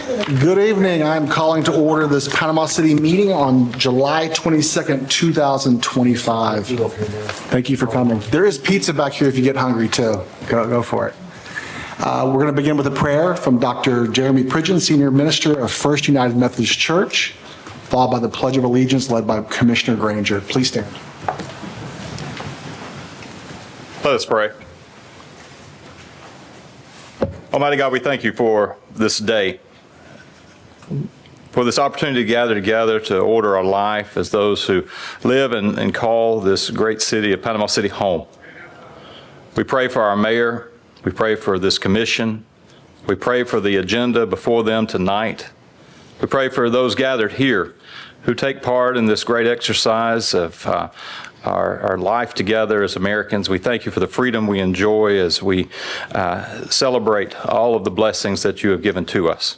Good evening. I'm calling to order this Panama City meeting on July 22nd, 2025. Thank you for coming. There is pizza back here if you get hungry too. Go for it. We're going to begin with a prayer from Dr. Jeremy Pridgeon, Senior Minister of First United Methodist Church, followed by the Pledge of Allegiance led by Commissioner Granger. Please stand. Let us pray. Almighty God, we thank you for this day, for this opportunity to gather together to order our life as those who live and call this great city of Panama City home. We pray for our mayor. We pray for this commission. We pray for the agenda before them tonight. We pray for those gathered here who take part in this great exercise of our life together as Americans. We thank you for the freedom we enjoy as we celebrate all of the blessings that you have given to us.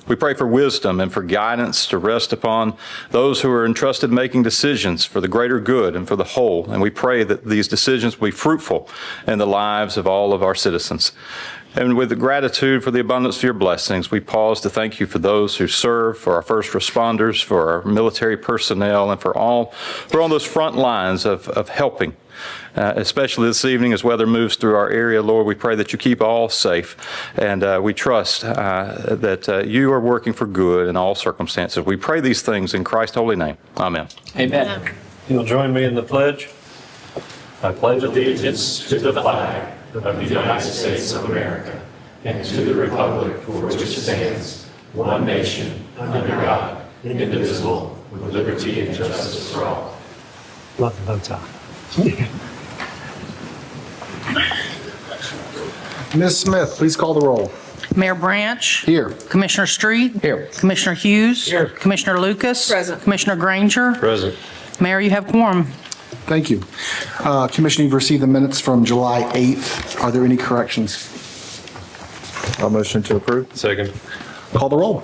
We pray for wisdom and for guidance to rest upon those who are entrusted making decisions for the greater good and for the whole. And we pray that these decisions will be fruitful in the lives of all of our citizens. And with the gratitude for the abundance of your blessings, we pause to thank you for those who serve, for our first responders, for our military personnel, and for all who are on those front lines of helping. Especially this evening as weather moves through our area, Lord, we pray that you keep all safe, and we trust that you are working for good in all circumstances. We pray these things in Christ's holy name. Amen. Amen. You'll join me in the pledge. I pledge allegiance to the flag of the United States of America and to the republic for which it stands, one nation, under God, indivisible, with liberty and justice for all. Love the bow tie. Ms. Smith, please call the roll. Mayor Branch. Here. Commissioner Street. Here. Commissioner Hughes. Here. Commissioner Lucas. Present. Commissioner Granger. Present. Mayor, you have quorum. Thank you. Commissioner, you've received the minutes from July 8th. Are there any corrections? I'll motion to approve. Second. Call the roll.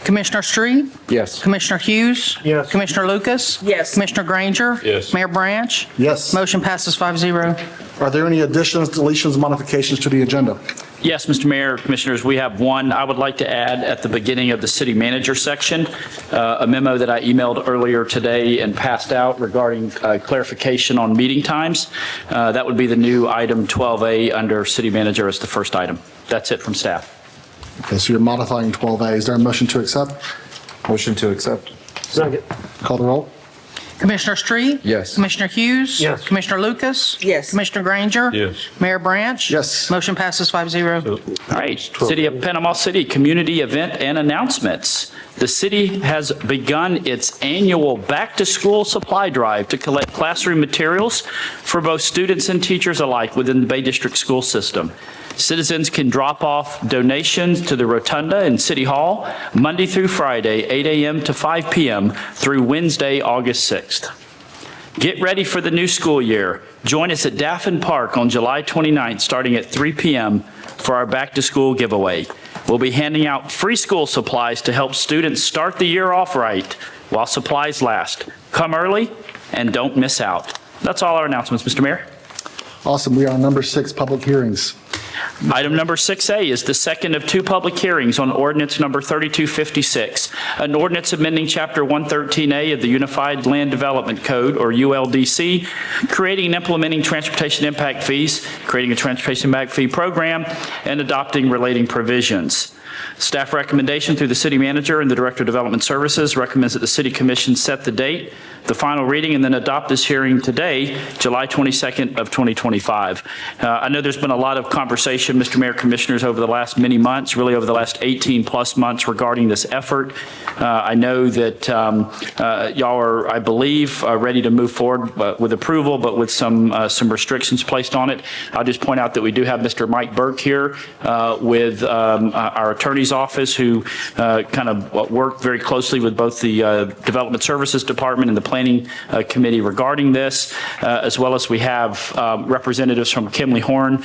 Commissioner Street. Yes. Commissioner Hughes. Yes. Commissioner Lucas. Yes. Commissioner Granger. Yes. Mayor Branch. Yes. Motion passes 5-0. Are there any additions, deletions, modifications to the agenda? Yes, Mr. Mayor, Commissioners, we have one. I would like to add at the beginning of the city manager section, a memo that I emailed earlier today and passed out regarding clarification on meeting times. That would be the new item 12A under city manager as the first item. That's it from staff. Okay, so you're modifying 12A. Is there a motion to accept? Motion to accept. Second. Call the roll. Commissioner Street. Yes. Commissioner Hughes. Yes. Commissioner Lucas. Yes. Commissioner Granger. Yes. Mayor Branch. Yes. Motion passes 5-0. All right, City of Panama City community event and announcements. The city has begun its annual back-to-school supply drive to collect classroom materials for both students and teachers alike within the Bay District school system. Citizens can drop off donations to the Rotunda in City Hall Monday through Friday, 8 a.m. to 5 p.m. through Wednesday, August 6th. Get ready for the new school year. Join us at Daffin Park on July 29th, starting at 3 p.m. for our back-to-school giveaway. We'll be handing out free school supplies to help students start the year off right while supplies last. Come early and don't miss out. That's all our announcements, Mr. Mayor. Awesome. We are on number 6, public hearings. Item number 6A is the second of two public hearings on ordinance number 3256, an ordinance amending Chapter 113A of the Unified Land Development Code, or ULDC, creating and implementing transportation impact fees, creating a transportation impact fee program, and adopting relating provisions. Staff recommendation through the city manager and the director of development services recommends that the city commission set the date, the final reading, and then adopt this hearing today, July 22nd of 2025. I know there's been a lot of conversation, Mr. Mayor, Commissioners, over the last many months, really over the last 18 plus months regarding this effort. I know that y'all are, I believe, ready to move forward with approval, but with some restrictions placed on it. I'll just point out that we do have Mr. Mike Burke here with our attorney's office, who kind of worked very closely with both the Development Services Department and the Planning Committee regarding this, as well as we have representatives from Kimley Horn,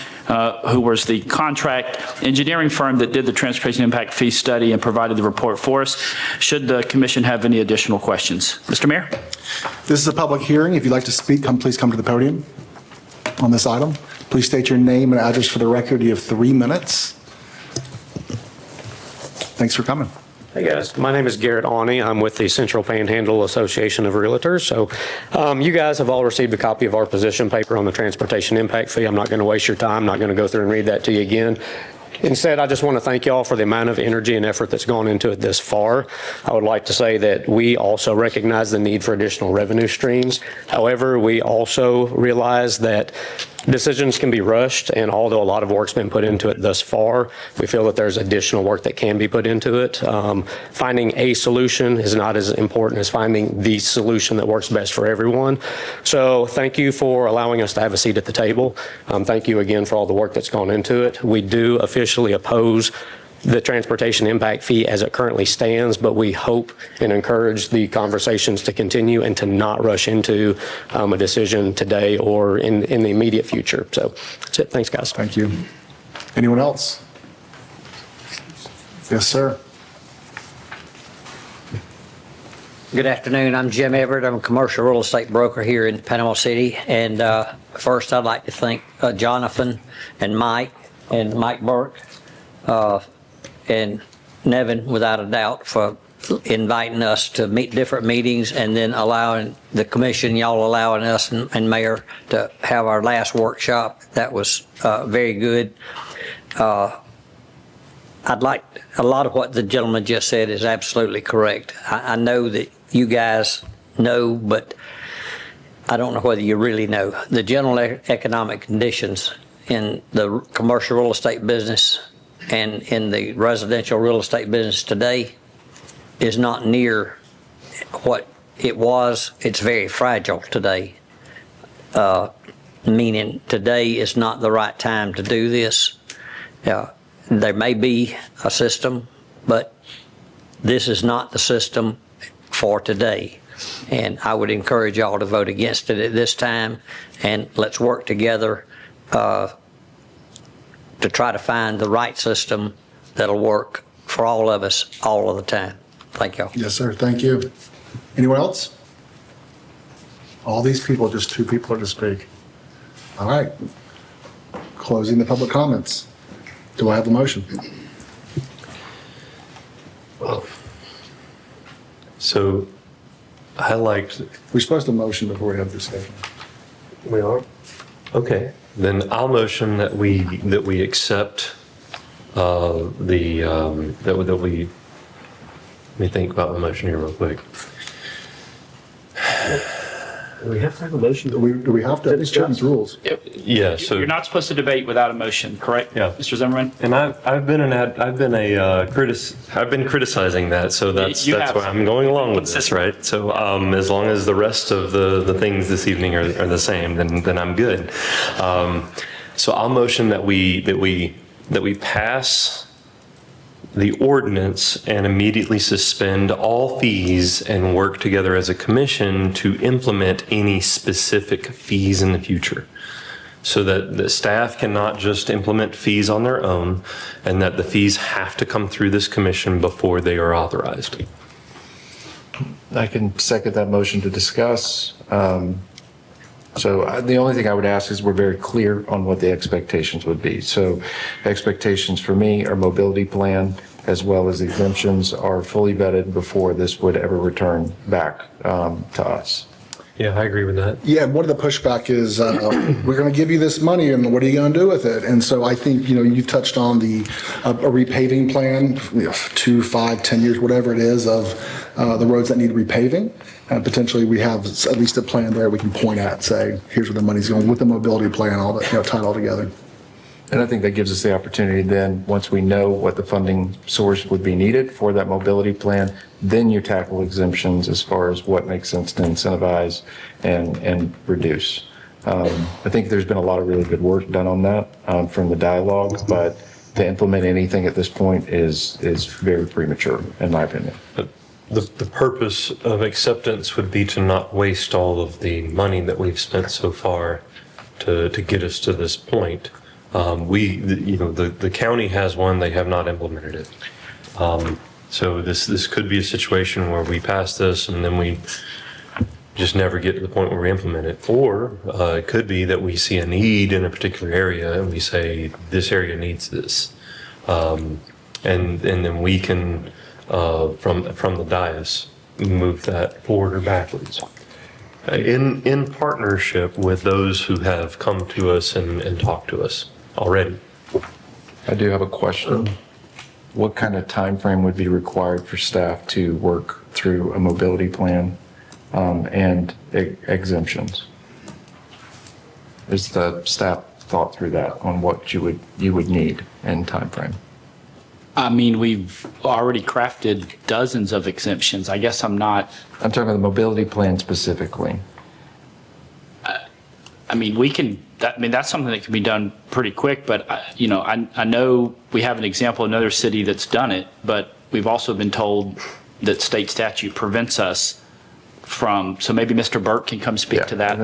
who was the contract engineering firm that did the transportation impact fee study and provided the report for us. Should the commission have any additional questions? Mr. Mayor? This is a public hearing. If you'd like to speak, please come to the podium on this item. Please state your name and address for the record. You have 3 minutes. Thanks for coming. Hey guys, my name is Garrett Awney. I'm with the Central Panhandle Association of Realtors. So you guys have all received a copy of our position paper on the transportation impact fee. I'm not going to waste your time. I'm not going to go through and read that to you again. Instead, I just want to thank y'all for the amount of energy and effort that's gone into it this far. I would like to say that we also recognize the need for additional revenue streams. However, we also realize that decisions can be rushed, and although a lot of work's been put into it thus far, we feel that there's additional work that can be put into it. Finding a solution is not as important as finding the solution that works best for everyone. So thank you for allowing us to have a seat at the table. Thank you again for all the work that's gone into it. We do officially oppose the transportation impact fee as it currently stands, but we hope and encourage the conversations to continue and to not rush into a decision today or in the immediate future. So that's it. Thanks, guys. Thank you. Anyone else? Yes, sir. Good afternoon. I'm Jim Everett. I'm a commercial real estate broker here in Panama City. And first, I'd like to thank Jonathan and Mike Burke and Nevin, without a doubt, for inviting us to meet different meetings and then allowing the commission, y'all allowing us and Mayor to have our last workshop. That was very good. A lot of what the gentleman just said is absolutely correct. I know that you guys know, but I don't know whether you really know. The general economic conditions in the commercial real estate business and in the residential real estate business today is not near what it was. It's very fragile today, meaning today is not the right time to do this. There may be a system, but this is not the system for today. And I would encourage y'all to vote against it at this time, and let's work together to try to find the right system that'll work for all of us all of the time. Thank y'all. Yes, sir. Thank you. Anyone else? All these people, just two people are to speak. All right. Closing the public comments. Do I have the motion? So I liked, We're supposed to motion before we have discussion. we are? Okay, then I'll motion that we accept let me think about the motion here real quick. Do we have to have a motion? Do we have to? It's Chip's rules. Yeah, so. You're not supposed to debate without a motion, correct? Yeah. Mr. Zimmerman? And I've been criticizing that, so that's You have. why I'm going along with this, Consistent. right? So as long as the rest of the things this evening are the same, then I'm good. So I'll motion that we pass the ordinance and immediately suspend all fees and work together as a commission to implement any specific fees in the future, so that the staff cannot just implement fees on their own, and that the fees have to come through this commission before they are authorized. I can second that motion to discuss. The only thing I would ask is we're very clear on what the expectations would be. So expectations for me are mobility plan as well as exemptions are fully vetted before this would ever return back to us. Yeah, I agree with that. Yeah, one of the pushback is, we're going to give you this money, and what are you going to do with it? And so I think, you've touched on a repaving plan, 2, 5, 10 years, whatever it is, of the roads that need repaving. And potentially we have at least a plan there we can point at, say, here's where the money's going with the mobility plan, all that, tie it all together. And I think that gives us the opportunity then, once we know what the funding source would be needed for that mobility plan, then you tackle exemptions as far as what makes sense to incentivize and reduce. I think there's been a lot of really good work done on that from the dialogue, but to implement anything at this point is very premature, in my opinion. But the purpose of acceptance would be to not waste all of the money that we've spent so far to get us to this point. The county has one, they have not implemented it. So this could be a situation where we pass this and then we just never get to the point where we implement it. Or it could be that we see a need in a particular area and we say, this area needs this. And then we can from the dais, move that forward or backwards. In partnership with those who have come to us and talked to us already. I do have a question. What kind of time frame would be required for staff to work through a mobility plan and exemptions? Is the staff thought through that on what you would need in time frame? I mean, we've already crafted dozens of exemptions. I guess I'm talking about the mobility plan specifically. I mean, that's something that can be done pretty quick, but, I know we have an example of another city that's done it, but we've also been told that state statute prevents us from, so maybe Mr. Burke can come speak to that.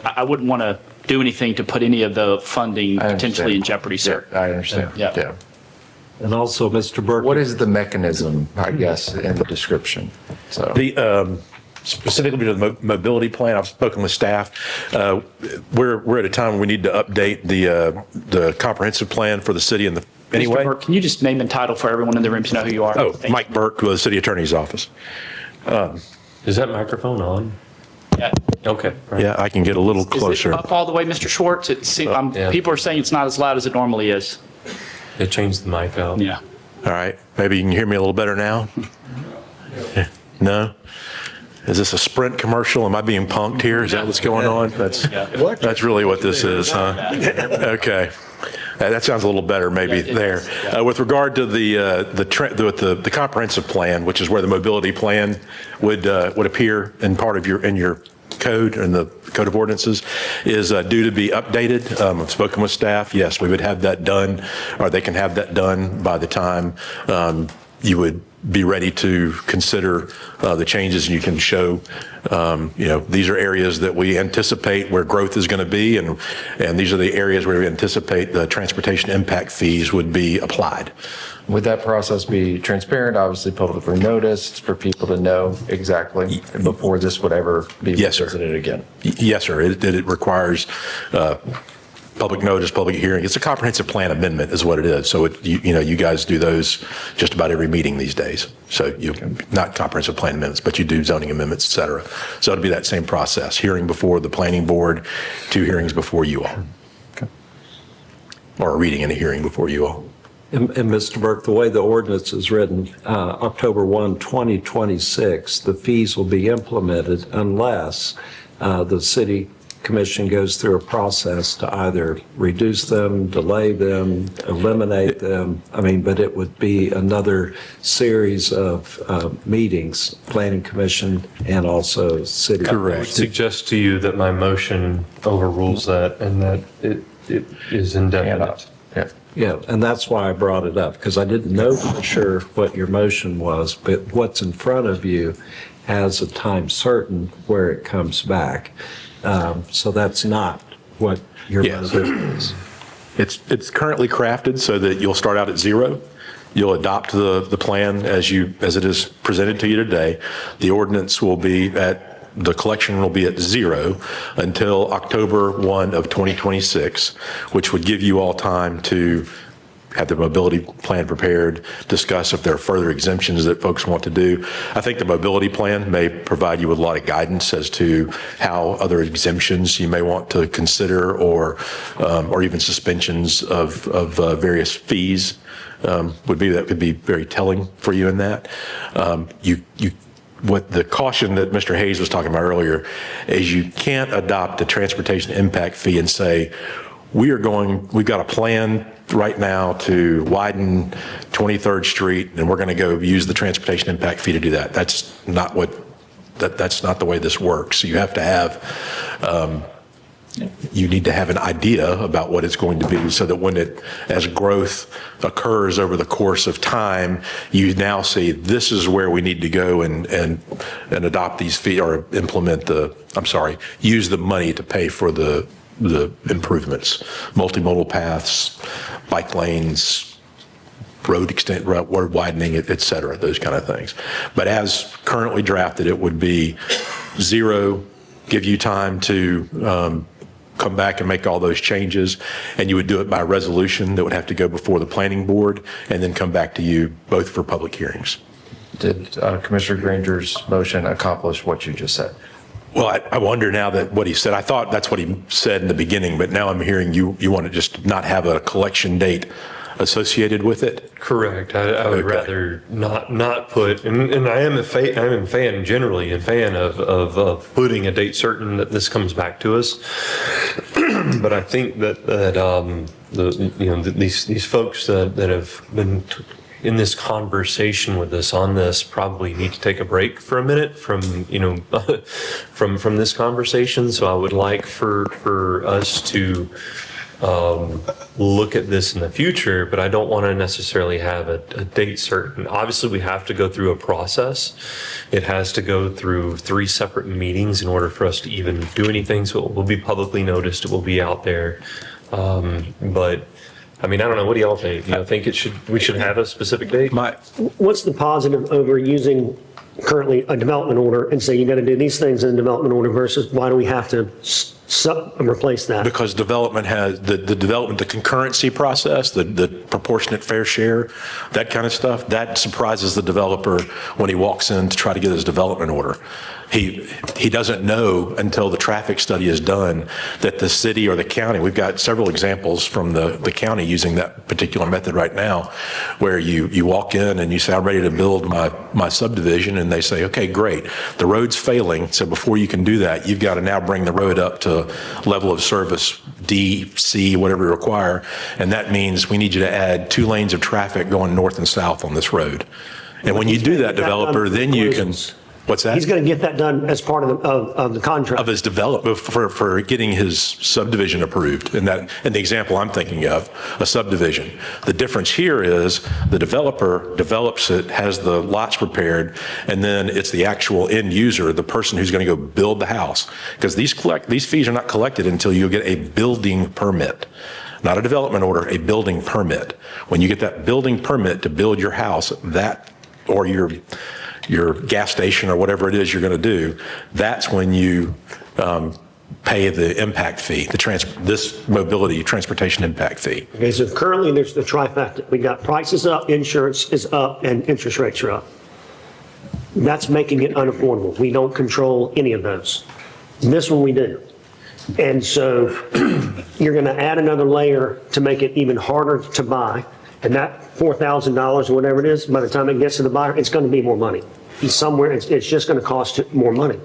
I wouldn't want to do anything to put any of the funding potentially in jeopardy, sir. I understand. Yeah. And also, Mr. Burke. What is the mechanism, I guess, in the description? So Specifically to the mobility plan, I've spoken with staff. We're at a time where we need to update the comprehensive plan for the city and Mr. Burke, can you just name and title for everyone in the room to know who you are? Oh, Mike Burke with the city attorney's office. Is that microphone on? Yeah. Okay. Right. Yeah, I can get a little Is closer. it up all the way, Mr. Schwartz? Yeah. People are saying it's not as loud as it normally is. They changed the mic out. Yeah. All right, maybe you can hear me a little better now? No? Is this a Sprint commercial? Am I being punked here? Is that what's going on? That's really what this is, huh? Okay. That sounds a little better maybe there. With regard to the comprehensive plan, which is where the mobility plan would appear in part of your code and the code of ordinances, is due to be updated. I've spoken with staff. Yes, we would have that done, or they can have that done by the time you would be ready to consider the changes, and you can show, these are areas that we anticipate where growth is going to be, and these are the areas where we anticipate the transportation impact fees would be applied. would that process be transparent, obviously publicly noticed for people to know exactly before this would ever be revisited again? Yes, sir. It requires public notice, public hearing. It's a comprehensive plan amendment is what it is. So you guys do those just about every meeting these days. So not comprehensive plan amendments, but you do zoning amendments, et cetera. So it'll be that same process, hearing before the planning board, 2 hearings before you all. Okay. Or a reading and a hearing before you all. And Mr. Burke, the way the ordinance is written, October 1, 2026, the fees will be implemented unless the city commission goes through a process to either reduce them, delay them, eliminate them. But it would be another series of meetings, planning commission and also city. I would suggest to you that my motion overrules that and that it is indefinite. Yeah, and that's why I brought it up, because I didn't know for sure what your motion was, but what's in front of you has a time certain where it comes back. So that's not what your motion is. It's currently crafted so that you'll start out at 0. You'll adopt the plan as it is presented to you today. The ordinance will be the collection will be at 0 until October 1 of 2026, which would give you all time to have the mobility plan prepared, discuss if there are further exemptions that folks want to do. I think the mobility plan may provide you with a lot of guidance as to how other exemptions you may want to consider, or even suspensions of various fees could be very telling for you in that. What the caution that Mr. Hayes was talking about earlier is you can't adopt a transportation impact fee and say, we've got a plan right now to widen 23rd Street, and we're going to go use the transportation impact fee to do that. That's not the way this works. You have to have, you need to have an idea about what it's going to be, so that as growth occurs over the course of time, you now see this is where we need to go and adopt these fees, or use the money to pay for the improvements, multimodal paths, bike lanes, road widening, et cetera, those kind of things. But as currently drafted, it would be 0, give you time to come back and make all those changes, and you would do it by resolution that would have to go before the planning board and then come back to you both for public hearings. Did Commissioner Granger's motion accomplish what you just said? Well, I wonder now that what he said, I thought that's what he said in the beginning, but now I'm hearing you want to just not have a collection date associated with it? Correct. I would Okay. rather not put, and I am a fan generally, a fan of putting a date certain that this comes back to us. But I think that these folks that have been in this conversation with us on this probably need to take a break for a minute from from this conversation. So I would like for us to look at this in the future, but I don't want to necessarily have a date certain. Obviously, we have to go through a process. It has to go through 3 separate meetings in order for us to even do anything. So it will be publicly noticed. It will be out there. But I mean, I don't know. What do y'all think? Do you think we should have a specific date? What's the positive over using currently a development order and say you got to do these things in the development order versus why do we have to replace that? Because development has, the concurrency process, the proportionate fair share, that kind of stuff, that surprises the developer when he walks in to try to get his development order. He doesn't know until the traffic study is done that the city or the county, we've got several examples from the county using that particular method right now, where you walk in and you say, I'm ready to build my subdivision, and they say, okay, great, the road's failing, so before you can do that, you've got to now bring the road up to level of service D, C, whatever you require, and that means we need you to add 2 lanes of traffic going north and south on this road. And when you do that, developer, then you can... What's that? He's going to get that done as part of the contract. Of his development, for getting his subdivision approved. And the example I'm thinking of, a subdivision. The difference here is the developer develops it, has the lots prepared, and then it's the actual end user, the person who's going to go build the house. Because these fees are not collected until you get a building permit. Not a development order, a building permit. When you get that building permit to build your house, or your gas station or whatever it is you're going to do, that's when you pay the impact fee, this mobility transportation impact fee. Okay, so currently there's the trifecta. We got prices up, insurance is up, and interest rates are up. That's making it unaffordable. We don't control any of those. This one we do. And so you're going to add another layer to make it even harder to buy. And that $4,000 or whatever it is, by the time it gets to the buyer, it's going to be more money. Somewhere, it's just going to cost more money.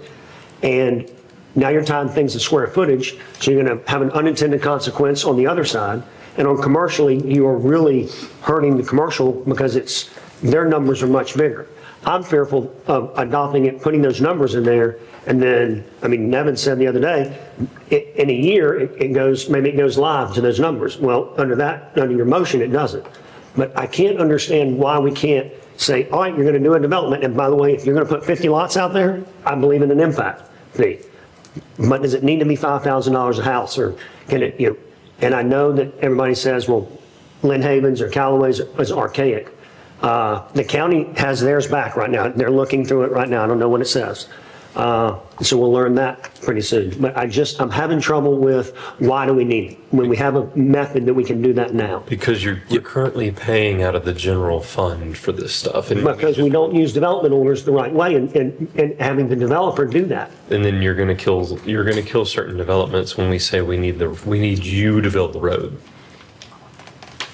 And now you're tying things to square footage, so you're going to have an unintended consequence on the other side. And on commercially, you are really hurting the commercial because their numbers are much bigger. I'm fearful of adopting it, putting those numbers in there, and then, I mean, Nevin said the other day, in a year, maybe it goes live to those numbers. Well, under your motion, it doesn't. But I can't understand why we can't say, all right, you're going to do a development, and by the way, if you're going to put 50 lots out there, I believe in an impact fee. But does it need to be $5,000 a house, or can it, and I know that everybody says, well, Lynn Havens or Callaway's is archaic. The county has theirs back right now. They're looking through it right now. I don't know what it says. So we'll learn that pretty soon. But I'm having trouble with why do we need it when we have a method that we can do that now? Because you're currently paying out of the general fund for this stuff. And because we don't use development orders the right way and having the developer do that. And then you're going to kill certain developments when we say we need you to build the road.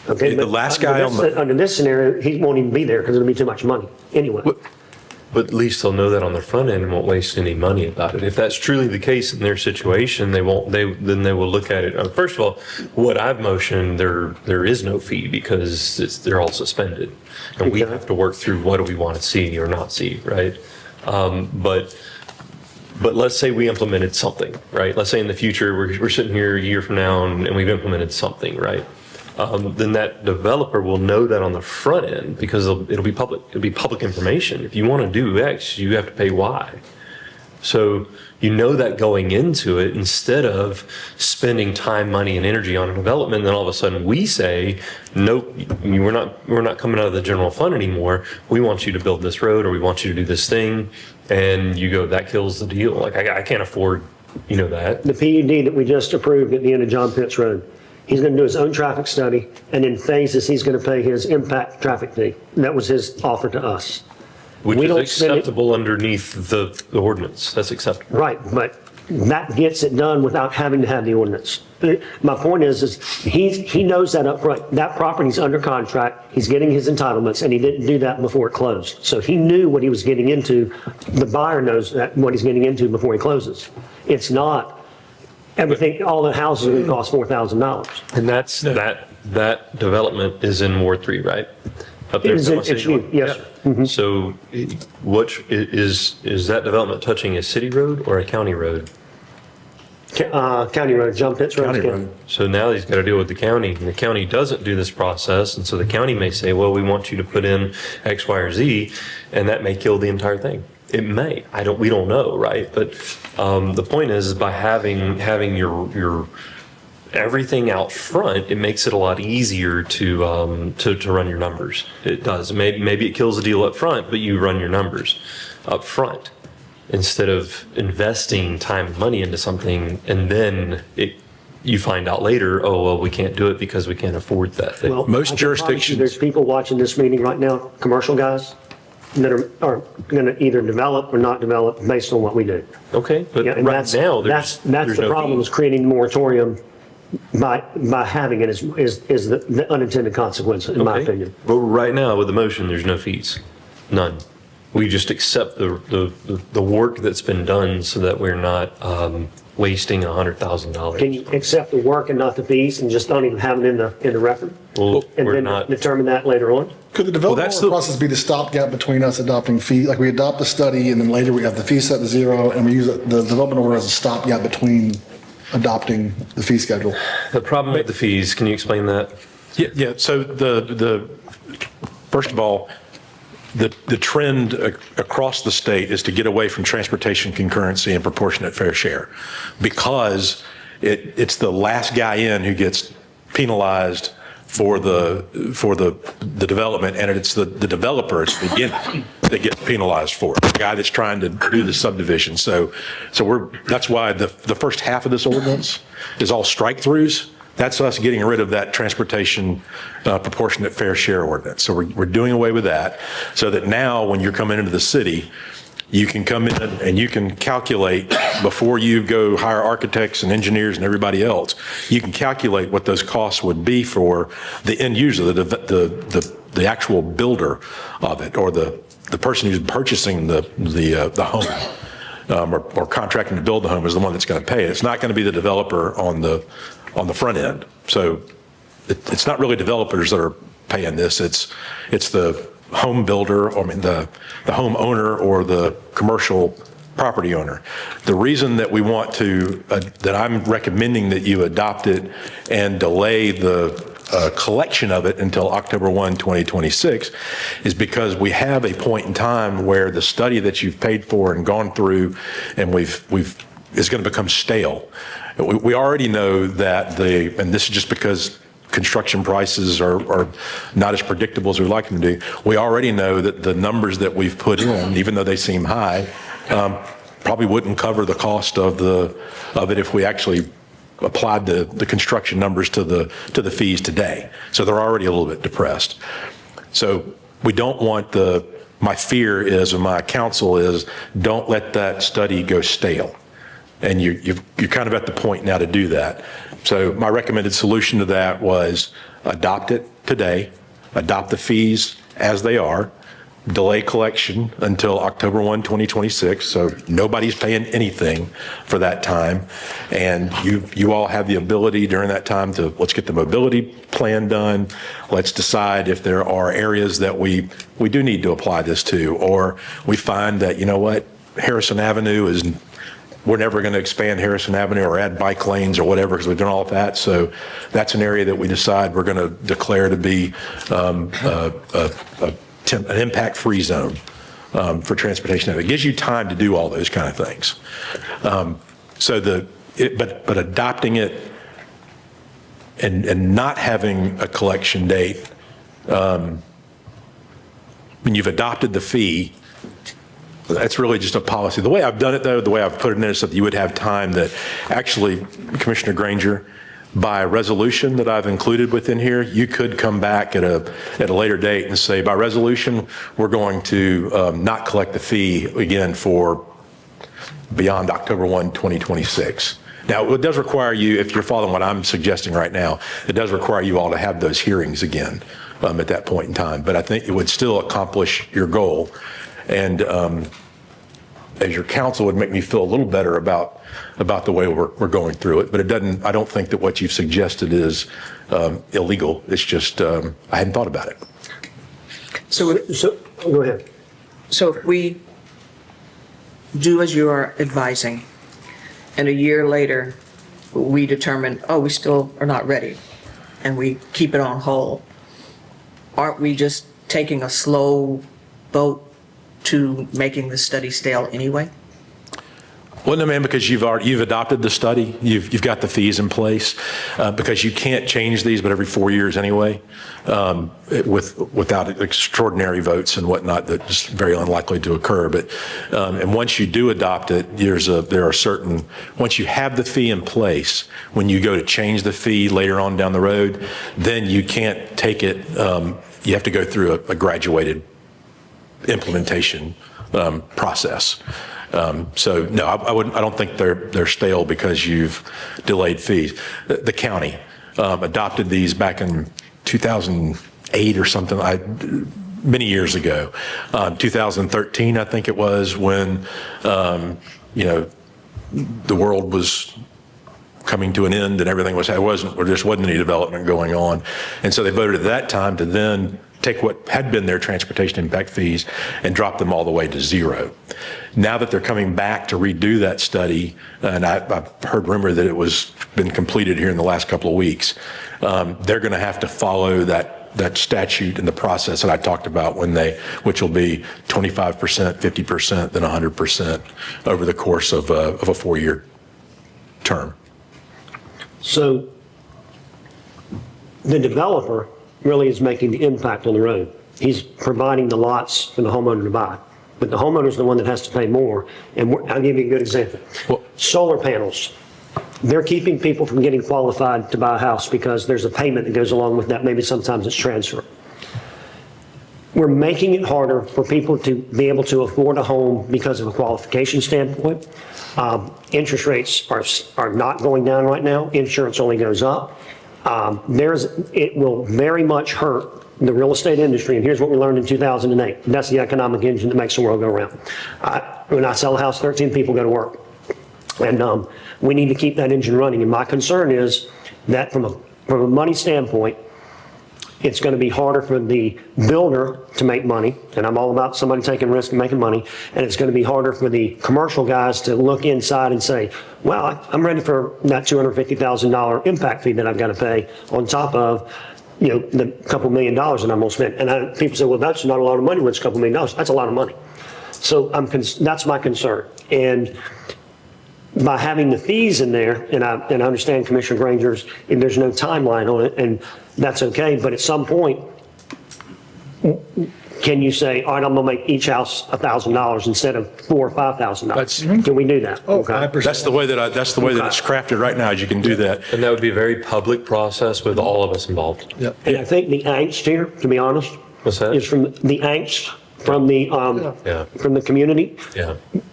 Okay, The last guy under this scenario, he won't even be there because it'll be too much money anyway. But at least they'll know that on the front end and won't waste any money about it. If that's truly the case in their situation, then they will look at it. First of all, what I've motioned, there is no fee because they're all suspended. And we have to work through what do we want to see or not see, right? But let's say we implemented something, right? Let's say in the future, we're sitting here a year from now and we've implemented something, right? Then that developer will know that on the front end because it'll be public information. If you want to do X, you have to pay Y. So you know that going into it, instead of spending time, money, and energy on a development, then all of a sudden we say, nope, we're not coming out of the general fund anymore. We want you to build this road, or we want you to do this thing, and you go, that kills the deal. Like I can't afford You know that. The PUD that we just approved at the end of John Pitts Road. He's going to do his own traffic study, and in phases, he's going to pay his impact traffic fee. That was his offer to us. Which We is don't spend it- acceptable underneath the ordinance. That's acceptable. Right, but that gets it done without having to have the ordinance. My point is he knows that up front. That property's under contract, he's getting his entitlements, and he didn't do that before it closed. So he knew what he was getting into. The buyer knows what he's getting into before he closes. It's not everything, all the houses are going to cost $4,000. And that development is in Ward 3, right? Up there. It is in- it's you, yes, sir. So is that development touching a city road or a county road? County Road, John Pitts Road. County Road. So now he's got to deal with the county, and the county doesn't do this process, and so the county may say, well, we want you to put in X, Y, or Z, and that may kill the entire thing. It may. We don't know, right? But the point is by having your everything out front, it makes it a lot easier to run your numbers. It does. Maybe it kills the deal up front, but you run your numbers up front, instead of investing time and money into something and then you find out later, oh, well, we can't do it because we can't afford that thing. Well, Most I can promise you jurisdictions- There's people watching this meeting right now, commercial guys, that are going to either develop or not develop based on what we do. Okay, but Yeah, and right now, that's there's the no problem, fee. is creating a moratorium by having it is the unintended consequence, in my Okay. opinion. But right now, with the motion, there's no fees. None. We just accept the work that's been done so that we're not wasting $100,000. Can you accept the work and not the fees and just don't even have it in the record? Well, And we're then not. determine that later on? Could the Well, that's development the- process be the stopgap between us adopting fee, like we adopt the study and then later we have the fee set to zero and we use the development order as a stopgap between adopting the fee schedule? The problem with the fees, can you explain that? Yeah, so first of all, the trend across the state is to get away from transportation concurrency and proportionate fair share, because it's the last guy in who gets penalized for the development, and it's the developer at the beginning that gets penalized for it, the guy that's trying to do the subdivision. So that's why the first half of this ordinance is all strike-throughs. That's us getting rid of that transportation proportionate fair share ordinance. So we're doing away with that, so that now when you're coming into the city, you can come in and you can calculate, before you go hire architects and engineers and everybody else, you can calculate what those costs would be for the end user, the actual builder of it, or the person who's purchasing the home, or contracting to build the home is the one that's going to pay it. It's not going to be the developer on the front end. So it's not really developers that are paying this. It's the home builder, or the home owner, or the commercial property owner. The reason that we want to, that I'm recommending that you adopt it and delay the collection of it until October 1, 2026, is because we have a point in time where the study that you've paid for and gone through and is going to become stale. We already know that and this is just because construction prices are not as predictable as we like them to do. We already know that the numbers that we've put in, even though they seem high, probably wouldn't cover the cost of it if we actually applied the construction numbers to the fees today. So they're already a little bit depressed. So we don't want my fear is, and my counsel is, don't let that study go stale. And you're kind of at the point now to do that. So my recommended solution to that was adopt it today, adopt the fees as they are, delay collection until October 1, 2026, so nobody's paying anything for that time. And you all have the ability during that time to, let's get the mobility plan done. Let's decide if there are areas that we do need to apply this to, or we find that, you know what, Harrison Avenue we're never going to expand Harrison Avenue or add bike lanes or whatever, because we've done all of that. So that's an area that we decide we're going to declare to be an impact-free zone for transportation. It gives you time to do all those kind of things. But adopting it and not having a collection date, when you've adopted the fee, That's really just a policy. The way I've done it, though, the way I've put it in is so that you would have time that actually, Commissioner Granger, by resolution that I've included within here, you could come back at a later date and say, by resolution, we're going to not collect the fee again for beyond October 1, 2026. Now, it does require you, if you're following what I'm suggesting right now, it does require you all to have those hearings again at that point in time. But I think it would still accomplish your goal. And as your counsel would make me feel a little better about the way we're going through it. But it doesn't, I don't think that what you've suggested is illegal. It's just, I hadn't thought about it. So, go ahead. So if we do as you are advising, and a year later, we determine, oh, we still are not ready, and we keep it on hold, aren't we just taking a slow boat to making the study stale anyway? Well, no, ma'am, because you've adopted the study, you've got the fees in place, because you can't change these, but every 4 years anyway, without extraordinary votes and whatnot, that's very unlikely to occur. But and once you do adopt it, there are certain, once you have the fee in place, when you go to change the fee later on down the road, then you can't take it. You have to go through a graduated implementation process. So no, I don't think they're stale because you've delayed fees. The county adopted these back in 2008 or something, many years ago. 2013, I think it was, when the world was coming to an end and everything there just wasn't any development going on, and so they voted at that time to then take what had been their transportation impact fees and drop them all the way to zero. Now that they're coming back to redo that study, and I've heard rumor that it was been completed here in the last couple of weeks, they're going to have to follow that statute and the process that I talked about which will be 25%, 50%, then 100% over the course of a 4-year term. So the developer really is making the impact on the road. He's providing the lots for the homeowner to buy, but the homeowner's the one that has to pay more. And I'll give you a good example. Well, solar panels. They're keeping people from getting qualified to buy a house because there's a payment that goes along with that. Maybe sometimes it's transfer. We're making it harder for people to be able to afford a home because of a qualification standpoint. Interest rates are not going down right now. Insurance only goes up. It will very much hurt the real estate industry. And here's what we learned in 2008. That's the economic engine that makes the world go round. When I sell a house, 13 people go to work. And we need to keep that engine running. And my concern is that from a money standpoint, it's going to be harder for the builder to make money. And I'm all about somebody taking risk and making money. And it's going to be harder for the commercial guys to look inside and say, well, I'm ready for that $250,000 impact fee that I've got to pay on top of, the couple $1 million that I'm going to spend. And people say, well, that's not a lot of money when it's a couple $1 million. That's a lot of money. So that's my concern. And by having the fees in there, and I understand Commissioner Granger's, and there's no timeline on it, and that's okay, but at some point, can you say, all right, I'm gonna make each house $1,000 instead of $4,000 or $5,000? Can we do that? Okay. That's the way that it's crafted right now, is you can do that. And that would be a very public process with all of us involved. Yep. And I think the angst here, to be honest, What's that? is from the angst from the from the community,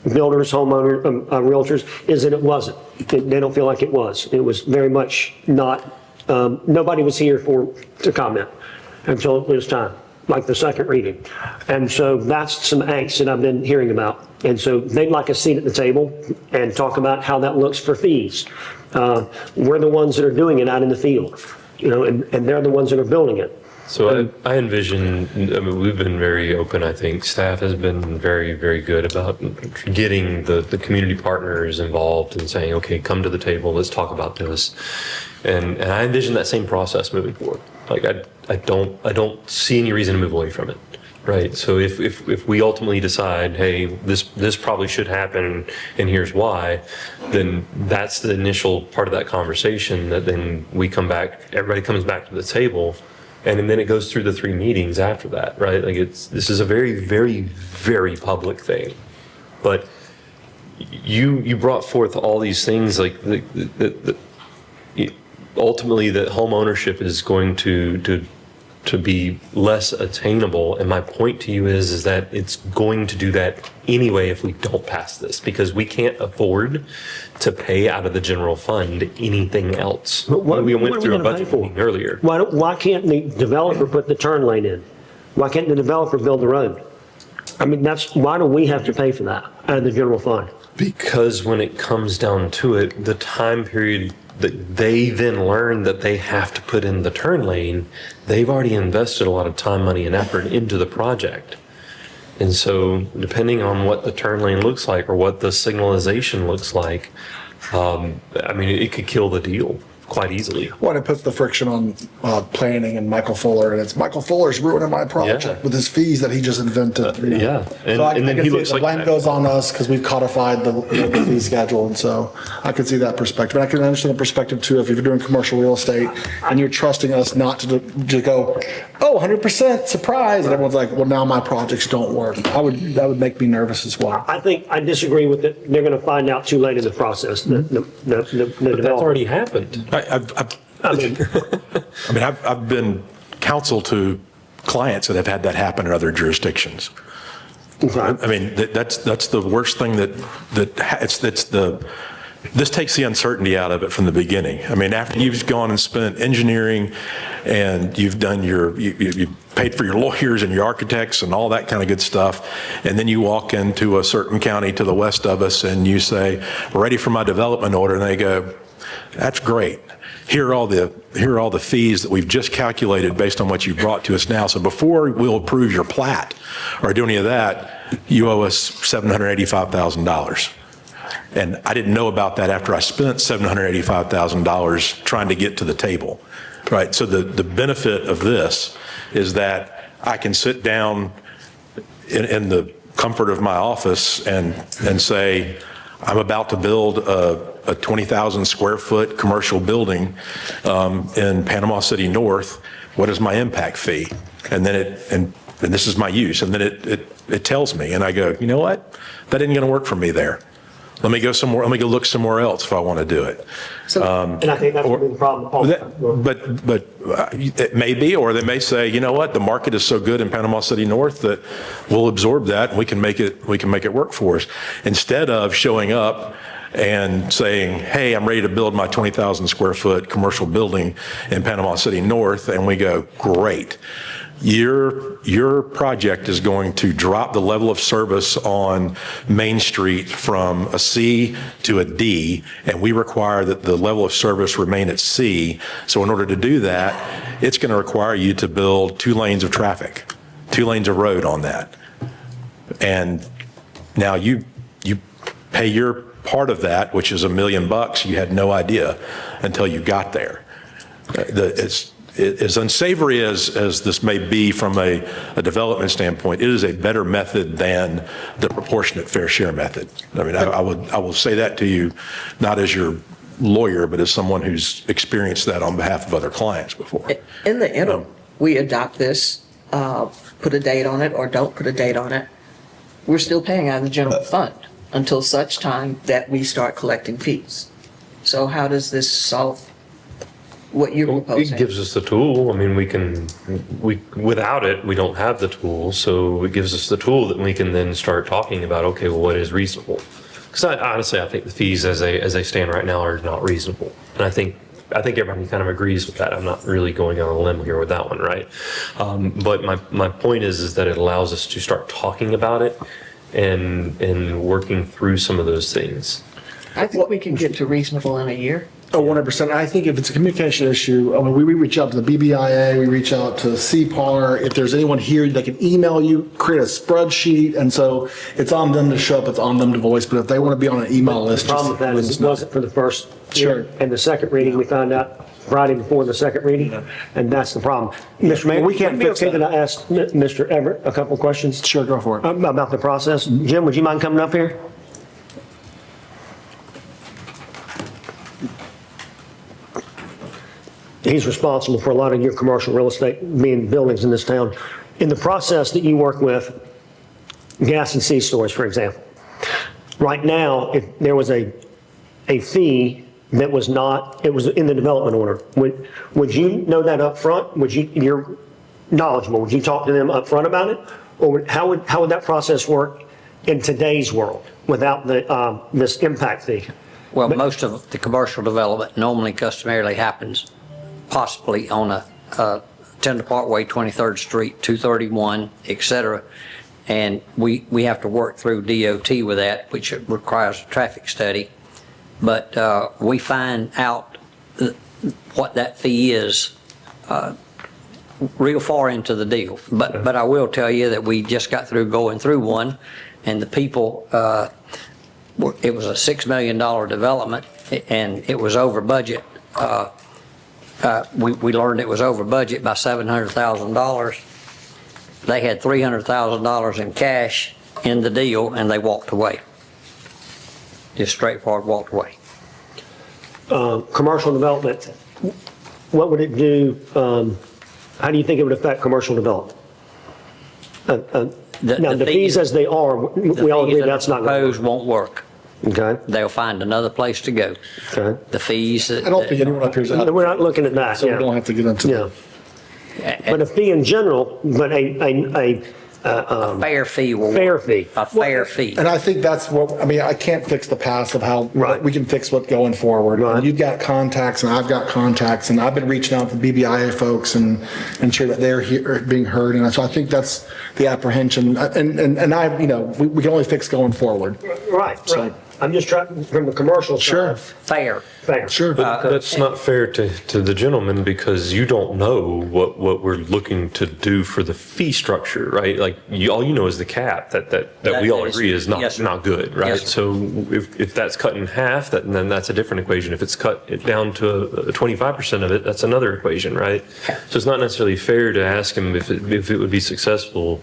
builders, homeowners, realtors, is that it wasn't. They don't feel like it was. It was very much not. Nobody was here to comment until it was time, like the second reading. And so that's some angst that I've been hearing about. And so they'd like a seat at the table and talk about how that looks for fees. We're the ones that are doing it out in the field, and they're the ones that are building it. So I envision, we've been very open, I think. Staff has been very, very good about getting the community partners involved and saying, okay, come to the table, let's talk about this. And I envision that same process moving forward. Like I don't see any reason to move away from it. Right. So if we ultimately decide, hey, this probably should happen and here's why, then that's the initial part of that conversation that then we come back, everybody comes back to the table. And then it goes through the 3 meetings after that, right? Like this is a very, very, very public thing. But you brought forth all these things like ultimately that home ownership is going to be less attainable. And my point to you is that it's going to do that anyway if we don't pass this, because we can't afford to pay out of the general fund anything else. But what- We what went are we through a gonna pay budget for? meeting earlier. Why can't the developer put the turn lane in? Why can't the developer build the road? I mean, why do we have to pay for that out of the general fund? Because when it comes down to it, the time period that they then learn that they have to put in the turn lane, they've already invested a lot of time, money, and effort into the project. And so depending on what the turn lane looks like or what the signalization looks like, I mean, it could kill the deal quite easily. Well, it puts the friction on planning and Michael Fuller, and it's Michael Fuller's ruining my project Yeah. with his fees that he just invented. you know. Yeah, and, So I and then can he see looks the like blame that. goes on us because we've codified the fee schedule, and so I can see that perspective. And I can understand the perspective too, if you're doing commercial real estate and you're trusting us not to go, oh, 100% surprise, and everyone's like, well, now my projects don't work. That would make me nervous as well. I disagree with it. They're going to find out too late in the process. The But that's developer. already happened. I've been counsel to clients that have had that happen in other jurisdictions. I mean, that's the worst thing this takes the uncertainty out of it from the beginning. I mean, after you've gone and spent engineering and you've done you paid for your lawyers and your architects and all that kind of good stuff, and then you walk into a certain county to the west of us and you say, ready for my development order, and they go, that's great. Here are all the fees that we've just calculated based on what you've brought to us now. So before we'll approve your plat or do any of that, you owe us $785,000. And I didn't know about that after I spent $785,000 trying to get to the table, right? So the benefit of this is that I can sit down in the comfort of my office and say, I'm about to build a 20,000 square foot commercial building in Panama City North. What is my impact fee? And then and this is my use. And then it tells me, and I go, you know what? That isn't going to work for me there. Let me go somewhere. Let me go look somewhere else if I want to do it. And I think that's the problem. But it may be, or they may say, you know what, the market is so good in Panama City North that we'll absorb that and we can make it work for us. Instead of showing up and saying, hey, I'm ready to build my 20,000 square foot commercial building in Panama City North, and we go, great. Your project is going to drop the level of service on Main Street from a C to a D, and we require that the level of service remain at C. So in order to do that, it's going to require you to build 2 lanes of traffic, 2 lanes of road on that. And now you pay your part of that, which is $1 million. You had no idea until you got there. As unsavory as this may be from a development standpoint, it is a better method than the proportionate fair share method. I mean, I will say that to you, not as your lawyer, but as someone who's experienced that on behalf of other clients before. In the interim, we adopt this, put a date on it or don't put a date on it, we're still paying out of the general fund until such time that we start collecting fees. So how does this solve what you're proposing? It gives us the tool. I mean, without it, we don't have the tool. So it gives us the tool that we can then start talking about, okay, well, what is reasonable? Because honestly, I think the fees as they stand right now are not reasonable. And I think everybody kind of agrees with that. I'm not really going on a limb here with that one, right? But my point is that it allows us to start talking about it and working through some of those things. I think we can get to reasonable in a year. Oh, 100%. I think if it's a communication issue, I mean, we reach out to the BBIA, we reach out to CPAR. If there's anyone here that can email you, create a spreadsheet. And so it's on them to show up, it's on them to voice. But if they want to be on an email list. The problem with that is it wasn't for the first year. And the second reading, we found out Friday before the second reading, and that's the problem. Mr. Mayor, we can't fix that. Can I ask Mr. Everett a couple of questions? Sure, go for it. About the process. Jim, would you mind coming up here? He's responsible for a lot of your commercial real estate, being buildings in this town. In the process that you work with gas and C stores, for example, Right now, if there was a fee that was not, it was in the development order, would you know that up front? Would you, you're knowledgeable, would you talk to them up front about it? Or how would that process work in today's world without the, this impact fee? Well, most of the commercial development normally customarily happens possibly on a Tender Parkway, 23rd Street, 231, et cetera. And we have to work through DOT with that, which requires a traffic study. But we find out what that fee is real far into the deal. But I will tell you that we just got through going through one, and the people, it was a $6 million development, and it was over budget. We learned it was over budget by $700,000. They had $300,000 in cash in the deal, and they walked away. Just straightforward walked away. Commercial development, what would it do? How do you think it would affect commercial development? Now, the fees as they are, we all agree that's not going to Proposed won't work. Okay. They'll find another place to go. Okay. The fees. I don't think anyone up here is out, We're not looking at that, so we yeah. don't have to get into Yeah. that. But a fee in general, but a Fair fee will. fair fee. A fair fee. And I think that's what, I mean, I can't fix the past of how, Right. we can fix what going forward. Right. And you've got contacts and I've got contacts and I've been reaching out to BBIA folks and ensure that they're here, being heard. And so I think that's the apprehension. And I, you know, we can only fix going forward. Right, right. I'm just trying, from the commercial Sure. side. Fair. Fair. Sure. But that's not fair to the gentleman because you don't know what we're looking to do for the fee structure, right? Like all you know is the cap that we all That is- agree is yes, sir. not good, right? Yes, sir. So if that's cut in half, then that's a different equation. If it's cut it down to 25% of it, that's another equation, right? So it's not necessarily fair to ask him if it would be successful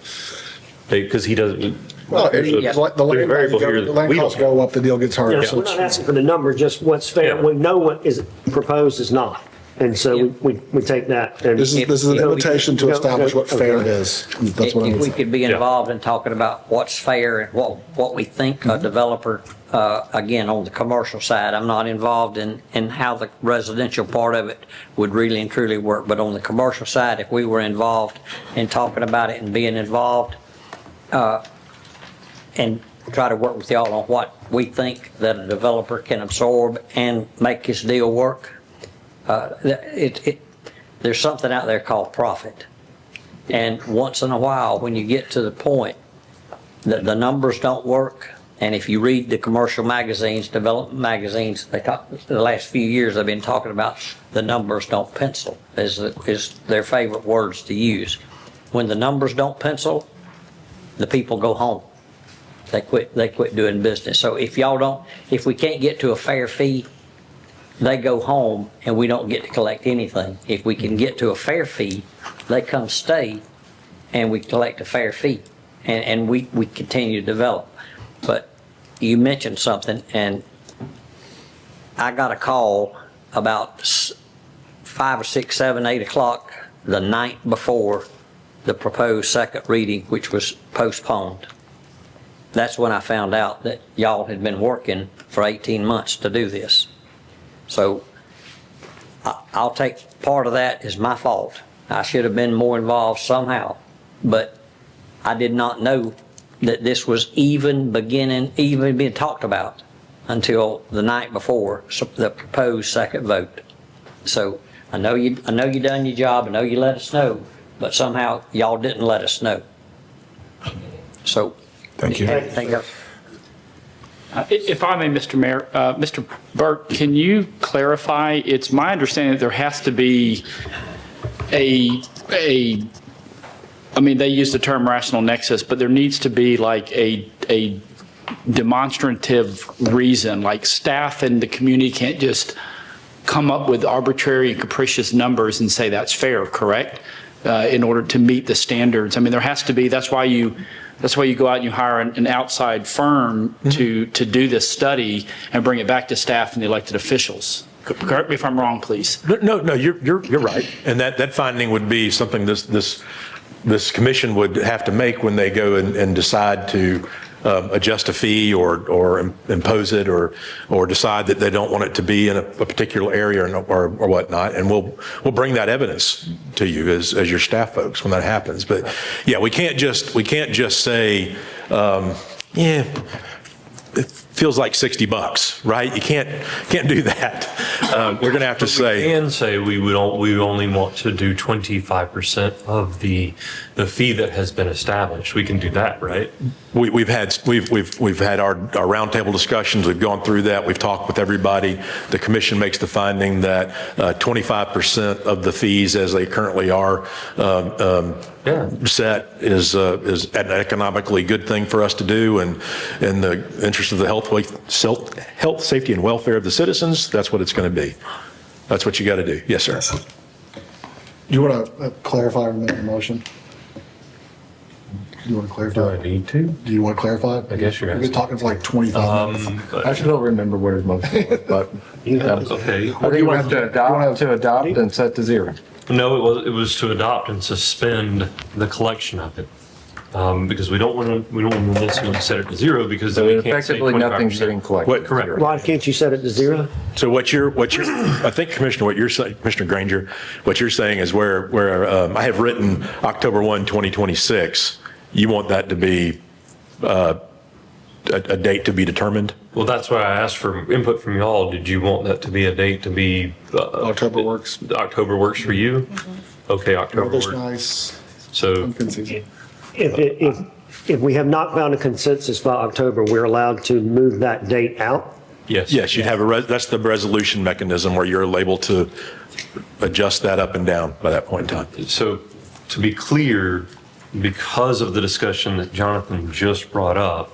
because he doesn't. Well, there's a- the land there's a variable here the that land we costs don't know. go up, the deal gets harder. Yeah, So we're not asking for the number, just what's fair. Yeah. We know what is proposed is not. And so we take that. And this is an If- invitation to Go- establish go- what fair okay. is. That's what I'm If we saying. could be involved in talking about what's fair and what we think a developer, again, on the commercial side, I'm not involved in how the residential part of it would really and truly work, but on the commercial side, if we were involved in talking about it and being involved, and try to work with y'all on what we think that a developer can absorb and make his deal work, there's something out there called profit. And once in a while, when you get to the point that the numbers don't work, and if you read the commercial magazines, development magazines, they talk, the last few years they've been talking about the numbers don't pencil is their favorite words to use. When the numbers don't pencil, the people go home. They quit doing business. So if we can't get to a fair fee, they go home and we don't get to collect anything. If we can get to a fair fee, they come stay and we collect a fair fee and we continue to develop. But you mentioned something and I got a call about 5 or 6, 7, 8 o'clock the night before the proposed second reading, which was postponed. That's when I found out that y'all had been working for 18 months to do this. So I'll take part of that as my fault. I should have been more involved somehow, but I did not know that this was even being talked about until the night before the proposed second vote. So I know you done your job. I know you let us know, but somehow y'all didn't let us know. So. Thank you. Thank you. If I may, Mr. Mayor, Mr. Burke, can you clarify? It's my understanding that there has to be I mean, they use the term rational nexus, but there needs to be like a demonstrative reason, like staff and the community can't just come up with arbitrary and capricious numbers and say that's fair, correct? In order to meet the standards. I mean, there has to be, that's why you go out and you hire an outside firm to do this study and bring it back to staff and the elected officials. Correct me if I'm wrong, please. No, you're right. And that finding would be something this commission would have to make when they go and decide to adjust a fee or impose it or decide that they don't want it to be in a particular area or whatnot. And we'll bring that evidence to you as your staff folks when that happens. But yeah, we can't just say, yeah, it feels like $60, right? You can't do that. We're going to have to say. We can say we only want to do 25% of the fee that has been established. We can do that, right? We've had our roundtable discussions. We've gone through that. We've talked with everybody. The commission makes the finding that 25% of the fees as they currently are set is an economically good thing for us to do, and in the interest of the health, safety, and welfare of the citizens. That's what it's going to be. That's what you got to do. Yes, sir. Do you want to clarify or make a motion? Do you want to clarify? Do I need to? Do you want to clarify? I guess you're We've been talking for like 25 minutes. I actually don't remember what his motion was, but Okay. I think we have to adopt and set to zero. No, it was to adopt and suspend the collection of it. Because we don't want to necessarily set it to zero because then So we can't say effectively, nothing's 25%. getting collected. Correct. Why can't you set it to zero? So what you're, I think, Commissioner, what you're saying, Commissioner Granger, what you're saying is where I have written October 1, 2026, you want that to be a date to be determined? Well, that's why I asked for input from y'all. Did you want that to be a date to be? October works. October works for you? Okay, October Weather's works. nice. So, Pumpkin season. If we have not found a consensus by October, we're allowed to move that date out? yes. Yes, you'd have that's the resolution mechanism where you're able to adjust that up and down by that point in time. So to be clear, because of the discussion that Jonathan just brought up,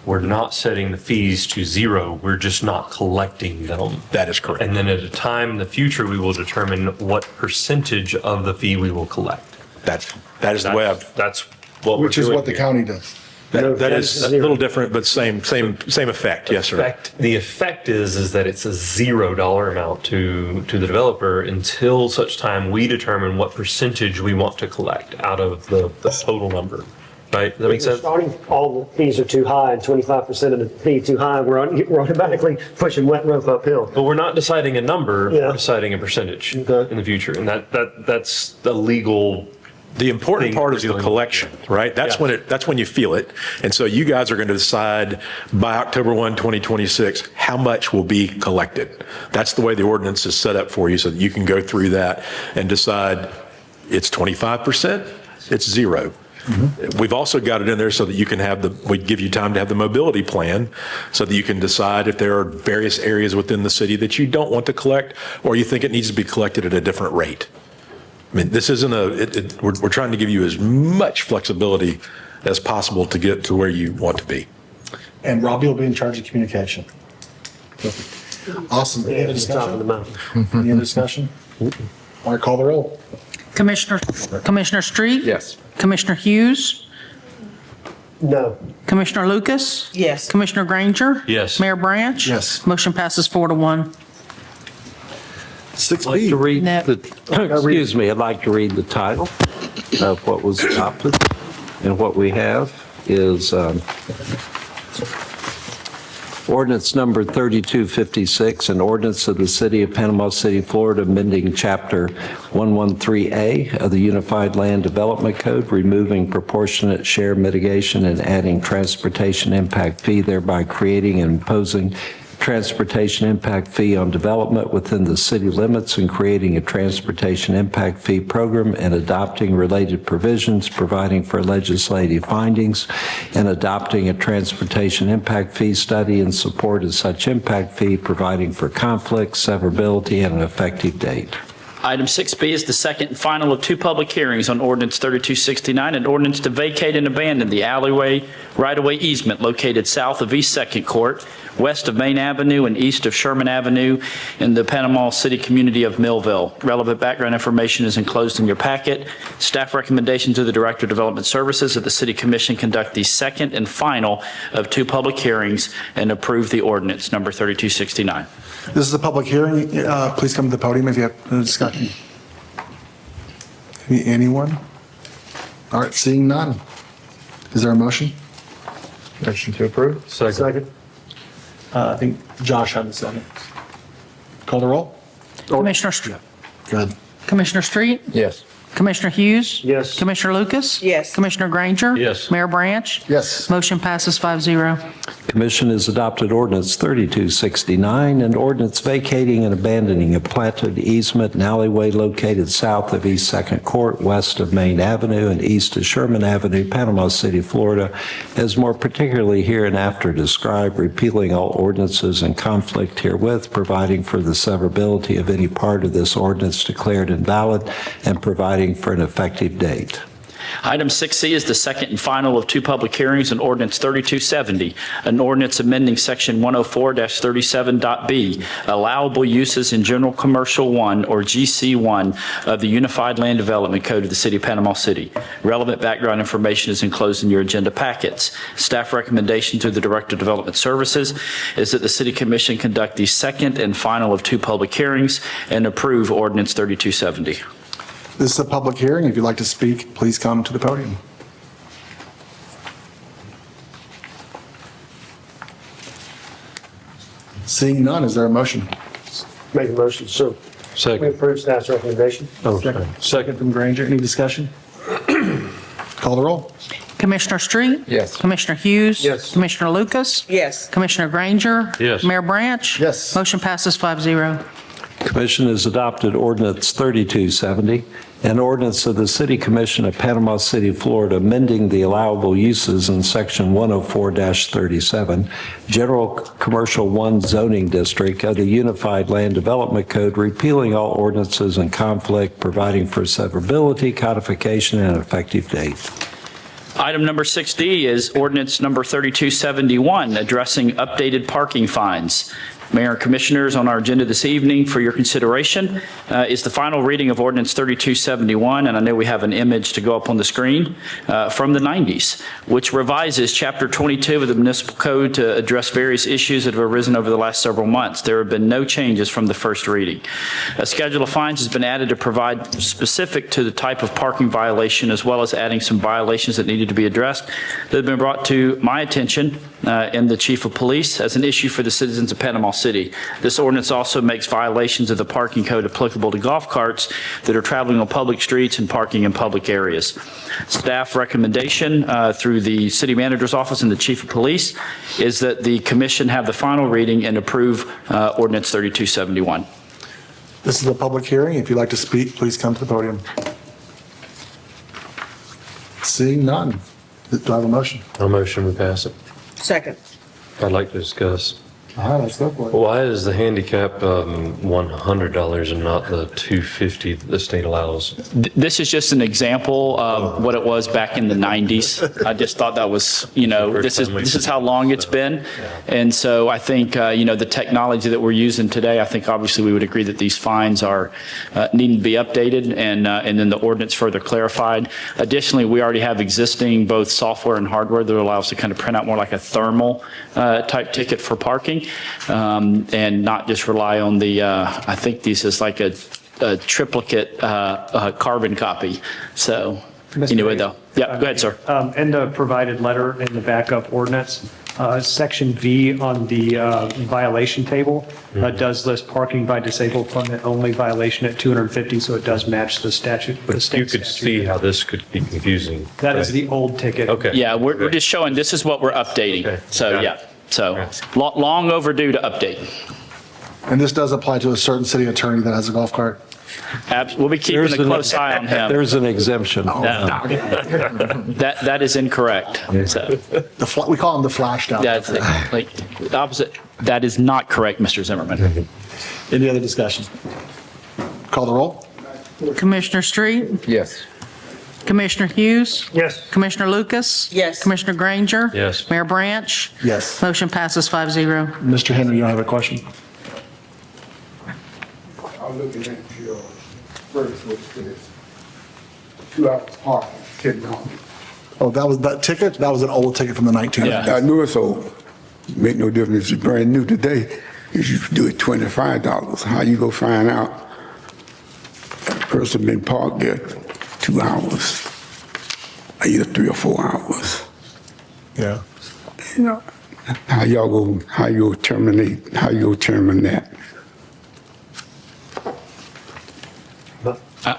we're not setting the fees to zero. We're just not collecting them. That is correct. And then at a time in the future, we will determine what percentage of the fee we will collect. That is the way That's what we're Which is doing what the here. county does. that is a little different, but same effect. Yes, sir. The effect is that it's a $0 amount to the developer until such time we determine what percentage we want to collect out of the total number. Right? Does that make sense? Starting, all the fees are too high and 25% of the fee too high, we're automatically pushing wet rope uphill. But we're not deciding a number, Yeah. we're deciding a percentage Okay. in the future. And that's the legal. The important thing part we're is the dealing with. collection, right? That's Yeah. that's when you feel it. And so you guys are going to decide by October 1, 2026, how much will be collected. That's the way the ordinance is set up for you, so that you can go through that and decide it's 25%, it's zero. We've also got it in there so that you can we give you time to have the mobility plan so that you can decide if there are various areas within the city that you don't want to collect or you think it needs to be collected at a different rate. I mean, this isn't we're trying to give you as much flexibility as possible to get to where you want to be. And Robbie will be in charge of communication. Awesome. Any other It's the top of the discussion? mountain. Any other discussion? All right, call the roll. Commissioner Street? Yes. Commissioner Hughes? No. Commissioner Lucas? Yes. Commissioner Granger? Yes. Mayor Branch? Yes. Motion passes 4-1. 6B. To read No. excuse me, I'd like to read the title of what was adopted. And what we have is ordinance number 3256, an ordinance of the City of Panama City, Florida, amending Chapter 113A of the Unified Land Development Code, removing proportionate share mitigation and adding transportation impact fee, thereby creating and imposing transportation impact fee on development within the city limits and creating a transportation impact fee program and adopting related provisions, providing for legislative findings, and adopting a transportation impact fee study in support of such impact fee, providing for conflict, severability, and an effective date. Item 6B is the second and final of two public hearings on ordinance 3269, an ordinance to vacate and abandon the alleyway right-of-way easement located south of East Second Court, west of Main Avenue and east of Sherman Avenue in the Panama City community of Millville. Relevant background information is enclosed in your packet. Staff recommendation to the Director of Development Services that the City Commission conduct the second and final of two public hearings and approve the ordinance number 3269. This is a public hearing. Please come to the podium if you have a discussion. Anyone? All right, seeing none. Is there a motion? Motion to approve? Second. I think Josh had the second. Call the roll? Commissioner, St- Good. Commissioner Street? Yes. Commissioner Hughes? Yes. Commissioner Lucas? Yes. Commissioner Granger? Yes. Mayor Branch? Yes. Motion passes 5-0. Commission has adopted ordinance 3269, an ordinance vacating and abandoning a platted easement and alleyway located south of East Second Court, west of Main Avenue, and east of Sherman Avenue, Panama City, Florida, as more particularly hereinafter described, repealing all ordinances in conflict herewith, providing for the severability of any part of this ordinance declared invalid, and providing for an effective date. Item 6C is the second and final of two public hearings on ordinance 3270, an ordinance amending section 104-37.b, allowable uses in general commercial 1 or GC1 of the Unified Land Development Code of the City of Panama City. Relevant background information is enclosed in your agenda packets. Staff recommendation to the Director of Development Services is that the City Commission conduct the second and final of two public hearings and approve ordinance 3270. This is a public hearing. If you'd like to speak, please come to the podium. Seeing none, is there a motion? Make a motion, so we Second. approve staff's recommendation. Oh, sorry. Second from Granger. Any discussion? Call the roll. Commissioner Street? Yes. Commissioner Hughes? Yes. Commissioner Lucas? Yes. Commissioner Granger? Yes. Mayor Branch? Yes. Motion passes 5-0. Commission has adopted ordinance 3270, an ordinance of the City Commission of Panama City, Florida, amending the allowable uses in section 104-37, General Commercial 1 zoning district of the Unified Land Development Code, repealing all ordinances in conflict, providing for severability, codification, and effective date. Item number 6D is ordinance number 3271, addressing updated parking fines. Mayor and Commissioners, on our agenda this evening for your consideration is the final reading of ordinance 3271, and I know we have an image to go up on the screen from the 90s, which revises Chapter 22 of the Municipal Code to address various issues that have arisen over the last several months. There have been no changes from the first reading. A schedule of fines has been added to provide specific to the type of parking violation, as well as adding some violations that needed to be addressed that have been brought to my attention and the Chief of Police as an issue for the citizens of Panama City. This ordinance also makes violations of the parking code applicable to golf carts that are traveling on public streets and parking in public areas. Staff recommendation through the City Manager's Office and the Chief of Police is that the Commission have the final reading and approve ordinance 3271. This is a public hearing. If you'd like to speak, please come to the podium. Seeing none, do I have a motion? I'll motion we pass it. Second. I'd like to discuss, All right, let's go for it. why is the handicap $100 and not the $250 that the state allows? This is just an example of what it was back in the 90s. I just thought that was, this is how long it's been. And so I think, the technology that we're using today, I think obviously we would agree that these fines are, needing to be updated and then the ordinance further clarified. Additionally, we already have existing both software and hardware that allow us to kind of print out more like a thermal type ticket for parking and not just rely on the, I think this is like a triplicate carbon copy. So anyway, though. Yeah, go ahead, sir. In the provided letter in the backup ordinance, section V on the violation table does list parking by disabled permit only violation at 250, so it does match the statute. the You state could statute. see how this could be confusing. That is the old ticket. Okay. Yeah, we're just showing this is what we're updating. Okay. So, Got it. yeah. So long overdue to update. And this does apply to a certain city attorney that has a golf cart? We'll be keeping a close eye on him. There's an exemption. That is incorrect. So We call him the flashed out. that's like the opposite. That is not correct, Mr. Zimmerman. Any other discussion? Call the roll? Commissioner Street? Yes. Commissioner Hughes? Yes. Commissioner Lucas? Yes. Commissioner Granger? Yes. Mayor Branch? Yes. Motion passes 5-0. Mr. Henry, you don't have a question? I'm looking at your first, which is 2 hours parking, $10. Oh, that was that ticket? That was an old ticket from the 1900s. Yeah. I knew it's old. Make no difference. It's brand new today. Is you do it $25. How you go find out that a person been parked there 2 hours, either 3 or 4 hours? Yeah. You know, how you'll terminate that.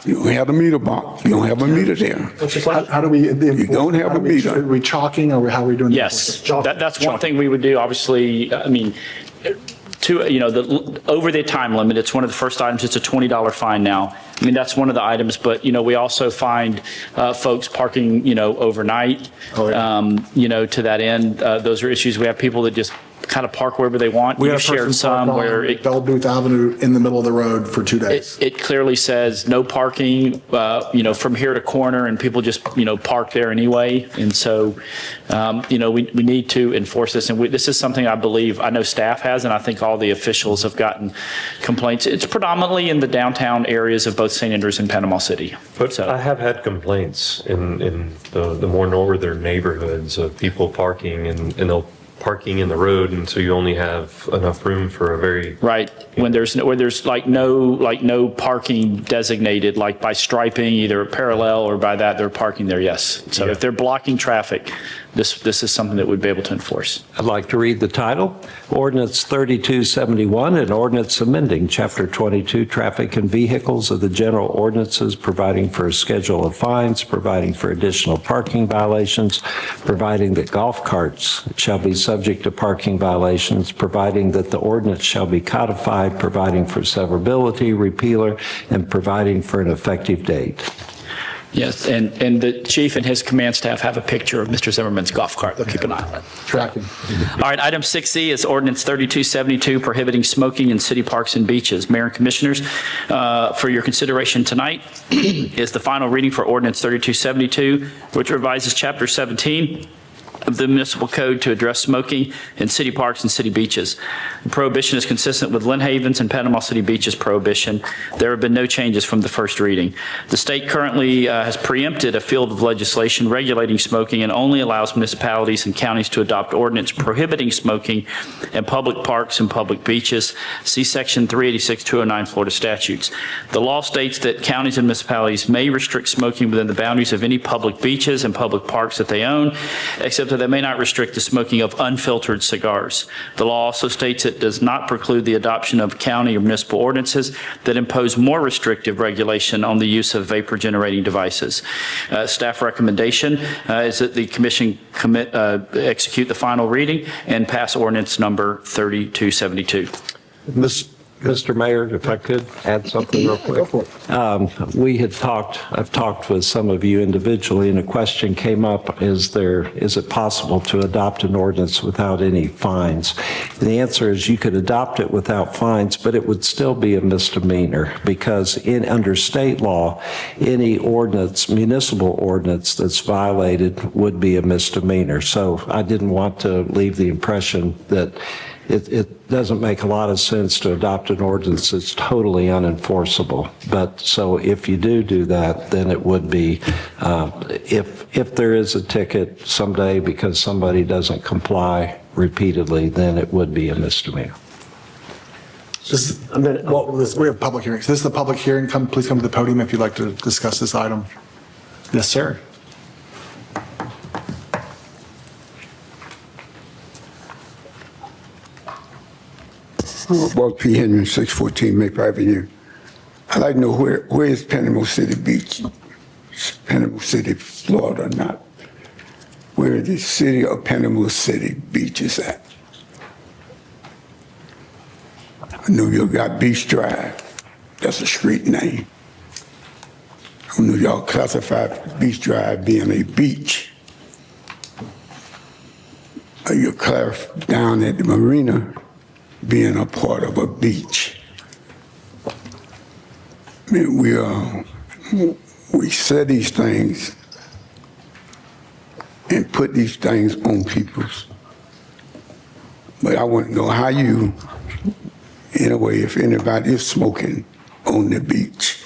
You don't have a meter box. You don't have a meter there. How do we? You don't have a meter. Are we chalking or how are we doing? Yes, that's one thing we would do, obviously, I mean, over the time limit, it's one of the first items, it's a $20 fine now. I mean, that's one of the items, but, we also find folks parking, overnight, to that end. Those are issues. We have people that just kind of park wherever they want. We had a We've shared person some park where on Bell Booth Avenue in the middle of the road for 2 days. it clearly says no parking, from here to corner, and people just, park there anyway. And so, we need to enforce this. And this is something I believe, I know staff has, and I think all the officials have gotten complaints. It's predominantly in the downtown areas of both St. Andrews and Panama City. But I have had complaints in the more northern neighborhoods of people parking and they'll parking in the road, and so you only have enough room for a very right when there's no parking designated, like by striping either parallel or by that they're parking there. Yes, so if they're blocking traffic, this is something that we'd be able to enforce. I'd like to read the title, Ordinance 3271, an ordinance amending Chapter 22, Traffic and Vehicles of the General Ordinances, providing for a schedule of fines, providing for additional parking violations, providing that golf carts shall be subject to parking violations, providing that the ordinance shall be codified, providing for severability, repealer, and providing for an effective date. Yes, and the chief and his command staff have a picture of Mr. Zimmerman's golf cart. They'll keep an eye on it. Tracking. All right, item 6C is ordinance 3272, prohibiting smoking in city parks and beaches. Mayor and Commissioners, for your consideration tonight is the final reading for ordinance 3272, which revises Chapter 17 of the municipal code to address smoking in city parks and city beaches. The prohibition is consistent with Lynn Haven's and Panama City Beach's prohibition. There have been no changes from the first reading. The state currently has preempted a field of legislation regulating smoking and only allows municipalities and counties to adopt ordinance prohibiting smoking in public parks and public beaches. See Section 386-209 Florida statutes. The law states that counties and municipalities may restrict smoking within the boundaries of any public beaches and public parks that they own, except that they may not restrict the smoking of unfiltered cigars. The law also states it does not preclude the adoption of county or municipal ordinances that impose more restrictive regulation on the use of vapor-generating devices. Staff recommendation is that the commission execute the final reading and pass ordinance number 3272. Mr. Mayor, if I could add something real quick. I've talked with some of you individually, and a question came up, is it possible to adopt an ordinance without any fines? And the answer is you could adopt it without fines, but it would still be a misdemeanor, because under state law, any ordinance, municipal ordinance that's violated would be a misdemeanor. So I didn't want to leave the impression that it doesn't make a lot of sense to adopt an ordinance that's totally unenforceable. But so if you do that, then it would be, if there is a ticket someday because somebody doesn't comply repeatedly, then it would be a misdemeanor. We have public hearings. This is the public hearing. Please come to the podium if you'd like to discuss this item. Yes, sir. Walt P. Henry, 614 Maple Avenue. I'd like to know where is Panama City Beach? Panama City, Florida, or not? Where the city of Panama City Beach is at. I know you got Beach Drive. That's a street name. I know y'all classify Beach Drive being a beach. Or you clarify down at the marina being a part of a beach. I mean, we say these things and put these things on people's. But I want to know how you, in a way, if anybody is smoking on the beach.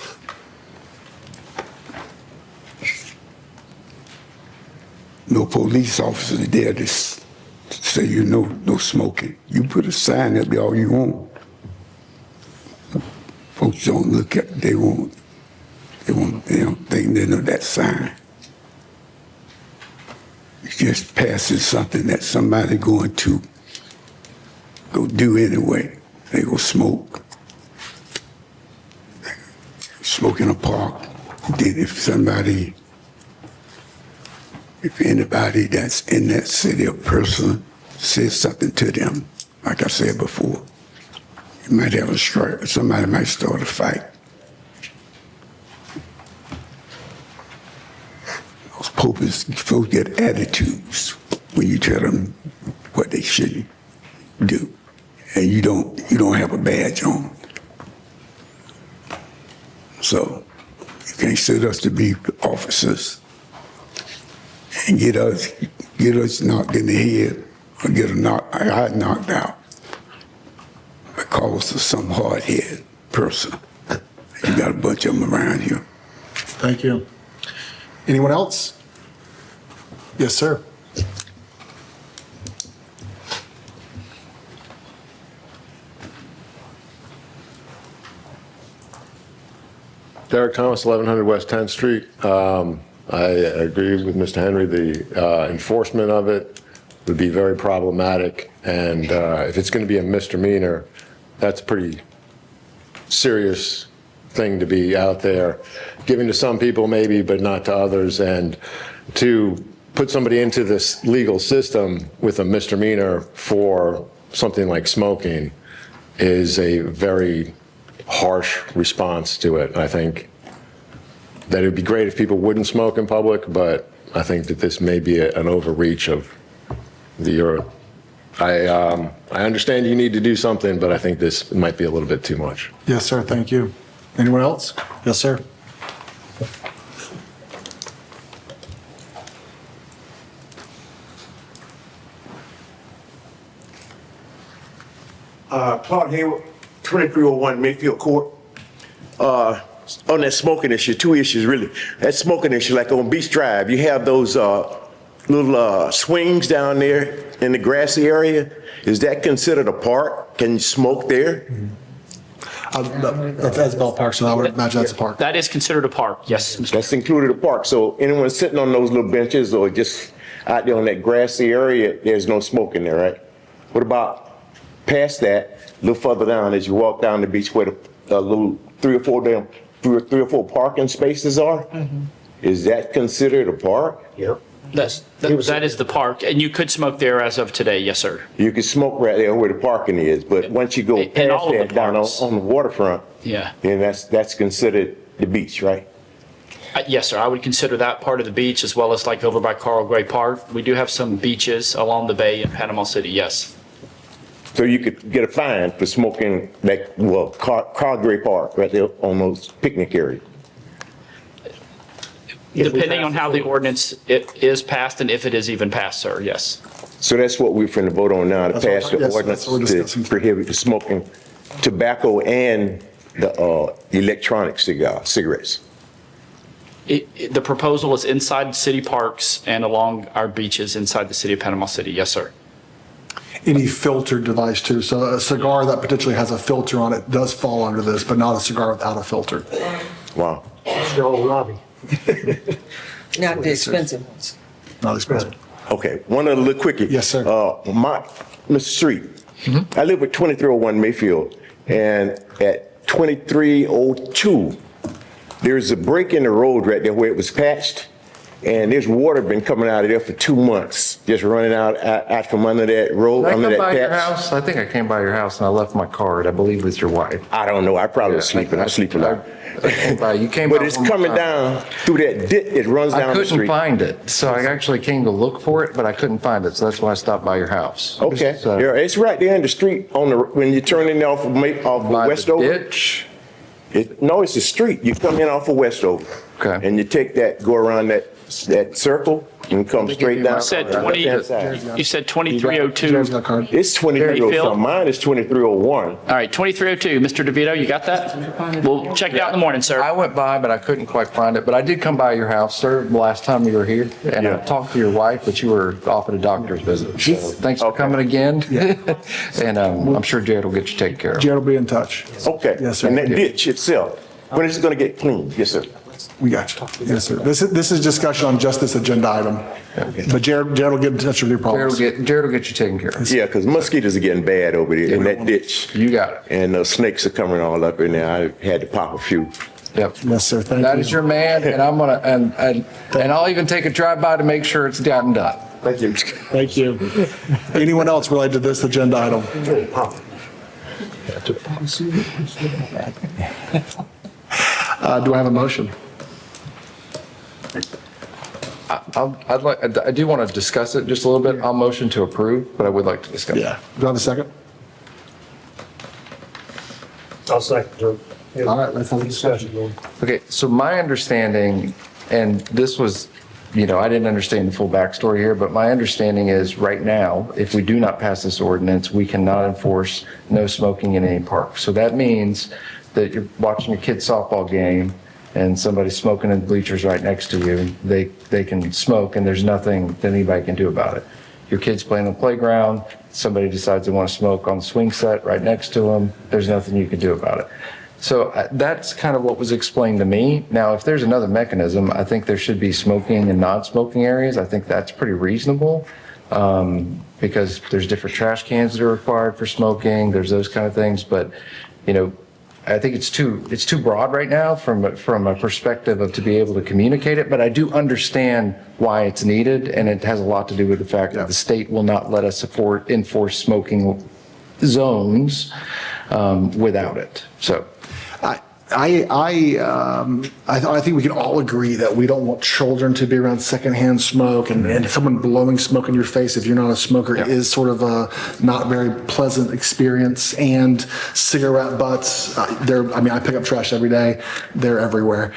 No police officer there to say no smoking. You put a sign up there all you want. Folks don't look at it. They don't think they know that sign. just passing something that somebody going to go do anyway. They go smoke in a park. Then if anybody that's in that city, a person says something to them, like I said before, you might have a strike, somebody might start a fight. Those folks get attitudes when you tell them what they shouldn't do, and you don't have a badge on. So you can't set us to be officers and get us knocked in the head or get our eye knocked out because of some hard-headed person. You got a bunch of them around here. Thank you. Anyone else? Yes, sir. Derek Thomas, 1100 West 10th Street. I agree with Mr. Henry. The enforcement of it would be very problematic. And if it's going to be a misdemeanor, that's a pretty serious thing to be out there, giving to some people maybe, but not to others. And to put somebody into this legal system with a misdemeanor for something like smoking is a very harsh response to it. I think that it'd be great if people wouldn't smoke in public, but I think that this may be an overreach of the Euro. I understand you need to do something, but I think this might be a little bit too much. Yes, sir. Thank you. Anyone else? Yes, sir. Claude Hayward, 2301 Mayfield Court. On that smoking issue, two issues really. That smoking issue, like on Beach Drive, you have those little swings down there in the grassy area. Is that considered a park? Can you smoke there? That's Asbel Park, so I would imagine that's a park. That is considered a park, yes. Mr. That's included a park. So anyone sitting on those little benches or just out there on that grassy area, there's no smoking there, right? What about past that, a little further down as you walk down the beach where the little three or four parking spaces are? Is that considered a park? Yep. That is the park, and you could smoke there as of today, yes, sir. You can smoke right there where the parking is, but once you go In past all of that the down parks. on the waterfront, Yeah. then that's considered the beach, right? Yes, sir. I would consider that part of the beach as well as like over by Carl Gray Park. We do have some beaches along the bay in Panama City, yes. So you could get a fine for smoking like, well, Carl Gray Park right there on those picnic areas. Depending on how the ordinance is passed and if it is even passed, sir, yes. So that's what we're finna vote on now, to That's what- pass the yes, ordinance that's what we're to discussing. prohibit the smoking tobacco and the electronic cigarettes. The proposal is inside city parks and along our beaches inside the city of Panama City, yes, sir. Any filtered device too. So a cigar that potentially has a filter on it does fall under this, but not a cigar without a filter. Wow. It's your old lobby. Not the expensive ones. Not expensive. Okay, one other little quickie. Yes, sir. Mr. Street, I live at 2301 Mayfield, and at 2302, there's a break in the road right there where it was patched, and there's water been coming out of there for 2 months, just running out from under that road, Did I under come that by your patch. house? I think I came by your house and I left my card, I believe with your wife. I don't know, I probably was sleeping, I sleep a lot. You came But out it's one coming time. down through that ditch, it runs I down the couldn't street. find it, so I actually came to look for it, but I couldn't find it, so that's why I stopped by your house. Okay, So- yeah, it's right there in the street when you're turning off of By the Westover. ditch? No, it's a street. You come in off of Westover. Okay. And you take go around that circle and come straight down. You said on the 20, left-hand side. you said 2302. Jared's got a card. It's 2301. Mayfield? Mine is 2301. All right, 2302. Mr. DeVito, you got that? We'll check it out in the morning, sir. I went by, but I couldn't quite find it, but I did come by your house, sir, the last time you were here, and I Yeah. talked to your wife, but you were off at a doctor's visit. So thanks for coming again, and I'm sure Jared will get you taken care of. Jared will be in touch. Okay. Yes, sir. And that ditch itself, when is it going to get cleaned? Yes, sir. We got you. Yes, sir. This is discussion on just this agenda item. But Jared will get in touch with your problems. Jared will get you taken care of. Yeah, because mosquitoes are getting bad over there in that ditch. You got it. And snakes are coming all up in there. I had to pop a few. Yep. Yes, sir. Thank you. That is your man, and I'm gonna, and I'll even take a drive-by to make sure it's gotten done. Thank you. Thank you. Anyone else related to this agenda item? Do I have a motion? I do want to discuss it just a little bit. I'll motion to approve, but I would like to discuss it. Yeah. Do I have a second? I'll second. All right, let's have a discussion. Okay, so my understanding, and this was, I didn't understand the full backstory here, but my understanding is right now, if we do not pass this ordinance, we cannot enforce no smoking in any park. So that means that you're watching a kid's softball game and somebody's smoking in the bleachers right next to you, they can smoke and there's nothing that anybody can do about it. Your kid's playing on the playground, somebody decides they want to smoke on the swing set right next to them, there's nothing you can do about it. So that's kind of what was explained to me. Now, if there's another mechanism, I think there should be smoking and non-smoking areas. I think that's pretty reasonable because there's different trash cans that are required for smoking. There's those kind of things. But, I think it's too broad right now from a perspective of to be able to communicate it. But I do understand why it's needed. And it has a lot to do with the fact that the state will not let us enforce smoking zones without it. So. I think we can all agree that we don't want children to be around secondhand smoke and someone blowing smoke in your face if you're not a smoker is sort of a not very pleasant experience. And cigarette butts, I pick up trash every day. They're everywhere.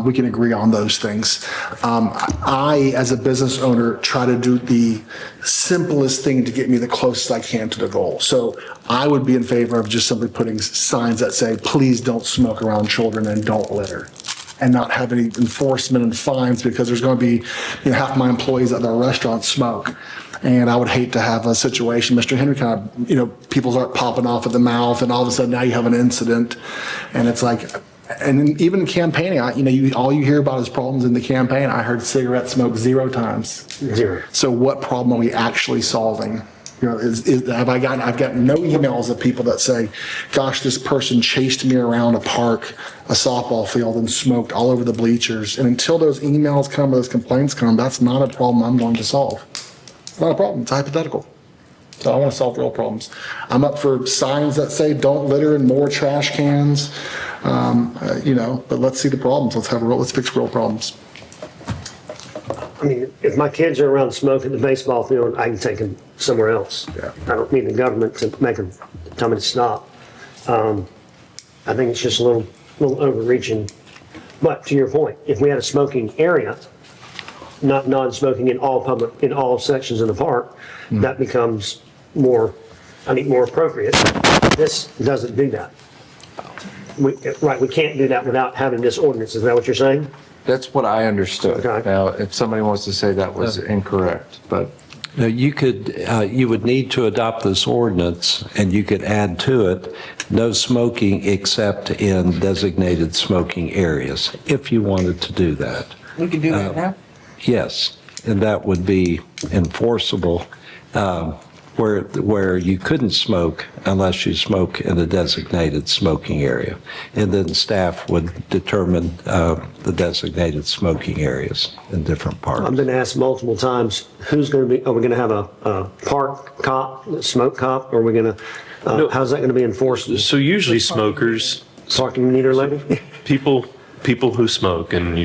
We can agree on those things. I, as a business owner, try to do the simplest thing to get me the closest I can to the goal. So I would be in favor of just simply putting signs that say, please don't smoke around children and don't litter, and not have any enforcement and fines, because there's going to be, half my employees at the restaurant smoke. And I would hate to have a situation, Mr. Henry, kind of, people start popping off at the mouth and all of a sudden now you have an incident. And it's like, and even campaigning, all you hear about is problems in the campaign. I heard cigarette smoke 0 times. 0. So what problem are we actually solving? I've gotten no emails of people that say, gosh, this person chased me around a park, a softball field, and smoked all over the bleachers. And until those emails come or those complaints come, that's not a problem I'm going to solve. It's not a problem. It's hypothetical. So I want to solve real problems. I'm up for signs that say don't litter and more trash cans. But let's see the problems. Let's fix real problems. If my kids are around smoking the baseball field, I can take them somewhere else. Yeah. I don't need the government to tell me to stop. I think it's just a little overreaching. But to your point, if we had a smoking area, not non-smoking in all sections of the park, that becomes more appropriate. This doesn't do that. We can't do that without having this ordinance. Is that what you're saying? That's what I understood. Okay. Now, if somebody wants to say that was incorrect, but. No, you would need to adopt this ordinance, and you could add to it, no smoking except in designated smoking areas, if you wanted to do that. We can do that now? Yes, and that would be enforceable, where you couldn't smoke unless you smoke in a designated smoking area. And then staff would determine the designated smoking areas in different parks. I've been asked multiple times, are we going to have a park cop, a smoke cop, or are we going to, how's that going to be enforced? So usually smokers, Parking meter levy? people who smoke, and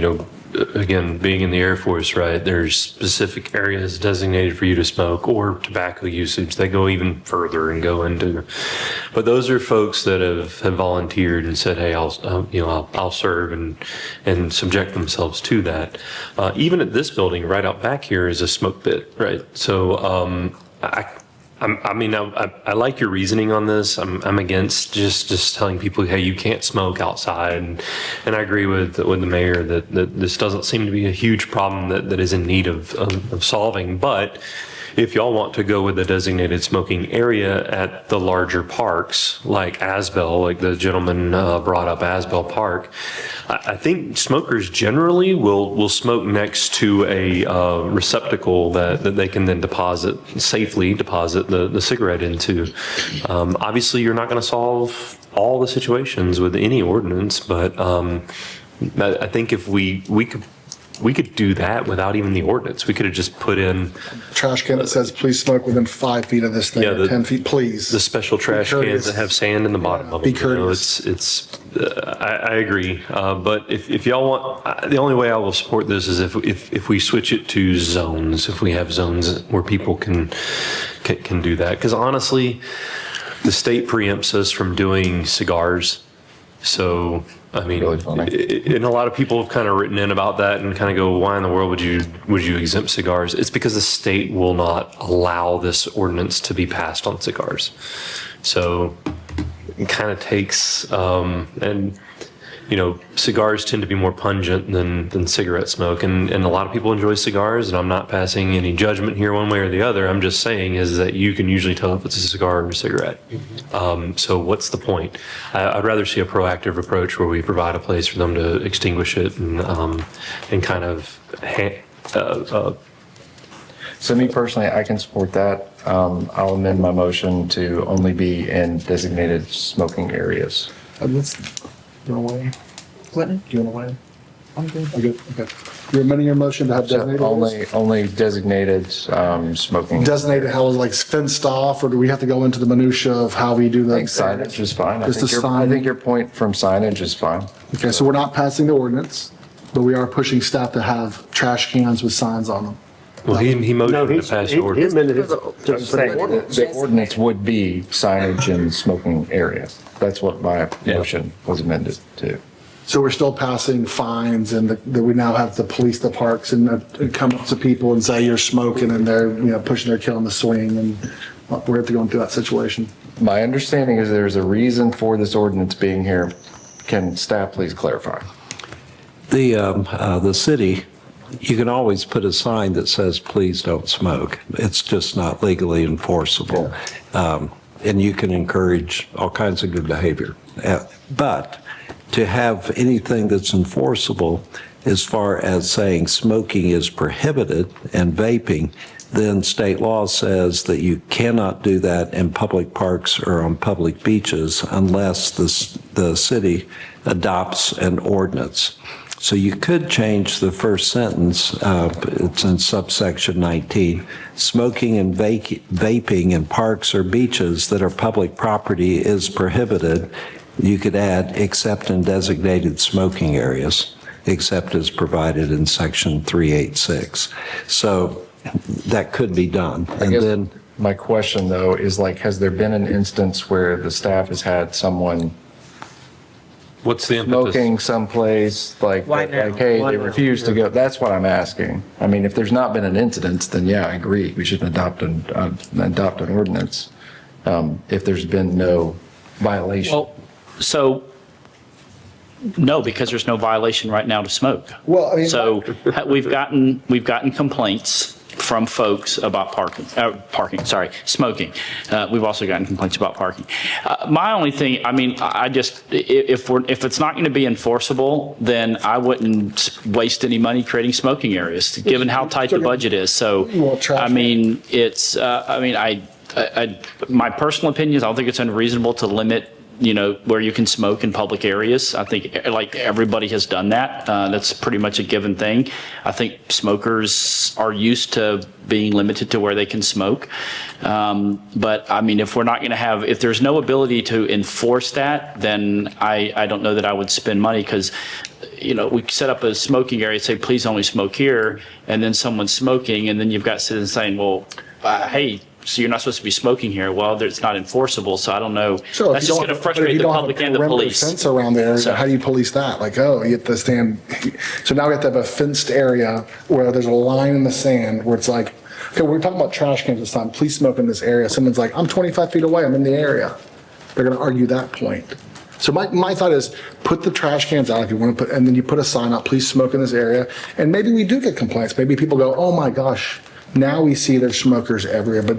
again, being in the Air Force, right, there's specific areas designated for you to smoke, or tobacco usage. They go even further and go into, but those are folks that have volunteered and said, hey, I'll serve and subject themselves to that. Even at this building right out back here is a smoke pit, right? So I like your reasoning on this. I'm against just telling people, hey, you can't smoke outside. And I agree with the mayor that this doesn't seem to be a huge problem that is in need of solving. But if y'all want to go with the designated smoking area at the larger parks, like Asbel, like the gentleman brought up Asbel Park, I think smokers generally will smoke next to a receptacle that they can then safely deposit the cigarette into. Obviously, you're not going to solve all the situations with any ordinance, but I think if we could do that without even the ordinance. We could have just put in Trash can that says, please smoke within 5 feet of this thing, or 10 feet, please. the special trash cans that have sand in the bottom of them. Be You know, courteous. I agree. But if y'all want, the only way I will support this is if we switch it to zones, if we have zones where people can do that. Because honestly, the state preempts us from doing cigars. So, I mean, and a lot of people have kind of written in about that and kind of go, why in the world would you exempt cigars? It's because the state will not allow this ordinance to be passed on cigars. So it kind of takes, and you know, cigars tend to be more pungent than cigarette smoke, and a lot of people enjoy cigars, and I'm not passing any judgment here one way or the other. I'm just saying is that you can usually tell if it's a cigar or a cigarette. So what's the point? I'd rather see a proactive approach where we provide a place for them to extinguish it and kind of So me personally, I can support that. I'll amend my motion to only be in designated smoking areas. You want to weigh in? Clinton? Do you want to weigh in? I'm good. I'm good, okay. You're amending your motion to have designated areas? Only designated smoking. Designated, how is like fenced off, or do we have to go into the minutia of how we do that? I think signage is fine. Just the sign? I think your point from signage is fine. Okay, so we're not passing the ordinance, but we are pushing staff to have trash cans with signs on them. Well, he motioned to pass the ordinance. The ordinance would be signage and smoking areas. That's what my motion was amended to. So we're still passing fines, and that we now have to police the parks and come up to people and say you're smoking, and they're, you know, pushing their kid on the swing, and we're have to go into that situation. My understanding is there's a reason for this ordinance being here. Can staff please clarify? The city, you can always put a sign that says, please don't smoke. It's just not legally enforceable. And you can encourage all kinds of good behavior. But to have anything that's enforceable as far as saying smoking is prohibited and vaping, then state law says that you cannot do that in public parks or on public beaches unless the city adopts an ordinance. So you could change the first sentence, it's in subsection 19, smoking and vaping in parks or beaches that are public property is prohibited. You could add, except in designated smoking areas, except as provided in section 386. So that could be done. And then my question though is like, has there been an instance where the staff has had someone What's the impetus? smoking someplace, like, Why now? hey, Why they now? refuse to go? That's what I'm asking. I mean, if there's not been an incident, then yeah, I agree. We should adopt an ordinance. If there's been no violation. Well, so, no, because there's no violation right now to smoke. Well, I mean. So we've gotten complaints from folks about smoking. We've also gotten complaints about parking. My only thing, I mean, I just, if it's not going to be enforceable, then I wouldn't waste any money creating smoking areas, given how tight the budget is. So, I mean, it's, my personal opinion is I don't think it's unreasonable to limit, you know, where you can smoke in public areas. I think like everybody has done that. That's pretty much a given thing. I think smokers are used to being limited to where they can smoke. But I mean, if we're not going to have, if there's no ability to enforce that, then I don't know that I would spend money, because, you know, we set up a smoking area, say, please only smoke here, and then someone's smoking, and then you've got citizens saying, well, hey, so you're not supposed to be smoking here. Well, it's not enforceable, so I don't know. Sure, That's just going to frustrate the public and the police. Fence around there, So- how do you police that? Like, oh, you have to stand, so now we have to have a fenced area where there's a line in the sand where it's like, okay, we're talking about trash cans this time, please smoke in this area. Someone's like, I'm 25 feet away, I'm in the area. They're gonna argue that point. So my thought is, put the trash cans out if you want to put, and then you put a sign up, please smoke in this area. And maybe we do get complaints. Maybe people go, oh my gosh, Now we see there's smokers everywhere, but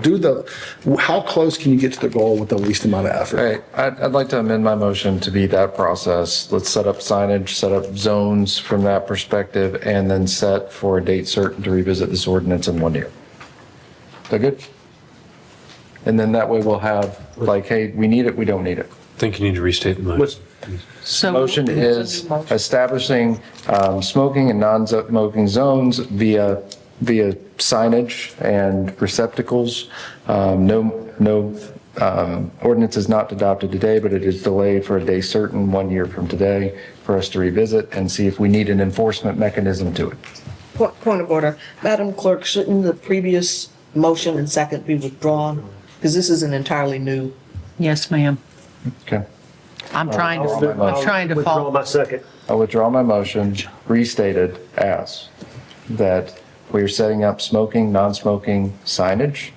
how close can you get to the goal with the least amount of effort? Hey, I'd like to amend my motion to be that process. Let's set up signage, set up zones from that perspective, and then set for a date certain to revisit this ordinance in 1 year. Is that good? And then that way we'll have like, hey, we need it, we don't need it. I think you need to restate the motion. So Motion is establishing smoking and non-smoking zones via signage and receptacles. No ordinance is not adopted today, but it is delayed for a day certain 1 year from today for us to revisit and see if we need an enforcement mechanism to it. Point of order. Madam Clerk, shouldn't the previous motion and second be withdrawn? Because this is an entirely new. Yes, ma'am. Okay. I'm trying to Withdraw follow. my second. I'll withdraw my motion, restated as that we are setting up smoking, non-smoking signage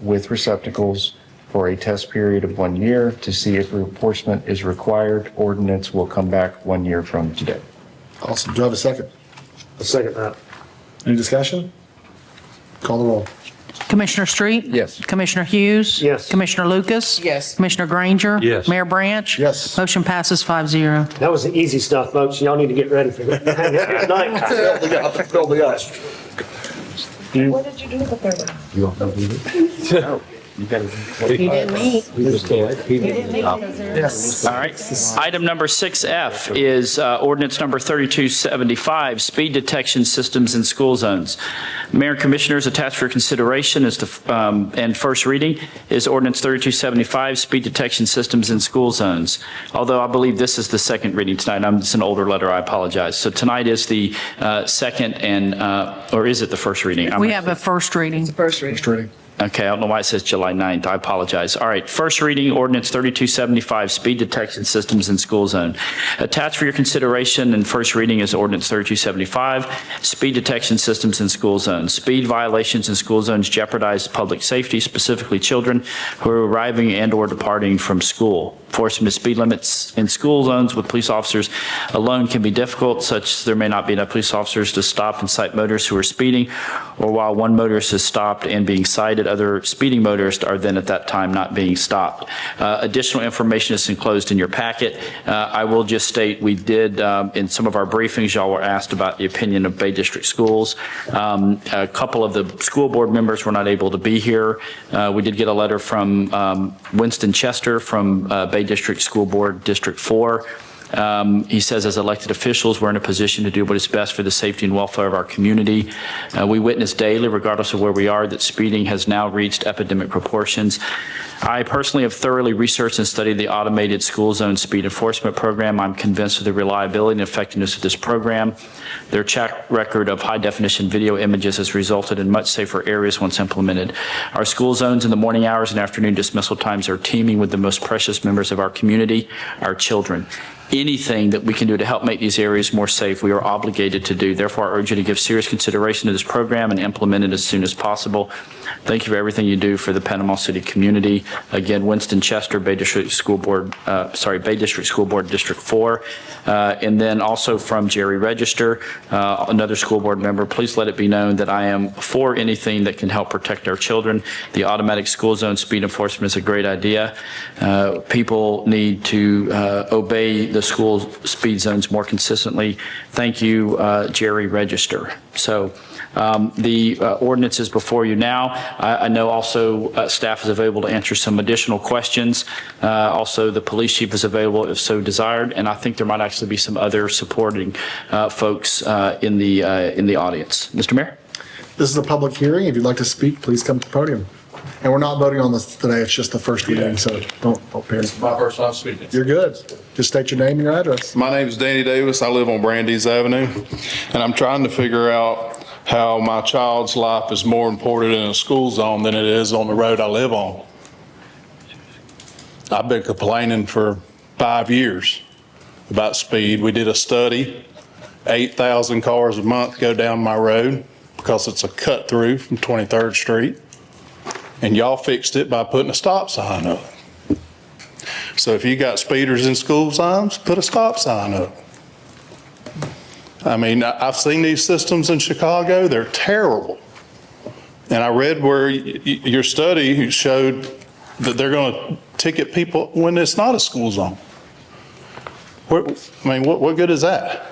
with receptacles for a test period of 1 year to see if enforcement is required. Ordinance will come back 1 year from today. Awesome. Do I have a second? A second that. Any discussion? Call the roll. Commissioner Street? Yes. Commissioner Hughes? Yes. Commissioner Lucas? Yes. Commissioner Granger? Yes. Mayor Branch? Yes. Motion passes 5-0. That was the easy stuff, folks. Y'all need to get ready for that. Good night. What did you do with the third one? You want to do it? He didn't meet. All right. Item number 6F is ordinance number 3275, speed detection systems in school zones. Mayor and Commissioners, attached for consideration is and first reading is ordinance 3275, speed detection systems in school zones. Although I believe this is the second reading tonight. It's an older letter. I apologize. So tonight is the second and, or is it the first reading? We have a first reading. First reading. First reading. Okay, I don't know why it says July 9th. I apologize. All right, first reading, ordinance 3275, speed detection systems in school zone. Attached for your consideration and first reading is ordinance 3275, speed detection systems in school zones. Speed violations in school zones jeopardize public safety, specifically children who are arriving and/or departing from school. Enforcement of speed limits in school zones with police officers alone can be difficult, such there may not be enough police officers to stop and cite motorists who are speeding, or while one motorist is stopped and being cited, other speeding motorists are then at that time not being stopped. Additional information is enclosed in your packet. I will just state we did, in some of our briefings, y'all were asked about the opinion of Bay District Schools. A couple of the school board members were not able to be here. We did get a letter from Winston Chester from Bay District School Board District 4. He says, as elected officials, we're in a position to do what is best for the safety and welfare of our community. We witness daily, regardless of where we are, that speeding has now reached epidemic proportions. I personally have thoroughly researched and studied the automated school zone speed enforcement program. I'm convinced of the reliability and effectiveness of this program. Their track record of high-definition video images has resulted in much safer areas once implemented. Our school zones in the morning hours and afternoon dismissal times are teeming with the most precious members of our community, our children. Anything that we can do to help make these areas more safe, we are obligated to do. Therefore, I urge you to give serious consideration to this program and implement it as soon as possible. Thank you for everything you do for the Panama City community. Again, Winston Chester, Bay District School Board, Bay District School Board District 4. And then also from Jerry Register, another school board member, please let it be known that I am for anything that can help protect our children. The automatic school zone speed enforcement is a great idea. People need to obey the school speed zones more consistently. Thank you, Jerry Register. So the ordinance is before you now. I know also staff is available to answer some additional questions. Also, the police chief is available if so desired, and I think there might actually be some other supporting folks in the audience. Mr. Mayor? This is a public hearing. If you'd like to speak, please come to the podium. And we're not voting on this today. It's just the first reading, so don't panic. My first time speaking. You're good. Just state your name and your address. My name is Danny Davis. I live on Brandeis Avenue, and I'm trying to figure out how my child's life is more important in a school zone than it is on the road I live on. I've been complaining for 5 years about speed. We did a study. 8,000 cars a month go down my road because it's a cut through from 23rd Street. And y'all fixed it by putting a stop sign up. So if you got speeders in school zones, put a stop sign up. I mean, I've seen these systems in Chicago. They're terrible. And I read where your study showed that they're going to ticket people when it's not a school zone. What good is that?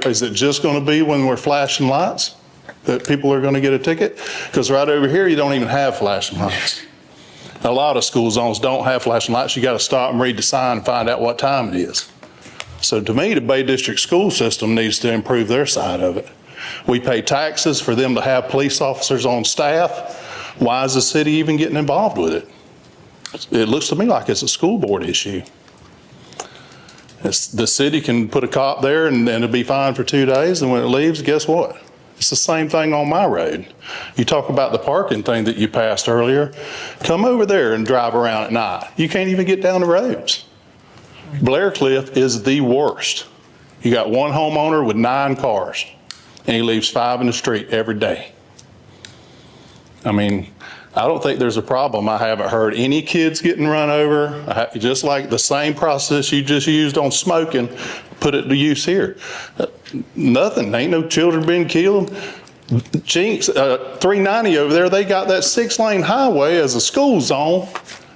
Is it just going to be when we're flashing lights that people are going to get a ticket? Because right over here, you don't even have flashing lights. A lot of school zones don't have flashing lights. You got to stop and read the sign and find out what time it is. So to me, the Bay District school system needs to improve their side of it. We pay taxes for them to have police officers on staff. Why is the city even getting involved with it? It looks to me like it's a school board issue. The city can put a cop there and it'll be fine for 2 days, and when it leaves, guess what? It's the same thing on my road. You talk about the parking thing that you passed earlier. Come over there and drive around at night. You can't even get down the roads. Blair Cliff is the worst. You got one homeowner with 9 cars, and he leaves 5 in the street every day. I mean, I don't think there's a problem. I haven't heard any kids getting run over. Just like the same process you just used on smoking, put it to use here. Nothing. Ain't no children being killed. Jinx, 390 over there, they got that 6-lane highway as a school zone,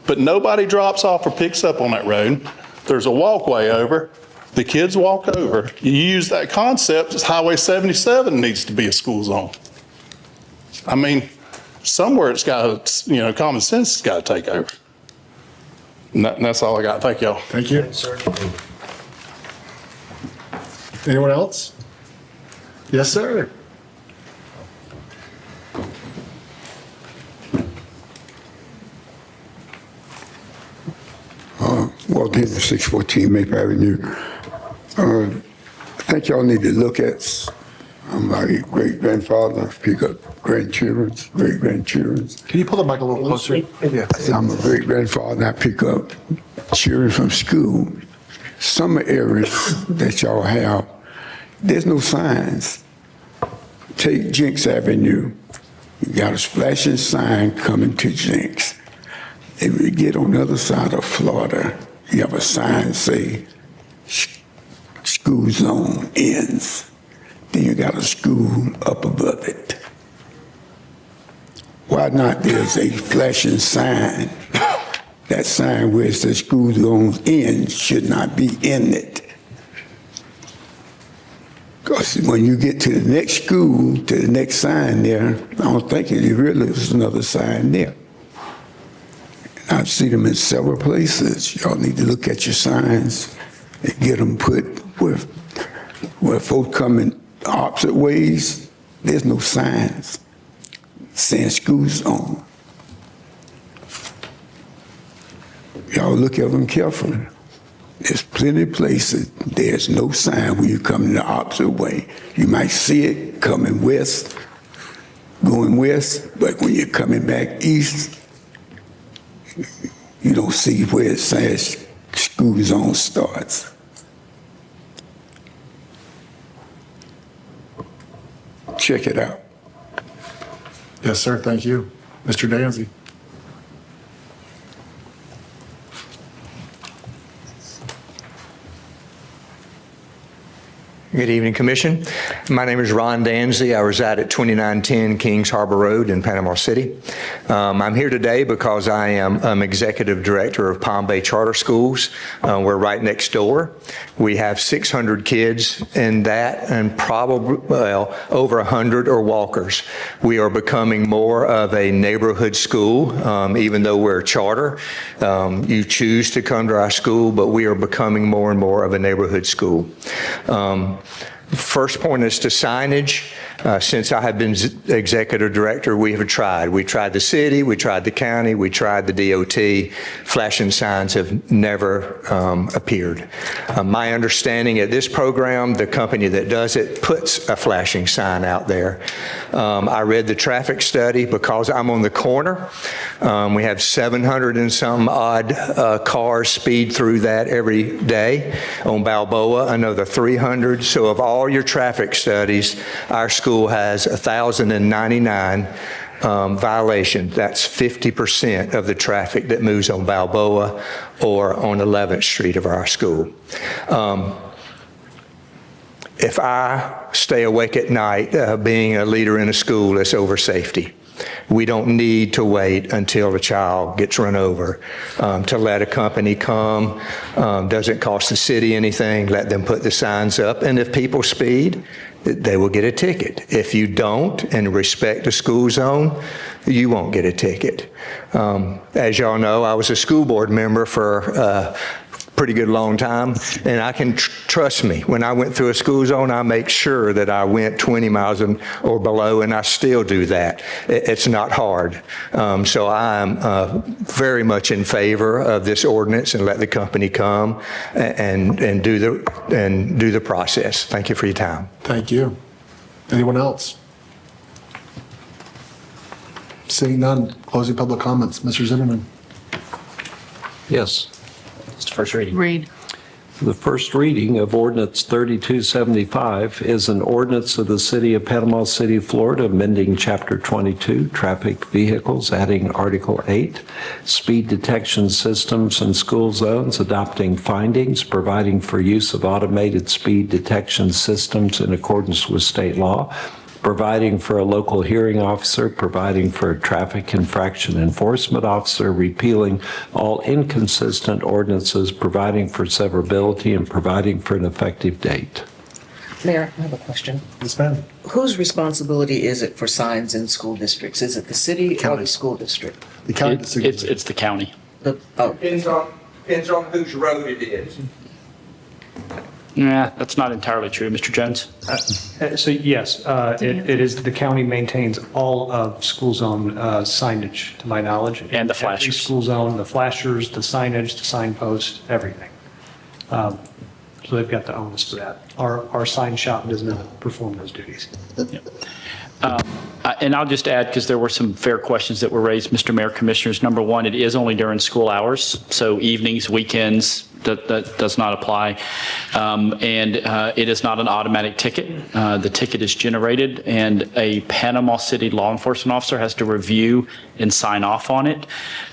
but nobody drops off or picks up on that road. There's a walkway over. The kids walk over. You use that concept, Highway 77 needs to be a school zone. I mean, somewhere it's got to, common sense has got to take over. And that's all I got. Thank y'all. Thank you. Anyone else? Yes, sir. Walt Disney, 614 Maple Avenue. I think y'all need to look at my great-grandfather, pick up grandchildren's, great-grandchildren's. Can you pull the mic a little closer? Yeah. I'm a great-grandfather. I pick up children from school. Some areas that y'all have, there's no signs. Take Jenks Avenue. You got a flashing sign coming to Jenks. If you get on the other side of Florida, you have a sign say, school zone ends. Then you got a school up above it. Why not there's a flashing sign? That sign where it says school zone ends should not be in it. Because when you get to the next school, to the next sign there, I don't think it really is another sign there. I've seen them in several places. Y'all need to look at your signs and get them put where folk come in opposite ways. There's no signs saying school zone. Y'all look at them carefully. There's plenty of places there's no sign when you come in the opposite way. You might see it coming west, going west, but when you're coming back east, you don't see where it says school zone starts. Check it out. Yes, sir. Thank you. Mr. Danzy. Good evening, Commission. My name is Ron Danzy. I reside at 2910 Kings Harbor Road in Panama City. I'm here today because I am Executive Director of Palm Bay Charter Schools. We're right next door. We have 600 kids in that, and probably, over 100 are walkers. We are becoming more of a neighborhood school, even though we're a charter. You choose to come to our school, but we are becoming more and more of a neighborhood school. First point is to signage. Since I have been executive director, we have tried. We tried the city, we tried the county, we tried the DOT. Flashing signs have never appeared. My understanding at this program, the company that does it puts a flashing sign out there. I read the traffic study because I'm on the corner. We have 700 and some odd cars speed through that every day. On Balboa, another 300. So of all your traffic studies, our school has 1,099 violations. That's 50% of the traffic that moves on Balboa or on 11th Street of our school. if I stay awake at night, being a leader in a school, it's over safety. We don't need to wait until a child gets run over to let a company come. Doesn't cost the city anything. Let them put the signs up. And if people speed, they will get a ticket. If you don't and respect the school zone, you won't get a ticket. As y'all know, I was a school board member for pretty good long time, and I can trust me, when I went through a school zone, I make sure that I went 20 miles or below, and I still do that. It's not hard. So I'm very much in favor of this ordinance, and let the company come and do the process. Thank you for your time. Thank you. Anyone else? Seeing none, closing public comments. Mr. Zimmerman. Yes. It's the first reading. Read. The first reading of ordinance 3275 is an ordinance of the City of Panama City, Florida, amending Chapter 22, Traffic Vehicles, adding Article 8, Speed Detection Systems in School Zones, adopting findings, providing for use of automated speed detection systems in accordance with state law, providing for a local hearing officer, providing for a traffic infraction enforcement officer, repealing all inconsistent ordinances, providing for severability, and providing for an effective date. Mayor, I have a question. Yes, ma'am. Whose responsibility is it for signs in school districts? Is it the city or the school district? The county. It's the county. Depends on whose road it is. Yeah, that's not entirely true, Mr. Jones. So yes, it is, the county maintains all of school zone signage, to my knowledge. And the Every flashers. school zone, the flashers, the signage, the signposts, everything. So they've got the onus for that. Our sign shop does not perform those duties. And I'll just add, because there were some fair questions that were raised, Mr. Mayor, Commissioners. Number one, it is only during school hours, so evenings, weekends, that does not apply. And it is not an automatic ticket. The ticket is generated, and a Panama City law enforcement officer has to review and sign off on it.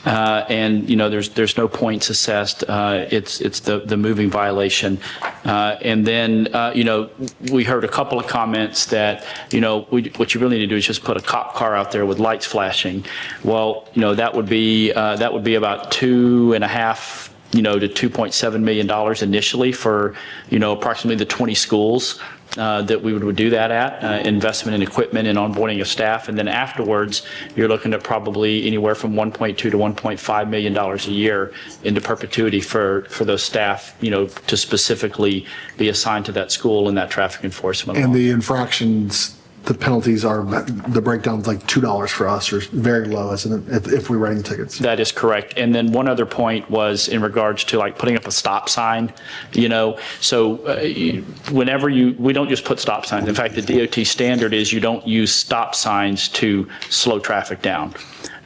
And, you know, there's no points assessed. It's the moving violation. And then, you know, we heard a couple of comments that, you know, what you really need to do is just put a cop car out there with lights flashing. Well, you know, that would be about $2.5 to $2.7 million initially for, you know, approximately the 20 schools that we would do that at, investment in equipment and onboarding of staff. And then afterwards, you're looking at probably anywhere from $1.2 to $1.5 million a year into perpetuity for those staff, you know, to specifically be assigned to that school and that traffic enforcement. And the infractions, the penalties are, the breakdown's like $2 for us, or very low, isn't it, if we write the tickets? That is correct. And then one other point was in regards to like putting up a stop sign, you know, so whenever we don't just put stop signs. In fact, the DOT standard is you don't use stop signs to slow traffic down.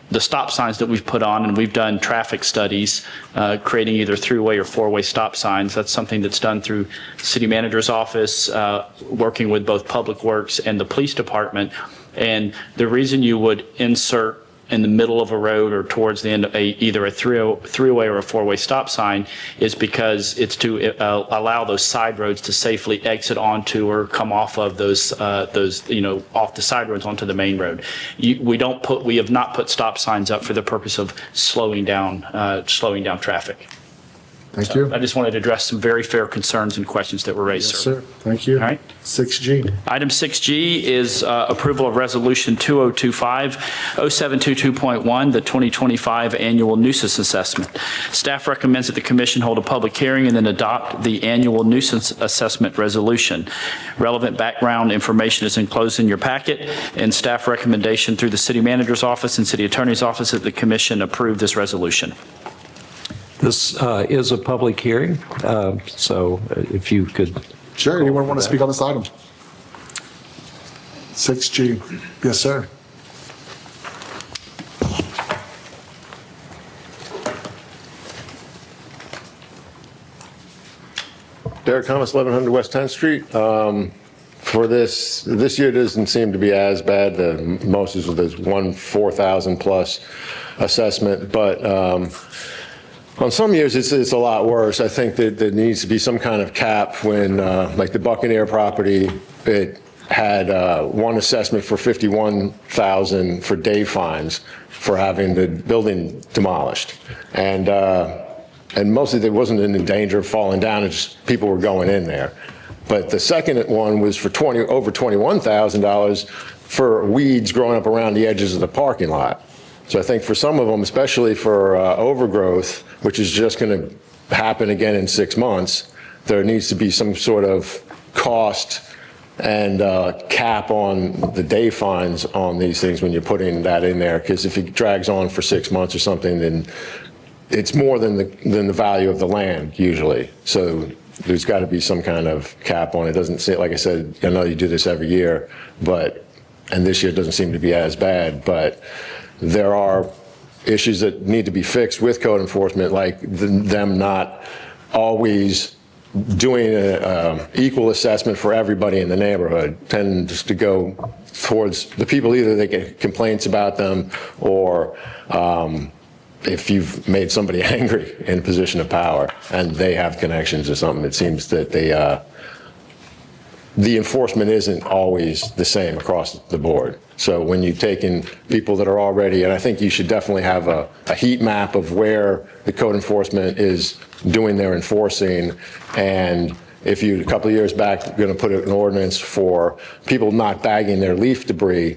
The stop signs that we've put on, and we've done traffic studies, creating either three-way or four-way stop signs. That's something that's done through city manager's office, working with both Public Works and the police department. And the reason you would insert in the middle of a road or towards the end of either a three-way or a four-way stop sign is because it's to allow those side roads to safely exit onto or come off of those you know, off the side roads onto the main road. We have not put stop signs up for the purpose of slowing down traffic. Thank you. I just wanted to address some very fair concerns and questions that were raised, Yes, sir. sir. Thank you. All right. 6G. Item 6G is approval of Resolution 2025-0722.1, the 2025 Annual Nuisance Assessment. Staff recommends that the Commission hold a public hearing and then adopt the Annual Nuisance Assessment Resolution. Relevant background information is enclosed in your packet, and staff recommendation through the City Manager's Office and City Attorney's Office that the Commission approve this resolution. This is a public hearing, so if you could. Sure, anyone want to speak on this item? 6G. Yes, sir. Derek Thomas, 1100 West 10th Street. For this year doesn't seem to be as bad. Most is with this 4,000 plus assessment, but On some years, it's a lot worse. I think that there needs to be some kind of cap when, like the Buccaneer property, it had one assessment for $51,000 for day fines for having the building demolished. And mostly they wasn't in danger of falling down, it's just people were going in there. But the second one was for over $21,000 for weeds growing up around the edges of the parking lot. So I think for some of them, especially for overgrowth, which is just going to happen again in 6 months, there needs to be some sort of cost and cap on the day fines on these things when you're putting that in there. Because if it drags on for 6 months or something, then it's more than the value of the land usually. So there's got to be some kind of cap on it. Doesn't say, like I said, I know you do this every year, and this year it doesn't seem to be as bad, but there are issues that need to be fixed with code enforcement, like them not always doing an equal assessment for everybody in the neighborhood, tends to go towards the people either they get complaints about them or if you've made somebody angry in a position of power and they have connections or something, it seems that the enforcement isn't always the same across the board. So when you take in people that are already, and I think you should definitely have a heat map of where the code enforcement is doing their enforcing. And if you, a couple of years back, going to put an ordinance for people not bagging their leaf debris,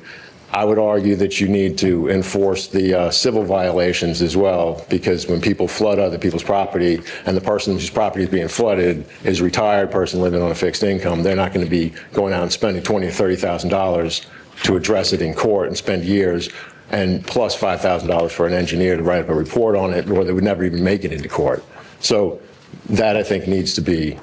I would argue that you need to enforce the civil violations as well, because when people flood other people's property and the person whose property is being flooded is a retired person living on a fixed income, they're not going to be going out and spending $20,000 or $30,000 to address it in court and spend years and plus $5,000 for an engineer to write up a report on it, or they would never even make it into court. So that, I think, needs to be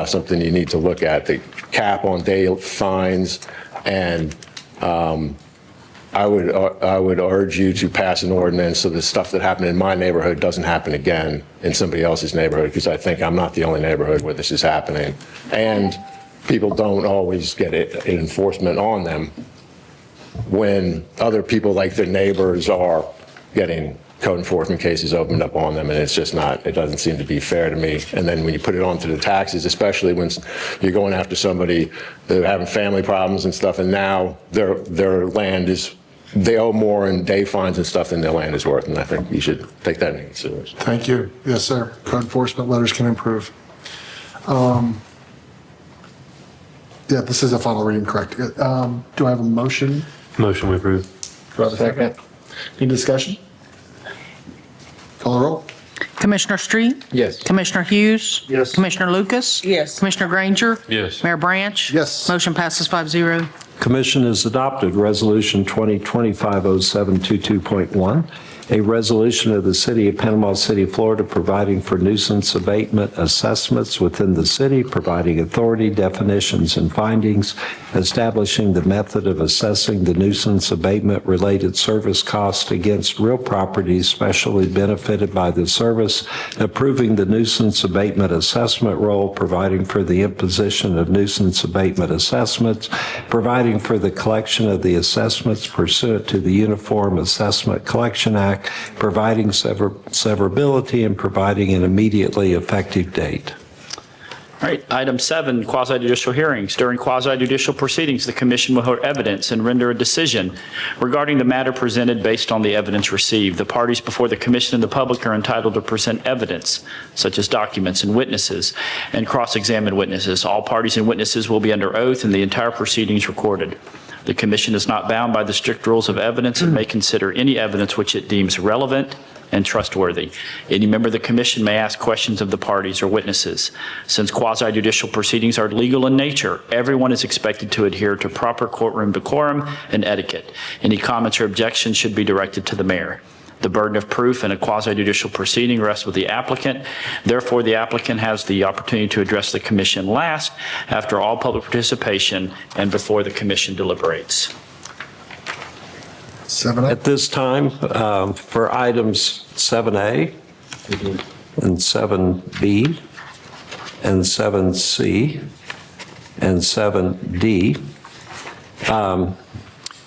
something you need to look at, the cap on day fines. And I would urge you to pass an ordinance so the stuff that happened in my neighborhood doesn't happen again in somebody else's neighborhood, because I think I'm not the only neighborhood where this is happening. And people don't always get enforcement on them when other people, like their neighbors, are getting code enforcement cases opened up on them, and it's just not, it doesn't seem to be fair to me. And then when you put it onto the taxes, especially when you're going after somebody that are having family problems and stuff, and now their land is, they owe more in day fines and stuff than their land is worth, and I think you should take that into consideration. Thank you. Yes, sir. Code enforcement letters can improve. Yeah, this is a final reading, correct? Do I have a motion? Motion we approve. Do I have a second? Any discussion? Call the roll. Commissioner Street? Yes. Commissioner Hughes? Yes. Commissioner Lucas? Yes. Commissioner Granger? Yes. Mayor Branch? Yes. Motion passes 5-0. Commission has adopted Resolution 2025-0722.1, a resolution of the City of Panama City, Florida, providing for nuisance abatement assessments within the city, providing authority, definitions, and findings, establishing the method of assessing the nuisance abatement-related service cost against real properties specially benefited by the service, approving the nuisance abatement assessment roll, providing for the imposition of nuisance abatement assessments, providing for the collection of the assessments pursuant to the Uniform Assessment Collection Act, providing severability, and providing an immediately effective date. All right, item 7, quasi-judicial hearings. During quasi-judicial proceedings, the commission will hear evidence and render a decision regarding the matter presented based on the evidence received. The parties before the commission and the public are entitled to present evidence, such as documents and witnesses, and cross-examine witnesses. All parties and witnesses will be under oath and the entire proceedings recorded. The commission is not bound by the strict rules of evidence and may consider any evidence which it deems relevant and trustworthy. Any member of the commission may ask questions of the parties or witnesses. Since quasi-judicial proceedings are legal in nature, everyone is expected to adhere to proper courtroom decorum and etiquette. Any comments or objections should be directed to the mayor. The burden of proof in a quasi-judicial proceeding rests with the applicant. Therefore, the applicant has the opportunity to address the commission last, after all public participation, and before the commission deliberates. 7A. At this time, for items 7A and 7B and 7C and 7D,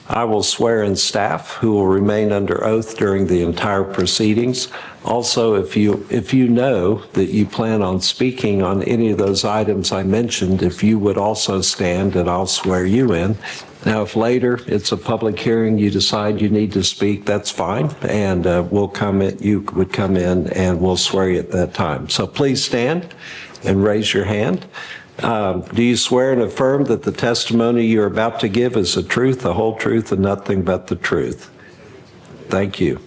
I will swear in staff who will remain under oath during the entire proceedings. Also, if you know that you plan on speaking on any of those items I mentioned, if you would also stand and I'll swear you in. Now, if later it's a public hearing, you decide you need to speak, that's fine. And you would come in and we'll swear you at that time. So please stand and raise your hand. Do you swear and affirm that the testimony you're about to give is the truth, the whole truth, and nothing but the truth? Thank you.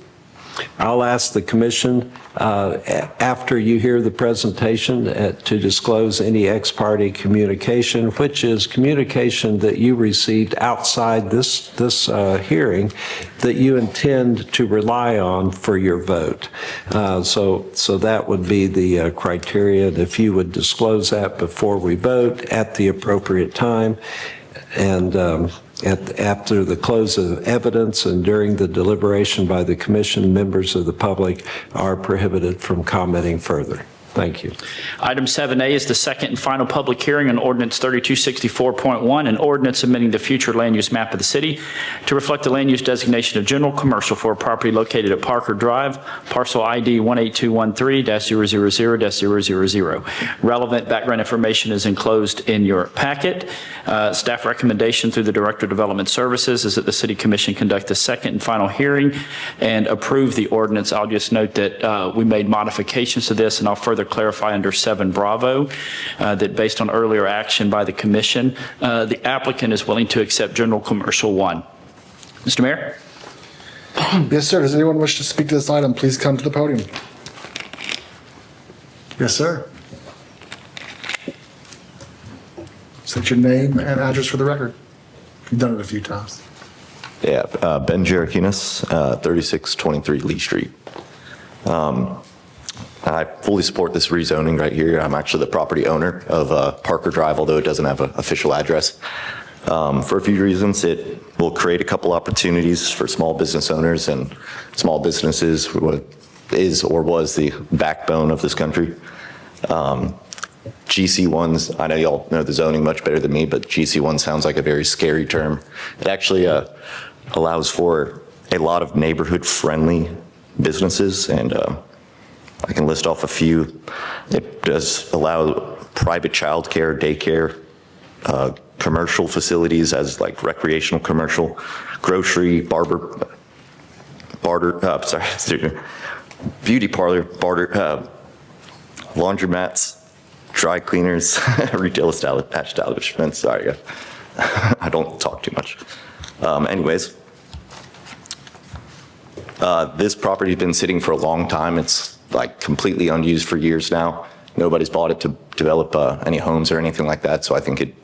I'll ask the commission, after you hear the presentation, to disclose any ex parte communication, which is communication that you received outside this hearing that you intend to rely on for your vote. So that would be the criteria. And if you would disclose that before we vote at the appropriate time, and after the close of evidence and during the deliberation by the commission, members of the public are prohibited from commenting further. Thank you. Item 7A is the second and final public hearing on ordinance 3264.1, an ordinance amending the future land use map of the city to reflect the land use designation of general commercial for a property located at Parker Drive, parcel ID 18213-000-000. Relevant background information is enclosed in your packet. Staff recommendation through the Director of Development Services is that the City Commission conduct the second and final hearing and approve the ordinance. I'll just note that we made modifications to this, and I'll further clarify under 7 Bravo that based on earlier action by the commission, the applicant is willing to accept general commercial 1. Mr. Mayor? Yes, sir. Does anyone wish to speak to this item? Please come to the podium. Yes, sir. State your name and address for the record. You've done it a few times. Yeah, Ben Jarakinas, 3623 Lee Street. I fully support this rezoning right here. I'm actually the property owner of Parker Drive, although it doesn't have an official address. For a few reasons, it will create a couple opportunities for small business owners and small businesses, what is or was the backbone of this country. GC1s, I know y'all know the zoning much better than me, but GC1 sounds like a very scary term. It actually allows for a lot of neighborhood-friendly businesses, and I can list off a few. It does allow private childcare, daycare, commercial facilities as like recreational commercial, grocery, beauty parlor, laundromats, dry cleaners, retail establishments. Sorry, I don't talk too much. Anyways, this property's been sitting for a long time. It's like completely unused for years now. Nobody's bought it to develop any homes or anything like that. So I think it'd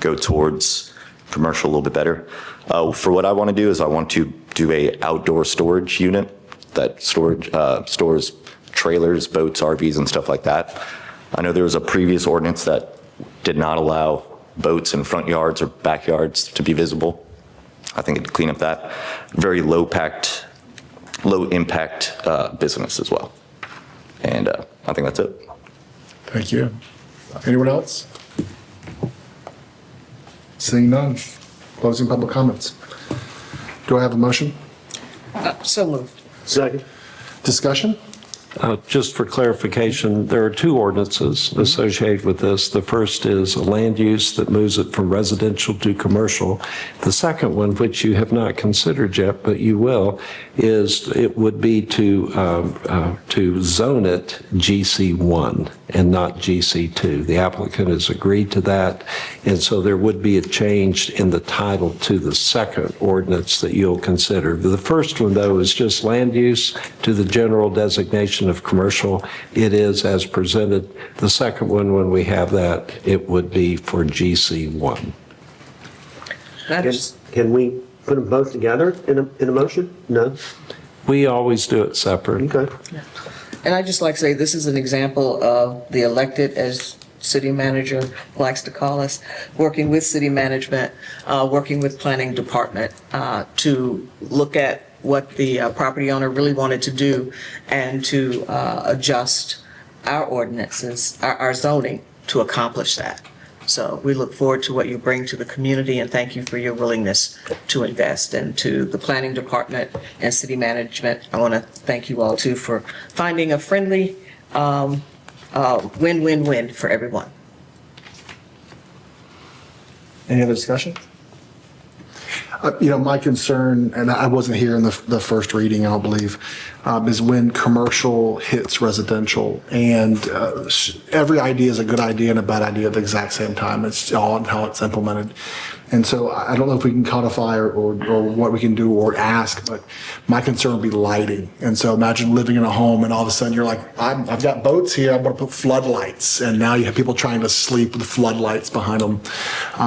go towards commercial a little bit better. For what I want to do is I want to do a outdoor storage unit that stores trailers, boats, RVs, and stuff like that. I know there was a previous ordinance that did not allow boats in front yards or backyards to be visible. I think it'd clean up that. Very low impact business as well. And I think that's it. Thank you. Anyone else? Seeing none. Closing public comments. Do I have a motion? So moved. Second. Discussion? Just for clarification, there are 2 ordinances associated with this. The first is a land use that moves it from residential to commercial. The second one, which you have not considered yet, but you will, is it would be to zone it GC1 and not GC2. The applicant has agreed to that, and so there would be a change in the title to the second ordinance that you'll consider. The first one, though, is just land use to the general designation of commercial. It is as presented. The second one, when we have that, it would be for GC1. Can we put them both together in a motion? No? We always do it separate. Okay. And I'd just like to say, this is an example of the elected, as city manager likes to call us, working with city management, working with planning department to look at what the property owner really wanted to do and to adjust our ordinances, our zoning to accomplish that. So we look forward to what you bring to the community, and thank you for your willingness to invest. And to the planning department and city management, I want to thank you all too for finding a friendly win-win-win for everyone. Any other discussion? My concern, and I wasn't here in the first reading, I don't believe, is when commercial hits residential. And every idea is a good idea and a bad idea at the exact same time. It's all on how it's implemented. And so I don't know if we can codify or what we can do or ask, but my concern would be lighting. And so imagine living in a home and all of a sudden you're like, I've got boats here, I'm going to put floodlights. And now you have people trying to sleep with floodlights behind them.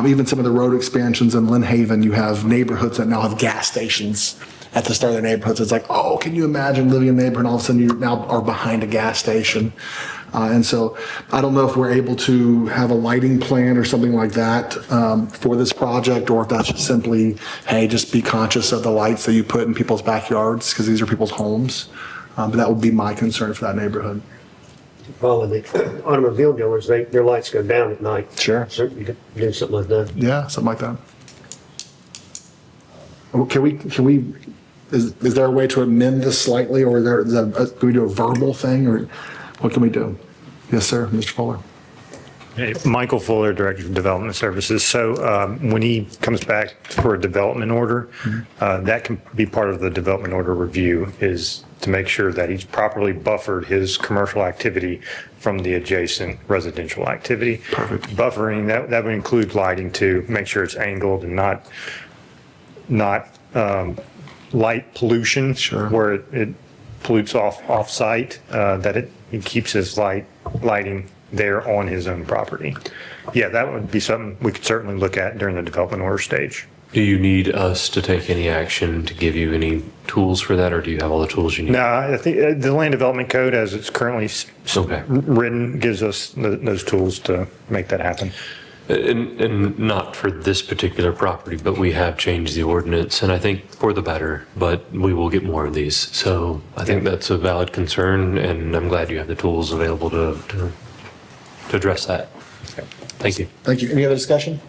Even some of the road expansions in Lynn Haven, you have neighborhoods that now have gas stations at the start of their neighborhoods. It's like, oh, can you imagine living in a neighborhood and all of a sudden you now are behind a gas station? And so I don't know if we're able to have a lighting plan or something like that for this project, or if that's just simply, hey, just be conscious of the lights that you put in people's backyards because these are people's homes. But that would be my concern for that neighborhood. Well, the automobile dealers, their lights go down at night. Sure. So you could do something like that. Yeah, something like that. Can we, is there a way to amend this slightly, or can we do a verbal thing, or what can we do? Yes, sir, Mr. Fuller. Hey, Michael Fuller, Director of Development Services. So when he comes back for a development order, that can be part of the development order review, is to make sure that he's properly buffered his commercial activity from the adjacent residential activity. Perfect. Buffering, that would include lighting too, make sure it's angled and not light pollution. Sure. Where it pollutes off-site, that it keeps his lighting there on his own property. Yeah, that would be something we could certainly look at during the development order stage. Do you need us to take any action to give you any tools for that, or do you have all the tools you need? No, I think the Land Development Code, as it's currently written, gives us those tools to make that happen. And not for this particular property, but we have changed the ordinance, and I think for the better, but we will get more of these. So I think that's a valid concern, and I'm glad you have the tools available to address that. Thank you. Thank you. Any other discussion?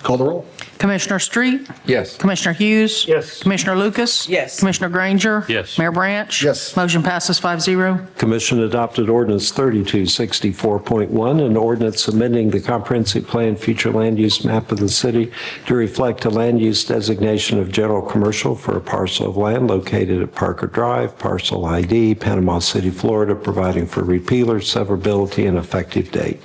Call the roll. Commissioner Street? Yes. Commissioner Hughes? Yes. Commissioner Lucas? Yes. Commissioner Granger? Yes. Mayor Branch? Yes. Motion passes 5-0. Commission adopted ordinance 3264.1, an ordinance amending the comprehensive plan future land use map of the city to reflect a land use designation of general commercial for a parcel of land located at Parker Drive, parcel ID, Panama City, Florida, providing for repealer, severability, and effective date.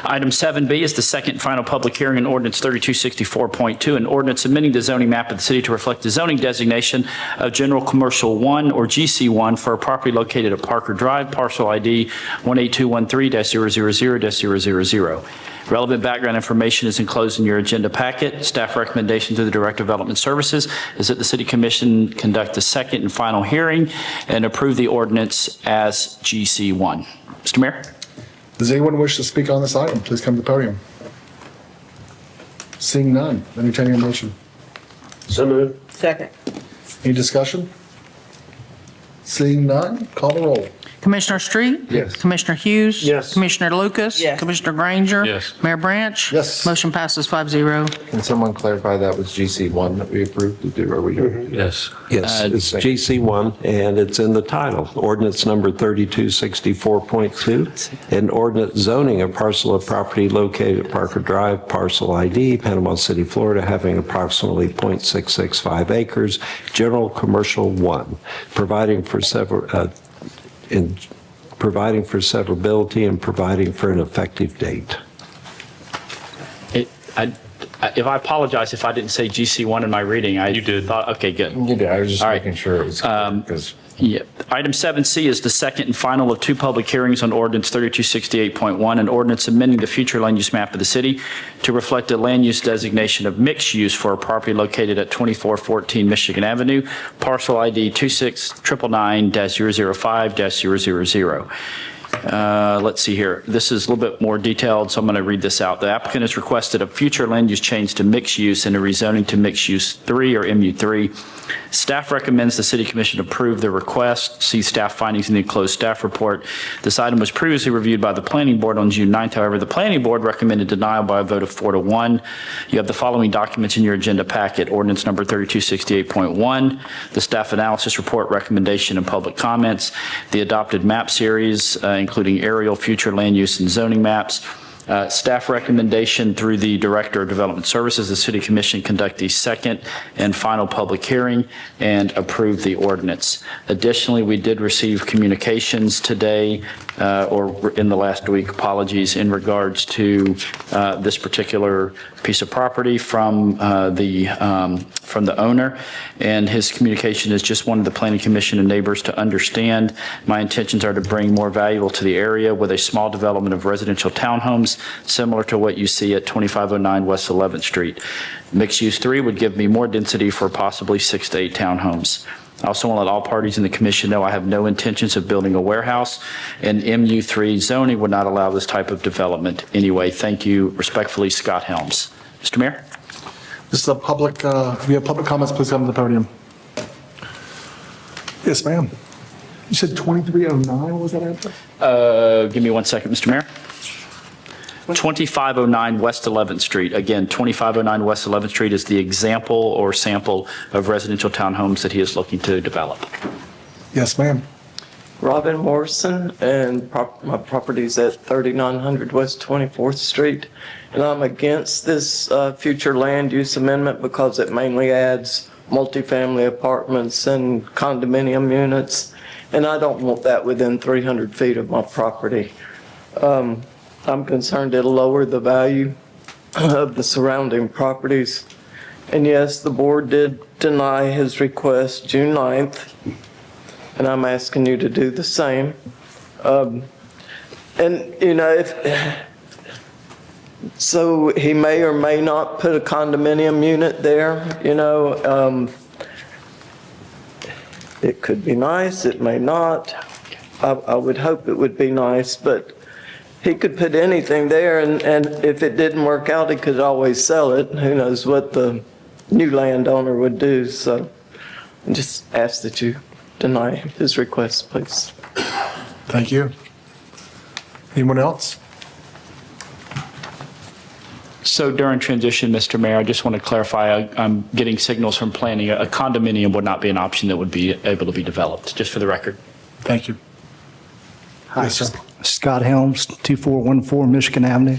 Item 7B is the second and final public hearing on ordinance 3264.2, an ordinance amending the zoning map of the city to reflect the zoning designation of General Commercial 1 or GC1 for a property located at Parker Drive, parcel ID 18213-000-000. Relevant background information is enclosed in your agenda packet. Staff recommendation to the Director of Development Services is that the City Commission conduct the second and final hearing and approve the ordinance as GC1. Mr. Mayor? Does anyone wish to speak on this item? Please come to the podium. Seeing none, entertaining a motion. So moved. Second. Any discussion? Seeing none, call the roll. Commissioner Street? Yes. Commissioner Hughes? Yes. Commissioner Lucas? Yes. Commissioner Granger? Yes. Mayor Branch? Yes. Motion passes 5-0. Can someone clarify that was GC1 that we approved to do? Are we doing? Yes. Yes, it's GC1, and it's in the title, ordinance number 3264.2, an ordinance zoning a parcel of property located at Parker Drive, parcel ID, Panama City, Florida, having approximately .665 acres, general commercial 1, providing for severability and providing for an effective date. If I apologize if I didn't say GC1 in my reading. You did. Okay, good. You did. I was just All right. making sure it was because Yeah. Item 7C is the second and final of two public hearings on ordinance 3268.1, an ordinance amending the future land use map of the city to reflect a land use designation of mixed use for a property located at 2414 Michigan Avenue, parcel ID 26999-005-000. Let's see here. This is a little bit more detailed, so I'm going to read this out. The applicant has requested a future land use change to mixed use and a rezoning to mixed use 3 or MU3. Staff recommends the City Commission approve the request. See staff findings in the enclosed staff report. This item was previously reviewed by the Planning Board on June 9th. However, the Planning Board recommended denial by a vote of 4-1. You have the following documents in your agenda packet: ordinance number 3268.1, the staff analysis report, recommendation, and public comments, the adopted map series, including aerial, future land use, and zoning maps. Staff recommendation through the Director of Development Services, the City Commission conduct the second and final public hearing and approve the ordinance. Additionally, we did receive communications today or in the last week, apologies, in regards to this particular piece of property from the owner, and his communication is just wanted the Planning Commission and neighbors to understand my intentions are to bring more value to the area with a small development of residential townhomes similar to what you see at 2509 West 11th Street. Mixed use 3 would give me more density for possibly 6 to 8 townhomes. I also want to let all parties in the commission know I have no intentions of building a warehouse, and MU3 zoning would not allow this type of development anyway. Thank you. Respectfully, Scott Helms. Mr. Mayor? This is a public, if you have public comments, please come to the podium. Yes, ma'am. You said 2309, was that address? Give me 1 second, Mr. Mayor. 2509 West 11th Street. Again, 2509 West 11th Street is the example or sample of residential townhomes that he is looking to develop. Yes, ma'am. Robin Morrison, and my property's at 3900 West 24th Street. And I'm against this future land use amendment because it mainly adds multifamily apartments and condominium units. And I don't want that within 300 feet of my property. I'm concerned it'll lower the value of the surrounding properties. And yes, the board did deny his request June 9th, and I'm asking you to do the same. And, you know, so he may or may not put a condominium unit there, you know. It could be nice, it may not. I would hope it would be nice, but he could put anything there, and if it didn't work out, he could always sell it. Who knows what the new landowner would do. So I just ask that you deny his request, please. Thank you. Anyone else? So during transition, Mr. Mayor, I just want to clarify, I'm getting signals from planning. A condominium would not be an option that would be able to be developed, just for the record. Thank you. Hi, Yes, sir. Scott Helms, 2414 Michigan Avenue.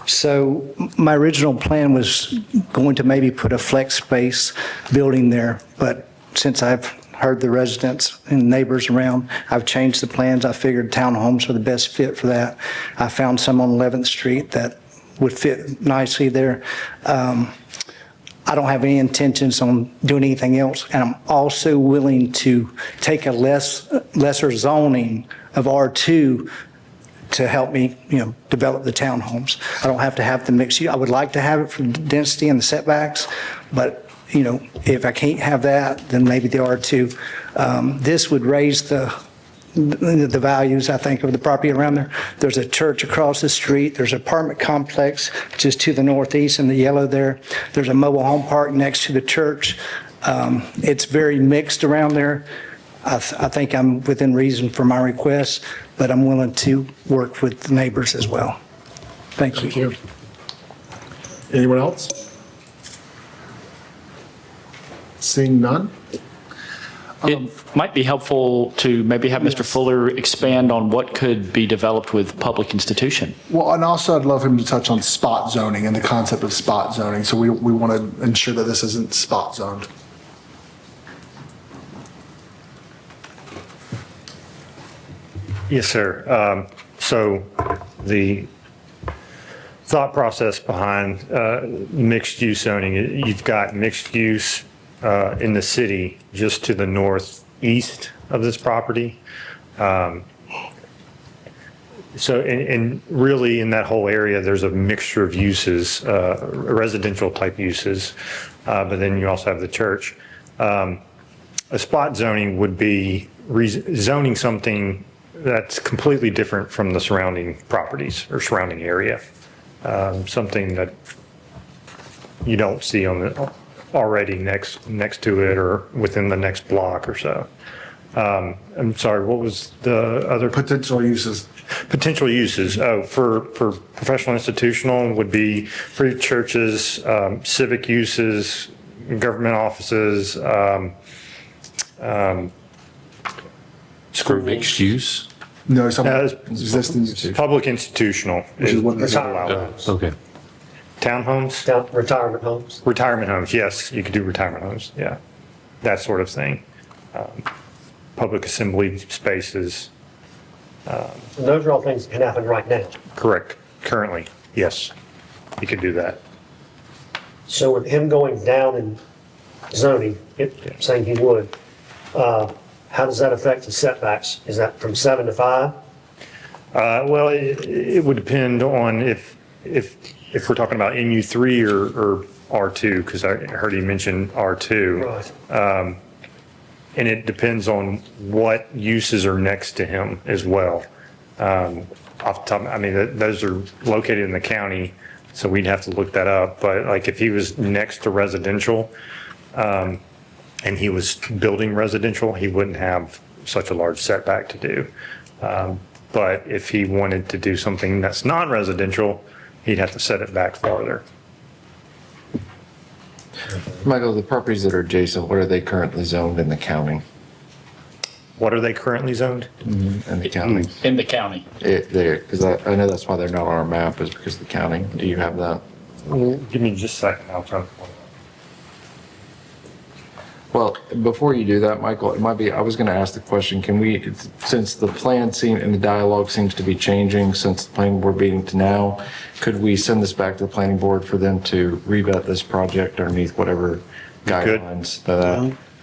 So my original plan was going to maybe put a flex space building there, but since I've heard the residents and neighbors around, I've changed the plans. I figured townhomes are the best fit for that. I found some on 11th Street that would fit nicely there. I don't have any intentions on doing anything else, and I'm also willing to take a lesser zoning of R2 to help me, you know, develop the townhomes. I don't have to have the mixed use. I would like to have it for the density and the setbacks, but, you know, if I can't have that, then maybe the R2. This would raise the values, I think, of the property around there. There's a church across the street. There's an apartment complex just to the northeast in the yellow there. There's a mobile home park next to the church. It's very mixed around there. I think I'm within reason for my request, but I'm willing to work with the neighbors as well. Thank you. Thank you. Anyone else? Seeing none? It might be helpful to maybe have Mr. Fuller expand on what could be developed with public institution. Well, and also I'd love him to touch on spot zoning and the concept of spot zoning. So we want to ensure that this isn't spot zoned. Yes, sir. So the thought process behind mixed-use zoning, you've got mixed use in the city just to the northeast of this property. So, and really in that whole area, there's a mixture of uses, residential type uses, but then you also have the church. A spot zoning would be zoning something that's completely different from the surrounding properties or surrounding area. Something that you don't see on the, already next to it or within the next block or so. I'm sorry, what was the other? Potential uses. Potential uses. Oh, for professional institutional would be free churches, civic uses, government offices, For mixed use? No, some existing uses. Public institutional is what is they're allowed. Okay. Townhomes? Retirement homes. Retirement homes, yes, you could do retirement homes, yeah. That sort of thing. Public assembly spaces, And those are all things that can happen right now. correct, currently, yes, you could do that. So with him going down in zoning, saying he would, how does that affect the setbacks? Is that from 7 to 5? Well, it would depend on if we're talking about MU3 or R2, because I heard you mention R2. Right. And it depends on what uses are next to him as well. Off the top, I mean, those are located in the county, so we'd have to look that up. But like if he was next to residential, and he was building residential, he wouldn't have such a large setback to do. But if he wanted to do something that's non-residential, he'd have to set it back farther. Michael, the properties that are adjacent, what are they currently zoned in the county? What are they currently zoned? In the county? In the county. Because I know that's why they're not on our map, is because of the county. Do you have that? Give me just a second, I'll try to pull it up. Well, before you do that, Michael, it might be, I was going to ask the question, can we, since the plan and the dialogue seems to be changing since the planning board meeting to now, could we send this back to the planning board for them to revet this project underneath whatever guidelines?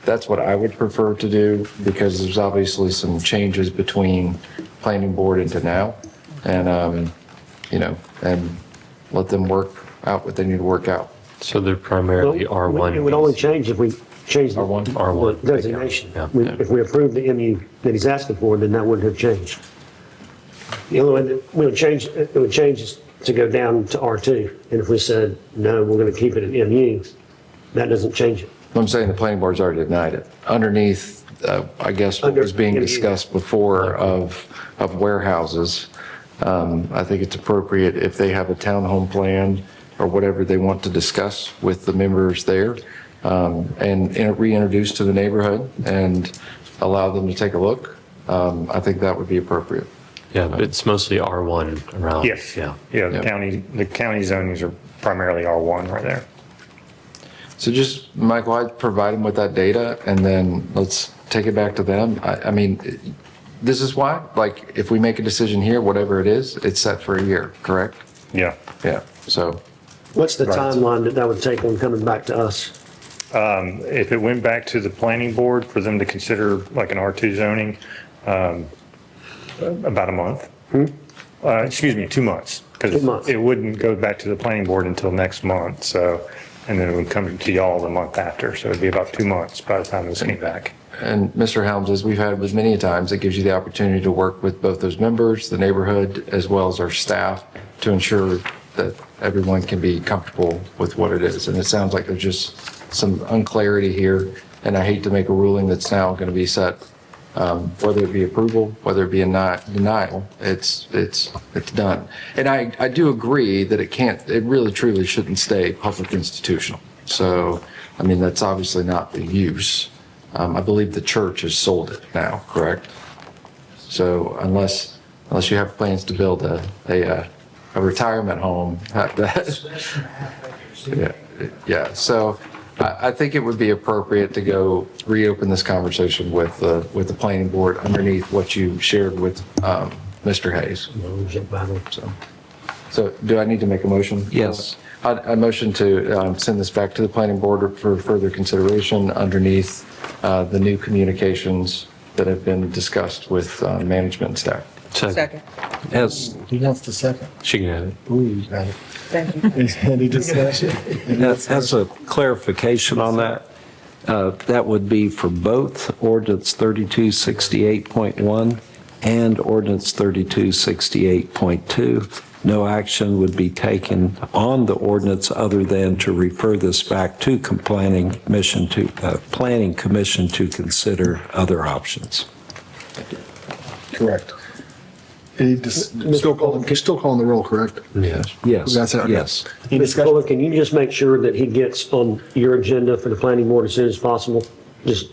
That's what I would prefer to do, because there's obviously some changes between planning board and to now. And, and let them work out what they need to work out. So they're primarily R1. It would only change if we changed the R1. designation. Yeah. If we approved the MU that he's asking for, then that wouldn't have changed. The only way that we would change, it would change is to go down to R2. And if we said, no, we're going to keep it at MU, that doesn't change it. I'm saying the planning board's already denied it. Underneath, I guess what was being discussed before of warehouses, I think it's appropriate if they have a townhome plan or whatever they want to discuss with the members there, and reintroduce to the neighborhood and allow them to take a look. I think that would be appropriate. Yeah, but it's mostly R1 around. Yes. Yeah. Yeah, the county zonings are primarily R1 right there. So just, Michael, I'd provide them with that data and then let's take it back to them. I mean, this is why, like, if we make a decision here, whatever it is, it's set for a year, correct? Yeah. Yeah, so. What's the timeline that would take on coming back to us? If it went back to the planning board for them to consider like an R2 zoning, about a month. Excuse me, 2 months. 2 months. Because it wouldn't go back to the planning board until next month, so, and then it would come to y'all the month after, so it'd be about 2 months by the time this came back. And Mr. Helms, as we've had with many times, it gives you the opportunity to work with both those members, the neighborhood, as well as our staff to ensure that everyone can be comfortable with what it is. And it sounds like there's just some unclarity here, and I hate to make a ruling that's now going to be set, whether it be approval, whether it be a denial, it's done. And I do agree that it really truly shouldn't stay public institutional. So, I mean, that's obviously not the use. I believe the church has sold it now, correct? So unless you have plans to build a retirement home, yeah. So I think it would be appropriate to go reopen this conversation with the planning board underneath what you shared with Mr. Hayes. So do I need to make a motion? Yes. I motion to send this back to the planning board for further consideration underneath the new communications that have been discussed with management and staff. Second. He wants the second. She can have it. Ooh, you got it. Thank you. Any discussion? As a clarification on that, that would be for both ordinance 3268.1 and ordinance 3268.2. No action would be taken on the ordinance other than to refer this back to Planning Commission to consider other options. Correct. Still calling the roll, correct? Yes. Yes. That's it. Yes. Mr. Fuller, can you just make sure that he gets on your agenda for the planning board as soon as possible? Just,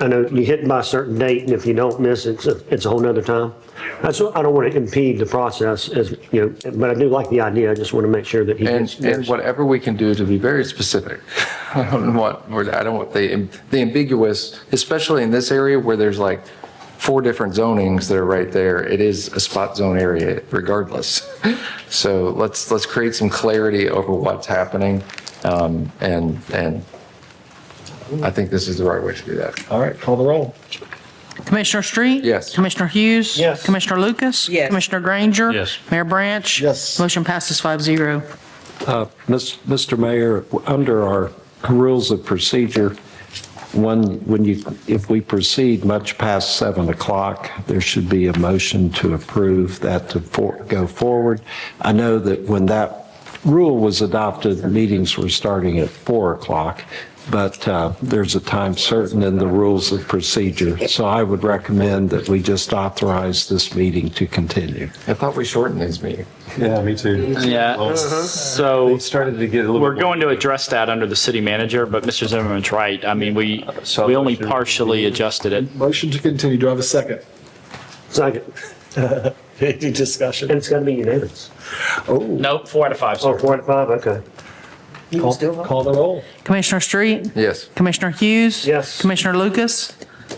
I know you hit by a certain date, and if you don't miss it, it's a whole nother time. That's what, I don't want to impede the process, as you know, but I do like the idea. I just want to make sure that he gets. And whatever we can do to be very specific. I don't want the ambiguous, especially in this area where there's like 4 different zonings that are right there. It is a spot zone area regardless. So let's create some clarity over what's happening. And I think this is the right way to do that. All right, call the roll. Commissioner Street? Yes. Commissioner Hughes? Yes. Commissioner Lucas? Yes. Commissioner Granger? Yes. Mayor Branch? Yes. Motion passes 5-0. Mr. Mayor, under our rules of procedure, if we proceed much past 7 o'clock, there should be a motion to approve that to go forward. I know that when that rule was adopted, meetings were starting at 4 o'clock, but there's a time certain in the rules of procedure. So I would recommend that we just authorize this meeting to continue. I thought we shortened these meetings. Yeah, me too. Yeah, so They started to get a little. we're bit more- going to address that under the city manager, but Mr. Zimmerman's right. I mean, we only partially adjusted it. Motion to continue. Do I have a second? Second. Any discussion? And it's got to be unanimous. Nope, 4 out of 5, sir. Oh, 4 to 5, okay. Call the roll. Commissioner Street? Yes. Commissioner Hughes? Yes. Commissioner Lucas?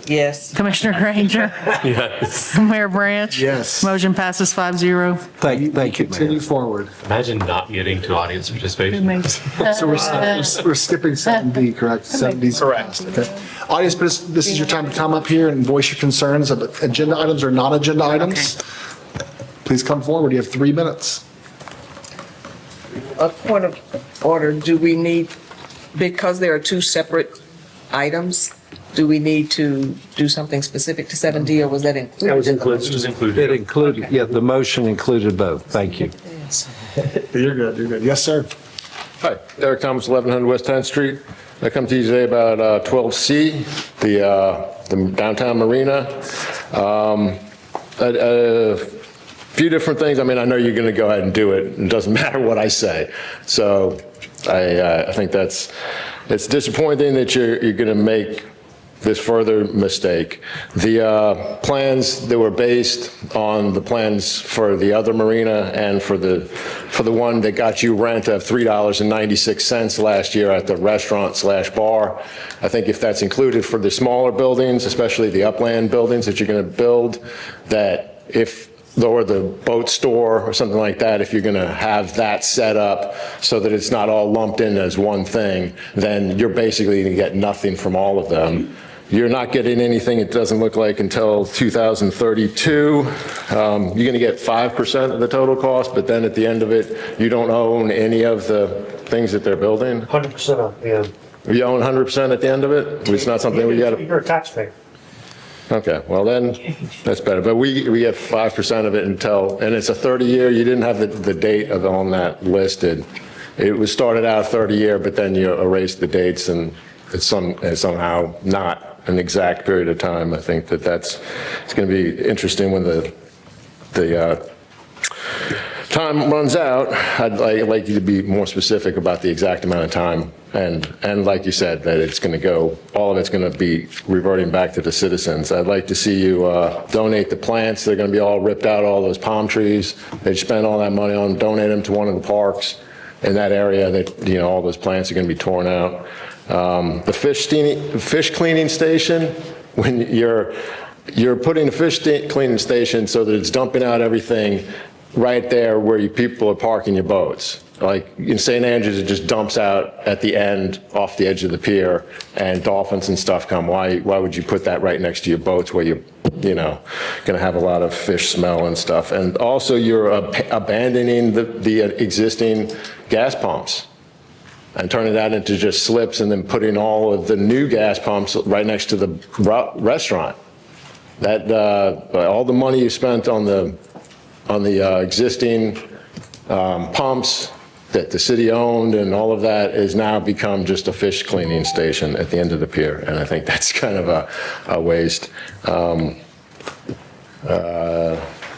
Yes. Commissioner Granger? Yes. Mayor Branch? Yes. Motion passes 5-0. Thank you, Mayor. Continue forward. Imagine not getting to audience participation. So we're skipping 7D, correct? 7D's Correct. Okay. Audience, this is your time to come up here and voice your concerns of agenda items or non-agenda items. Please come forward. You have 3 minutes. A point of order, do we need, because there are 2 separate items, do we need to do something specific to 7D, or was that included? That was included. It was It included. included, yeah, the motion included both. Thank you. You're good. You're good. Yes, sir. Hi, Eric Thomas, 1100 West 10th Street. I come to you today about 12C, the downtown marina. A few different things. I mean, I know you're going to go ahead and do it. It doesn't matter what I say. So I think it's disappointing that you're going to make this further mistake. The plans that were based on the plans for the other marina and for the one that got you rent of $3.96 last year at the restaurant/bar. I think if that's included for the smaller buildings, especially the upland buildings that you're going to build, that or the boat store or something like that, if you're going to have that set up so that it's not all lumped in as one thing, then you're basically going to get nothing from all of them. You're not getting anything, it doesn't look like, until 2032. You're going to get 5% of the total cost, but then at the end of it, you don't own any of the things that they're building. 100% of, yeah. You own 100% at the end of it? It's not something we got to... You're a taxpayer. Okay, well then, that's better. But we get 5% of it until, and it's a 30-year, you didn't have the date of on that listed. It was started out 30-year, but then you erased the dates, and it's somehow not an exact period of time. I think it's going to be interesting when the time runs out. I'd like you to be more specific about the exact amount of time. And like you said, that it's going to go, all of it's going to be reverting back to the citizens. I'd like to see you donate the plants. They're going to be all ripped out, all those palm trees. They spent all that money on, donate them to one of the parks in that area that, all those plants are going to be torn out. The fish cleaning station, when you're putting a fish cleaning station so that it's dumping out everything right there where people are parking your boats. Like in St. Andrews, it just dumps out at the end off the edge of the pier, and dolphins and stuff come. Why would you put that right next to your boats where you're going to have a lot of fish smell and stuff? And also you're abandoning the existing gas pumps and turning that into just slips, and then putting all of the new gas pumps right next to the restaurant. That, all the money you spent on the existing pumps that the city owned and all of that has now become just a fish cleaning station at the end of the pier. And I think that's kind of a waste.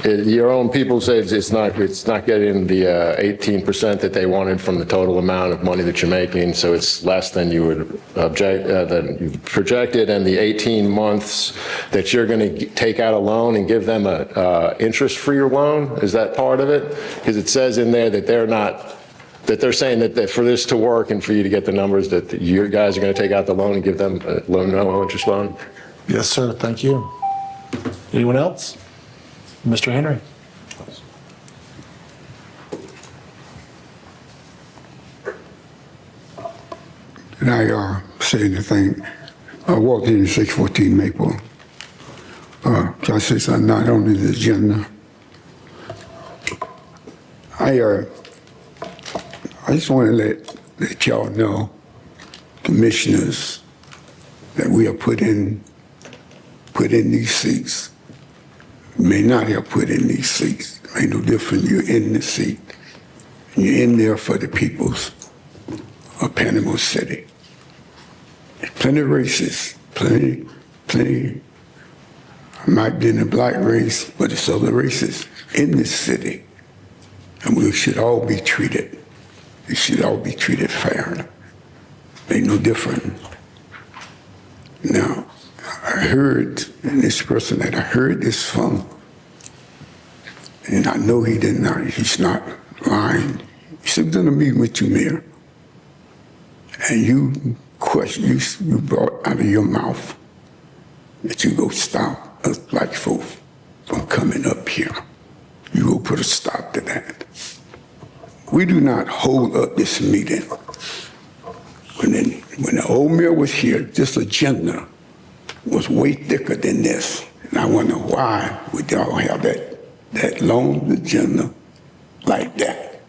Your own people say it's not getting the 18% that they wanted from the total amount of money that you're making, so it's less than you would than you projected, and the 18 months that you're going to take out a loan and give them a interest-free loan, is that part of it? Because it says in there that they're saying that for this to work and for you to get the numbers, that your guys are going to take out the loan and give them a no interest loan? Yes, sir. Thank you. Anyone else? Mr. Henry. Can I say anything? I walked in 614 Maple. Can I say something not on the agenda? I just want to let y'all know, commissioners, that we are put in these seats. May not have put in these seats. It ain't no different. You're in the seat. You're in there for the peoples of Panama City. There's plenty of races, plenty. I might be in the black race, but it's other races in this city. And we should all be treated. We should all be treated fair. Ain't no different. Now, I heard, and this person that I heard this from, and I know he's not lying. He said, we're going to meet with you, Mayor. And you brought out of your mouth that you go stop us black folks from coming up here. You go put a stop to that. We do not hold up this meeting. When the old mayor was here, this agenda was way thicker than this. And I wonder why we don't have that long agenda like that.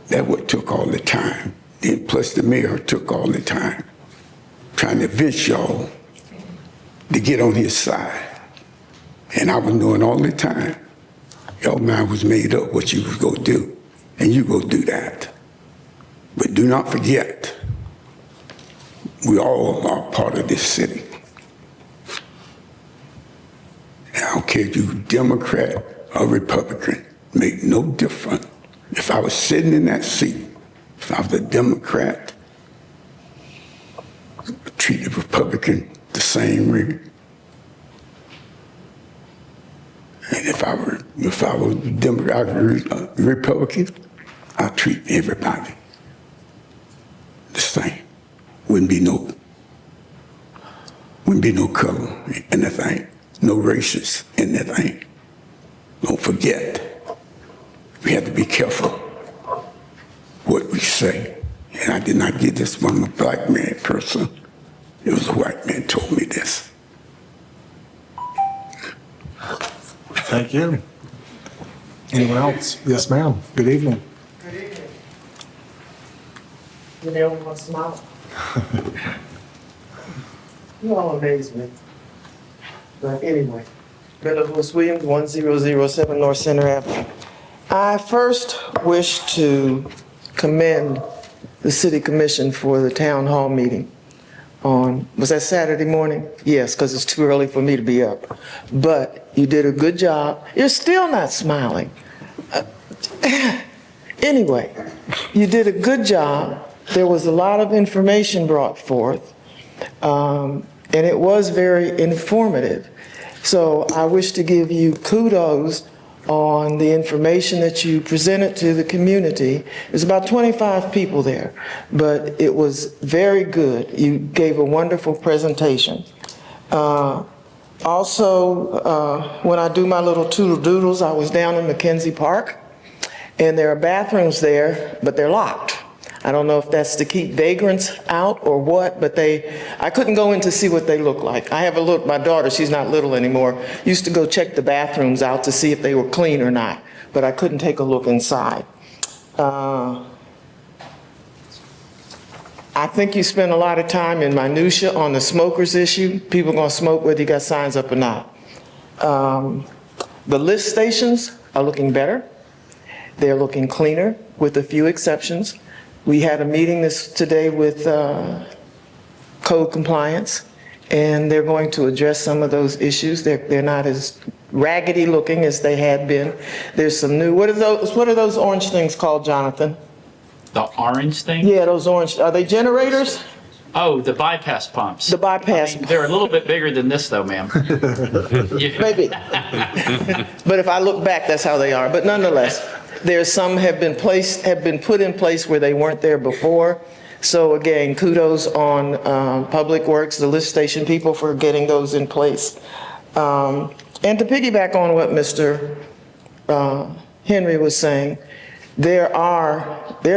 That what took all the time. Then plus the mayor took all the time trying to convince y'all to get on his side. And I was knowing all the time, your mind was made up what you was gonna do, and you go do that. But do not forget, we all are part of this city. And I don't care if you Democrat or Republican, make no difference. If I was sitting in that seat, if I was a Democrat, I'd treat the Republican the same way. And if I was a Democrat or Republican, I'd treat everybody the same. Wouldn't be no color in the thing, no races in the thing. Don't forget, we have to be careful what we say. And I did not get this from a black man person. It was a white man told me this. Thank you. Anyone else? Yes, ma'am. Good evening. You never want to smile. You all amaze me. But anyway, Bella Lewis Williams, 1007 North Center Avenue. I first wish to commend the City Commission for the town hall meeting on, was that Saturday morning? Yes, because it's too early for me to be up. But you did a good job. You're still not smiling. Anyway, you did a good job. There was a lot of information brought forth, and it was very informative. So I wish to give you kudos on the information that you presented to the community. There's about 25 people there, but it was very good. You gave a wonderful presentation. Also, when I do my little toodle doodles, I was down in Mackenzie Park, and there are bathrooms there, but they're locked. I don't know if that's to keep vagrants out or what, but I couldn't go in to see what they look like. I have a look, my daughter, she's not little anymore, used to go check the bathrooms out to see if they were clean or not, but I couldn't take a look inside. I think you spent a lot of time in minutia on the smokers issue. People are gonna smoke whether you got signs up or not. The lift stations are looking better. They're looking cleaner, with a few exceptions. We had a meeting today with code compliance, and they're going to address some of those issues. They're not as raggedy looking as they had been. There's some new, what are those orange things called, Jonathan? The orange thing? Yeah, those orange, are they generators? Oh, the bypass pumps. The bypass. They're a little bit bigger than this though, ma'am. Maybe. But if I look back, that's how they are. But nonetheless, there's some have been put in place where they weren't there before. So again, kudos on Public Works, the lift station people, for getting those in place. And to piggyback on what Mr. Henry was saying, there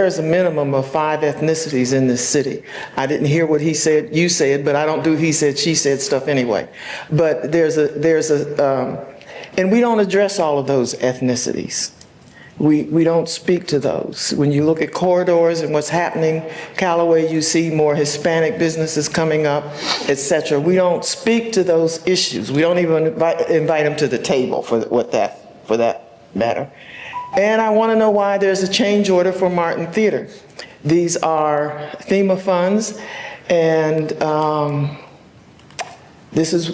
is a minimum of 5 ethnicities in this city. I didn't hear what he said, you said, but I don't do he said, she said stuff anyway. But and we don't address all of those ethnicities. We don't speak to those. When you look at corridors and what's happening, Callaway, you see more Hispanic businesses coming up, et cetera. We don't speak to those issues. We don't even invite them to the table for that matter. And I want to know why there's a change order for Martin Theater. These are FEMA funds, and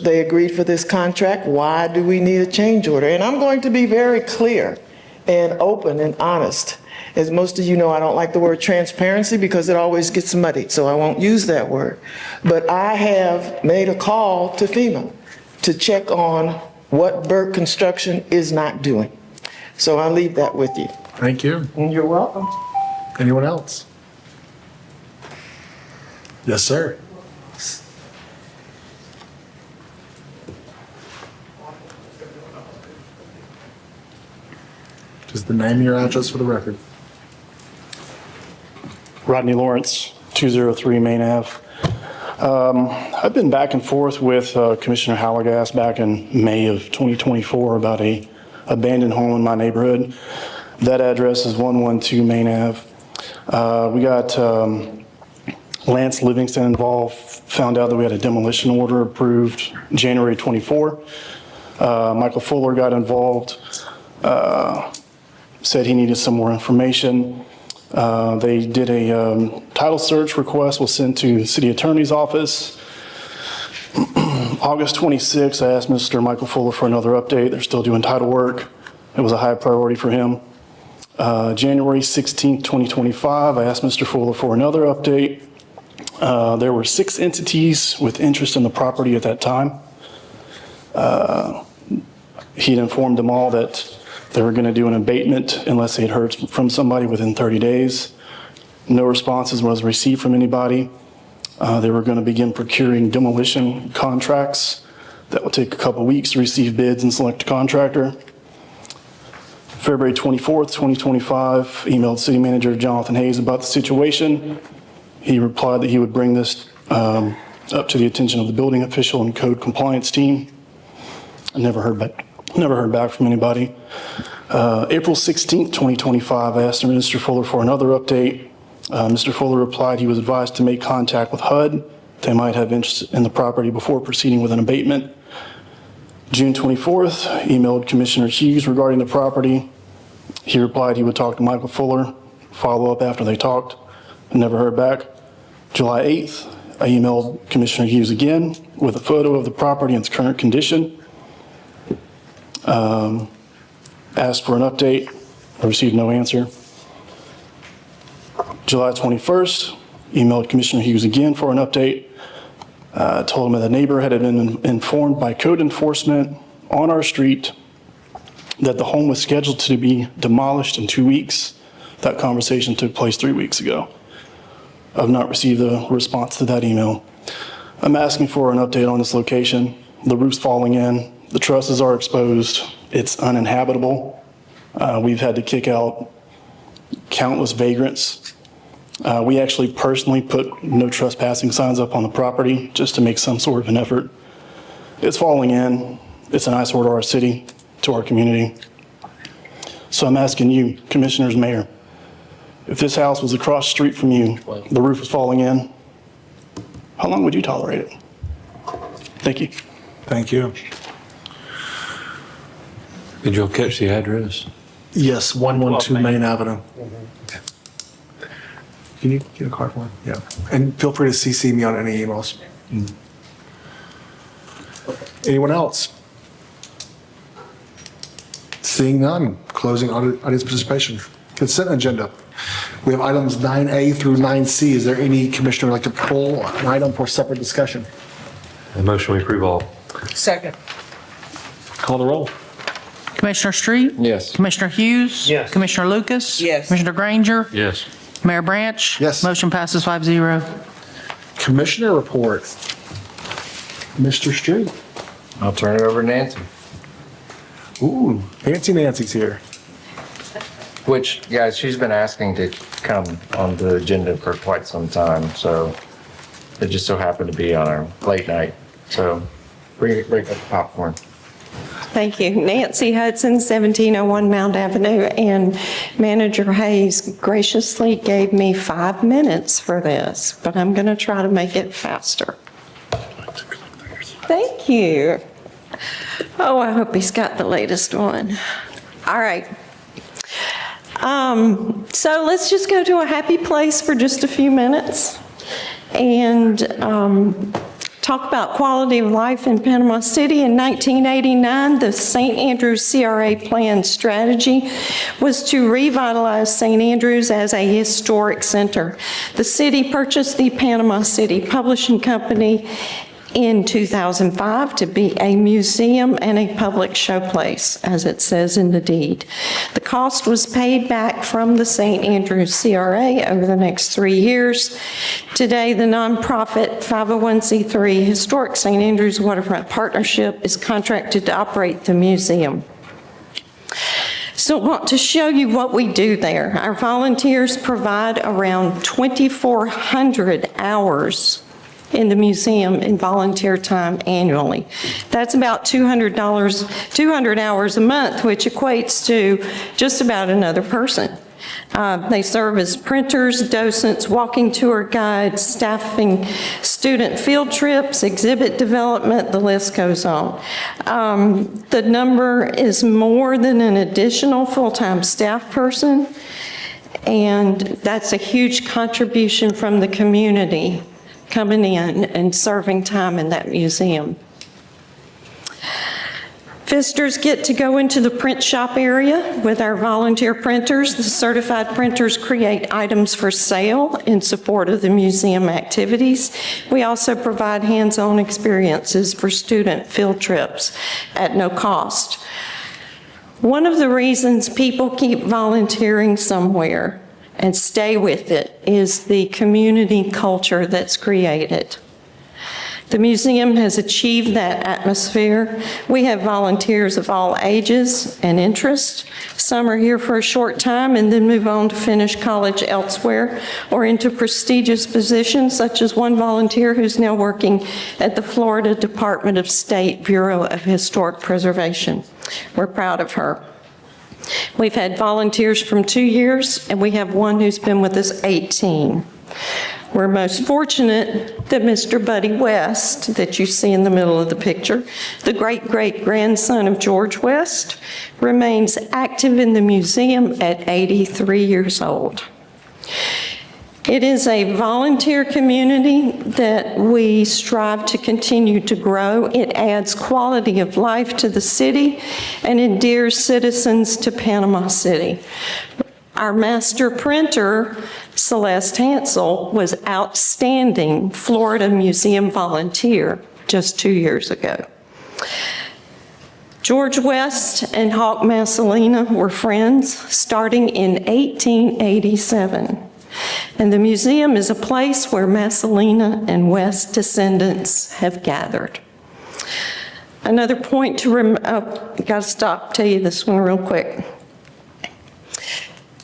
they agreed for this contract. Why do we need a change order? And I'm going to be very clear and open and honest. As most of you know, I don't like the word transparency because it always gets muddied, so I won't use that word. But I have made a call to FEMA to check on what Burke Construction is not doing. So I'll leave that with you. Thank you. You're welcome. Anyone else? Yes, sir. Just the name and your address for the record. Rodney Lawrence, 203 Main Ave. I've been back and forth with Commissioner Halligas back in May of 2024 about a abandoned home in my neighborhood. That address is 112 Main Ave. We got Lance Livingston involved, found out that we had a demolition order approved January 24. Michael Fuller got involved, said he needed some more information. They did a title search request was sent to the city attorney's office. August 26th, I asked Mr. Michael Fuller for another update. They're still doing title work. It was a high priority for him. January 16th, 2025, I asked Mr. Fuller for another update. There were 6 entities with interest in the property at that time. He'd informed them all that they were going to do an abatement unless they'd heard from somebody within 30 days. No responses was received from anybody. They were going to begin procuring demolition contracts. That will take a couple weeks to receive bids and select a contractor. February 24th, 2025, emailed City Manager Jonathan Hayes about the situation. He replied that he would bring this up to the attention of the building official and code compliance team. I never heard back from anybody. April 16th, 2025, I asked Mr. Fuller for another update. Mr. Fuller replied he was advised to make contact with HUD. They might have interest in the property before proceeding with an abatement. June 24th, emailed Commissioner Hughes regarding the property. He replied he would talk to Michael Fuller, follow up after they talked. I never heard back. July 8th, I emailed Commissioner Hughes again with a photo of the property in its current condition. Asked for an update. I received no answer. July 21st, emailed Commissioner Hughes again for an update. Told him that the neighbor had been informed by code enforcement on our street that the home was scheduled to be demolished in 2 weeks. That conversation took place 3 weeks ago. I've not received a response to that email. I'm asking for an update on this location. The roof's falling in. The trusses are exposed. It's uninhabitable. We've had to kick out countless vagrants. We actually personally put no trespassing signs up on the property just to make some sort of an effort. It's falling in. It's an eyesore to our city, to our community. So I'm asking you, Commissioners, Mayor, if this house was across the street from you, the roof was falling in, how long would you tolerate it? Thank you. Thank you. Did you all catch the address? Yes, 112 Main Avenue. Can you get a card for him? Yeah. And feel free to CC me on any emails. Anyone else? Seeing none, closing audience participation. Consent agenda. We have items 9A through 9C. Is there any commissioner who'd like to pull an item for separate discussion? The motion we approve all. Second. Call the roll. Commissioner Street? Yes. Commissioner Hughes? Yes. Commissioner Lucas? Yes. Commissioner Granger? Yes. Mayor Branch? Yes. Motion passes 5-0. Commissioner report. Mr. Street. I'll turn it over to Nancy. Ooh, fancy Nancy's here. Which, guys, she's been asking to come on the agenda for quite some time, so it just so happened to be on our late night. So bring up the popcorn. Thank you. Nancy Hudson, 1701 Mount Avenue, and Manager Hayes graciously gave me 5 minutes for this, but I'm going to try to make it faster. Thank you. Oh, I hope he's got the latest one. All right. So let's just go to a happy place for just a few minutes and talk about quality of life in Panama City. In 1989, the St. Andrews CRA plan strategy was to revitalize St. Andrews as a historic center. The city purchased the Panama City Publishing Company in 2005 to be a museum and a public showplace, as it says in the deed. The cost was paid back from the St. Andrews CRA over the next 3 years. Today, the nonprofit 501c3 Historic St. Andrews Waterfront Partnership is contracted to operate the museum. So I want to show you what we do there. Our volunteers provide around 2,400 hours in the museum in volunteer time annually. That's about $200 hours a month, which equates to just about another person. They serve as printers, docents, walking tour guides, staffing student field trips, exhibit development, the list goes on. The number is more than an additional full-time staff person, and that's a huge contribution from the community coming in and serving time in that museum. Visitors get to go into the print shop area with our volunteer printers. The certified printers create items for sale in support of the museum activities. We also provide hands-on experiences for student field trips at no cost. One of the reasons people keep volunteering somewhere and stay with it is the community culture that's created. The museum has achieved that atmosphere. We have volunteers of all ages and interests. Some are here for a short time and then move on to finish college elsewhere or into prestigious positions, such as one volunteer who's now working at the Florida Department of State Bureau of Historic Preservation. We're proud of her. We've had volunteers from 2 years, and we have one who's been with us 18. We're most fortunate that Mr. Buddy West, that you see in the middle of the picture, the great-great-grandson of George West, remains active in the museum at 83 years old. It is a volunteer community that we strive to continue to grow. It adds quality of life to the city and endears citizens to Panama City. Our master printer, Celeste Hansel, was outstanding Florida Museum volunteer just 2 years ago. George West and Hawk Massalina were friends starting in 1887. And the museum is a place where Massalina and West descendants have gathered. Another point to got to stop, tell you this one real quick.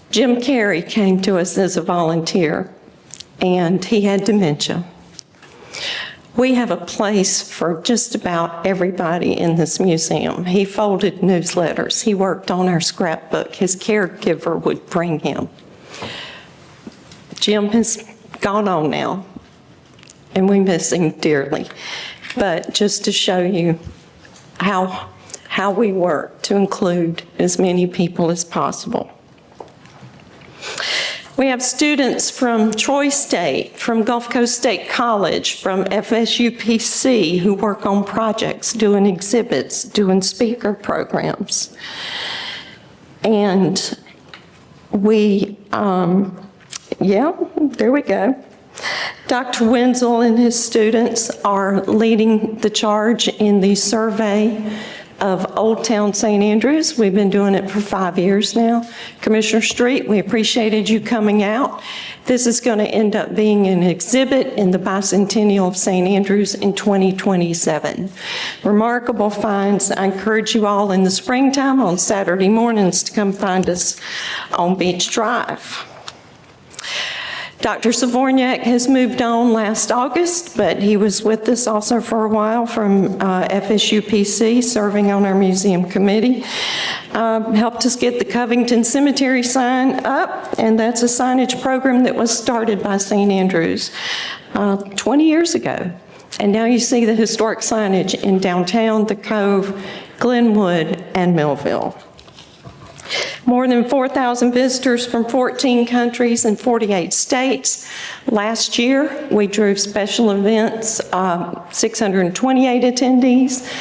Jim Carey came to us as a volunteer, and he had dementia. We have a place for just about everybody in this museum. He folded newsletters. He worked on our scrapbook. His caregiver would bring him. Jim has gone on now, and we miss him dearly. But just to show you how how we work to include as many people as possible. We have students from Troy State, from Gulf Coast State College, from FSUPC who work on projects, doing exhibits, doing speaker programs. And we, there we go. Dr. Wenzel and his students are leading the charge in the survey of Old Town St. Andrews. We've been doing it for 5 years now. Commissioner Street, we appreciated you coming out. This is going to end up being an exhibit in the bicentennial of St. Andrews in 2027. Remarkable finds. I encourage you all in the springtime on Saturday mornings to come find us on Beach Drive. Dr. Savorniak has moved on last August, but he was with us also for a while from FSUPC, serving on our museum committee. Helped us get the Covington Cemetery sign up, and that's a signage program that was started by St. Andrews 20 years ago. And now you see the historic signage in downtown, the Cove, Glenwood, and Millville. More than 4,000 visitors from 14 countries and 48 states. Last year, we drew special events, 628 attendees.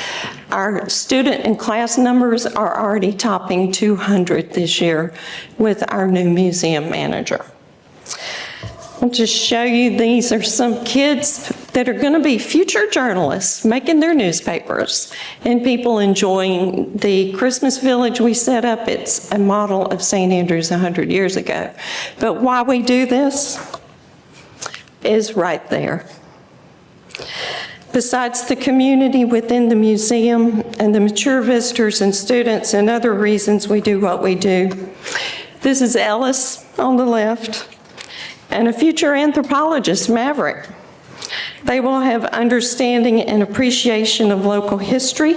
Our student and class numbers are already topping 200 this year with our new museum manager. I'll just show you, these are some kids that are going to be future journalists making their newspapers and people enjoying the Christmas village we set up. It's a model of St. Andrews 100 years ago. But why we do this is right there. Besides the community within the museum and the mature visitors and students and other reasons we do what we do, this is Ellis on the left, and a future anthropologist, Maverick. They will have understanding and appreciation of local history,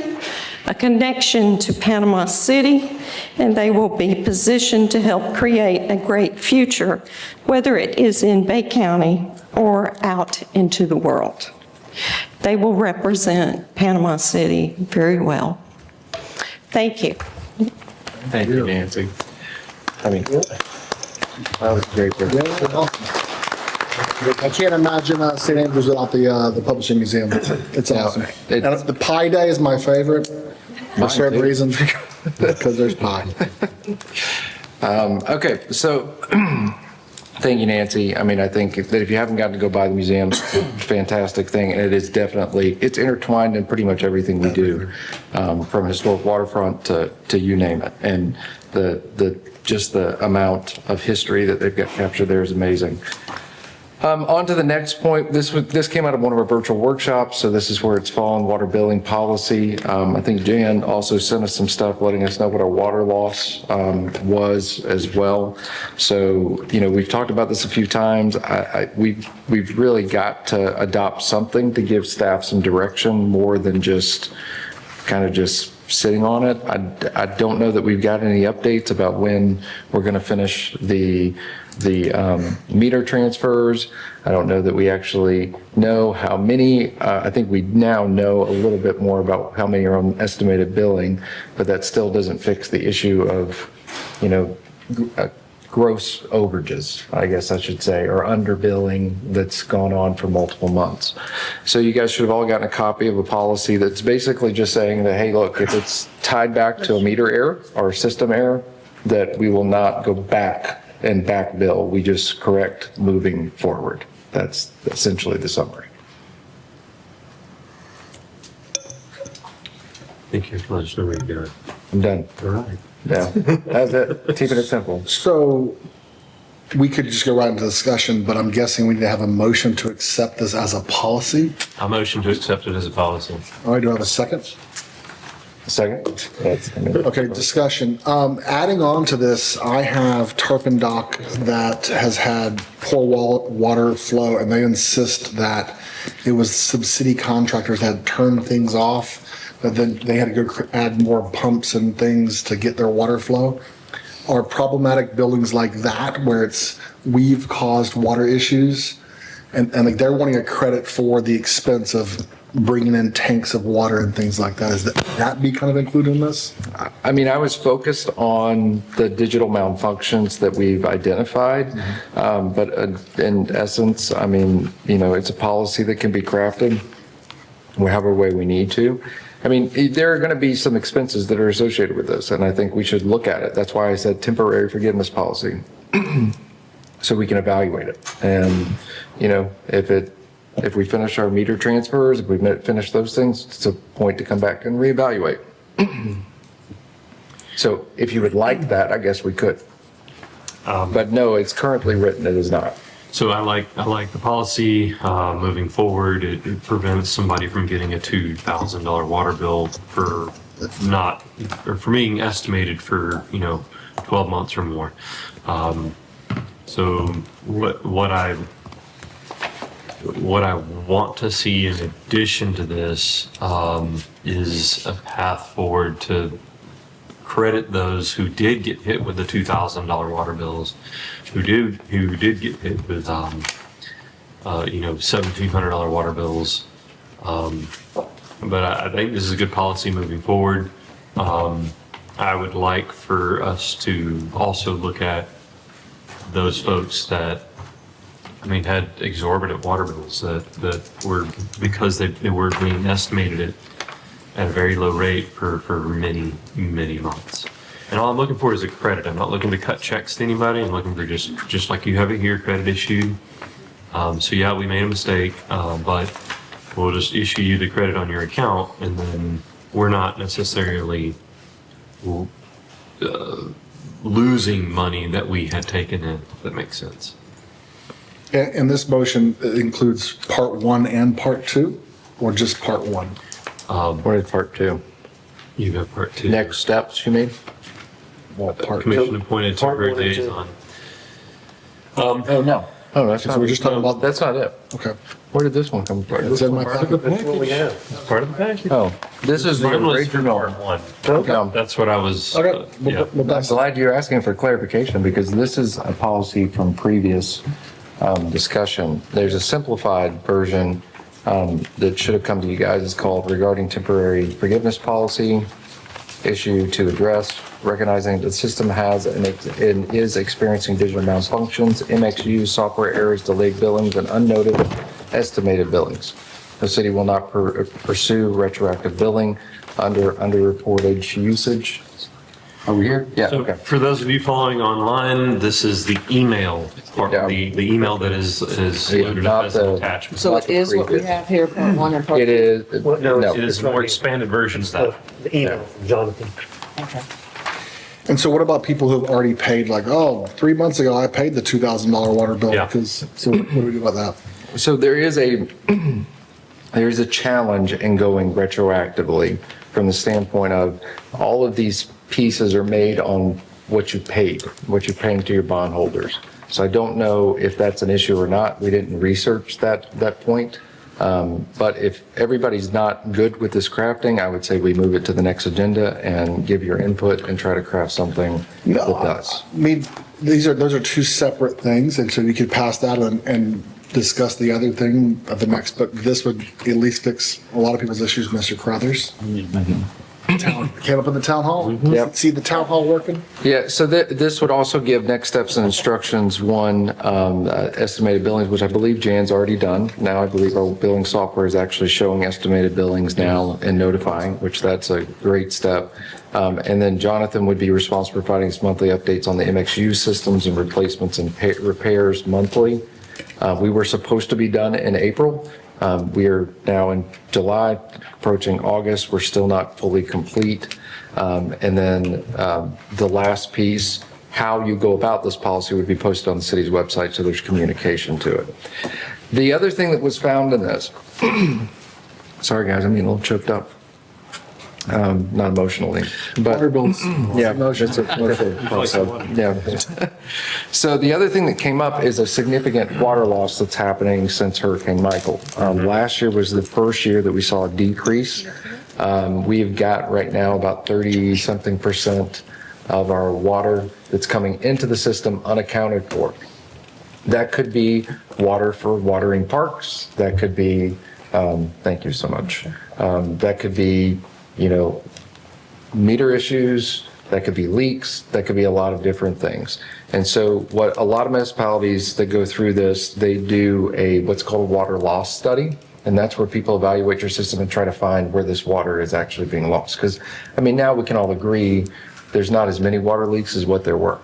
a connection to Panama City, and they will be positioned to help create a great future, whether it is in Bay County or out into the world. They will represent Panama City very well. Thank you. Thank you, Nancy. I mean, that was great. I can't imagine St. Andrews without the Publishing Museum. It's awesome. And the Pie Day is my favorite for certain reasons, because there's pie. Okay, so thank you, Nancy. I mean, I think that if you haven't gotten to go by the museum, it's a fantastic thing, and it is definitely, it's intertwined in pretty much everything we do, from historic waterfront to you name it. And just the amount of history that they've got captured there is amazing. On to the next point. This came out of one of our virtual workshops, so this is where it's fallen, water billing policy. I think Jan also sent us some stuff letting us know what our water loss was as well. So, you know, we've talked about this a few times. We've really got to adopt something to give staff some direction more than just kind of just sitting on it. I don't know that we've got any updates about when we're going to finish the meter transfers. I don't know that we actually know how many. I think we now know a little bit more about how many are on estimated billing, but that still doesn't fix the issue of, you know, gross overages, I guess I should say, or underbilling that's gone on for multiple months. So you guys should have all gotten a copy of a policy that's basically just saying that, hey, look, if it's tied back to a meter error or a system error, that we will not go back and back bill. We just correct moving forward. That's essentially the summary. Thank you. Let us know when you're done. I'm done. All right. Yeah, that's it. Keeping it simple. So we could just go right into discussion, but I'm guessing we need to have a motion to accept this as a policy. I motion to accept it as a policy. All right, do I have a second? Second? Okay, discussion. Adding on to this, I have Turpin Dock that has had poor water flow, and they insist that it was some city contractors that had turned things off, but then they had to go add more pumps and things to get their water flow. Are problematic buildings like that, where we've caused water issues, and like they're wanting a credit for the expense of bringing in tanks of water and things like that. Is that be kind of included in this? I mean, I was focused on the digital malfunctions that we've identified, but in essence, I mean, you know, it's a policy that can be crafted however way we need to. I mean, there are going to be some expenses that are associated with this, and I think we should look at it. That's why I said temporary forgiveness policy, so we can evaluate it. And, you know, if we finish our meter transfers, if we finish those things, it's a point to come back and reevaluate. So if you would like that, I guess we could. But no, it's currently written, it is not. So I like the policy moving forward. It prevents somebody from getting a $2,000 water bill for for being estimated for 12 months or more. So what I want to see in addition to this is a path forward to credit those who did get hit with the $2,000 water bills, who did get hit with $1,700 water bills. But I think this is a good policy moving forward. I would like for us to also look at those folks that had exorbitant water bills that were, because they were being estimated at a very low rate for many, many months. And all I'm looking for is a credit. I'm not looking to cut checks to anybody. I'm looking for just like you have it here, credit issued. So yeah, we made a mistake, but we'll just issue you the credit on your account, and then we're not necessarily losing money that we had taken in, if that makes sense. And this motion includes part 1 and part 2, or just part 1? What is part 2? You got part 2. Next steps, you mean? Well, part Commission appointed temporary liaison. Oh, no. Oh, that's So not, we're just talking about. that's not it. Okay. Where did this one come from? It's in my packet. That's what we have. It's part of the package. Oh, this is the Mine was for original. part 1. Okay. That's what I was. Okay. Yeah. I'm glad you're asking for clarification, because this is a policy from previous discussion. There's a simplified version that should have come to you guys. It's called Regarding Temporary Forgiveness Policy, issue to address, recognizing the system has and is experiencing digital malfunctions, MXU, software errors, delayed billings, and unnoted estimated billings. The city will not pursue retroactive billing under underreported usage. Are we here? Yeah, So okay. for those of you following online, this is the email part, Yeah. the email that is loaded Not up as an the- attachment. So it is what we have here, part 1 and part 2? It is, no. It is more expanded versions of that. The email from Jonathan. Okay. And so what about people who've already paid, like, 3 months ago, I paid the $2,000 water bill? Yeah. So what do we do about that? So there is a challenge in going retroactively from the standpoint of all of these pieces are made on what you paid, what you're paying to your bondholders. So I don't know if that's an issue or not. We didn't research that point. But if everybody's not good with this crafting, I would say we move it to the next agenda and give your input and try to craft something that does. I mean, those are two separate things, and so you could pass that and discuss the other thing at the next, but this would at least fix a lot of people's issues, Mr. Crothers. Came up in the town hall? Yep. See the town hall working? Yeah, so this would also give next steps and instructions, one, estimated billings, which I believe Jan's already done. Now I believe our billing software is actually showing estimated billings now and notifying, which that's a great step. And then Jonathan would be responsible for providing us monthly updates on the MXU systems and replacements and repairs monthly. We were supposed to be done in April. We are now in July, approaching August. We're still not fully complete. And then the last piece, how you go about this policy would be posted on the city's website, so there's communication to it. The other thing that was found in this, sorry guys, I'm getting a little choked up. Not emotionally, but Water bills. yeah, that's yeah. So the other thing that came up is a significant water loss that's happening since Hurricane Michael. Last year was the first year that we saw a decrease. We've got right now about 30-something% of our water that's coming into the system unaccounted for. That could be water for watering parks. That could be Thank you so much. That could be, meter issues, that could be leaks, that could be a lot of different things. And so what a lot of municipalities that go through this, they do what's called a water loss study. And that's where people evaluate your system and try to find where this water is actually being lost. Because, now we can all agree there's not as many water leaks as what there were.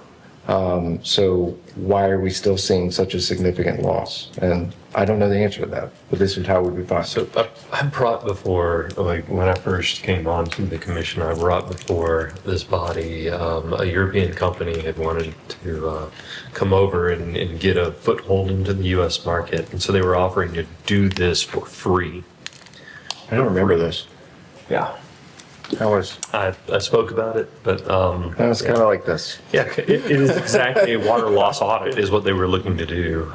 So why are we still seeing such a significant loss? And I don't know the answer to that, but this is how we would find. So I brought before, like when I first came on to the commission, I brought before this body, a European company had wanted to come over and get a foothold into the US market. And so they were offering to do this for free. I don't remember this. Yeah. I spoke about it, but it was kind of like this. Yeah, it is exactly a water loss audit is what they were looking to do.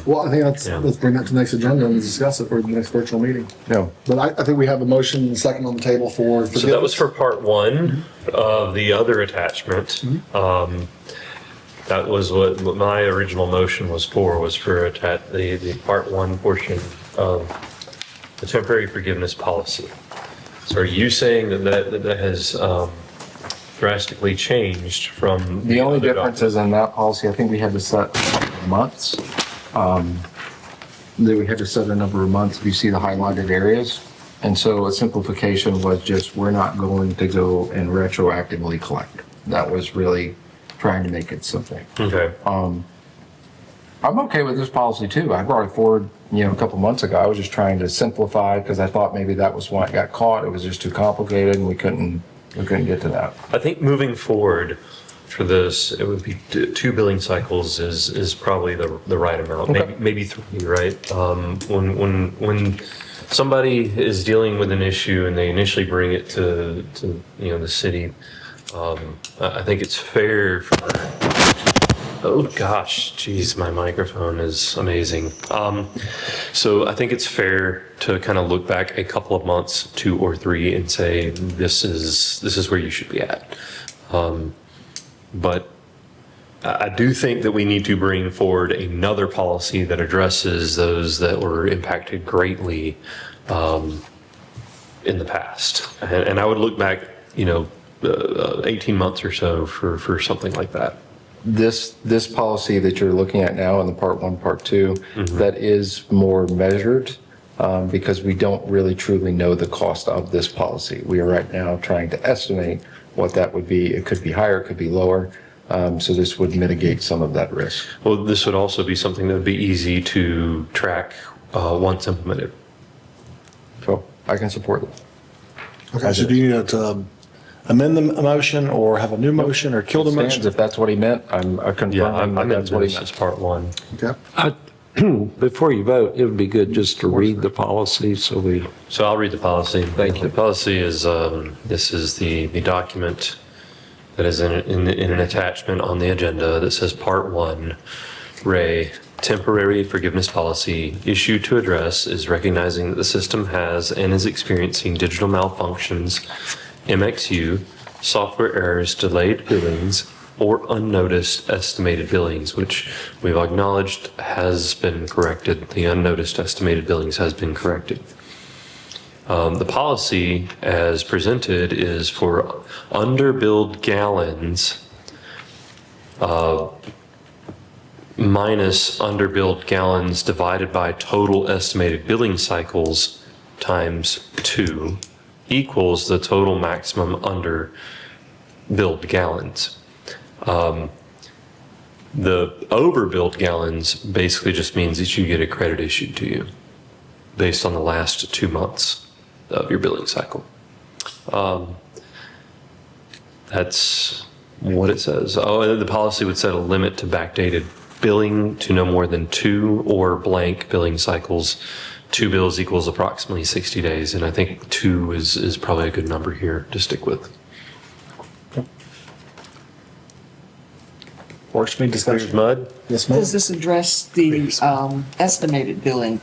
Well, I think let's bring that to the next agenda and discuss it for the next virtual meeting. No. But I think we have a motion and a second on the table for. So that was for part one of the other attachment. That was what my original motion was for the part one portion of the temporary forgiveness policy. So are you saying that has drastically changed from? The only difference is in that policy, I think we had to set months. That we had to set a number of months if you see the highlighted areas. And so a simplification was just, we're not going to go and retroactively collect. That was really trying to make it simple. Okay. I'm okay with this policy too. I brought it forward, a couple months ago. I was just trying to simplify because I thought maybe that was why it got caught. It was just too complicated and we couldn't get to that. I think moving forward for this, it would be 2 billing cycles is probably the right amount. Okay. Maybe 3, right? When somebody is dealing with an issue and they initially bring it to the city, I think it's fair for. Oh gosh, geez, my microphone is amazing. So I think it's fair to kind of look back a couple of months, 2 or 3, and say this is where you should be at. But I do think that we need to bring forward another policy that addresses those that were impacted greatly in the past. And I would look back, 18 months or so for something like that. This policy that you're looking at now in the part 1, part 2, that is more measured because we don't really truly know the cost of this policy. We are right now trying to estimate what that would be. It could be higher, it could be lower. So this would mitigate some of that risk. Well, this would also be something that would be easy to track once implemented. So I can support it. Okay, so do you need to amend the motion or have a new motion or kill the motion? If that's what he meant, I'm confirming that that's what he meant. This is part 1. Okay. Before you vote, it would be good just to read the policy so I'll read the policy. Thank you. The policy is, this is the document that is in an attachment on the agenda that says Part 1, Ray, temporary forgiveness policy issued to address is recognizing that the system has and is experiencing digital malfunctions, MXU, software errors, delayed billings, or unnoticed estimated billings, which we've acknowledged has been corrected. The unnoticed estimated billings has been corrected. The policy as presented is for underbilled gallons minus underbilled gallons divided by total estimated billing cycles times 2 equals the total maximum underbilled gallons. The overbilled gallons basically just means that you get a credit issued to you based on the last 2 months of your billing cycle. That's what it says. Oh, and the policy would set a limit to backdated billing to no more than 2 or blank billing cycles. 2 bills equals approximately 60 days, and I think 2 is probably a good number here to stick with. Works for me. Discussion. Mud? Yes, ma'am. Does this address the estimated billing?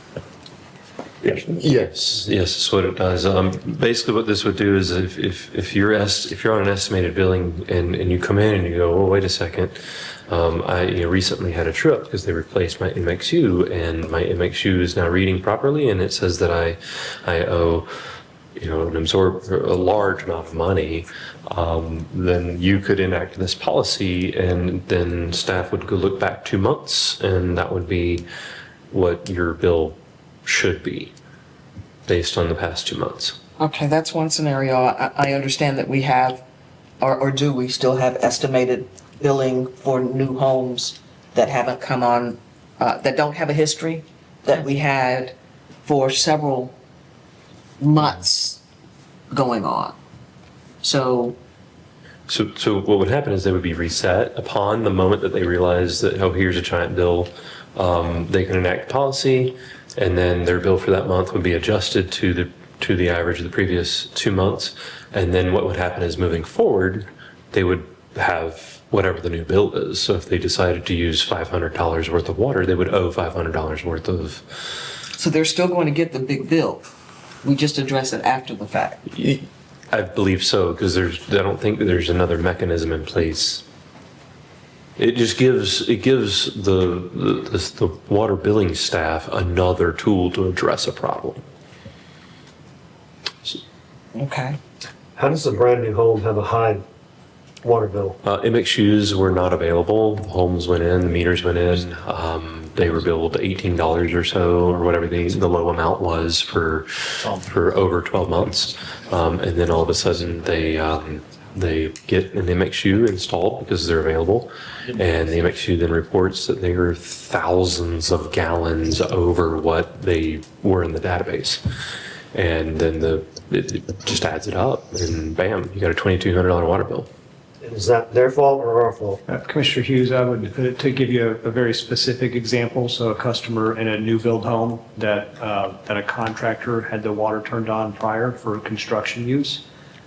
Yes, that's what it does. Basically, what this would do is if you're on an estimated billing and you come in and you go, oh, wait a second, I recently had a trip because they replaced my MXU, and my MXU is now reading properly, and it says that I owe a large amount of money. Then you could enact this policy, and then staff would go look back 2 months, and that would be what your bill should be based on the past 2 months. Okay, that's one scenario. I understand that we have, or do we still have estimated billing for new homes that haven't come on, that don't have a history, that we had for several months going on. So what would happen is they would be reset upon the moment that they realize that, oh, here's a giant bill. They can enact policy, and then their bill for that month would be adjusted to the average of the previous 2 months. And then what would happen is, moving forward, they would have whatever the new bill is. So if they decided to use $500 worth of water, they would owe $500 worth of. So they're still going to get the big bill. We just address it after the fact. I believe so, because I don't think that there's another mechanism in place. It just gives the water billing staff another tool to address a problem. Okay. How does a brand new home have a high water bill? MXUs were not available. Homes went in, the meters went in. They were billed $18 or so, or whatever the low amount was for over 12 months. And then all of a sudden they get an MXU installed because they're available. And the MXU then reports that they are thousands of gallons over what they were in the database. And then it just adds it up, and bam, you got a $2,200 water bill. Is that their fault or our fault? Commissioner Hughes, I would, to give you a very specific example, so a customer in a new build home that a contractor had the water turned on prior for construction use.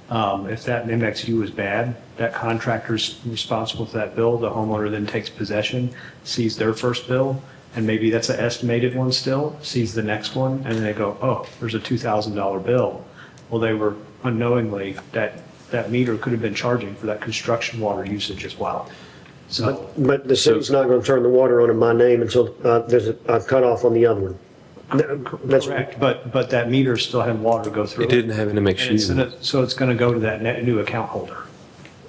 If that MXU is bad, that contractor's responsible for that bill. The homeowner then takes possession, sees their first bill, and maybe that's an estimated one still, sees the next one, and they go, oh, there's a $2,000 bill. Well, they were unknowingly, that meter could have been charging for that construction water usage as well. So, But the city's not going to turn the water on in my name until there's a cutoff on the other one. That's correct, but that meter still had water go through. It didn't have an MXU. So it's going to go to that new account holder.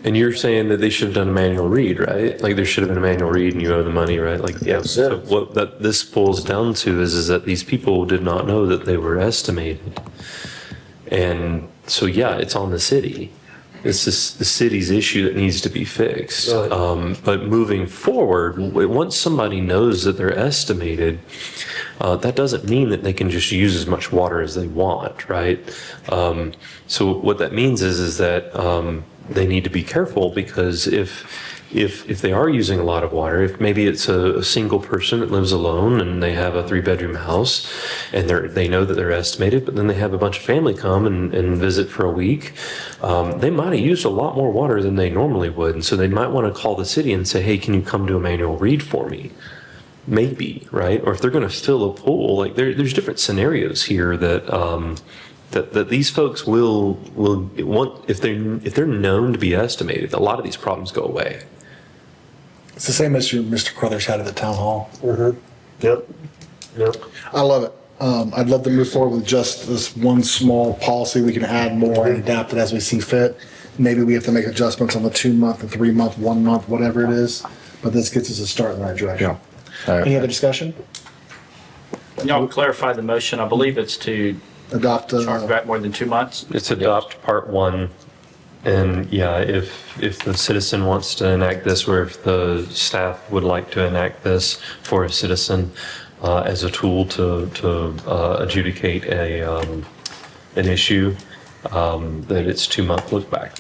And you're saying that they should have done a manual read, right? Like there should have been a manual read and you owe the money, right? Like, yeah. So what this boils down to is that these people did not know that they were estimated. And so, yeah, it's on the city. It's just the city's issue that needs to be fixed. Right. But moving forward, once somebody knows that they're estimated, that doesn't mean that they can just use as much water as they want, right? So what that means is that they need to be careful, because if they are using a lot of water, if maybe it's a single person that lives alone and they have a 3-bedroom house and they know that they're estimated, but then they have a bunch of family come and visit for a week, they might have used a lot more water than they normally would. And so they might want to call the city and say, hey, can you come do a manual read for me? Maybe, right? Or if they're going to fill a pool, like there's different scenarios here that that these folks will want, if they're known to be estimated, a lot of these problems go away. It's the same issue Mr. Crothers had at the town hall. Mm-hmm. Yep. I love it. I'd love to move forward with just this one small policy. We can add more and adapt it as we see fit. Maybe we have to make adjustments on the 2-month and 3-month, 1 month, whatever it is. But this gets us a start in the right direction. Yeah. Any other discussion? Y'all clarify the motion. I believe it's to adopt charge back more than 2 months. It's adopt part 1. And yeah, if the citizen wants to enact this, or if the staff would like to enact this for a citizen as a tool to adjudicate an issue, that it's 2-month look back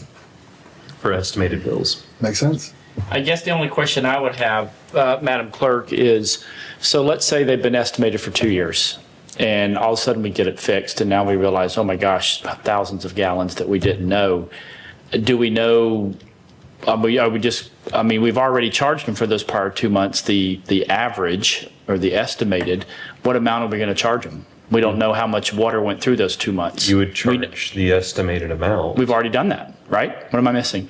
for estimated bills. Makes sense. I guess the only question I would have, Madam Clerk, is, so let's say they've been estimated for 2 years, and all of a sudden we get it fixed, and now we realize, oh my gosh, thousands of gallons that we didn't know. Do we know, we've already charged them for those prior 2 months, the average or the estimated. What amount are we going to charge them? We don't know how much water went through those 2 months. You would charge the estimated amount. We've already done that, right? What am I missing?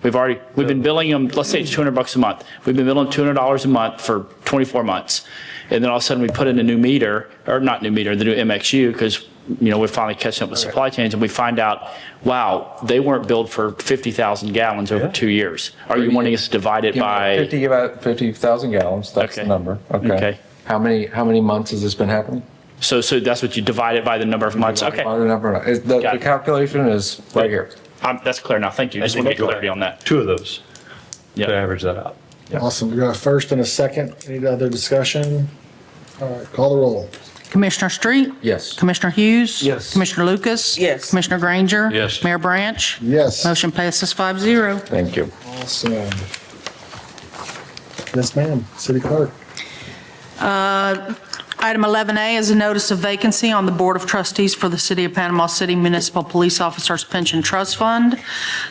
We've been billing them, let's say it's $200 a month. We've been billing $200 a month for 24 months. And then all of a sudden we put in a new meter, or not new meter, the new MXU, because, we're finally catching up with supply chains, and we find out, wow, they weren't billed for 50,000 gallons over 2 years. Are you wanting us to divide it by? 50,000 gallons, that's the number. Okay. How many months has this been happening? So that's what you divide it by the number of months? Okay. By the number, the calculation is right here. That's clear now. Thank you. Just want to get clarity on that. Two of those. To average that out. Awesome. We got a first and a second. Any other discussion? All right, call the roll. Commissioner Street? Yes. Commissioner Hughes? Yes. Commissioner Lucas? Yes. Commissioner Granger? Yes. Mayor Branch? Yes. Motion passes 5-0. Thank you. Awesome. Yes, ma'am. City Clerk. Item 11A is a notice of vacancy on the Board of Trustees for the City of Panama City Municipal Police Officers Pension Trust Fund.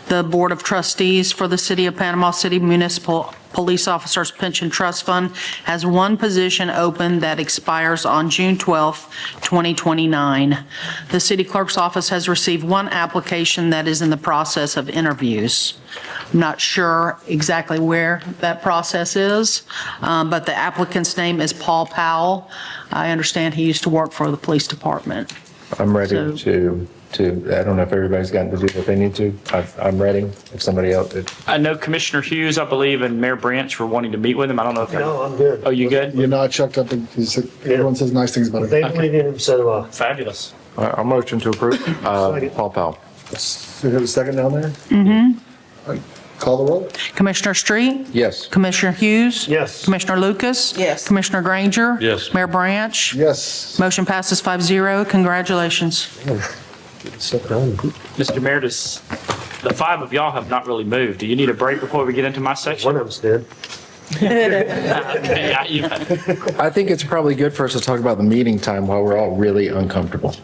The Board of Trustees for the City of Panama City Municipal Police Officers Pension Trust Fund has one position open that expires on June 12th, 2029. The City Clerk's office has received one application that is in the process of interviews. I'm not sure exactly where that process is, but the applicant's name is Paul Powell. I understand he used to work for the police department. I'm ready So- I don't know if everybody's gotten to do what they need to. I'm ready. If somebody else, I know Commissioner Hughes, I believe, and Mayor Branch were wanting to meet with him. I don't know if. No, I'm good. Oh, you good? You're not chucked up. Everyone says nice things about They it. believe in him, so, Fabulous. I'll motion to approve. Paul Powell. So you have a second down there? Mm-hmm. Call the roll. Commissioner Street? Yes. Commissioner Hughes? yes. Commissioner Lucas? Yes. Commissioner Granger? Yes. Mayor Branch? Yes. Motion passes 5-0. Congratulations. Mr. Mayor, the five of y'all have not really moved. Do you need a break before we get into my section? One of them's dead. Okay, I think it's probably good for us to talk about the meeting time while we're all really uncomfortable.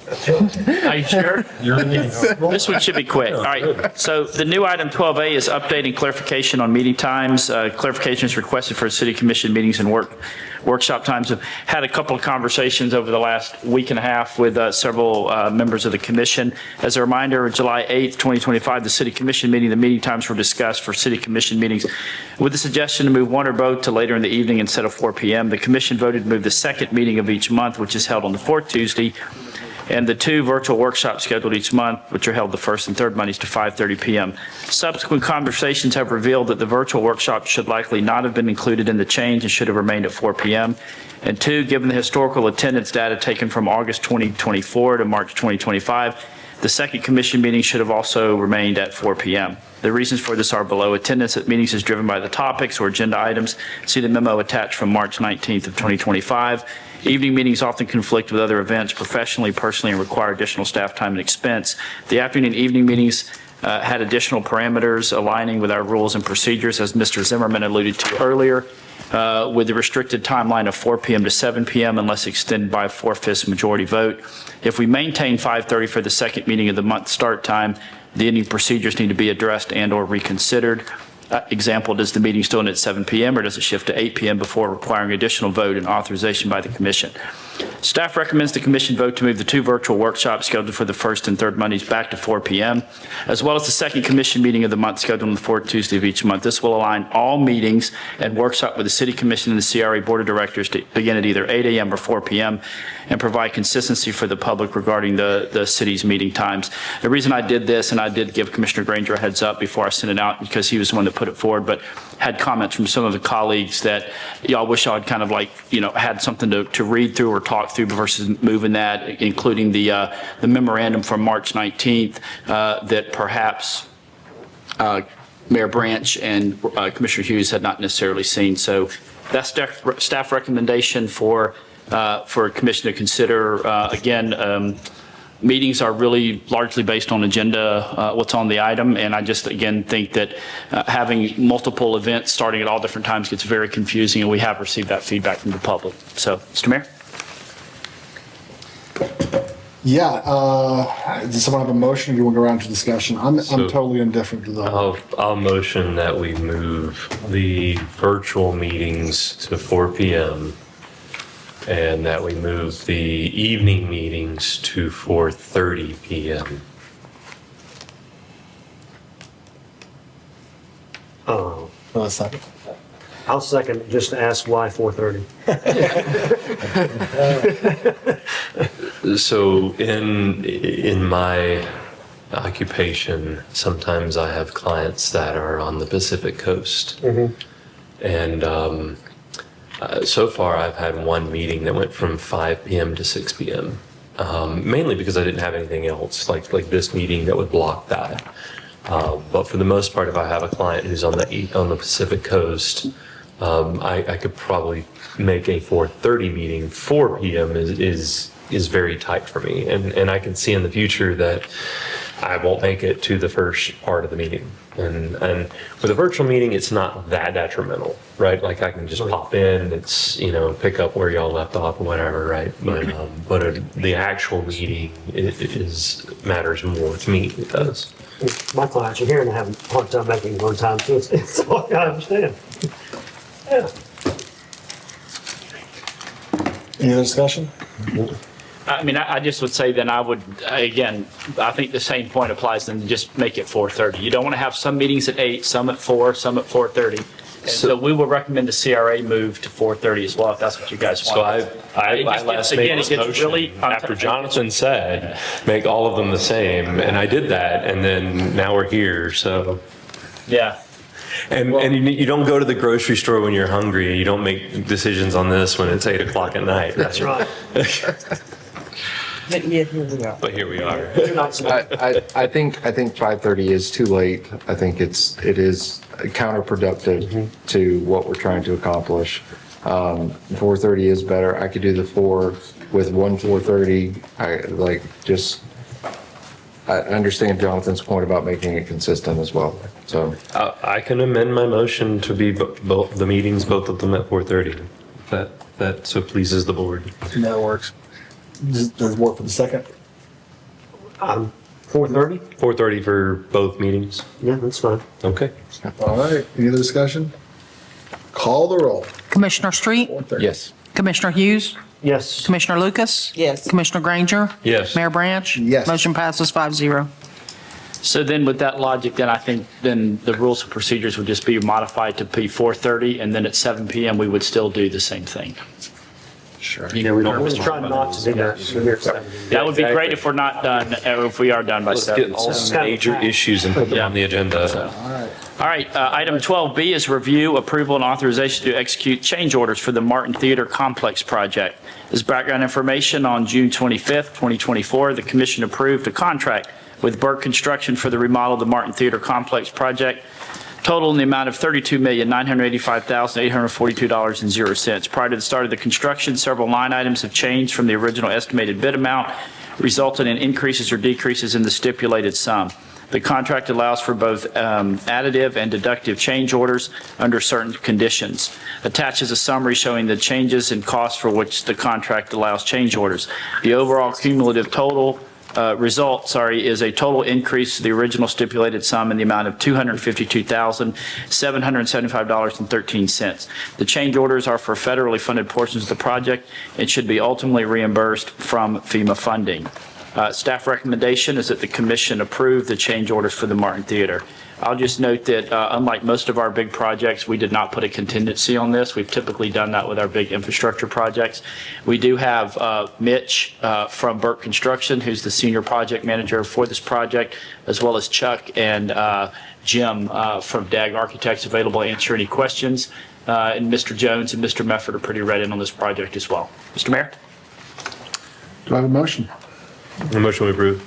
Are you sure? This one should be quick. All right. So the new item 12A is updating clarification on meeting times. Clarification is requested for city commission meetings and workshop times. I've had a couple of conversations over the last week and a half with several members of the commission. As a reminder, July 8th, 2025, the city commission meeting, the meeting times were discussed for city commission meetings with the suggestion to move one or both to later in the evening instead of 4 p.m. The commission voted to move the second meeting of each month, which is held on the fourth Tuesday, and the two virtual workshops scheduled each month, which are held the first and third Mondays to 5:30 p.m. Subsequent conversations have revealed that the virtual workshop should likely not have been included in the change and should have remained at 4 p.m. And two, given the historical attendance data taken from August 2024 to March 2025, the second commission meeting should have also remained at 4 p.m. The reasons for this are below. Attendance at meetings is driven by the topics or agenda items. See the memo attached from March 19th of 2025. Evening meetings often conflict with other events professionally, personally, and require additional staff time and expense. The afternoon and evening meetings had additional parameters aligning with our rules and procedures, as Mr. Zimmerman alluded to earlier, with the restricted timeline of 4 p.m. to 7 p.m. unless extended by a 4/5 majority vote. If we maintain 5:30 for the second meeting of the month start time, the ending procedures need to be addressed and or reconsidered. Example, does the meeting still end at 7 p.m. or does it shift to 8 p.m. before requiring additional vote and authorization by the commission? Staff recommends the commission vote to move the two virtual workshops scheduled for the first and third Mondays back to 4 p.m., as well as the second commission meeting of the month scheduled on the fourth Tuesday of each month. This will align all meetings and workshop with the City Commission and the CRA Board of Directors to begin at either 8 a.m. or 4 p.m. and provide consistency for the public regarding the city's meeting times. The reason I did this, and I did give Commissioner Granger a heads up before I sent it out because he was the one that put it forward, but had comments from some of the colleagues that y'all wish y'all had kind of like, had something to read through or talk through versus moving that, including the memorandum from March 19th that perhaps Mayor Branch and Commissioner Hughes had not necessarily seen. So that's staff recommendation for commission to consider. Again, meetings are really largely based on agenda, what's on the item, and I just, again, think that having multiple events starting at all different times gets very confusing, and we have received that feedback from the public. So, Mr. Mayor? Yeah, does someone have a motion? You want to go around to discussion? I'm totally indifferent to the. I'll motion that we move the virtual meetings to 4 p.m. and that we move the evening meetings to 4:30 p.m. Second. I'll second, just to ask why 4:30. So in my occupation, sometimes I have clients that are on the Pacific Coast. And so far, I've had one meeting that went from 5 p.m. to 6 p.m. Mainly because I didn't have anything else like this meeting that would block that. But for the most part, if I have a client who's on the Pacific Coast, I could probably make a 4:30 meeting. 4 p.m. is very tight for me, and I can see in the future that I won't make it to the first part of the meeting. And with a virtual meeting, it's not that detrimental, right? Like I can just pop in, it's, pick up where y'all left off or whatever, right? But the actual meeting matters more to me. It does. My clients are here and having a hard time making it on time, so it's all I understand. Yeah. Any other discussion? I mean, I just would say then I would, again, I think the same point applies, then just make it 4:30. You don't want to have some meetings at 8, some at 4, some at 4:30. And so we will recommend the CRA move to 4:30 as well, if that's what you guys want. So I last made this motion after Jonathan said, make all of them the same, and I did that, and then now we're here, so. Yeah. And you don't go to the grocery store when you're hungry. You don't make decisions on this when it's 8 o'clock at night. That's right. But yet here we are. But here we are. I think 5:30 is too late. I think it is counterproductive to what we're trying to accomplish. 4:30 is better. I could do the 4 with 4:30. I understand Jonathan's point about making it consistent as well. So I can amend my motion to be both the meetings, both of them at 4:30. That so pleases the board. That works. Does it work for the second? 4:30? 4:30 for both meetings. Yeah, that's fine. Okay. All right. Any other discussion? Call the roll. Commissioner Street? yes. Commissioner Hughes? Yes. Commissioner Lucas? Yes. Commissioner Granger? Yes. Mayor Branch? Yes. Motion passes 5-0. So then with that logic, then I think then the rules and procedures would just be modified to be 4:30, and then at 7 p.m. we would still do the same thing. Sure. Yeah, we We're trying not to do that. That would be great if we're not done, or if we are done by Let's 7. get all the major issues and put them on the agenda. All right, item 12B is review, approval, and authorization to execute change orders for the Martin Theater Complex project. As background information, on June 25th, 2024, the commission approved a contract with Burke Construction for the remodel of the Martin Theater Complex project, total in the amount of $32,985,842.00. Prior to the start of the construction, several line items have changed from the original estimated bid amount, resulting in increases or decreases in the stipulated sum. The contract allows for both additive and deductive change orders under certain conditions. Attaches a summary showing the changes in costs for which the contract allows change orders. The overall cumulative total result, is a total increase to the original stipulated sum in the amount of $252,775.13. The change orders are for federally funded portions of the project and should be ultimately reimbursed from FEMA funding. Staff recommendation is that the commission approve the change orders for the Martin Theater. I'll just note that unlike most of our big projects, we did not put a contingency on this. We've typically done that with our big infrastructure projects. We do have Mitch from Burke Construction, who's the senior project manager for this project, as well as Chuck and Jim from DAG Architects available to answer any questions. And Mr. Jones and Mr. Mefford are pretty read in on this project as well. Mr. Mayor? Do I have a motion? The motion we approve.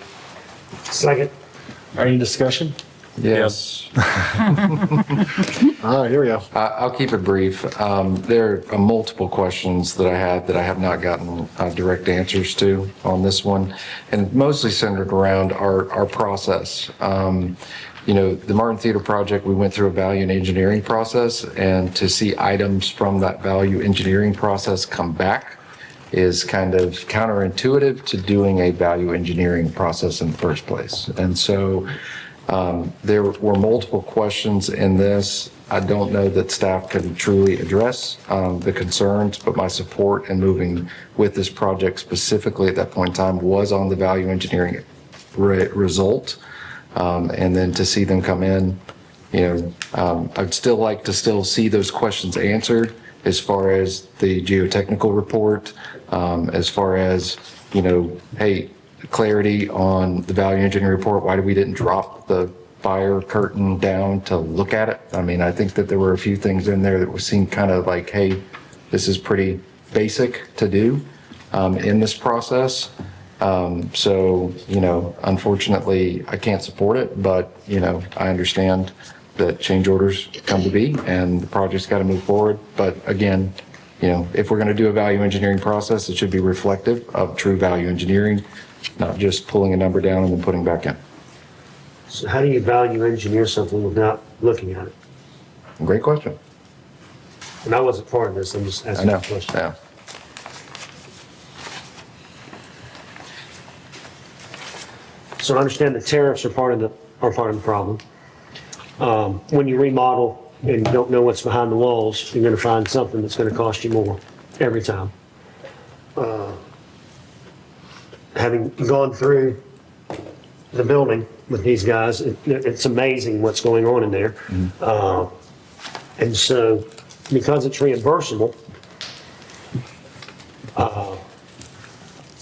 Second. Any discussion? Yes. All right, here we go. I'll keep it brief. There are multiple questions that I have not gotten direct answers to on this one, and mostly centered around our process. The Martin Theater project, we went through a value and engineering process, and to see items from that value engineering process come back is kind of counterintuitive to doing a value engineering process in the first place. And so there were multiple questions in this. I don't know that staff can truly address the concerns, but my support in moving with this project specifically at that point in time was on the value engineering result. And then to see them come in, I'd still like to still see those questions answered as far as the geotechnical report, as far as, hey, clarity on the value engineering report, why we didn't drop the fire curtain down to look at it. I mean, I think that there were a few things in there that seemed kind of like, hey, this is pretty basic to do in this process. So, unfortunately, I can't support it, but, I understand that change orders come to be and the project's got to move forward. But again, if we're going to do a value engineering process, it should be reflective of true value engineering, not just pulling a number down and then putting back in. So how do you value engineer something without looking at it? Great question. And I wasn't part of this, I'm just I asking know, a question. yeah. So I understand the tariffs are part of the problem. When you remodel and you don't know what's behind the walls, you're gonna find something that's gonna cost you more every time. Having gone through the building with these guys, it's amazing what's going on in there. And so, because it's reimbursable,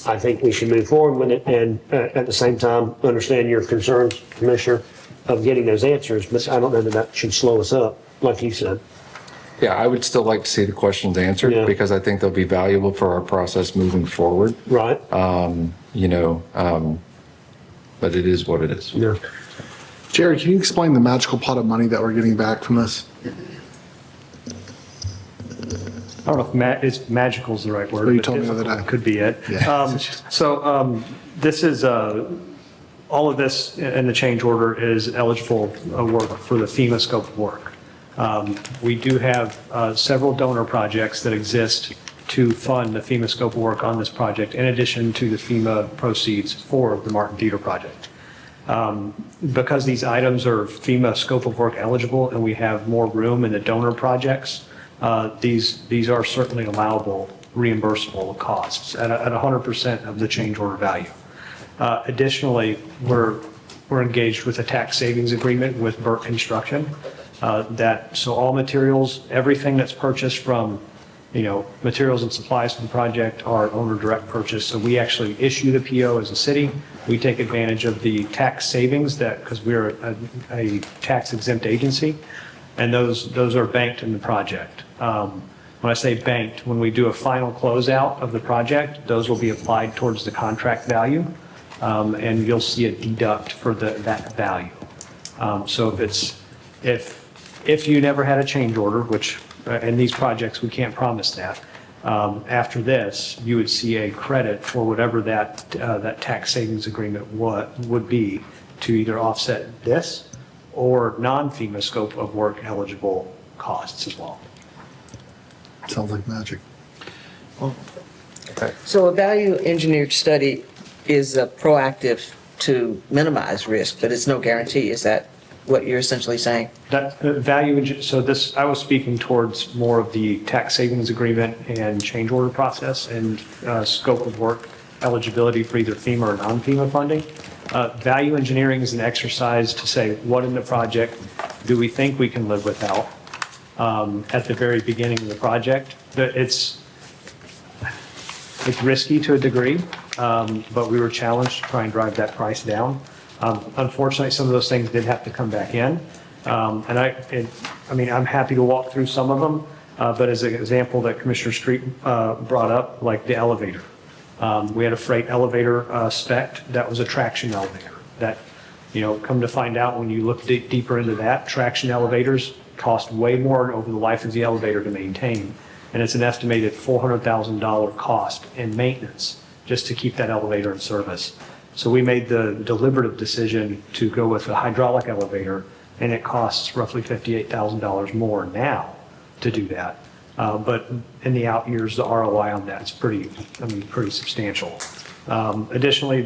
I think we should move forward with it and at the same time, understand your concerns, Commissioner, of getting those answers, but I don't know that that should slow us up, like you said. Yeah, I would still like to see the questions answered because I think they'll be valuable for our process moving forward. Right. But it is what it is. Yeah. Jerry, can you explain the magical pot of money that we're getting back from this? I don't know if magical is the right word. What you but told me the other difficult day. Could be it. Yeah. This is, all of this in the change order is eligible work for the FEMA scope of work. We do have several donor projects that exist to fund the FEMA scope of work on this project, in addition to the FEMA proceeds for the Martin Theater project. Because these items are FEMA scope of work eligible and we have more room in the donor projects, these are certainly allowable reimbursable costs at 100% of the change order value. Additionally, we're engaged with a tax savings agreement with Burke Construction so all materials, everything that's purchased from, materials and supplies for the project are owner direct purchase. So we actually issue the PO as a city. We take advantage of the tax savings because we're a tax exempt agency, and those are banked in the project. When I say banked, when we do a final closeout of the project, those will be applied towards the contract value, and you'll see a deduct for that value. So if you never had a change order, which in these projects we can't promise that, after this you would see a credit for whatever that tax savings agreement would be to either offset this or non-FEMA scope of work eligible costs as well. Sounds like magic. So a value engineered study is proactive to minimize risk, but it's no guarantee. Is that what you're essentially saying? That I was speaking towards more of the tax savings agreement and change order process and scope of work eligibility for either FEMA or non-FEMA funding. Value engineering is an exercise to say what in the project do we think we can live without at the very beginning of the project. It's risky to a degree, but we were challenged to try and drive that price down. Unfortunately, some of those things did have to come back in. I'm happy to walk through some of them, but as an example that Commissioner Street brought up, like the elevator. We had a freight elevator spec that was a traction elevator. That, come to find out when you look deeper into that, traction elevators cost way more over the life of the elevator to maintain. And it's an estimated $400,000 cost in maintenance just to keep that elevator in service. So we made the deliberative decision to go with a hydraulic elevator, and it costs roughly $58,000 more now to do that. But in the out years, the ROI on that is pretty substantial. Additionally,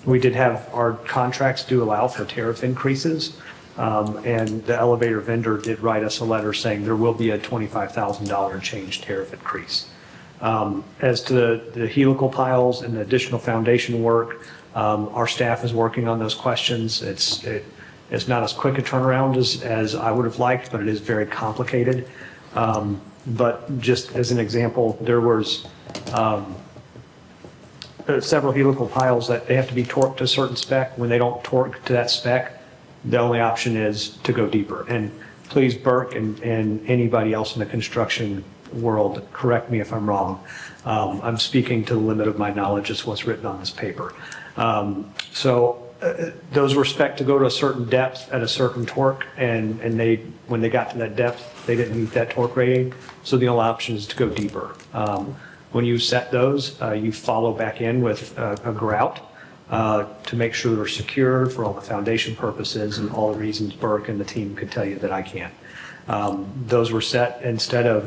we did have our contracts do allow for tariff increases, and the elevator vendor did write us a letter saying there will be a $25,000 change tariff increase. As to the helical piles and the additional foundation work, our staff is working on those questions. It's not as quick a turnaround as I would have liked, but it is very complicated. But just as an example, there was several helical piles that they have to be torqued to a certain spec. When they don't torque to that spec, the only option is to go deeper. And please, Burke and anybody else in the construction world, correct me if I'm wrong. I'm speaking to the limit of my knowledge as what's written on this paper. Those were spec'd to go to a certain depth at a certain torque, and when they got to that depth, they didn't meet that torque rating. So the only option is to go deeper. When you set those, you follow back in with a grout to make sure they're secure for all the foundation purposes and all the reasons Burke and the team could tell you that I can't. Those were set instead of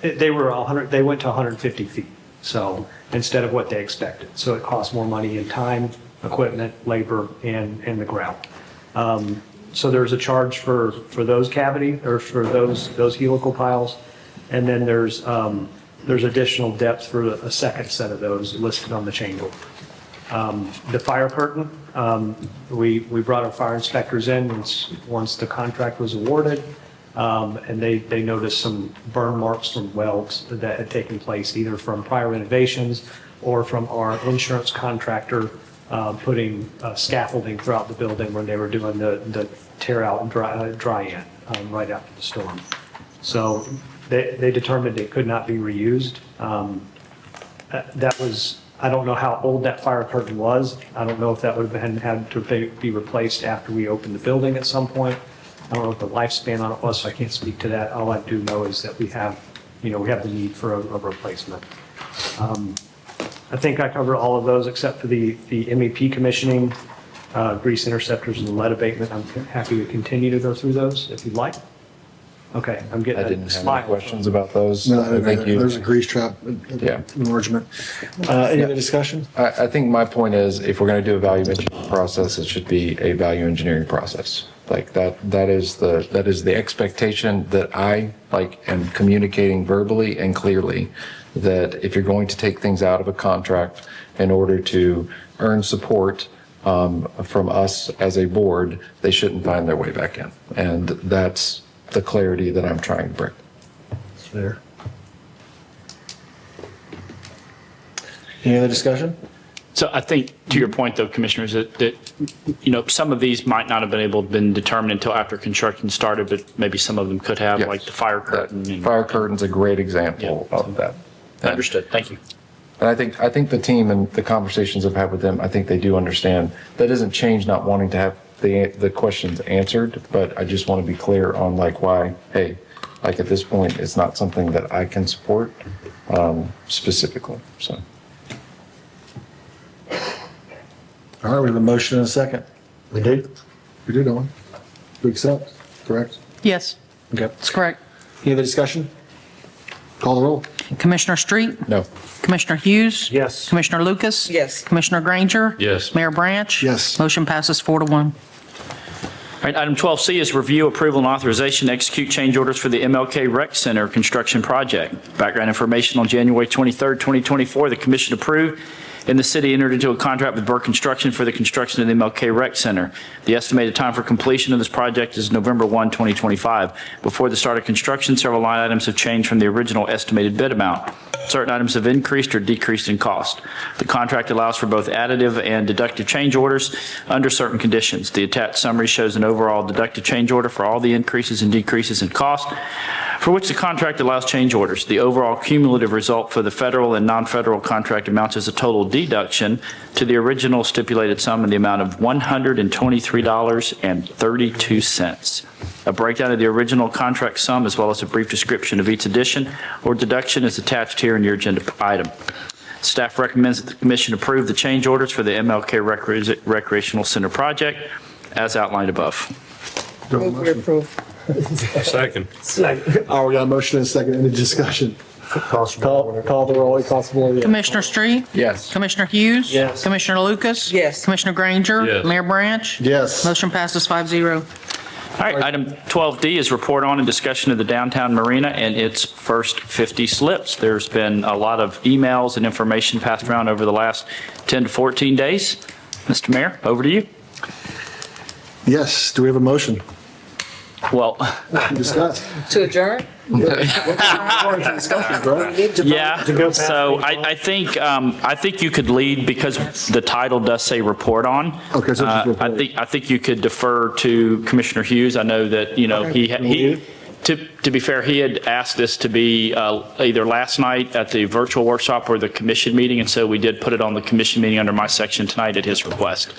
they went to 150 feet. So instead of what they expected. So it costs more money in time, equipment, labor, and the grout. So there's a charge for those cavity, or for those helical piles. And then there's additional depth for a second set of those listed on the change order. The fire curtain, we brought our fire inspectors in once the contract was awarded. And they noticed some burn marks from welds that had taken place either from prior renovations or from our insurance contractor putting scaffolding throughout the building when they were doing the tear out and dry in right after the storm. So they determined it could not be reused. That was, I don't know how old that fire curtain was. I don't know if that would have had to be replaced after we opened the building at some point. I don't know what the lifespan on it was, so I can't speak to that. All I do know is that we have the need for a replacement. I think I covered all of those except for the MEP commissioning, grease interceptors, and lead abatement. I'm happy to continue to go through those if you'd like. Okay, I'm getting I didn't have any questions about those. No, Thank you. there's a grease trap enlargement. Any other discussion? I think my point is, if we're going to do a value engineering process, it should be a value engineering process. Like that is the expectation that I am communicating verbally and clearly, that if you're going to take things out of a contract in order to earn support from us as a board, they shouldn't find their way back in. And that's the clarity that I'm trying to bring. Fair. Any other discussion? So I think, to your point, though, Commissioners, that some of these might not have been able to been determined until after construction started, but maybe some of them could have, Yes. like the fire curtain. Fire curtain's a great example of that. Understood. Thank you. And I think the team and the conversations I've had with them, I think they do understand. That doesn't change not wanting to have the questions answered, but I just want to be clear on why, hey, at this point, it's not something that I can support specifically, so. All right, we have a motion and a second. We do? We do, don't we? To accept, correct? Yes, Okay. that's correct. Any other discussion? Call the roll. Commissioner Street? No. Commissioner Hughes? Yes. Commissioner Lucas? Yes. Commissioner Granger? Yes. Mayor Branch? Yes. Motion passes 4-1. All right, item 12C is review, approval, and authorization to execute change orders for the MLK Rec Center construction project. Background information: on January 23rd, 2024, the commission approved and the city entered into a contract with Burke Construction for the construction of the MLK Rec Center. The estimated time for completion of this project is November 1, 2025. Before the start of construction, several line items have changed from the original estimated bid amount. Certain items have increased or decreased in cost. The contract allows for both additive and deductive change orders under certain conditions. The attached summary shows an overall deductive change order for all the increases and decreases in cost for which the contract allows change orders. The overall cumulative result for the federal and non-federal contract amounts as a total deduction to the original stipulated sum in the amount of $123.32. A breakdown of the original contract sum, as well as a brief description of each addition or deduction, is attached here in your agenda item. Staff recommends that the commission approve the change orders for the MLK Recreational Center project as outlined above. Move we approve. Second. Oh, we got a motion and a second. Any discussion? Call the roll. Constable. Commissioner Street? Yes. Commissioner Hughes? Yes. Commissioner Lucas? Yes. Commissioner Granger? Yes. Mayor Branch? Yes. Motion passes 5-0. All right, item 12D is report on and discussion of the downtown marina and its first 50 slips. There's been a lot of emails and information passed around over the last 10 to 14 days. Mr. Mayor, over to you. Yes, do we have a motion? Well, Discuss. To adjourn? yeah, so I think you could lead because the title does say report on. Okay, so just report. I think you could defer to Commissioner Hughes. I know that, to be fair, he had asked this to be either last night at the virtual workshop or the commission meeting, and so we did put it on the commission meeting under my section tonight at his request.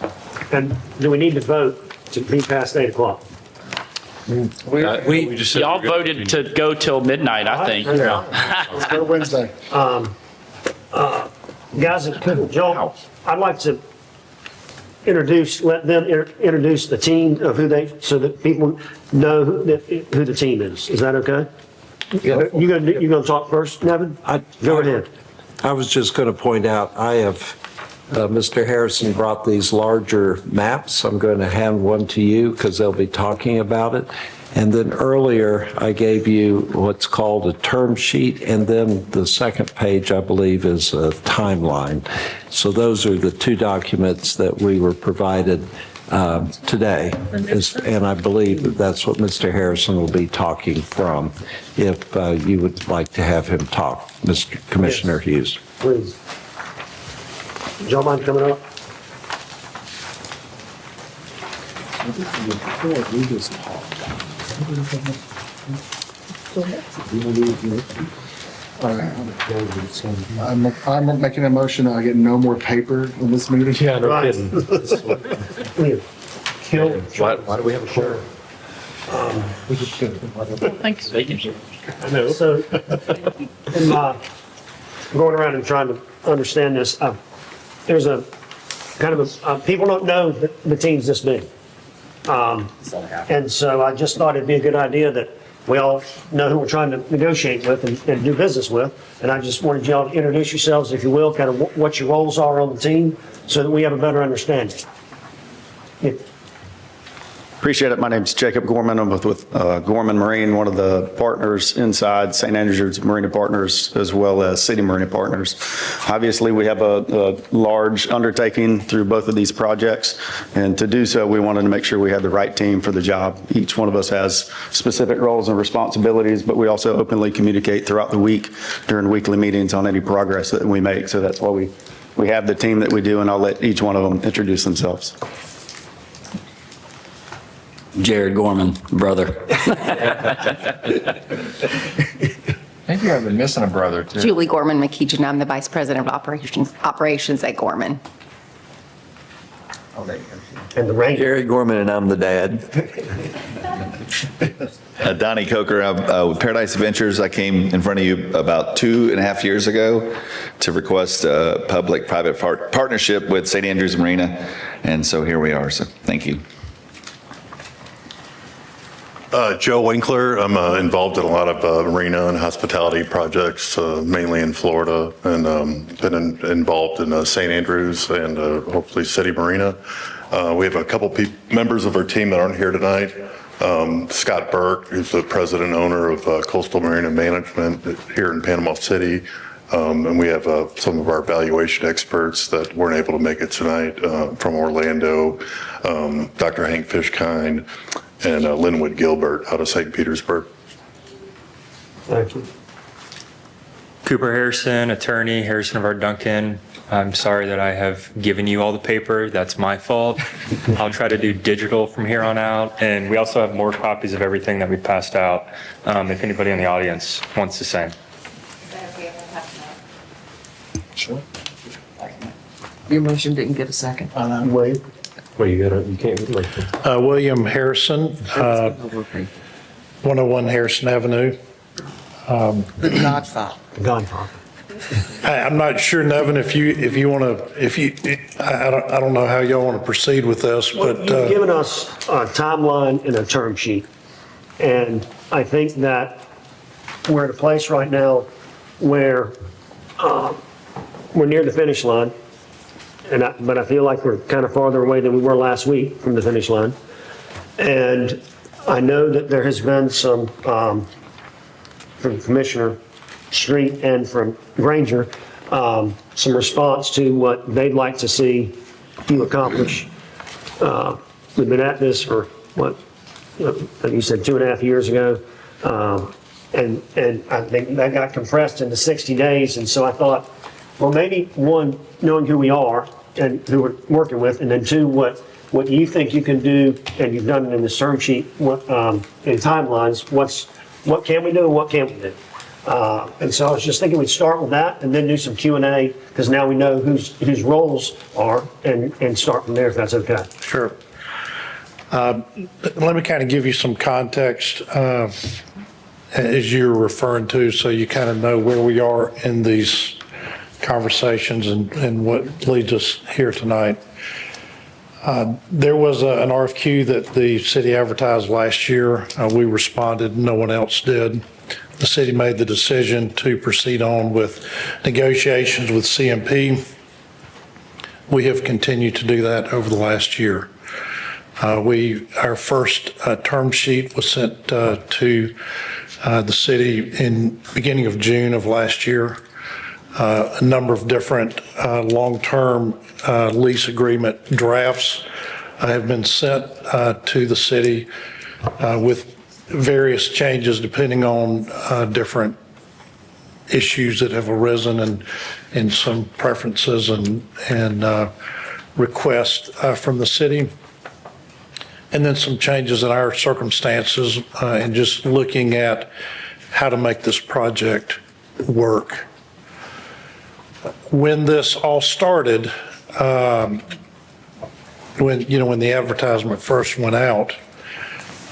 And do we need to vote to be past 8 o'clock? We just said Y'all we're gonna voted to go till midnight, I think. Let's go to Wednesday. Guys, Joel, I'd like to let them introduce the team of so that people know who the team is. Is that okay? You gonna talk first, Nevin? Go ahead. I was just going to point out, I have, Mr. Harrison brought these larger maps. I'm going to hand one to you because they'll be talking about it. And then earlier, I gave you what's called a term sheet, and then the second page, I believe, is a timeline. So those are the two documents that we were provided today. And I believe that's what Mr. Harrison will be talking from, if you would like to have him talk, Mr. Commissioner Hughes. Please. Joe, mind coming up? I'm making a motion that I get no more paper in this meeting. Yeah, no Right. kidding. Why do we have a quorum? So, in my going around and trying to understand this, there's a kind of people don't know that the team's this big. And so I just thought it'd be a good idea that we all know who we're trying to negotiate with and do business with. And I just wanted y'all to introduce yourselves, if you will, kind of what your roles are on the team so that we have a better understanding. Appreciate it. My name's Jacob Gorman. I'm with Gorman Marine, one of the partners inside St. Andrews Marina Partners, as well as City Marina Partners. Obviously, we have a large undertaking through both of these projects, and to do so, we wanted to make sure we had the right team for the job. Each one of us has specific roles and responsibilities, but we also openly communicate throughout the week during weekly meetings on any progress that we make. So that's why we have the team that we do, and I'll let each one of them introduce themselves. Jared Gorman, brother. Maybe I've been missing a brother, too. Julie Gorman McKeegan, I'm the Vice President of Operations at Gorman. And the Ranger. Jared Gorman, and I'm the dad. Donnie Coker, with Paradise Adventures. I came in front of you about 2.5 years ago to request a public-private partnership with St. Andrews Marina, and so here we are, so thank you. Joe Winkler. I'm involved in a lot of marina and hospitality projects, mainly in Florida, and been involved in St. Andrews and hopefully City Marina. We have a couple members of our team that aren't here tonight. Scott Burke, who's the president and owner of Coastal Marina Management here in Panama City. And we have some of our valuation experts that weren't able to make it tonight from Orlando, Dr. Hank Fishkind, and Linwood Gilbert out of St. Petersburg. Thank you. Cooper Harrison, attorney, Harrison of R. Duncan. I'm sorry that I have given you all the paper. That's my fault. I'll try to do digital from here on out. And we also have more copies of everything that we passed out, if anybody in the audience wants the same. Sure. Your motion didn't get a second. Wait. Well, you can't like. William Harrison, 101 Harrison Avenue. The Godfather. Godfather. I'm not sure, Nevin, if you want to, I don't know how y'all want to proceed with this, but. You've given us a timeline and a term sheet. And I think that we're at a place right now where we're near the finish line. But I feel like we're kind of farther away than we were last week from the finish line. And I know that there has been some, from Commissioner Street and from Granger, some response to what they'd like to see you accomplish. We've been at this for, what, you said 2.5 years ago. And I think that got compressed into 60 days. And so I thought, well, maybe one, knowing who we are and who we're working with, and then two, what you think you can do, and you've done it in the term sheet, in timelines, what can we do and what can't we do? And so I was just thinking we'd start with that and then do some Q&A, because now we know whose roles are, and start from there, if that's okay. Sure. Let me kind of give you some context as you're referring to, so you kind of know where we are in these conversations and what leads us here tonight. There was an RFQ that the city advertised last year. We responded, no one else did. The city made the decision to proceed on with negotiations with CMP. We have continued to do that over the last year. Our first term sheet was sent to the city in beginning of June of last year. A number of different long-term lease agreement drafts have been sent to the city with various changes depending on different issues that have arisen and some preferences and requests from the city. And then some changes in our circumstances and just looking at how to make this project work. When this all started, when the advertisement first went out,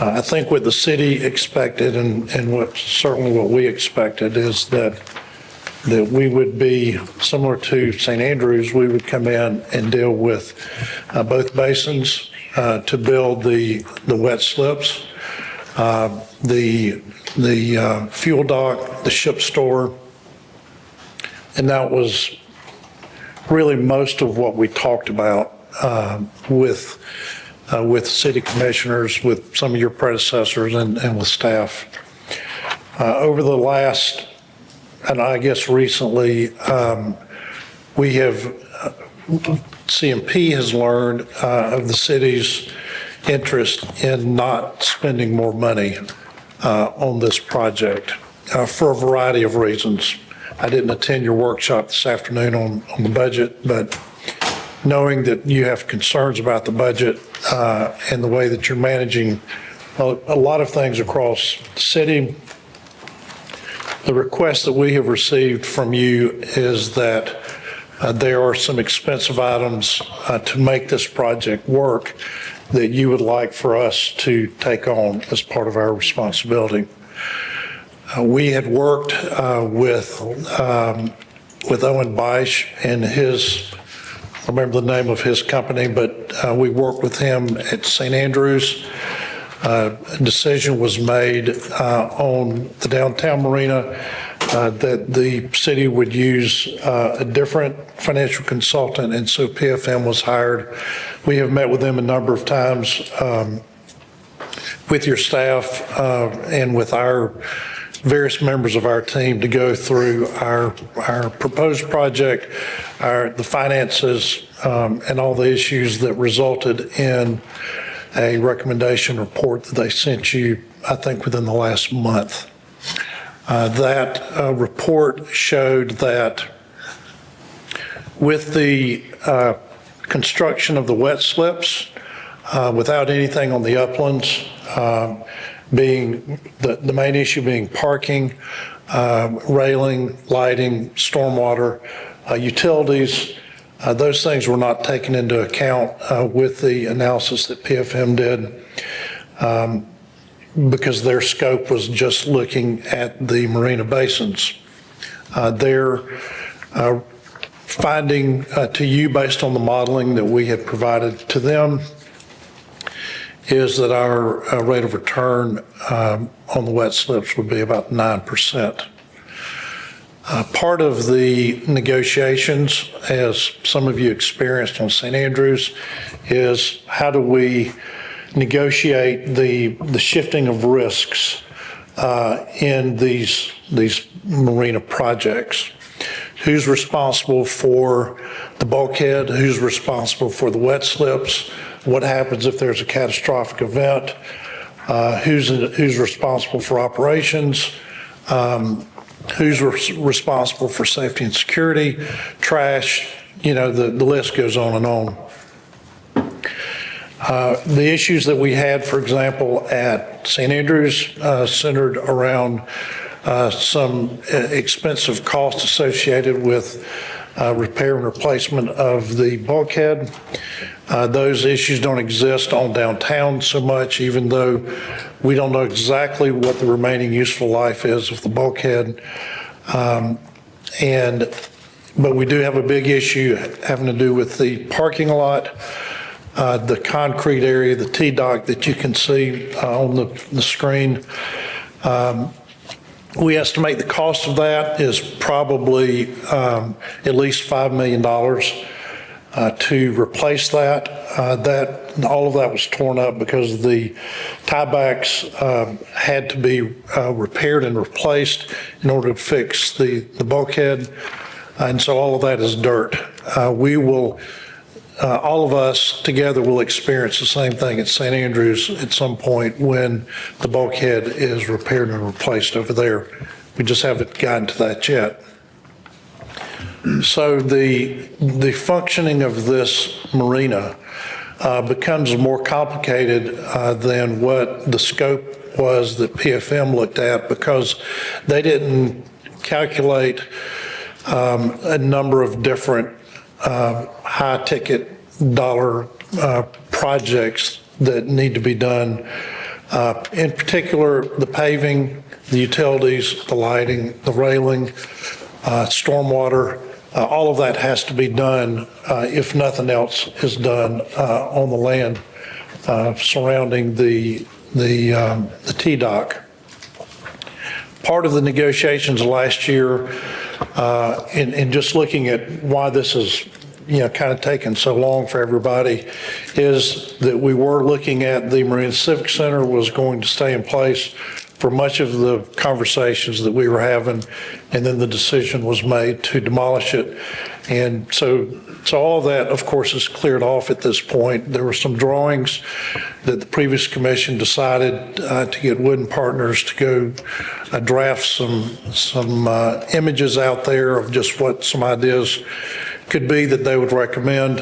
I think what the city expected and certainly what we expected is that we would be similar to St. Andrews. We would come in and deal with both basins to build the wet slips, the fuel dock, the ship store. And that was really most of what we talked about with city commissioners, with some of your predecessors, and with staff. Over the last, and I guess recently, we have, CMP has learned of the city's interest in not spending more money on this project for a variety of reasons. I didn't attend your workshop this afternoon on the budget, but knowing that you have concerns about the budget and the way that you're managing a lot of things across the city, the request that we have received from you is that there are some expensive items to make this project work that you would like for us to take on as part of our responsibility. We had worked with Owen Beisch and his, I remember the name of his company, but we worked with him at St. Andrews. A decision was made on the downtown marina that the city would use a different financial consultant, and so PFM was hired. We have met with them a number of times with your staff and with our various members of our team to go through our proposed project, the finances, and all the issues that resulted in a recommendation report that they sent you, I think, within the last month. That report showed that with the construction of the wet slips, without anything on the uplands, being the main issue being parking, railing, lighting, stormwater, utilities, those things were not taken into account with the analysis that PFM did because their scope was just looking at the marina basins. Their finding to you based on the modeling that we had provided to them is that our rate of return on the wet slips would be about 9%. Part of the negotiations, as some of you experienced on St. Andrews, is how do we negotiate the shifting of risks in these marina projects. who's responsible for the bulkhead, who's responsible for the wet slips, what happens if there's a catastrophic event, who's responsible for operations, who's responsible for safety and security, trash, the list goes on and on. The issues that we had, for example, at St. Andrews centered around some expensive costs associated with repair and replacement of the bulkhead. Those issues don't exist on downtown so much, even though we don't know exactly what the remaining useful life is of the bulkhead. But we do have a big issue having to do with the parking lot, the concrete area, the T-dock that you can see on the screen. We estimate the cost of that is probably at least $5 million to replace that. All of that was torn up because the tiebacks had to be repaired and replaced in order to fix the bulkhead. And so all of that is dirt. All of us together will experience the same thing at St. Andrews at some point when the bulkhead is repaired and replaced over there. We just haven't gotten to that yet. So the functioning of this marina becomes more complicated than what the scope was that PFM looked at, because they didn't calculate a number of different high-ticket dollar projects that need to be done. In particular, the paving, the utilities, the lighting, the railing, stormwater, all of that has to be done if nothing else is done on the land surrounding the T-dock. Part of the negotiations last year, in just looking at why this is kind of taken so long for everybody, is that we were looking at the Marina Civic Center was going to stay in place for much of the conversations that we were having, and then the decision was made to demolish it. And so all of that, of course, is cleared off at this point. There were some drawings that the previous commission decided to get Wooden Partners to go draft some images out there of just what some ideas could be that they would recommend.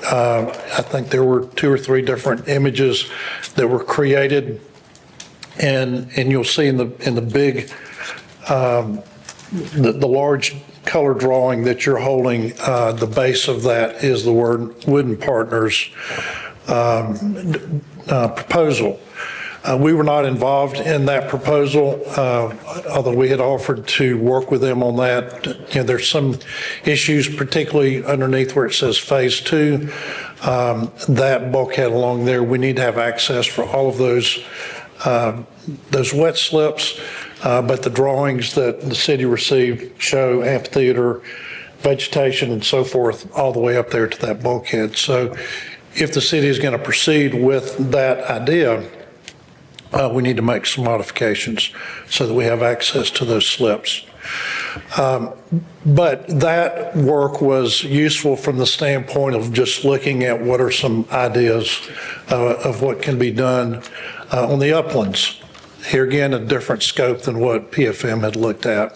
I think there were 2 or 3 different images that were created, and you'll see in the big, the large color drawing that you're holding, the base of that is the word Wooden Partners proposal. We were not involved in that proposal, although we had offered to work with them on that. There's some issues, particularly underneath where it says Phase 2, that bulkhead along there. We need to have access for all of those wet slips, but the drawings that the city received show amphitheater, vegetation, and so forth, all the way up there to that bulkhead. So if the city is going to proceed with that idea, we need to make some modifications so that we have access to those slips. But that work was useful from the standpoint of just looking at what are some ideas of what can be done on the uplands. Here again, a different scope than what PFM had looked at.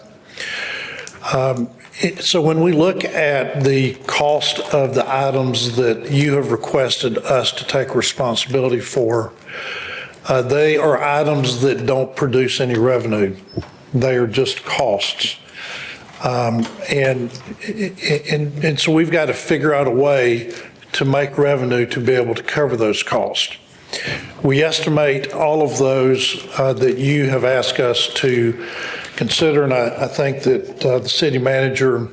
So when we look at the cost of the items that you have requested us to take responsibility for, they are items that don't produce any revenue. They are just costs. And so we've got to figure out a way to make revenue to be able to cover those costs. We estimate all of those that you have asked us to consider, and I think that the city manager,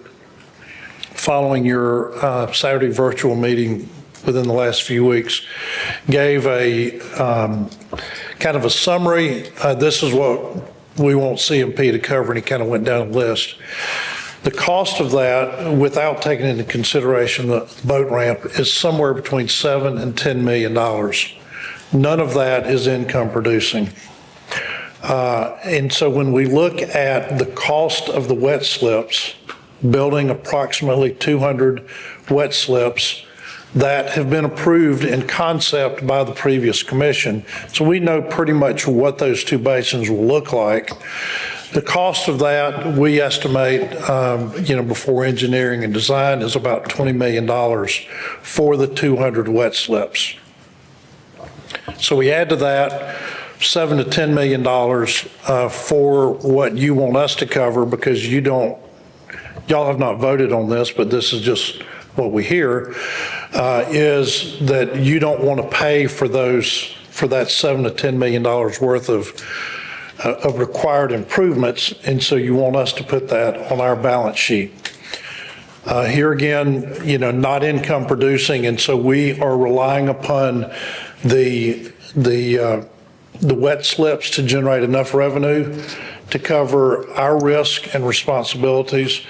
following your Saturday virtual meeting within the last few weeks, gave a kind of a summary. This is what we want CMP to cover, and he kind of went down a list. The cost of that, without taking into consideration the boat ramp, is somewhere between $7 and $10 million. None of that is income producing. And so when we look at the cost of the wet slips, building approximately 200 wet slips that have been approved in concept by the previous commission. So we know pretty much what those two basins will look like. The cost of that, we estimate, before engineering and design, is about $20 million for the 200 wet slips. So we add to that $7 to $10 million for what you want us to cover, because y'all have not voted on this, but this is just what we hear, is that you don't want to pay for that $7 to $10 million worth of required improvements, and so you want us to put that on our balance sheet. Here again, not income producing, and so we are relying upon the wet slips to generate enough revenue to cover our risk and responsibilities.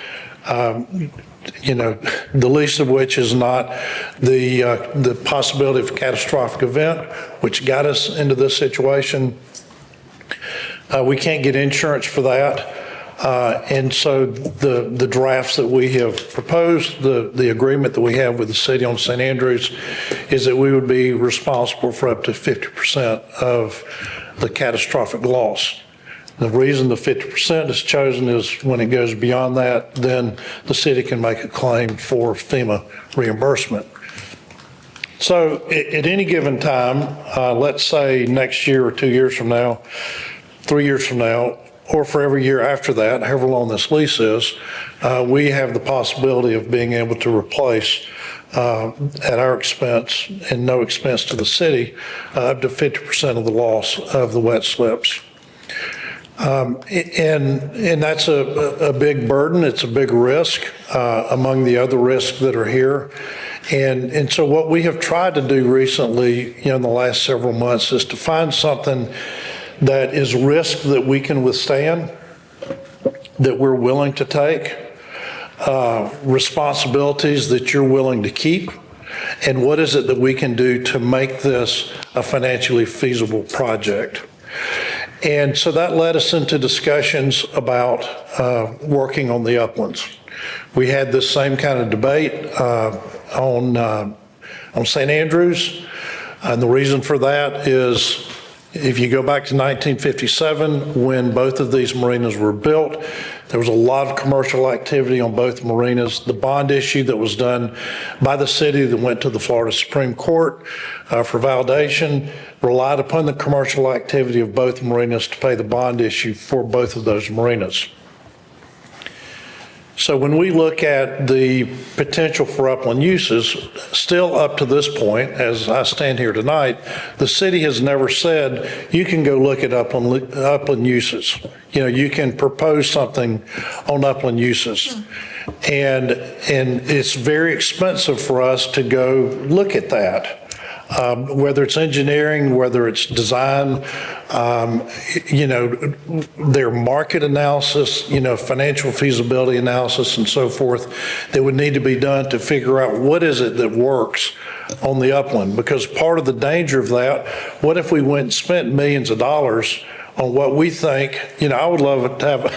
The least of which is not the possibility of a catastrophic event, which got us into this situation. We can't get insurance for that. And so the drafts that we have proposed, the agreement that we have with the city on St. Andrews, is that we would be responsible for up to 50% of the catastrophic loss. The reason the 50% is chosen is when it goes beyond that, then the city can make a claim for FEMA reimbursement. So at any given time, let's say next year or 2 years from now, 3 years from now, or for every year after that, however long this lease is, we have the possibility of being able to replace at our expense and no expense to the city up to 50% of the loss of the wet slips. And that's a big burden. It's a big risk among the other risks that are here. And so what we have tried to do recently, in the last several months, is to find something that is risk that we can withstand, that we're willing to take, responsibilities that you're willing to keep, and what is it that we can do to make this a financially feasible project. And so that led us into discussions about working on the uplands. We had this same kind of debate on St. Andrews, and the reason for that is if you go back to 1957, when both of these marinas were built, there was a lot of commercial activity on both marinas. The bond issue that was done by the city that went to the Florida Supreme Court for validation relied upon the commercial activity of both marinas to pay the bond issue for both of those marinas. So when we look at the potential for upland uses, still up to this point, as I stand here tonight, the city has never said, you can go look at upland uses. You can propose something on upland uses. And it's very expensive for us to go look at that. Whether it's engineering, whether it's design, their market analysis, financial feasibility analysis and so forth that would need to be done to figure out what is it that works on the upland. Because part of the danger of that, what if we went and spent millions of dollars on what we think, I would love to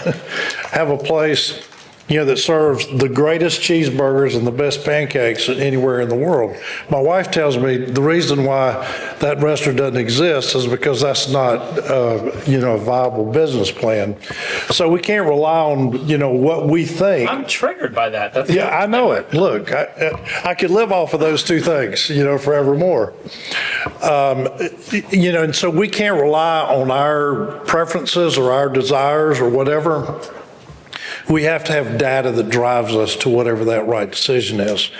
have a place that serves the greatest cheeseburgers and the best pancakes anywhere in the world. My wife tells me the reason why that restaurant doesn't exist is because that's not, a viable business plan. So we can't rely on, what we think. I'm triggered by that. Yeah, I know it. Look, I could live off of those two things, forevermore. And so we can't rely on our preferences or our desires or whatever. We have to have data that drives us to whatever that right decision is.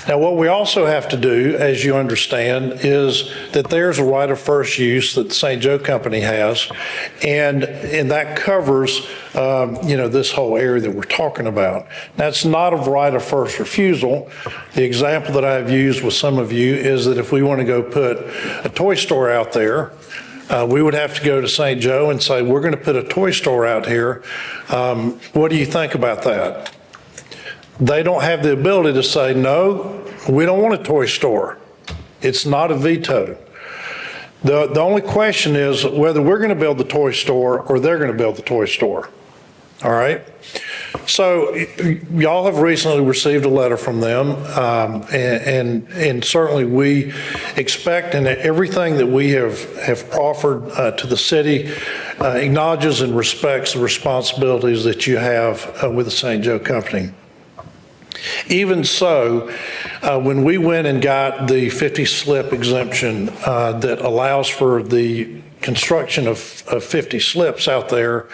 Now, what we also have to do, as you understand, is that there's a right of first use that the St. Joe Company has, and that covers, this whole area that we're talking about. Now, it's not a right of first refusal. The example that I've used with some of you is that if we want to go put a toy store out there, we would have to go to St. Joe and say, we're going to put a toy store out here. What do you think about that? They don't have the ability to say, no, we don't want a toy store. It's not a veto. The only question is whether we're going to build the toy store or they're going to build the toy store. All right? So y'all have recently received a letter from them, and certainly we expect, and everything that we have proffered to the city acknowledges and respects the responsibilities that you have with the St. Joe Company. Even so, when we went and got the 50 slip exemption that allows for the construction of 50 slips out there,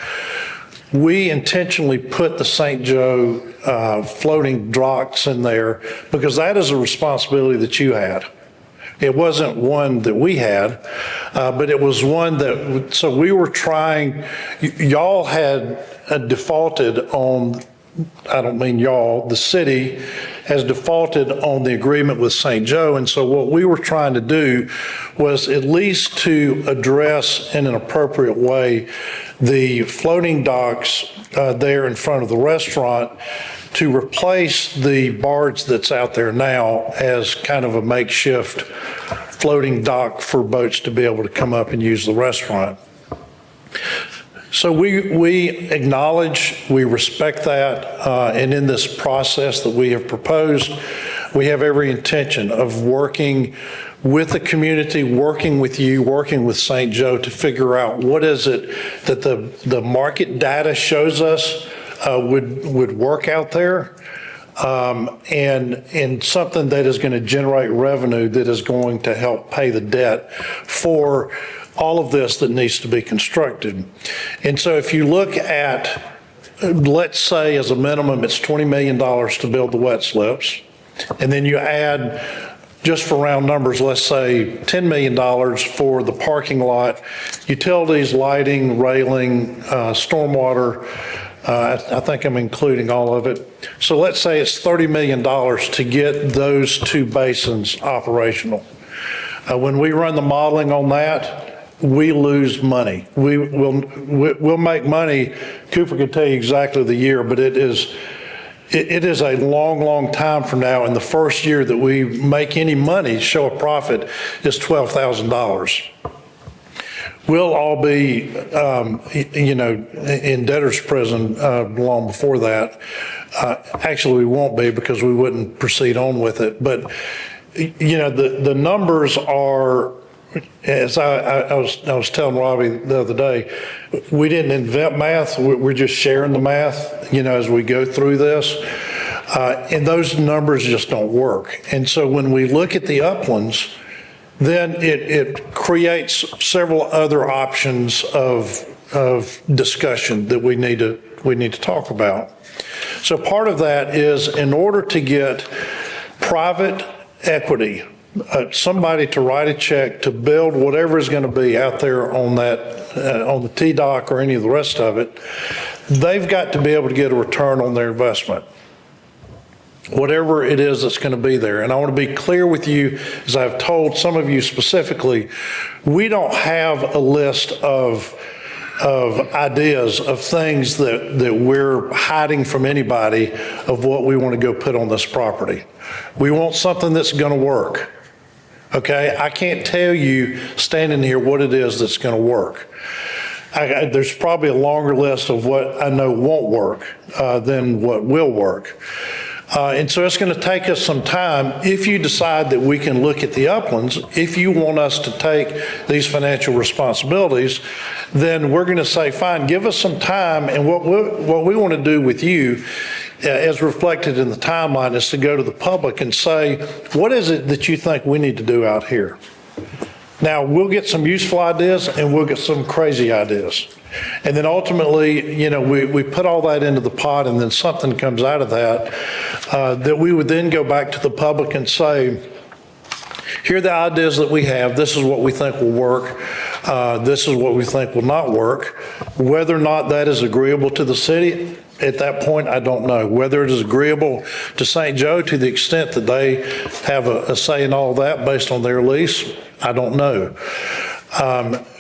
we intentionally put the St. Joe floating docks in there because that is a responsibility that you had. It wasn't one that we had, but it was one that, so we were trying, y'all had defaulted on, I don't mean y'all, the city has defaulted on the agreement with St. Joe. And so what we were trying to do was at least to address in an appropriate way the floating docks there in front of the restaurant to replace the barge that's out there now as kind of a makeshift floating dock for boats to be able to come up and use the restaurant. So we acknowledge, we respect that, and in this process that we have proposed, we have every intention of working with the community, working with you, working with St. Joe to figure out what is it that the market data shows us would work out there, and something that is going to generate revenue that is going to help pay the debt for all of this that needs to be constructed. And so if you look at, let's say as a minimum, it's $20 million to build the wet slips, and then you add, just for round numbers, let's say $10 million for the parking lot, utilities, lighting, railing, stormwater. I think I'm including all of it. So let's say it's $30 million to get those two basins operational. When we run the modeling on that, we lose money. We'll make money. Cooper can tell you exactly the year, but it is a long, long time from now. And the first year that we make any money, show a profit, is $12,000. We'll all be, in debtor's prison long before that. Actually, we won't be because we wouldn't proceed on with it. But, the numbers are, as I was telling Robbie the other day, we didn't invent math. We're just sharing the math, as we go through this. And those numbers just don't work. And so when we look at the uplands, then it creates several other options of discussion that we need to talk about. So part of that is, in order to get private equity, somebody to write a check to build whatever is going to be out there on that on the T-dock or any of the rest of it, they've got to be able to get a return on their investment, whatever it is that's going to be there. And I want to be clear with you, as I've told some of you specifically, we don't have a list of ideas, of things that we're hiding from anybody of what we want to go put on this property. We want something that's going to work. Okay? I can't tell you standing here what it is that's going to work. There's probably a longer list of what I know won't work than what will work. And so it's going to take us some time. If you decide that we can look at the uplands, if you want us to take these financial responsibilities, then we're going to say, fine, give us some time. And what we want to do with you, as reflected in the timeline, is to go to the public and say, what is it that you think we need to do out here? Now, we'll get some useful ideas and we'll get some crazy ideas. And then ultimately, we put all that into the pot, and then something comes out of that, that we would then go back to the public and say, here are the ideas that we have. This is what we think will work. This is what we think will not work. Whether or not that is agreeable to the city, at that point, I don't know. Whether it is agreeable to St. Joe to the extent that they have a say in all that based on their lease, I don't know.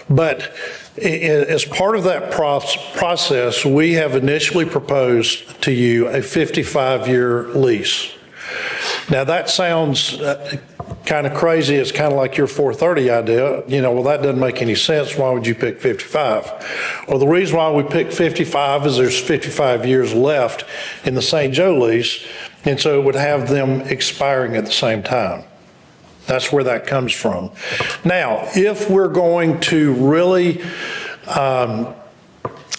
But as part of that process, we have initially proposed to you a 55-year lease. Now, that sounds kind of crazy. It's kind of like your 430 idea. Well, that doesn't make any sense. Why would you pick 55? Well, the reason why we picked 55 is there's 55 years left in the St. Joe lease, and so it would have them expiring at the same time. That's where that comes from. Now, if we're going to really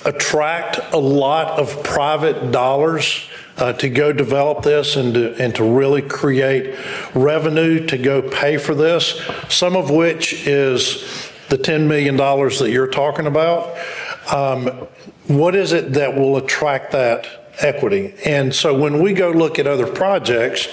attract a lot of private dollars to go develop this and to really create revenue to go pay for this, some of which is the $10 million that you're talking about, what is it that will attract that equity? And so when we go look at other projects,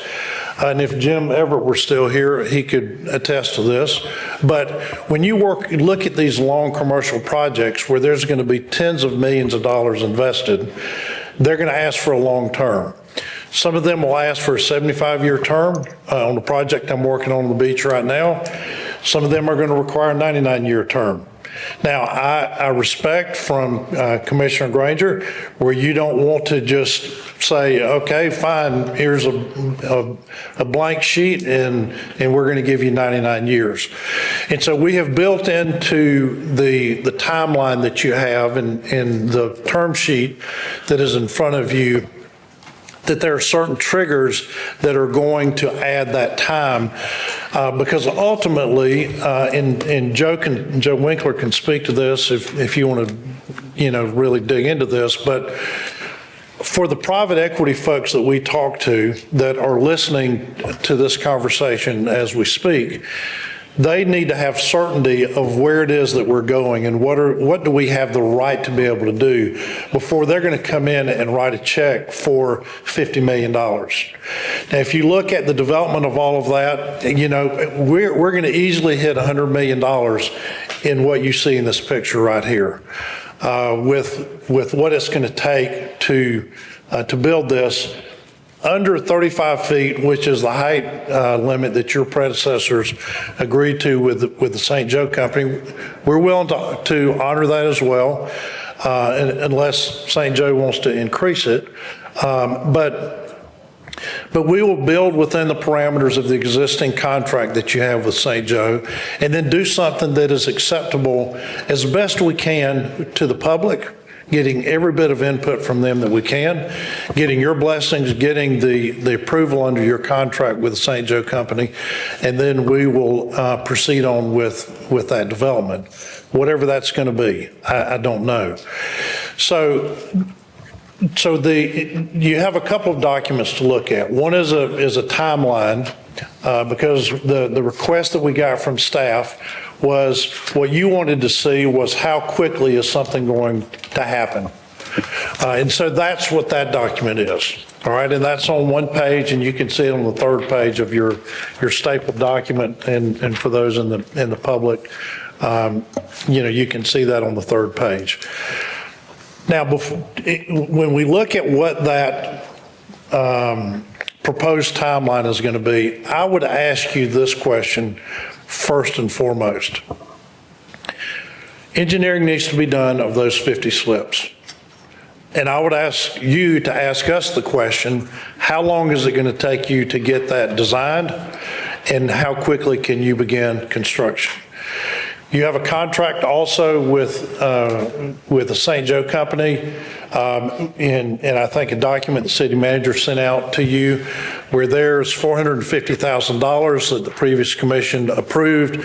and if Jim Everett were still here, he could attest to this. But when you look at these long commercial projects where there's going to be tens of millions of dollars invested, they're going to ask for a long term. Some of them will ask for a 75-year term. On the project I'm working on the beach right now, some of them are going to require a 99-year term. Now, I respect from Commissioner Granger where you don't want to just say, okay, fine, here's a blank sheet and we're going to give you 99 years. And so we have built into the timeline that you have in the term sheet that is in front of you that there are certain triggers that are going to add that time because ultimately, and Joe Winkler can speak to this if you want to, really dig into this, but for the private equity folks that we talk to that are listening to this conversation as we speak, they need to have certainty of where it is that we're going and what do we have the right to be able to do before they're going to come in and write a check for $50 million. Now, if you look at the development of all of that, we're going to easily hit $100 million in what you see in this picture right here with what it's going to take to build this. Under 35 feet, which is the height limit that your predecessors agreed to with the St. Joe Company, we're willing to honor that as well, unless St. Joe wants to increase it. But we will build within the parameters of the existing contract that you have with St. Joe, and then do something that is acceptable as best we can to the public, getting every bit of input from them that we can, getting your blessings, getting the approval under your contract with the St. Joe Company, and then we will proceed on with that development. Whatever that's going to be, I don't know. So you have a couple of documents to look at. One is a timeline because the request that we got from staff was what you wanted to see was how quickly is something going to happen. And so that's what that document is. All right, and that's on one page, and you can see it on the third page of your stapled document. And for those in the public, you can see that on the third page. Now, when we look at what that proposed timeline is going to be, I would ask you this question first and foremost. Engineering needs to be done of those 50 slips. And I would ask you to ask us the question, how long is it going to take you to get that designed? And how quickly can you begin construction? You have a contract also with the St. Joe Company, and I think a document the city manager sent out to you where there's $450,000 that the previous commission approved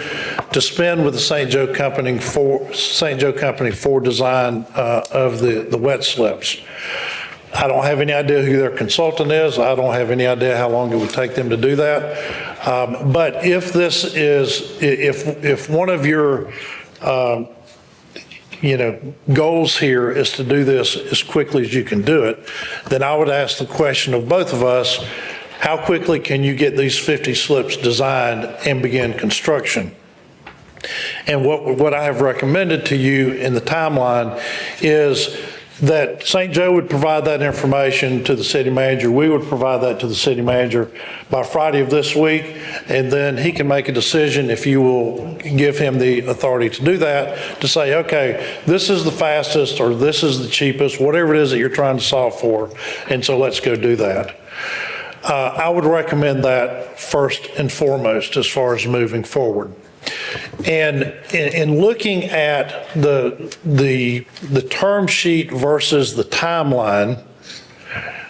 to spend with the St. Joe Company for design of the wet slips. I don't have any idea who their consultant is. I don't have any idea how long it would take them to do that. But if this is, if one of your, goals here is to do this as quickly as you can do it, then I would ask the question of both of us, how quickly can you get these 50 slips designed and begin construction? And what I have recommended to you in the timeline is that St. Joe would provide that information to the city manager. We would provide that to the city manager by Friday of this week, and then he can make a decision if you will give him the authority to do that, to say, okay, this is the fastest or this is the cheapest, whatever it is that you're trying to solve for, and so let's go do that. I would recommend that first and foremost as far as moving forward. And in looking at the term sheet versus the timeline,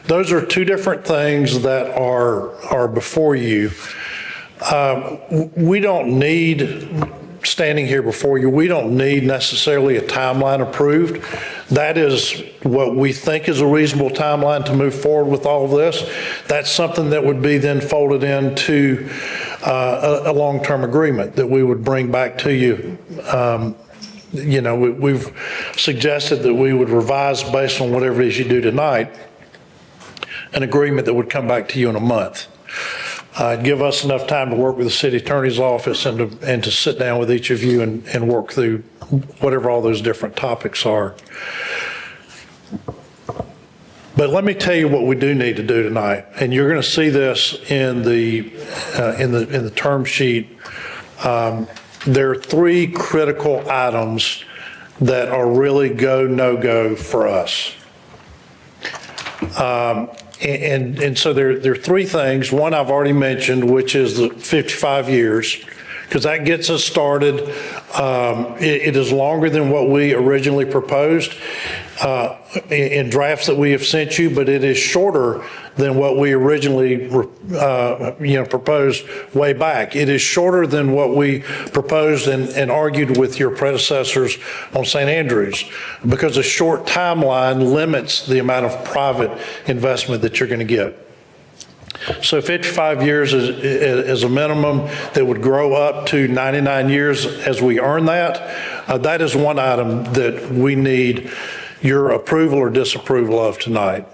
those are two different things that are before you. We don't need, standing here before you, we don't need necessarily a timeline approved. That is what we think is a reasonable timeline to move forward with all of this. That's something that would be then folded into a long-term agreement that we would bring back to you. We've suggested that we would revise based on whatever it is you do tonight, an agreement that would come back to you in a month. Give us enough time to work with the city attorney's office and to sit down with each of you and work through whatever all those different topics are. But let me tell you what we do need to do tonight, and you're going to see this in the term sheet. There are three critical items that are really go, no-go for us. And so there are three things. One I've already mentioned, which is the 55 years, because that gets us started. It is longer than what we originally proposed in drafts that we have sent you, but it is shorter than what we originally proposed way back. It is shorter than what we proposed and argued with your predecessors on St. Andrews, because a short timeline limits the amount of private investment that you're going to get. So 55 years is a minimum that would grow up to 99 years as we earn that. That is one item that we need your approval or disapproval of tonight.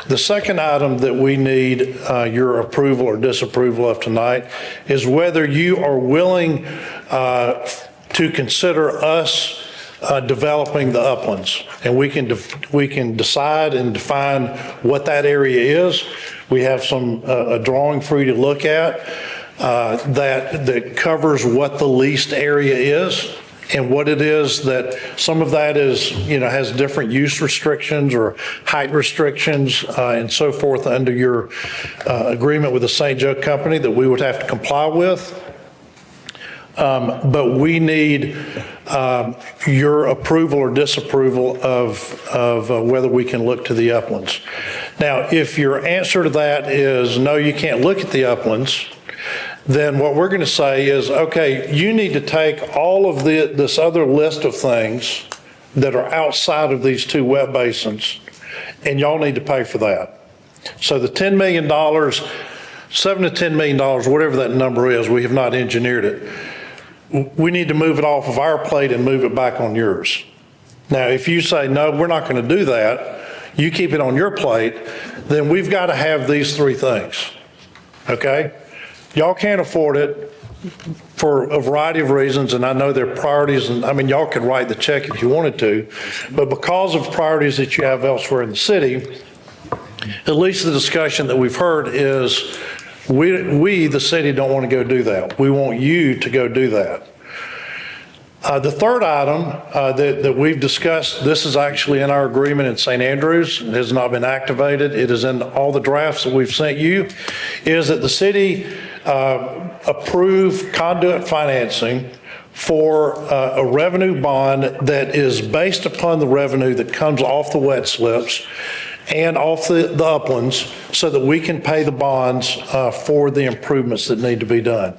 The second item that we need your approval or disapproval of tonight is whether you are willing to consider us developing the uplands. And we can decide and define what that area is. We have a drawing for you to look at that covers what the leased area is and what it is that some of that is, has different use restrictions or height restrictions and so forth under your agreement with the St. Joe Company that we would have to comply with. But we need your approval or disapproval of whether we can look to the uplands. Now, if your answer to that is no, you can't look at the uplands, then what we're going to say is, okay, you need to take all of this other list of things that are outside of these two wet basins, and y'all need to pay for that. So the $10 million, $7 to $10 million, whatever that number is, we have not engineered it. We need to move it off of our plate and move it back on yours. Now, if you say, no, we're not going to do that, you keep it on your plate, then we've got to have these three things, okay? Y'all can't afford it for a variety of reasons, and I know they're priorities, and I mean, y'all could write the check if you wanted to, but because of priorities that you have elsewhere in the city, at least the discussion that we've heard is we, the city, don't want to go do that. We want you to go do that. The third item that we've discussed, this is actually in our agreement in St. Andrews. It has not been activated. It is in all the drafts that we've sent you, is that the city approve conduit financing for a revenue bond that is based upon the revenue that comes off the wet slips and off the uplands so that we can pay the bonds for the improvements that need to be done.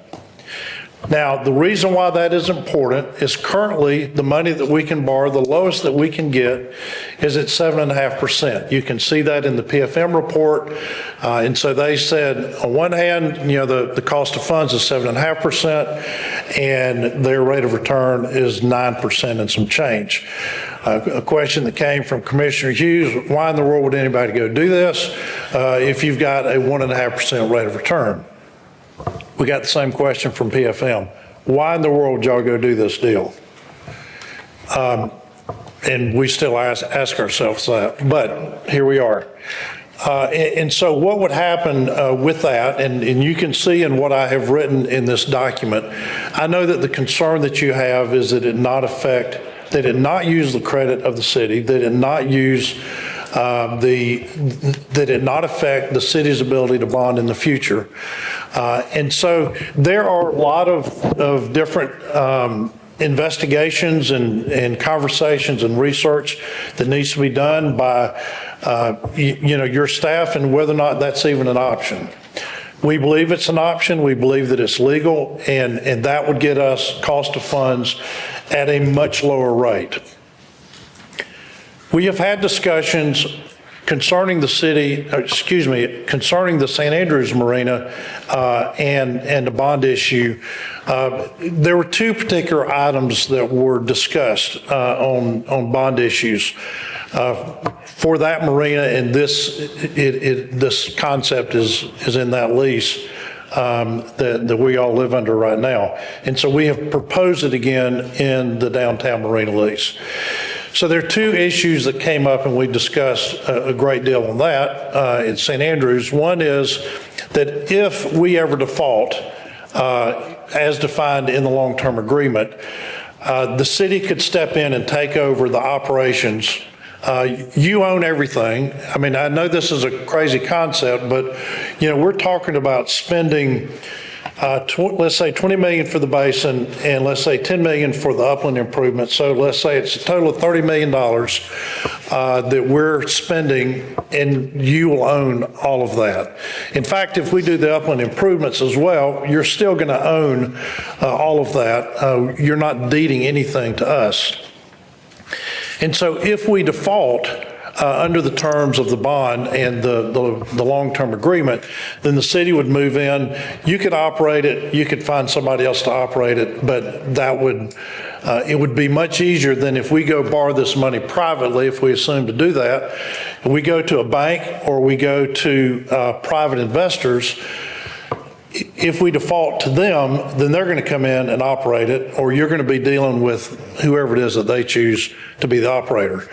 Now, the reason why that is important is currently the money that we can borrow, the lowest that we can get is at 7.5%. You can see that in the PFM report. And so they said, on one hand, the cost of funds is 7.5% and their rate of return is 9% and some change. A question that came from Commissioner Hughes, why in the world would anybody go do this if you've got a 1.5% rate of return? We got the same question from PFM. Why in the world would y'all go do this deal? And we still ask ourselves that, but here we are. And so what would happen with that, and you can see in what I have written in this document, I know that the concern that you have is that it not use the credit of the city, that it not use that it not affect the city's ability to bond in the future. And so there are a lot of different investigations and conversations and research that needs to be done by, your staff, and whether or not that's even an option. We believe it's an option. We believe that it's legal, and that would get us cost of funds at a much lower rate. We have had discussions concerning the concerning the St. Andrews Marina and the bond issue. There were two particular items that were discussed on bond issues for that marina, and this concept is in that lease that we all live under right now. And so we have proposed it again in the downtown marina lease. So there are two issues that came up, and we discussed a great deal on that at St. Andrews. One is that if we ever default, as defined in the long-term agreement, the city could step in and take over the operations. You own everything. I mean, I know this is a crazy concept, but, we're talking about spending let's say 20 million for the basin, and let's say 10 million for the upland improvements. So let's say it's a total of $30 million that we're spending, and you will own all of that. In fact, if we do the upland improvements as well, you're still going to own all of that. You're not deeding anything to us. And so if we default under the terms of the bond and the long-term agreement, then the city would move in. You could operate it, you could find somebody else to operate it, but that would, it would be much easier than if we go borrow this money privately, if we assume to do that, and we go to a bank or we go to private investors. If we default to them, then they're going to come in and operate it, or you're going to be dealing with whoever it is that they choose to be the operator.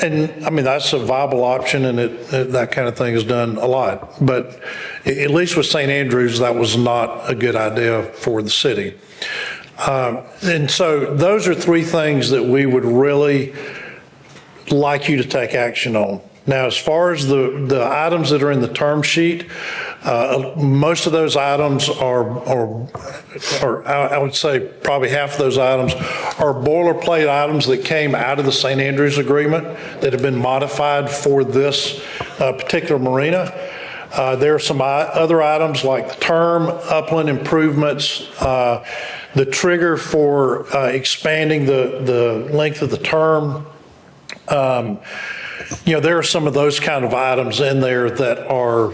And I mean, that's a viable option, and that kind of thing is done a lot. But at least with St. Andrews, that was not a good idea for the city. And so those are three things that we would really like you to take action on. Now, as far as the items that are in the term sheet, most of those items are I would say probably half of those items are boilerplate items that came out of the St. Andrews agreement that have been modified for this particular marina. There are some other items like the term, upland improvements, the trigger for expanding the length of the term. There are some of those kind of items in there that are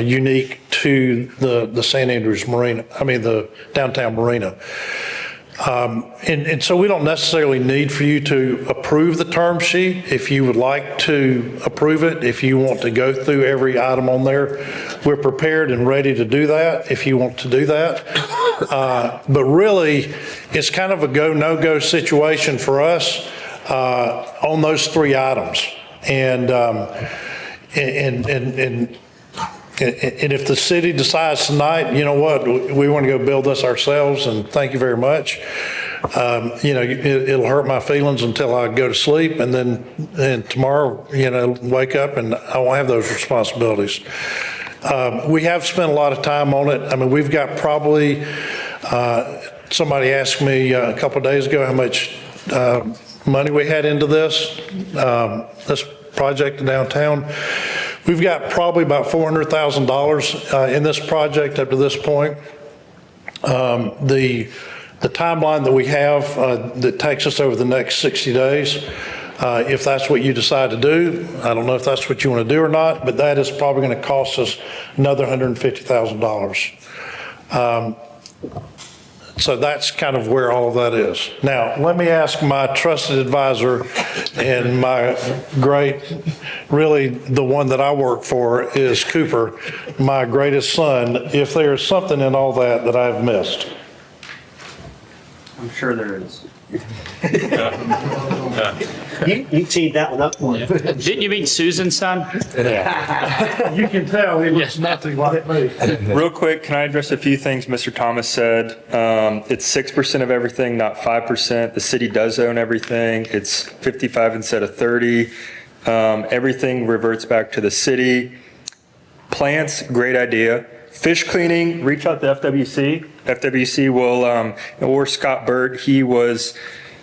unique to the St. Andrews Marina, the downtown marina. And so we don't necessarily need for you to approve the term sheet. If you would like to approve it, if you want to go through every item on there, we're prepared and ready to do that if you want to do that. But really, it's kind of a go, no-go situation for us on those three items. And if the city decides tonight, you know what, we want to go build this ourselves, and thank you very much. It'll hurt my feelings until I go to sleep, and then tomorrow, wake up and I won't have those responsibilities. We have spent a lot of time on it. I mean, we've got probably, somebody asked me a couple of days ago how much money we had into this project downtown. We've got probably about $400,000 in this project up to this point. The timeline that we have that takes us over the next 60 days, if that's what you decide to do, I don't know if that's what you want to do or not, but that is probably going to cost us another $150,000. So that's kind of where all of that is. Now, let me ask my trusted advisor and my really the one that I work for is Cooper, my greatest son, if there's something in all that I've missed. I'm sure there is. You teed that one up for me. Didn't you meet Susan's son? You can tell he looks nothing like me. Real quick, can I address a few things Mr. Thomas said? It's 6% of everything, not 5%. The city does own everything. It's 55 instead of 30. Everything reverts back to the city. Plants, great idea. Fish cleaning, reach out to FWC. FWC will, or Scott Burt, he was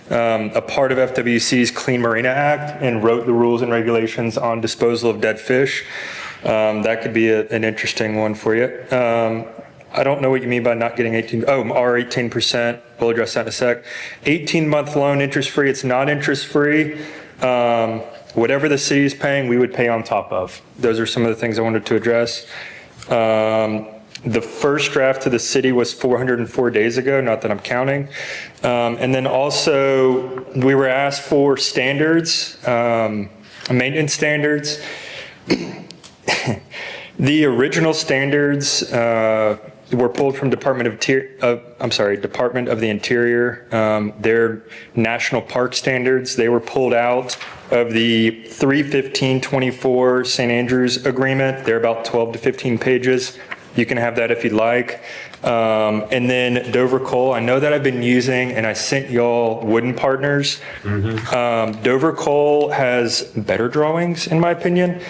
a part of FWC's Clean Marina Act and wrote the rules and regulations on disposal of dead fish. That could be an interesting one for you. I don't know what you mean by not getting 18%. We'll address that in a sec. 18-month loan, interest-free. It's not interest-free. Whatever the city is paying, we would pay on top of. Those are some of the things I wanted to address. The first draft to the city was 404 days ago, not that I'm counting. And then also, we were asked for standards, maintenance standards. The original standards were pulled from Department of the Interior. Their national park standards, they were pulled out of the 3/15/24 St. Andrews Agreement. They're about 12 to 15 pages. You can have that if you'd like. And then Dover Coal, I know that I've been using, and I sent y'all Wooden Partners. Dover Coal has better drawings, in my opinion.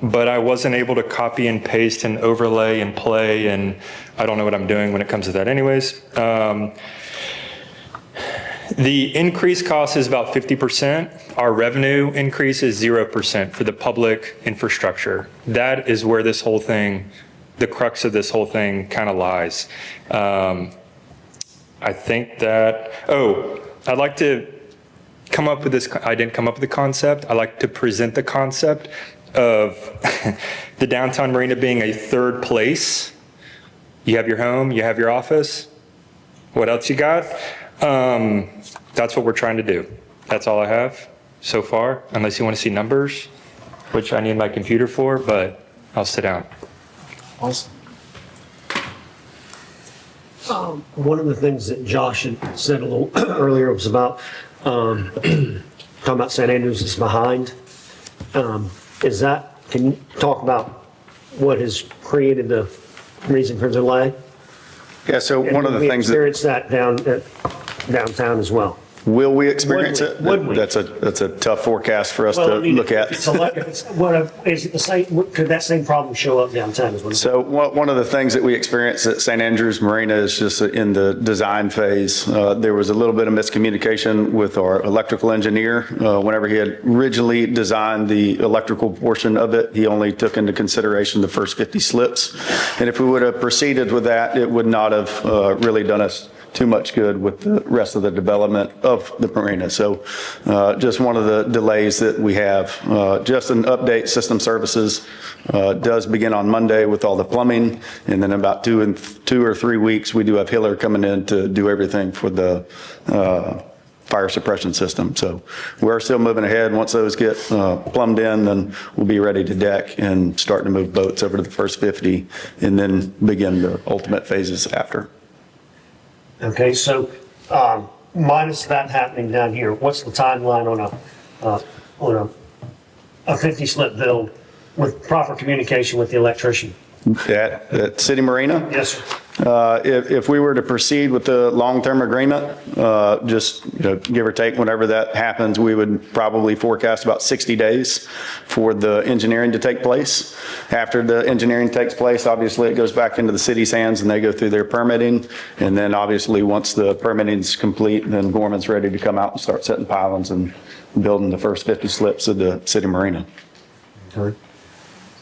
But I wasn't able to copy and paste and overlay and play, and I don't know what I'm doing when it comes to that anyways. The increased cost is about 50%. Our revenue increase is 0% for the public infrastructure. That is where this whole thing, the crux of this whole thing kind of lies. I think that, I'd like to come up with this, I didn't come up with the concept. I like to present the concept of the downtown marina being a third place. You have your home, you have your office. What else you got? That's what we're trying to do. That's all I have so far, unless you want to see numbers, which I need my computer for, but I'll sit down. Awesome. One of the things that Josh had said a little earlier was about, talking about St. Andrews is behind. Can you talk about what has created the reason for delay? Yeah, so one of the things that. We experienced that downtown as well. Will we experience it? Would we? That's a tough forecast for us to look at. Is it the same, could that same problem show up downtown as well? So one of the things that we experienced at St. Andrews Marina is just in the design phase. There was a little bit of miscommunication with our electrical engineer. Whenever he had originally designed the electrical portion of it, he only took into consideration the first 50 slips. And if we would have proceeded with that, it would not have really done us too much good with the rest of the development of the marina. So just one of the delays that we have. Just an update, system services does begin on Monday with all the plumbing, and then about 2 or 3 weeks, we do have Hiller coming in to do everything for the fire suppression system. So we're still moving ahead. Once those get plumbed in, then we'll be ready to deck and start to move boats over to the first 50 and then begin the ultimate phases after. Okay, so minus that happening down here, what's the timeline on a 50 slip build with proper communication with the electrician? At City Marina? Yes, sir. If we were to proceed with the long-term agreement, just give or take whenever that happens, we would probably forecast about 60 days for the engineering to take place. After the engineering takes place, obviously it goes back into the city's hands and they go through their permitting. And then obviously once the permitting is complete, then Gorman's ready to come out and start setting pylons and building the first 50 slips of the City Marina.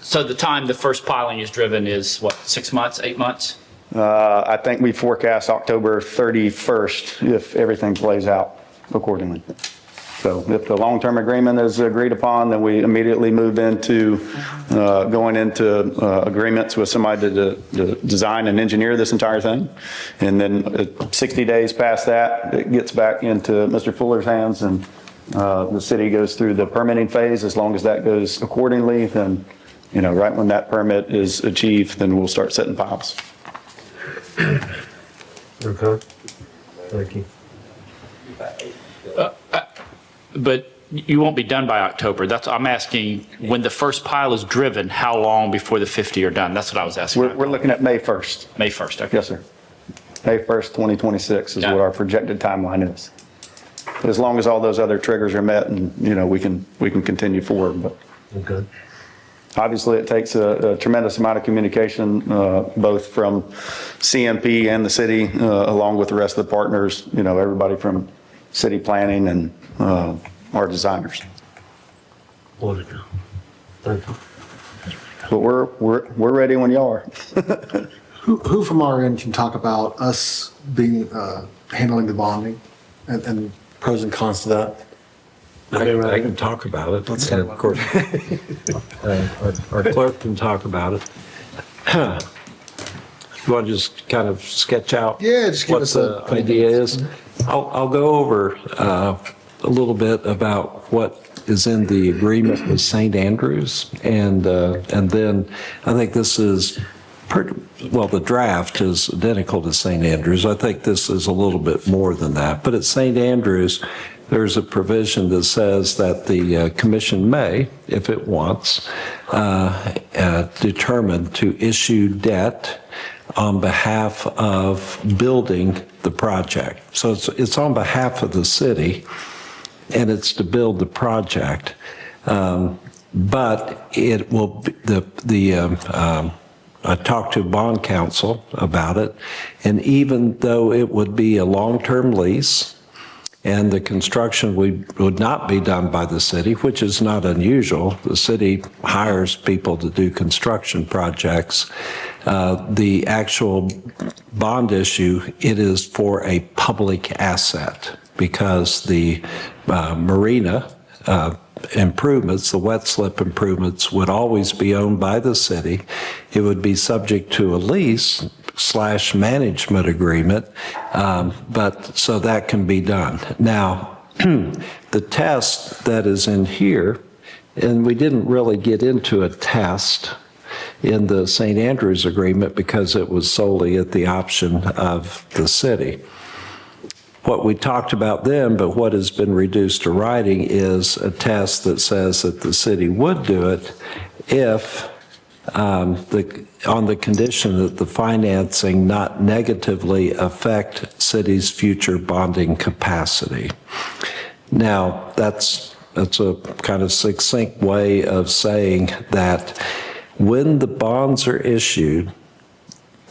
So the time the first piling is driven is what, 6 months, 8 months? I think we forecast October 31st if everything plays out accordingly. So if the long-term agreement is agreed upon, then we immediately move into going into agreements with somebody to design and engineer this entire thing. And then 60 days past that, it gets back into Mr. Fuller's hands, and the city goes through the permitting phase. As long as that goes accordingly, then right when that permit is achieved, then we'll start setting piles. Okay. Thank you. But you won't be done by October. I'm asking, when the first pile is driven, how long before the 50 are done? That's what I was asking. We're looking at May 1st. May 1st, okay. Yes, sir. May 1st, 2026 is what our projected timeline is. As long as all those other triggers are met and, we can continue forward, but. Okay. Obviously, it takes a tremendous amount of communication, both from CMP and the city, along with the rest of the partners, everybody from city planning and our designers. Wonderful. Thank you. But we're ready when y'all are. Who from our end can talk about us being, handling the bonding and pros and cons to that? I can talk about it. Let's And talk of course, our clerk can talk about it. You want to just kind of sketch out just give what us the idea is? I'll go over a little bit about what is in the agreement with St. Andrews, and then I think this is the draft is identical to St. Andrews. I think this is a little bit more than that. But at St. Andrews, there's a provision that says that the commission may, if it wants, determine to issue debt on behalf of building the project. So it's on behalf of the city, and it's to build the project. But it will be I talked to bond counsel about it, and even though it would be a long-term lease, and the construction would not be done by the city, which is not unusual. The city hires people to do construction projects. The actual bond issue, it is for a public asset because the marina improvements, the wet slip improvements, would always be owned by the city. It would be subject to a lease/management agreement, but so that can be done. Now, the test that is in here, and we didn't really get into a test in the St. Andrews agreement because it was solely at the option of the city. What we talked about then, but what has been reduced to writing, is a test that says that the city would do it if on the condition that the financing not negatively affect city's future bonding capacity. Now, that's a kind of succinct way of saying that when the bonds are issued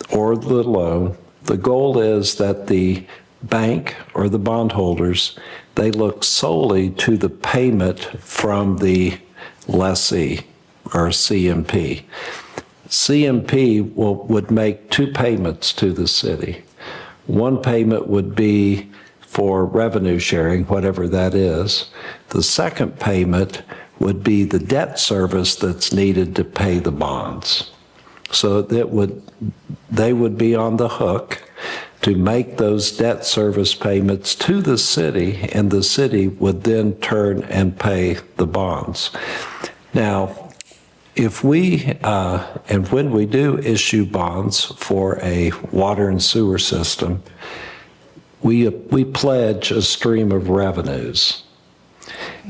or the loan, the goal is that the bank or the bondholders, they look solely to the payment from the lessee or CMP. CMP would make two payments to the city. One payment would be for revenue sharing, whatever that is. The second payment would be the debt service that's needed to pay the bonds. So they would be on the hook to make those debt service payments to the city, and the city would then turn and pay the bonds. Now, if we, and when we do issue bonds for a water and sewer system, we pledge a stream of revenues.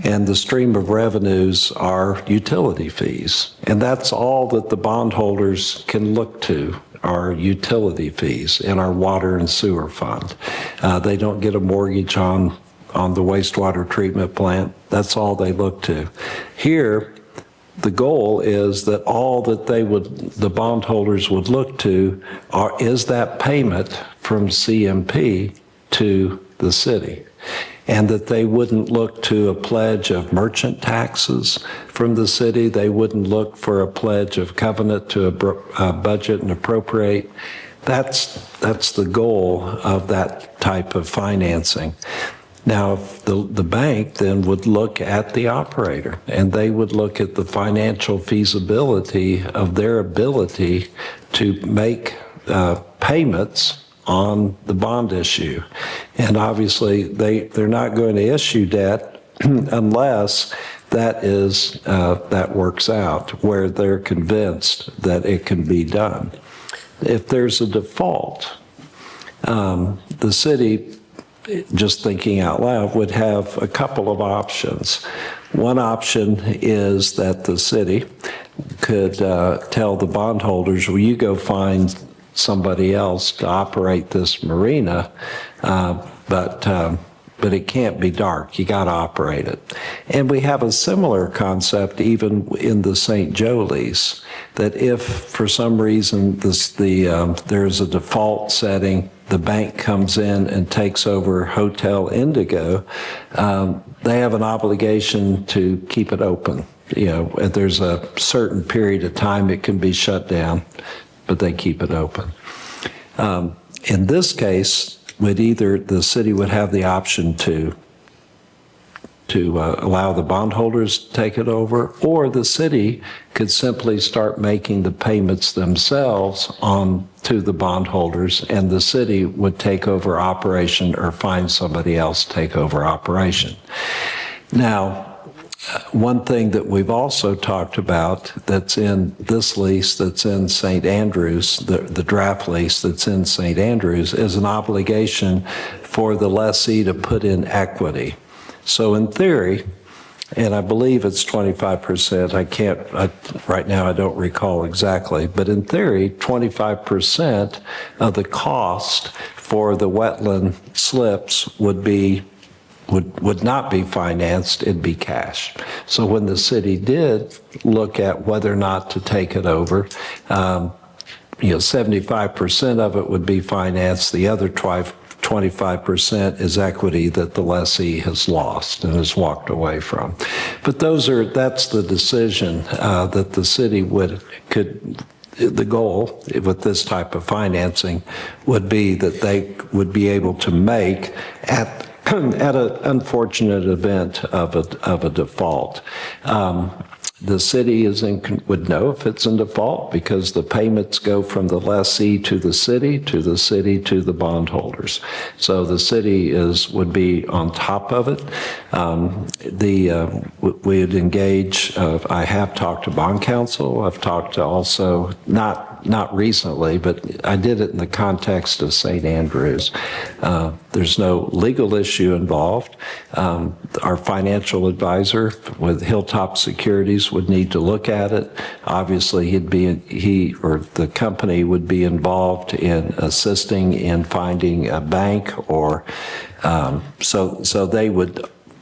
And the stream of revenues are utility fees. And that's all that the bondholders can look to, are utility fees in our water and sewer fund. They don't get a mortgage on the wastewater treatment plant. That's all they look to. Here, the goal is that all that the bondholders would look to is that payment from CMP to the city. And that they wouldn't look to a pledge of merchant taxes from the city. They wouldn't look for a pledge of covenant to budget and appropriate. That's the goal of that type of financing. Now, the bank then would look at the operator, and they would look at the financial feasibility of their ability to make payments on the bond issue. And obviously, they're not going to issue debt unless that works out, where they're convinced that it can be done. If there's a default, the city just thinking out loud, would have a couple of options. One option is that the city could tell the bondholders, well, you go find somebody else to operate this marina, but it can't be dark. You got to operate it. And we have a similar concept even in the St. Joe lease, that if for some reason there's a default setting, the bank comes in and takes over Hotel Indigo, they have an obligation to keep it open. There's a certain period of time it can be shut down, but they keep it open. In this case, the city would have the option to allow the bondholders to take it over, or the city could simply start making the payments themselves on to the bondholders, and the city would take over operation or find somebody else to take over operation. Now, one thing that we've also talked about that's in this lease that's in St. Andrews, the draft lease that's in St. Andrews, is an obligation for the lessee to put in equity. So in theory, and I believe it's 25%, right now I don't recall exactly, but in theory, 25% of the cost for the wetland slips would not be financed, it'd be cash. So when the city did look at whether or not to take it over, 75% of it would be financed, the other 25% is equity that the lessee has lost and has walked away from. But that's the decision that the city the goal with this type of financing would be that they would be able to make at an unfortunate event of a default. The city would know if it's in default because the payments go from the lessee to the city to the bondholders. So the city would be on top of it. We would engage, I have talked to bond counsel, I've talked to also, not recently, but I did it in the context of St. Andrews. There's no legal issue involved. Our financial advisor with Hilltop Securities would need to look at it. Obviously, he or the company would be involved in assisting in finding a bank, or so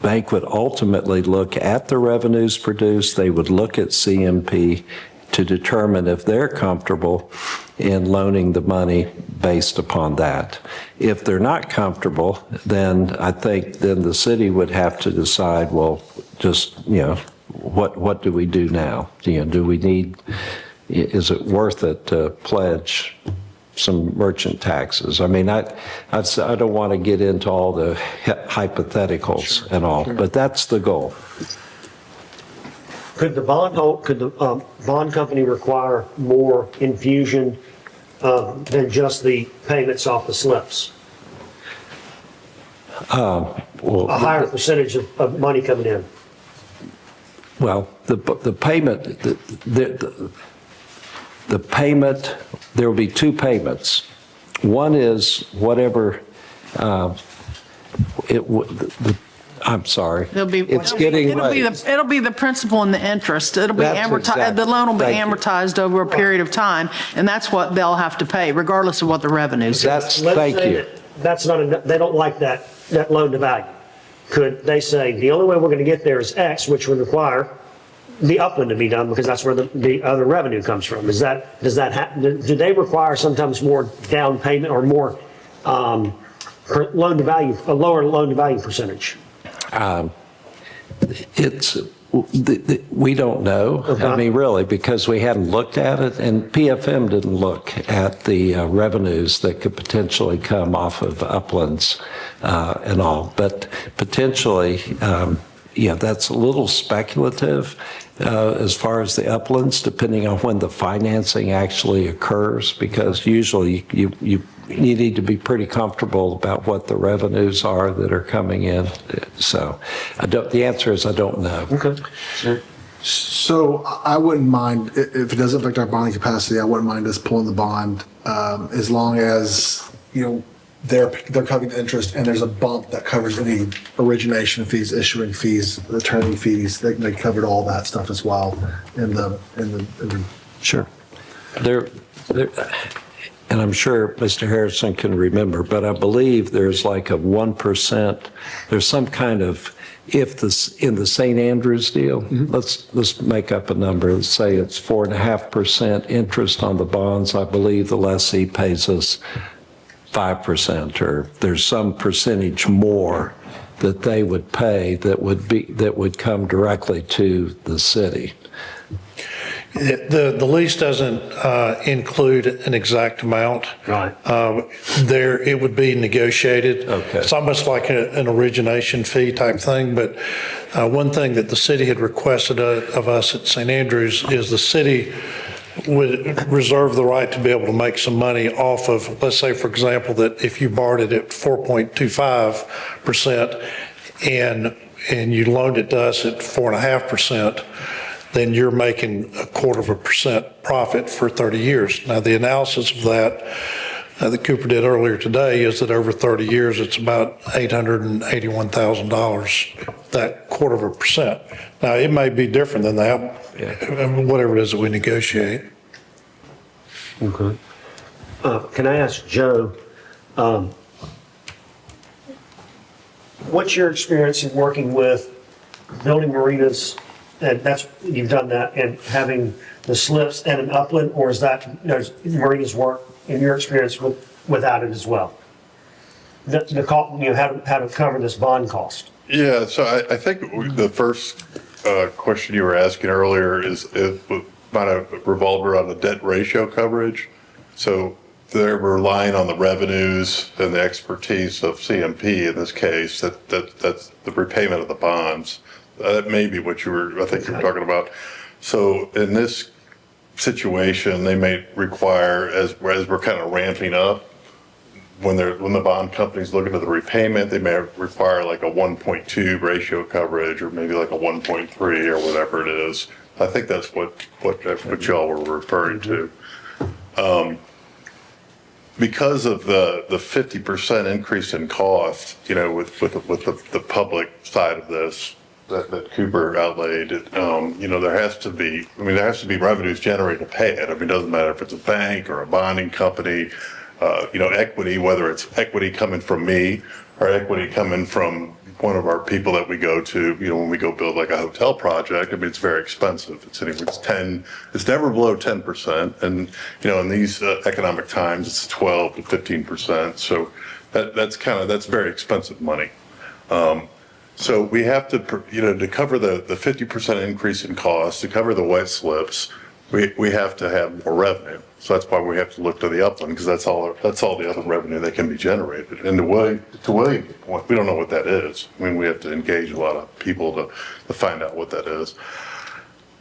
bank would ultimately look at the revenues produced. They would look at CMP to determine if they're comfortable in loaning the money based upon that. If they're not comfortable, then I think the city would have to decide, well, just, what do we do now? Is it worth it to pledge some merchant taxes? I mean, I don't want to get into all the hypotheticals and all, but that's the goal. Could the bond company require more infusion than just the payments off the slips? A higher percentage of money coming in? Well, the payment, the payment, there will be two payments. One is whatever I'm sorry. It'll be the principal and the interest. It'll be amortized. The loan will be amortized over a period of time, and that's what they'll have to pay, regardless of what the revenues is. Thank you. That's not they don't like that loan to value. Could they say the only way we're going to get there is X, which would require the upland to be done because that's where the other revenue comes from? Do they require sometimes more down payment or more loan to value, a lower loan to value percentage? We don't know. Okay. I mean, really, because we hadn't looked at it, and PFM didn't look at the revenues that could potentially come off of uplands and all. But potentially, that's a little speculative as far as the uplands, depending on when the financing actually occurs, because usually you need to be pretty comfortable about what the revenues are that are coming in. So the answer is I don't know. Okay. Sure. So I wouldn't mind, if it doesn't affect our bonding capacity, I wouldn't mind us pulling the bond as long as, they're covering the interest, and there's a bump that covers any origination fees, issuing fees, attorney fees. They covered all that stuff as well in the. Sure. There, and I'm sure Mr. Harrison can remember, but I believe there's like a 1%, there's some kind of, if this, in the St. Andrews deal, let's make up a number, let's say it's 4.5% interest on the bonds. I believe the lessee pays us 5%, or there's some percentage more that they would pay that would come directly to the city. The lease doesn't include an exact amount. Right. It would be negotiated. Okay. It's almost like an origination fee type thing, but one thing that the city had requested of us at St. Andrews is the city would reserve the right to be able to make some money off of, let's say, for example, that if you borrowed it at 4.25% and you loaned it to us at 4.5%, then you're making 0.25% profit for 30 years. Now, the analysis of that Cooper did earlier today is that over 30 years, it's about $881,000, that 0.25%. Now, it may be different than that, whatever it is that we negotiate. Okay. Can I ask Joe, what's your experience in working with building marinas? And you've done that, and having the slips and an upland, or is that, does marinas work in your experience without it as well? How to cover this bond cost? Yeah, so I think the first question you were asking earlier is about a revolved around the debt ratio coverage. So they're relying on the revenues and the expertise of CMP in this case, that's the repayment of the bonds. That may be what I think you're talking about. So in this situation, they may require, as we're kind of ramping up, when the bond company's looking at the repayment, they may require like a 1.2 ratio coverage, or maybe like a 1.3 or whatever it is. I think that's what y'all were referring to. Because of the 50% increase in cost, with the public side of this, that Cooper outlaid, there has to be revenues generated to pay it. It doesn't matter if it's a bank or a bonding company, equity, whether it's equity coming from me or equity coming from one of our people that we go to, when we go build like a hotel project. It's very expensive. It's never below 10%. And, in these economic times, it's 12 to 15%. So that's very expensive money. So we have to, to cover the 50% increase in cost, to cover the wet slips, we have to have more revenue. So that's why we have to look to the upland, because that's all the other revenue that can be generated. And to William's point, we don't know what that is. We have to engage a lot of people to find out what that is.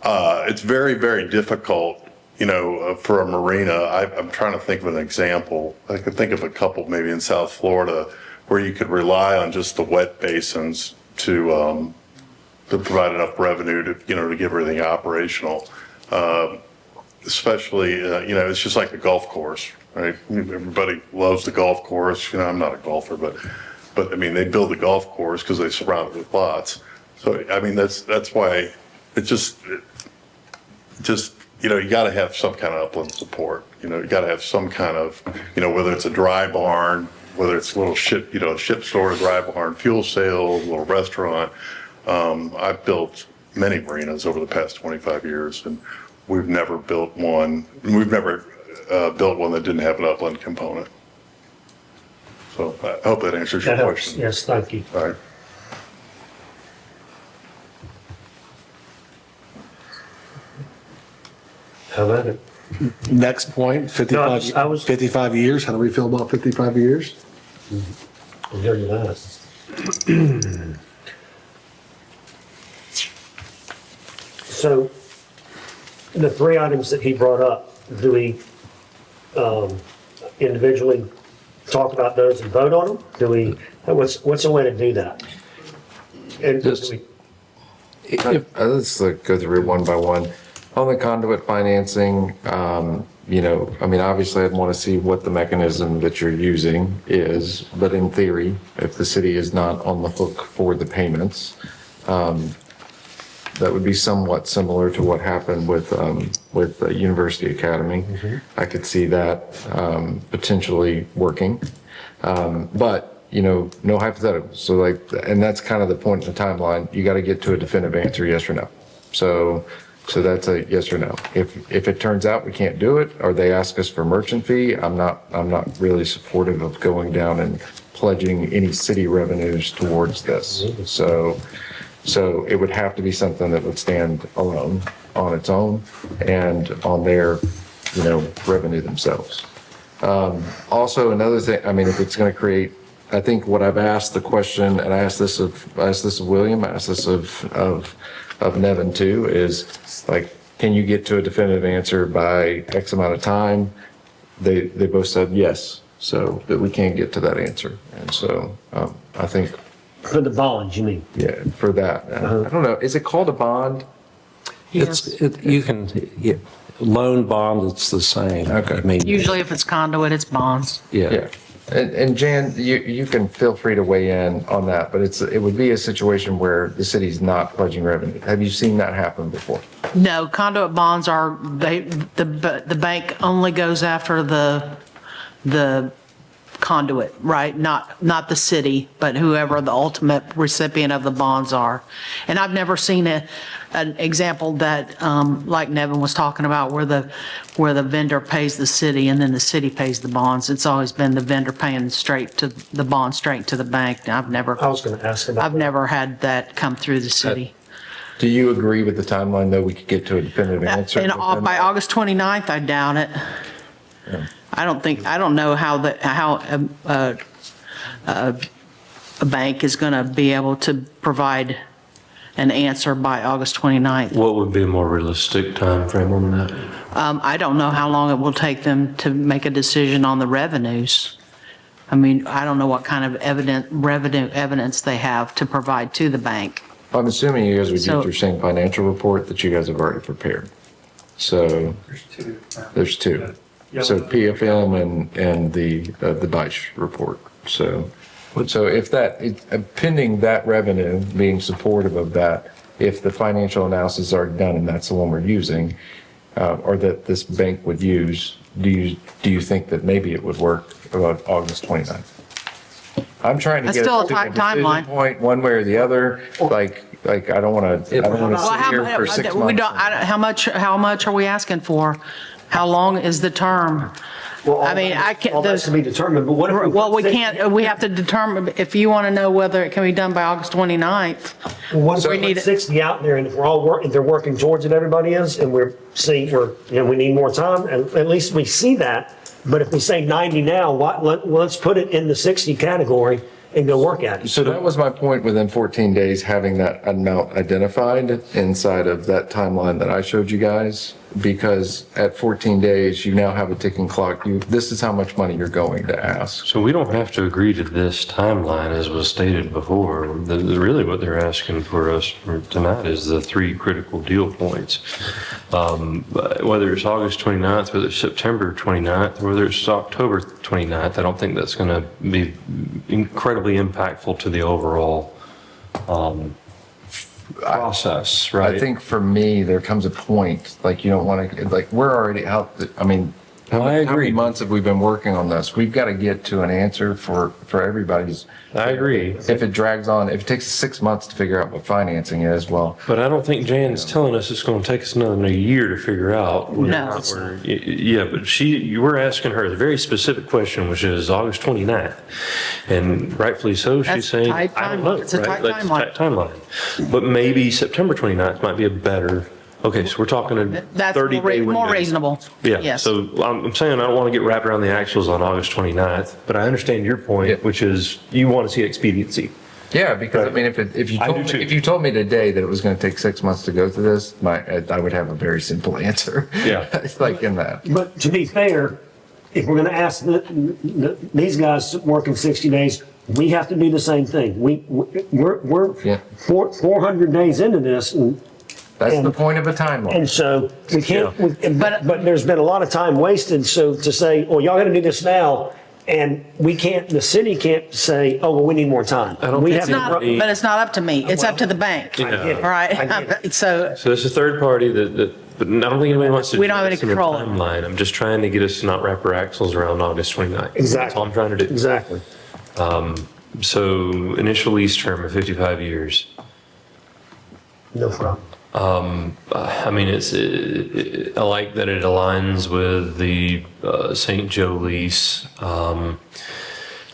It's very, very difficult, for a marina. I'm trying to think of an example. I could think of a couple maybe in South Florida where you could rely on just the wet basins to provide enough revenue to get everything operational. Especially, it's just like a golf course, right? Everybody loves the golf course. I'm not a golfer, but they build the golf course because they surround it with lots. So, that's why it just you got to have some kind of upland support. You got to have some kind of, whether it's a dry barn, whether it's a little ship store, dry barn, fuel sale, a little restaurant. I've built many marinas over the past 25 years, and we've never built one that didn't have an upland component. So I hope that answers your question. Yes, thank you. All right. How about it? Next point, 55 years. How do we feel about 55 years? I'll give you that. So the three items that he brought up, do we individually talk about those and vote on them? What's a way to do that? And let's go through one by one. On the conduit financing, I mean, obviously I'd want to see what the mechanism that you're using is, but in theory, if the city is not on the hook for the payments, that would be somewhat similar to what happened with University Academy. I could see that potentially working. But, no hypotheticals. So and that's kind of the point in the timeline. You got to get to a definitive answer, yes or no. So that's a yes or no. If it turns out we can't do it, or they ask us for merchant fee, I'm not really supportive of going down and pledging any city revenues towards this. So it would have to be something that would stand alone on its own and on their, revenue themselves. Also, another thing, I mean, if it's going to create, I think what I've asked the question, and I asked this of William, I asked this of Nevin too, is can you get to a definitive answer by X amount of time? They both said yes, so that we can't get to that answer. And so I think. For the bonds, you mean? Yeah, for that. I don't know, is it called a bond? Loan bond, it's the same. Okay. I mean, Usually if it's conduit, it's bonds. Yeah. And Jan, you can feel free to weigh in on that, but it would be a situation where the city's not pledging revenue. Have you seen that happen before? No, conduit bonds are, the bank only goes after the conduit, right? Not the city, but whoever the ultimate recipient of the bonds are. And I've never seen an example that, like Nevin was talking about, where the vendor pays the city and then the city pays the bonds. It's always been the vendor paying the bond straight to the bank. I was going to ask about I've never had that come through the city. Do you agree with the timeline, though, we could get to a definitive answer? And by August 29th, I doubt it. Yeah. I don't know how a bank is going to be able to provide an answer by August 29th. What would be a more realistic time frame on that? I don't know how long it will take them to make a decision on the revenues. I mean, I don't know what kind of revenue evidence they have to provide to the bank. I'm assuming you guys would use your same financial report that you guys have already prepared. So there's two. So PFM and the Beisch report. So if pending that revenue, being supportive of that, if the financial analysis are done and that's the one we're using, or that this bank would use, do you think that maybe it would work about August 29th? I'm trying to That's get still a a decision timeline. point one way or the other. Like I don't want to sit here for 6 months. How much are we asking for? How long is the term? I mean, I can't. All that's to be determined, but what if We can't, we have to determine, if you want to know whether it can be done by August 29th. Once we we need put 60 out there and if we're all working, they're working towards it, everybody is, and we need more time, and at least we see that. But if we say 90 now, let's put it in the 60 category and go work at it. So that was my point, within 14 days, having that amount identified inside of that timeline that I showed you guys, because at 14 days, you now have a ticking clock. This is how much money you're going to ask. So we don't have to agree to this timeline as was stated before. Really what they're asking for us for tonight is the three critical deal points. Whether it's August 29th, whether it's September 29th, or whether it's October 29th, I don't think that's going to be incredibly impactful to the overall process, right? I think for me, there comes a point, like you don't want to, like we're already out, I mean, how many months have we been working on this? We've got to get to an answer for everybody's. I agree. If it drags on, if it takes 6 months to figure out what financing is, well. But I don't think Jan's telling us it's going to take us another year to figure out. No. Yeah, but you were asking her a very specific question, which is August 29th. And rightfully so, she's saying, I don't know. It's a tight That's a tight timeline. But maybe September 29th might be a better, okay, so we're talking a That's 30-day window. more reasonable. Yeah, Yes. so I'm saying I don't want to get wrapped around the axles on August 29th, but I understand your point, which is you want to see expediency. Yeah, because I mean, if you told me today that it was going to take 6 months to go through this, I would have a very simple answer. Yeah. It's like in that. But to be fair, if we're going to ask these guys to work in 60 days, we have to do the same thing. We're 400 days into this, and That's the And- point of a timeline. And so we can't, but there's been a lot of time wasted. So to say, well, y'all got to do this now, and we can't, the city can't say, oh, well, we need more time. We It's have not, to- but it's not up to me. It's up to the bank. I get it. Right? So So it's a third party but I don't think anybody wants to. We don't do have any this in a control. Timeline. I'm just trying to get us to not wrap our axles around August 29th. Exactly. That's all I'm trying to do. Exactly. So initial lease term of 55 years. No problem. I mean, I like that it aligns with the St. Joe lease. I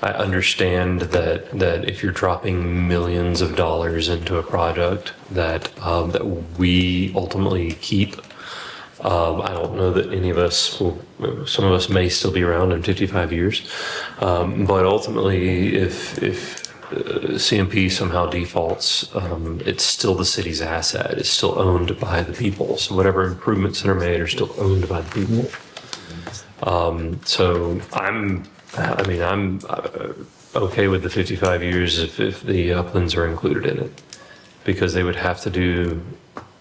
understand that if you're dropping millions of dollars into a project that we ultimately keep, I don't know that any of us will. Some of us may still be around in 55 years, but ultimately, if CMP somehow defaults, it's still the city's asset. It's still owned by the people. So whatever improvements that are made are still owned by the people. So I'm okay with the 55 years if the uplands are included in it, because they would have to do,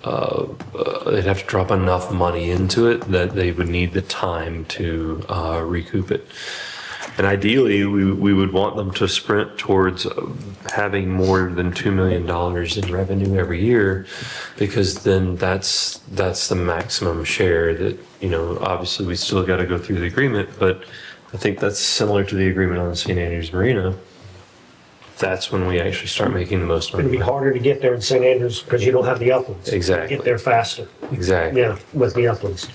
they'd have to drop enough money into it that they would need the time to recoup it. And ideally, we would want them to sprint towards having more than $2 million in revenue every year, because then that's the maximum share that, obviously we still got to go through the agreement, but I think that's similar to the agreement on St. Andrews Marina. That's when we actually start making the most money. It'd be harder to get there in St. Andrews because you don't have the uplands. Exactly. Get there faster. Exactly. Yeah, with the uplands.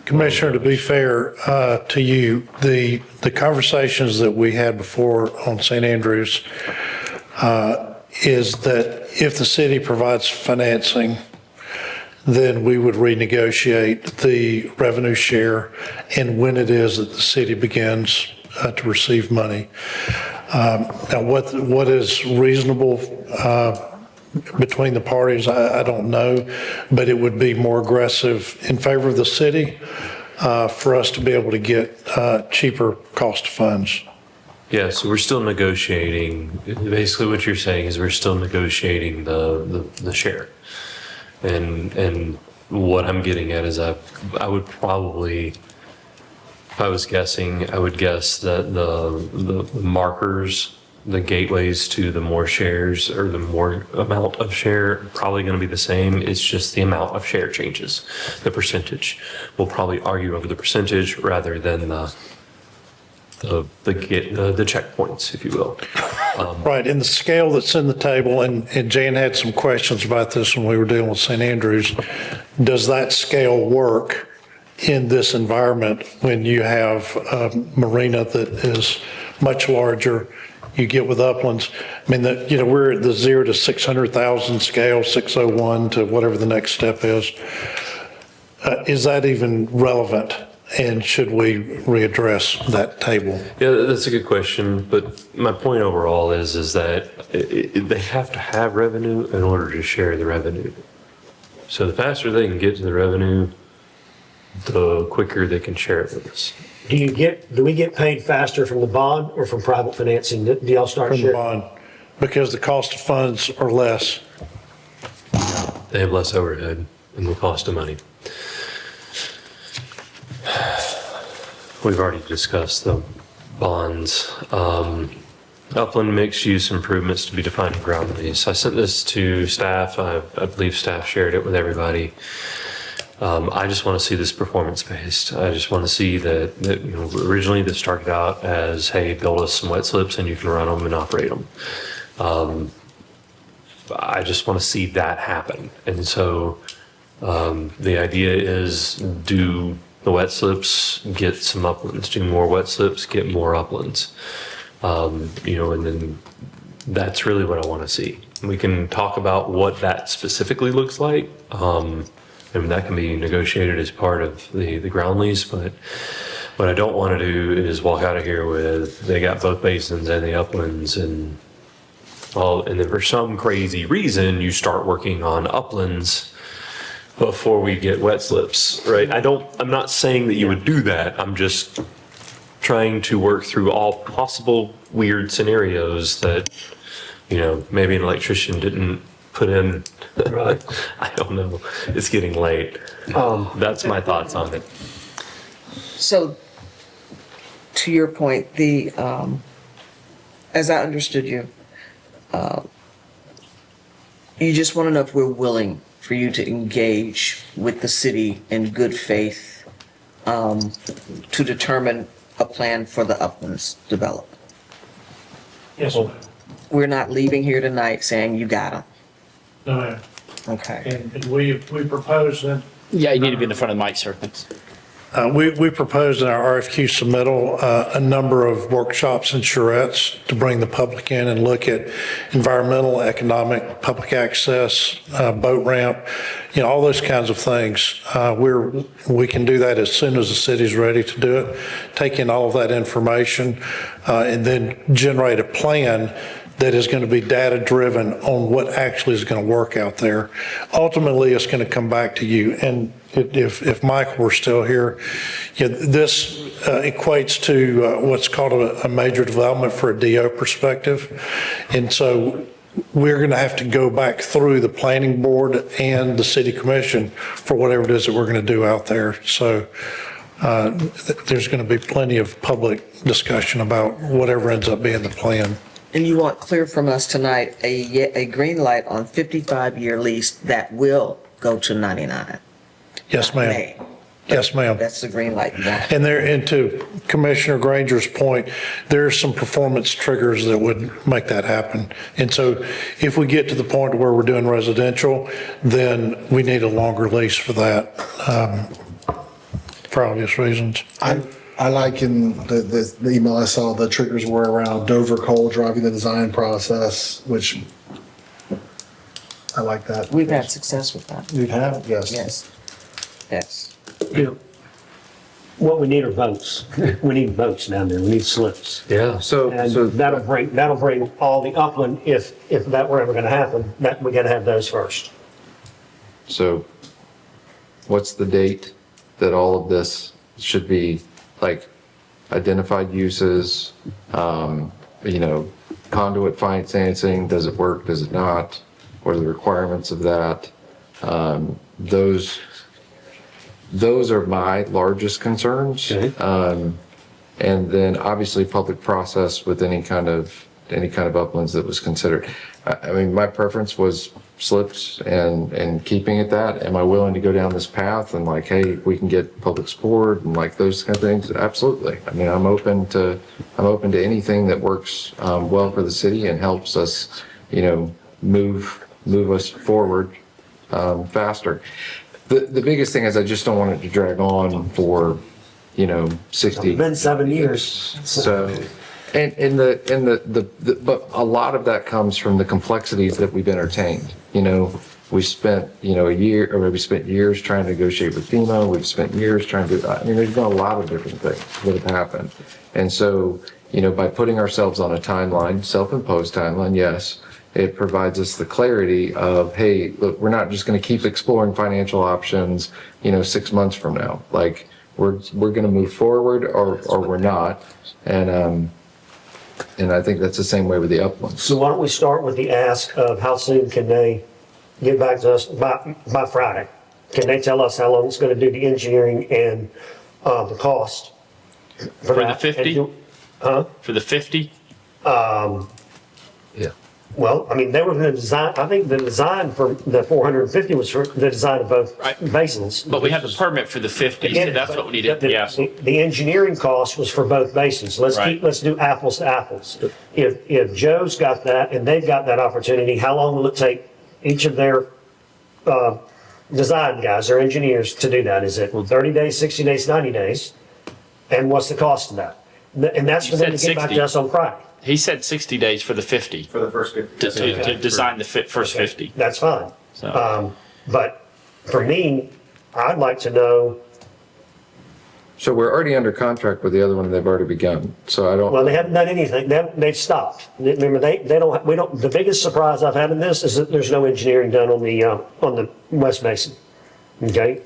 Commissioner, to be fair to you, the conversations that we had before on St. Andrews is that if the city provides financing, then we would renegotiate the revenue share and when it is that the city begins to receive money. Now, what is reasonable between the parties, I don't know, but it would be more aggressive in favor of the city for us to be able to get cheaper cost of funds. Yeah, so we're still negotiating. Basically, what you're saying is we're still negotiating the share. And what I'm getting at is I would probably, if I was guessing, I would guess that the markers, the gateways to the more shares or the more amount of share are probably going to be the same. It's just the amount of share changes. The percentage. We'll probably argue over the percentage rather than the checkpoints, if you will. Right, and the scale that's in the table, and Jan had some questions about this when we were dealing with St. Andrews. Does that scale work in this environment when you have a marina that is much larger? You get with uplands. I mean, we're at the 0 to 600,000 scale, 601 to whatever the next step is. Is that even relevant? And should we readdress that table? Yeah, that's a good question. But my point overall is that they have to have revenue in order to share the revenue. So the faster they can get to the revenue, the quicker they can share it with us. Do we get paid faster from the bond or from private financing? Do y'all start From the sharing? bond, because the cost of funds are less. They have less overhead and the cost of money. We've already discussed the bonds. Upland mixed-use improvements to be defined in ground lease. I sent this to staff. I believe staff shared it with everybody. I just want to see this performance-based. I just want to see that originally this started out as, hey, build us some wet slips and you can run them and operate them. I just want to see that happen. And so the idea is do the wet slips, get some uplands, do more wet slips, get more uplands. And then that's really what I want to see. We can talk about what that specifically looks like. And that can be negotiated as part of the ground lease, but what I don't want to do is walk out of here with, they got both basins and the uplands and then for some crazy reason, you start working on uplands before we get wet slips, right? I'm not saying that you would do that. I'm just trying to work through all possible weird scenarios that, maybe an electrician didn't put in. Right. I don't know. It's getting late. That's my thoughts on it. So, to your point, as I understood you, you just want to know if we're willing for you to engage with the city in good faith to determine a plan for the Uplands development. Yes, ma'am. We're not leaving here tonight saying you got them. No, ma'am. Okay. And we proposed that. Yeah, you need to be in the front of the mic, sir. Thanks. We proposed in our RFQ submittal a number of workshops and charrettes to bring the public in and look at environmental, economic, public access, boat ramp, all those kinds of things. We can do that as soon as the city's ready to do it, take in all of that information, and then generate a plan that is going to be data-driven on what actually is going to work out there. Ultimately, it's going to come back to you. And if Michael were still here, this equates to what's called a major development for a DO perspective. And so we're going to have to go back through the planning board and the city commission for whatever it is that we're going to do out there. So there's going to be plenty of public discussion about whatever ends up being the plan. And you want clear from us tonight a green light on 55-year lease that will go to 99? Yes, ma'am. May. Yes, ma'am. That's the green light you want. And to Commissioner Granger's point, there are some performance triggers that would make that happen. And so if we get to the point where we're doing residential, then we need a longer lease for that, for obvious reasons. I like in the email I saw, the triggers were around Dover Cole driving the design process, which I like that. We've had success with that. We've had, yes. Yes. Yes. What we need are boats. We need boats down there. We need slips. Yeah. And that'll bring all the upland, if that were ever going to happen, that we got to have those first. So what's the date that all of this should be, like, identified uses, conduit financing, does it work, does it not? What are the requirements of that? Those are my largest concerns. Okay. And then obviously public process with any kind of uplands that was considered. I mean, my preference was slips and keeping it that. Am I willing to go down this path and like, hey, if we can get public support and like those kind of things? Absolutely. I mean, I'm open to anything that works well for the city and helps us, move us forward faster. The biggest thing is I just don't want it to drag on for, 60. It's been 7 years. So, but a lot of that comes from the complexities that we've entertained. We spent, we spent years trying to negotiate with FEMA. We've spent years trying to, there's been a lot of different things that have happened. And so, by putting ourselves on a timeline, self-imposed timeline, yes, it provides us the clarity of, hey, look, we're not just going to keep exploring financial options, 6 months from now. Like, we're going to move forward or we're not. And I think that's the same way with the uplands. So why don't we start with the ask of how soon can they get back to us by Friday? Can they tell us how long it's going to do the engineering and the cost? For the 50? Huh? For the 50? Yeah. Well, they were going to design, I think the design for the 450 was for the design of both basins. But we have the permit for the 50, so that's what we need to, yeah. The engineering cost was for both basins. Let's do apples to apples. If Joe's got that and they've got that opportunity, how long will it take each of their design guys or engineers to do that? Is it 30 days, 60 days, 90 days? And what's the cost of that? And that's for them to get back to us on Friday. He said 60 days for the 50. For the first 50. To design the first 50. That's fine. So. But for me, I'd like to know. So we're already under contract with the other one. They've already begun. So I don't. Well, they haven't done anything. They've stopped. Remember, we don't, the biggest surprise I've had in this is that there's no engineering done on the West Basin. Okay?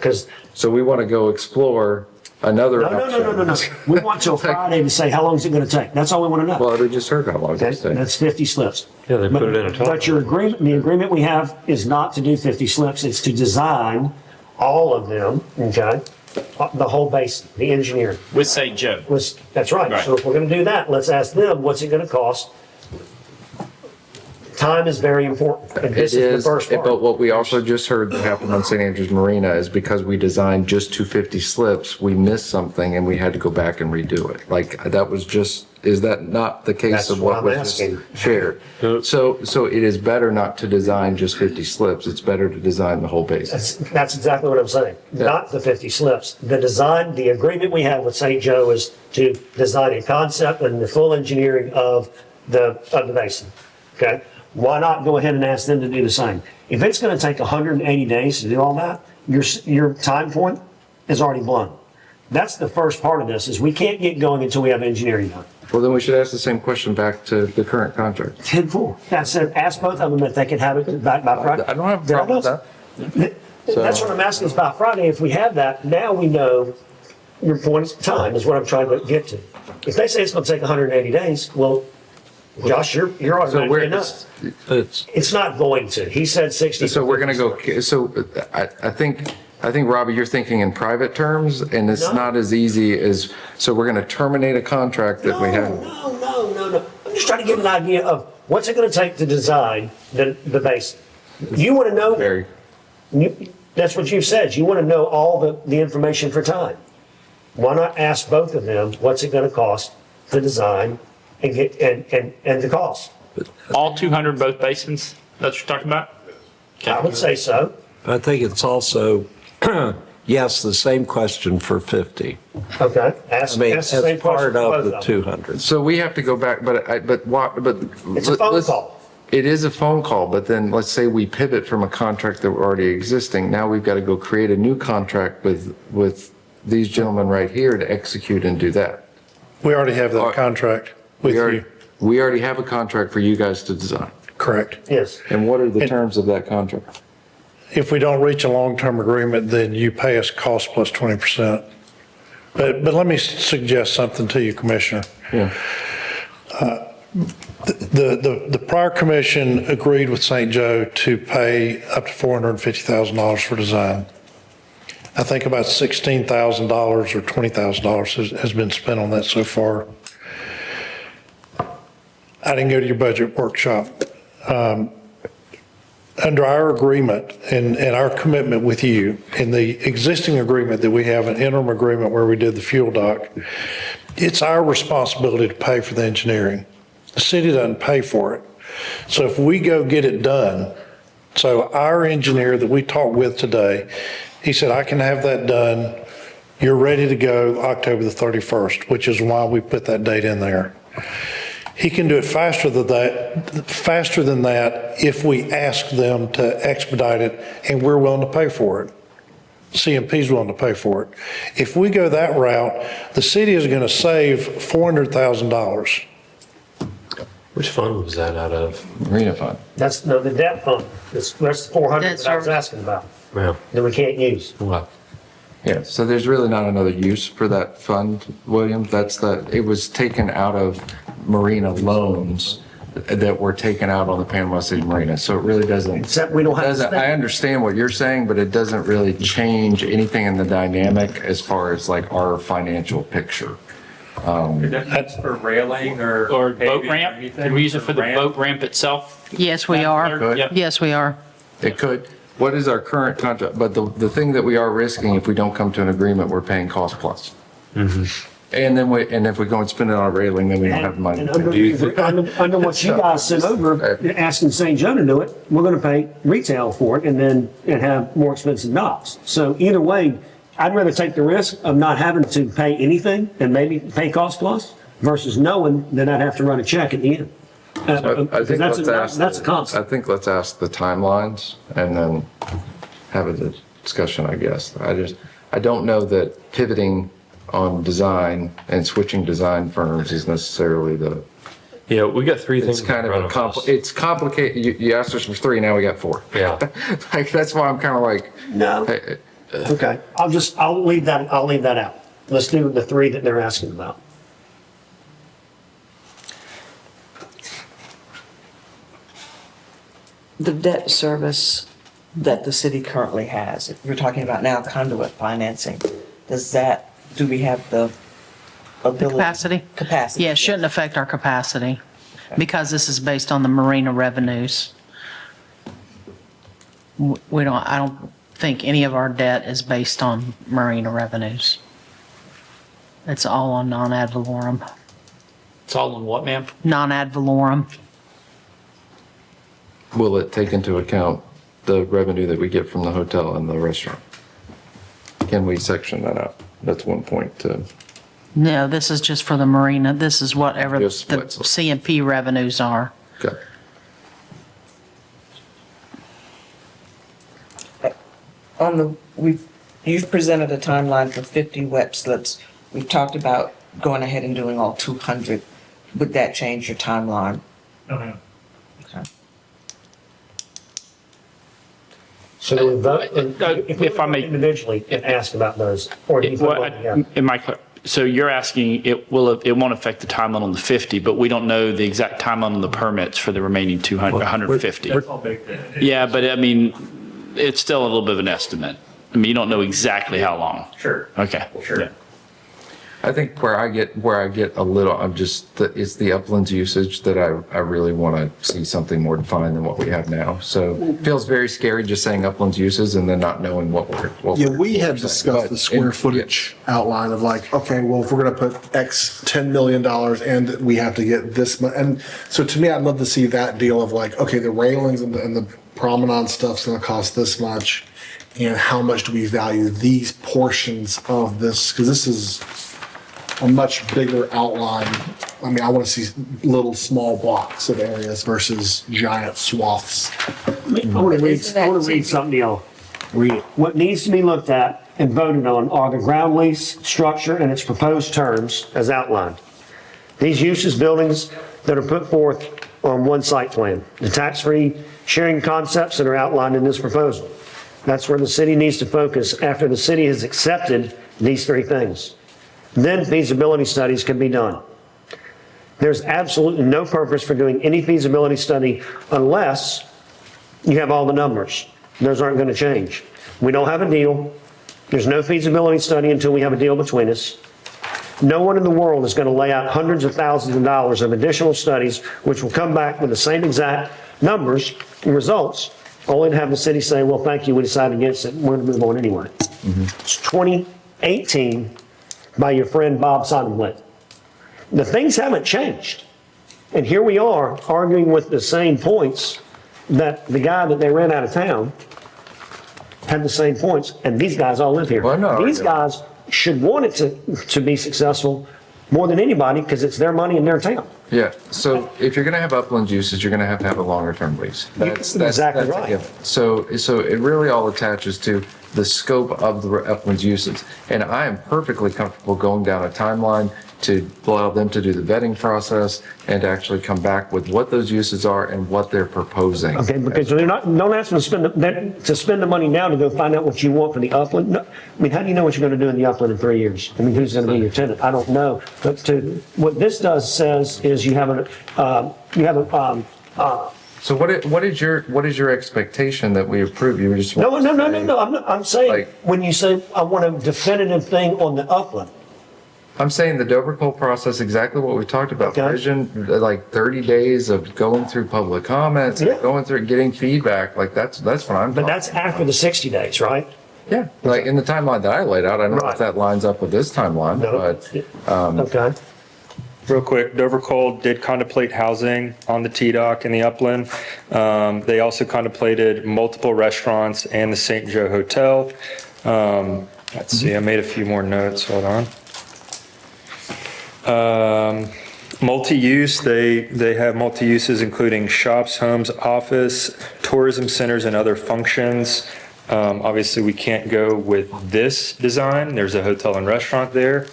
So we want to go explore another No, no, no, no, no, no. option. We want till Friday to say, how long is it going to take? That's all we want to know. Well, we just heard how long Okay, it's taking. that's 50 slips. Yeah, they put it in a top. But your agreement, the agreement we have is not to do 50 slips, it's to design all of them, okay? The whole basin, the engineering. With St. Joe. That's right. Right. So if we're going to do that, let's ask them, what's it going to cost? Time is very important, and this It is is, the first but part. what we also just heard that happened on St. Andrews Marina is because we designed just 250 slips, we missed something and we had to go back and redo it. Like, that was just, is that not the case That's of what what I'm was just asking. shared? So it is better not to design just 50 slips, it's better to design the whole basin. That's exactly what I'm saying. Not the 50 slips. The design, the agreement we have with St. Joe is to design a concept and the full engineering of the basin. Okay? Why not go ahead and ask them to do the same? If it's going to take 180 days to do all that, your time point is already blown. That's the first part of this, is we can't get going until we have engineering done. Well, then we should ask the same question back to the current contract. 10-4. That's it. Ask both of them if they can have it back by Friday. I don't have a problem with that. That's what I'm asking is by Friday, if we have that, now we know your point of time is what I'm trying to get to. If they say it's going to take 180 days, well, Josh, you're automatically enough. It's not going to. He said 60. So we're going to go, so I think, Robbie, you're thinking in private terms, and it's not as easy as, so we're going to terminate a contract that we have. No. I'm just trying to get an idea of what's it going to take to design the basin. You want to know, that's what you've said. You want to know all the information for time. Why not ask both of them, what's it going to cost to design and get, and the cost? All 200 both basins? That's what you're talking about? I would say so. I think it's also, yes, the same question for 50. Okay. Ask I mean, the as same question part for both of the them. 200. So we have to go back, but It's a phone call. It is a phone call, but then let's say we pivot from a contract that were already existing. Now we've got to go create a new contract with these gentlemen right here to execute and do that. We already have that contract with you. We already have a contract for you guys to design. Correct. Yes. And what are the terms of that contract? If we don't reach a long-term agreement, then you pay us cost plus 20%. But let me suggest something to you, Commissioner. Yeah. The prior commission agreed with St. Joe to pay up to $450,000 for design. I think about $16,000 or $20,000 has been spent on that so far. I didn't go to your budget workshop. Under our agreement and our commitment with you, in the existing agreement that we have, an interim agreement where we did the fuel dock, it's our responsibility to pay for the engineering. The city doesn't pay for it. So if we go get it done, so our engineer that we talked with today, he said, I can have that done. You're ready to go October the 31st, which is why we put that date in there. He can do it faster than that if we ask them to expedite it and we're willing to pay for it. CMP's willing to pay for it. If we go that route, the city is going to save $400,000. Which fund was that out of? Marina Fund. That's, no, the debt fund. That's the 400 that I was asking about. Yeah. That we can't use. What? Yeah, so there's really not another use for that fund, William. It was taken out of Marina loans that were taken out on the Panama City Marina. So it really doesn't. Except we don't have to spend. I understand what you're saying, but it doesn't really change anything in the dynamic as far as like our financial picture. That's for railing or Or boat paving or ramp? anything? Can we use it for the boat ramp itself? Yes, we are. Good. Yes, we are. It could. What is our current contract? But the thing that we are risking, if we don't come to an agreement, we're paying cost plus. And if we go and spend it on railing, then we don't have the money. And under what you guys sent over, asking St. Joe to do it, we're going to pay retail for it and have more expensive docks. So either way, I'd rather take the risk of not having to pay anything and maybe pay cost plus versus knowing that I'd have to run a check at the end. I think That's a concept. I think let's ask the timelines and then have a discussion, I guess. I don't know that pivoting on design and switching design firms is necessarily Yeah, we got three things. It's kind of it's complicated. You asked us for three, now we got four. Yeah. Like, that's why I'm kind of like. No. Okay. I'll leave that out. let's do the three that they're asking about. The debt service that the city currently has, if you're talking about now conduit financing, do we have the ability? Capacity? Capacity. Yeah, it shouldn't affect our capacity because this is based on the marina revenues. I don't think any of our debt is based on marina revenues. It's all on non-ad valorem. It's all on what, ma'am? Non-ad valorem. Will it take into account the revenue that we get from the hotel and the restaurant? Can we section that out? That's one point to. No, this is just for the marina. This is whatever the Just what's- CMP revenues are. Okay. You've presented a timeline for 50 wet slips. We've talked about going ahead and doing all 200. Would that change your timeline? Okay. Okay. So we vote, if I may- individually and ask about those, or do you vote all together? So you're asking, it won't affect the timeline on the 50, but we don't know the exact timeline on the permits for the remaining 150. Yeah, but I mean, it's still a little bit of an estimate. I mean, you don't know exactly how long. Sure. Okay. Sure. Yeah. I think where I get a little, it's the uplands usage that I really want to see something more defined than what we have now. So it feels very scary just saying uplands uses and then not knowing what Yeah, we're we had saying. discussed But the square footage outline of like, okay, well, if we're gonna put X $10 million and we have to get this much. And so to me, I'd love to see that deal of like, okay, the railings and the promenade stuff's gonna cost this much. And how much do we value these portions of this? Because this is a much bigger outline. I mean, I want to see little small blocks of areas versus giant swaths. I want to read something to y'all. Read it. What needs to be looked at and voted on are the ground lease structure and its proposed terms as outlined. These uses buildings that are put forth on one site plan, the tax-free sharing concepts that are outlined in this proposal. That's where the city needs to focus after the city has accepted these three things. Then feasibility studies can be done. There's absolutely no purpose for doing any feasibility study unless you have all the numbers. Those aren't going to change. We don't have a deal. There's no feasibility study until we have a deal between us. No one in the world is going to lay out hundreds of thousands of dollars of additional studies, which will come back with the same exact numbers and results, only to have the city say, well, thank you, we decided against it, we're going to move on anyway. It's 2018 by your friend Bob Sonnenblit. The things haven't changed. And here we are arguing with the same points that the guy that they ran out of town had the same points, and these guys all live here. These guys should want it to be successful more than anybody because it's their money in their town. Yeah, so if you're gonna have upland uses, you're gonna have a longer term lease. That's Exactly a right. given. So it really all attaches to the scope of the uplands uses. And I am perfectly comfortable going down a timeline to allow them to do the vetting process and to actually come back with what those uses are and what they're proposing. Okay, because they're not, don't ask them to spend the money now to go find out what you want for the upland. No, I mean, how do you know what you're going to do in the upland in 3 years? I mean, who's going to be your tenant? I don't know. But what this says is you have So what is your expectation that we approve? You just no. I'm saying, when you say, I want a definitive thing on the upland. I'm saying the Dover Cole process, exactly what we talked about. Okay. Vision, like 30 days of going through public comments, going through, getting feedback, like that's what I'm talking. But that's after the 60 days, right? Yeah, like in the timeline that I laid out, I don't know if that lines up with this timeline, but. Okay. Real quick, Dover Cole did contemplate housing on the T-Dock in the upland. They also contemplated multiple restaurants and the St. Joe Hotel. Let's see, I made a few more notes, hold on. Multi-use, they have multi-uses including shops, homes, office, tourism centers, and other functions. Obviously, we can't go with this design. There's a hotel and restaurant there.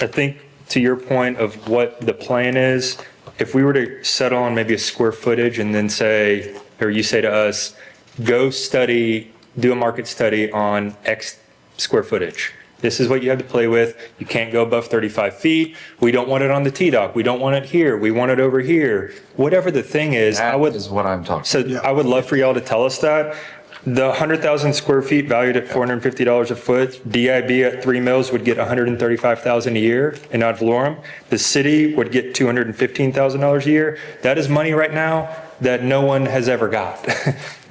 I think to your point of what the plan is, if we were to settle on maybe a square footage and then say, or you say to us, go study, do a market study on X square footage. This is what you have to play with. You can't go above 35 feet. We don't want it on the T-dock. We don't want it here. We want it over here. Whatever the thing is, That is what I'm talking. so I would love for y'all to tell us that. The 100,000 square feet valued at $450 a foot, DIB at 3 mills would get $135,000 a year in ad valorem. The city would get $215,000 a year. That is money right now that no one has ever got.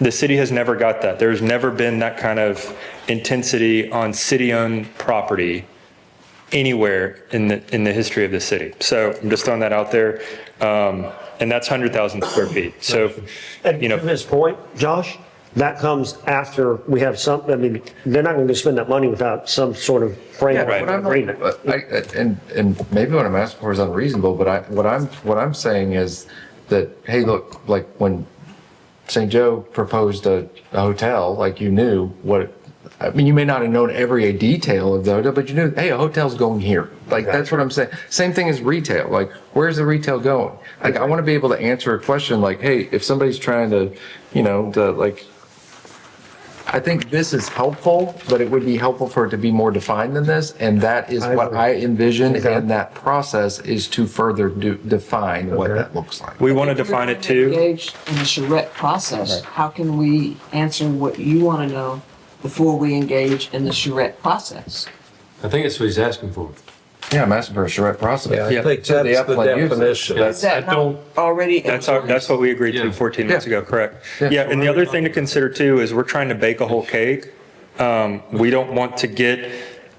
The city has never got that. There's never been that kind of intensity on city-owned property anywhere in the history of the city. So I'm just throwing that out there. And that's 100,000 square feet. So, And to this point, Josh, that comes after we have some, I mean, they're not going to spend that money without some sort of framework agreement. And maybe what I'm asking for is unreasonable, but what I'm saying is that, hey, look, like when St. Joe proposed a hotel, like you knew what, I mean, you may not have known every detail of the hotel, but you knew, hey, a hotel's going here. Like, that's what I'm saying. Same thing as retail. Like, where's the retail going? Like, I want to be able to answer a question like, hey, if somebody's trying to, I think this is helpful, but it would be helpful for it to be more defined than this. And that is what I envision. And that process is to further define what that looks like. we want to define it too. Engaged in the charrette process, how can we answer what you want to know before we engage in the charrette process? I think that's what he's asking for. Yeah, I'm asking for a charrette process. Yeah, I think that's the definition. Is that not already? That's what we agreed to 14 minutes ago, correct? Yeah, and the other thing to consider too is we're trying to bake a whole cake. We don't want to get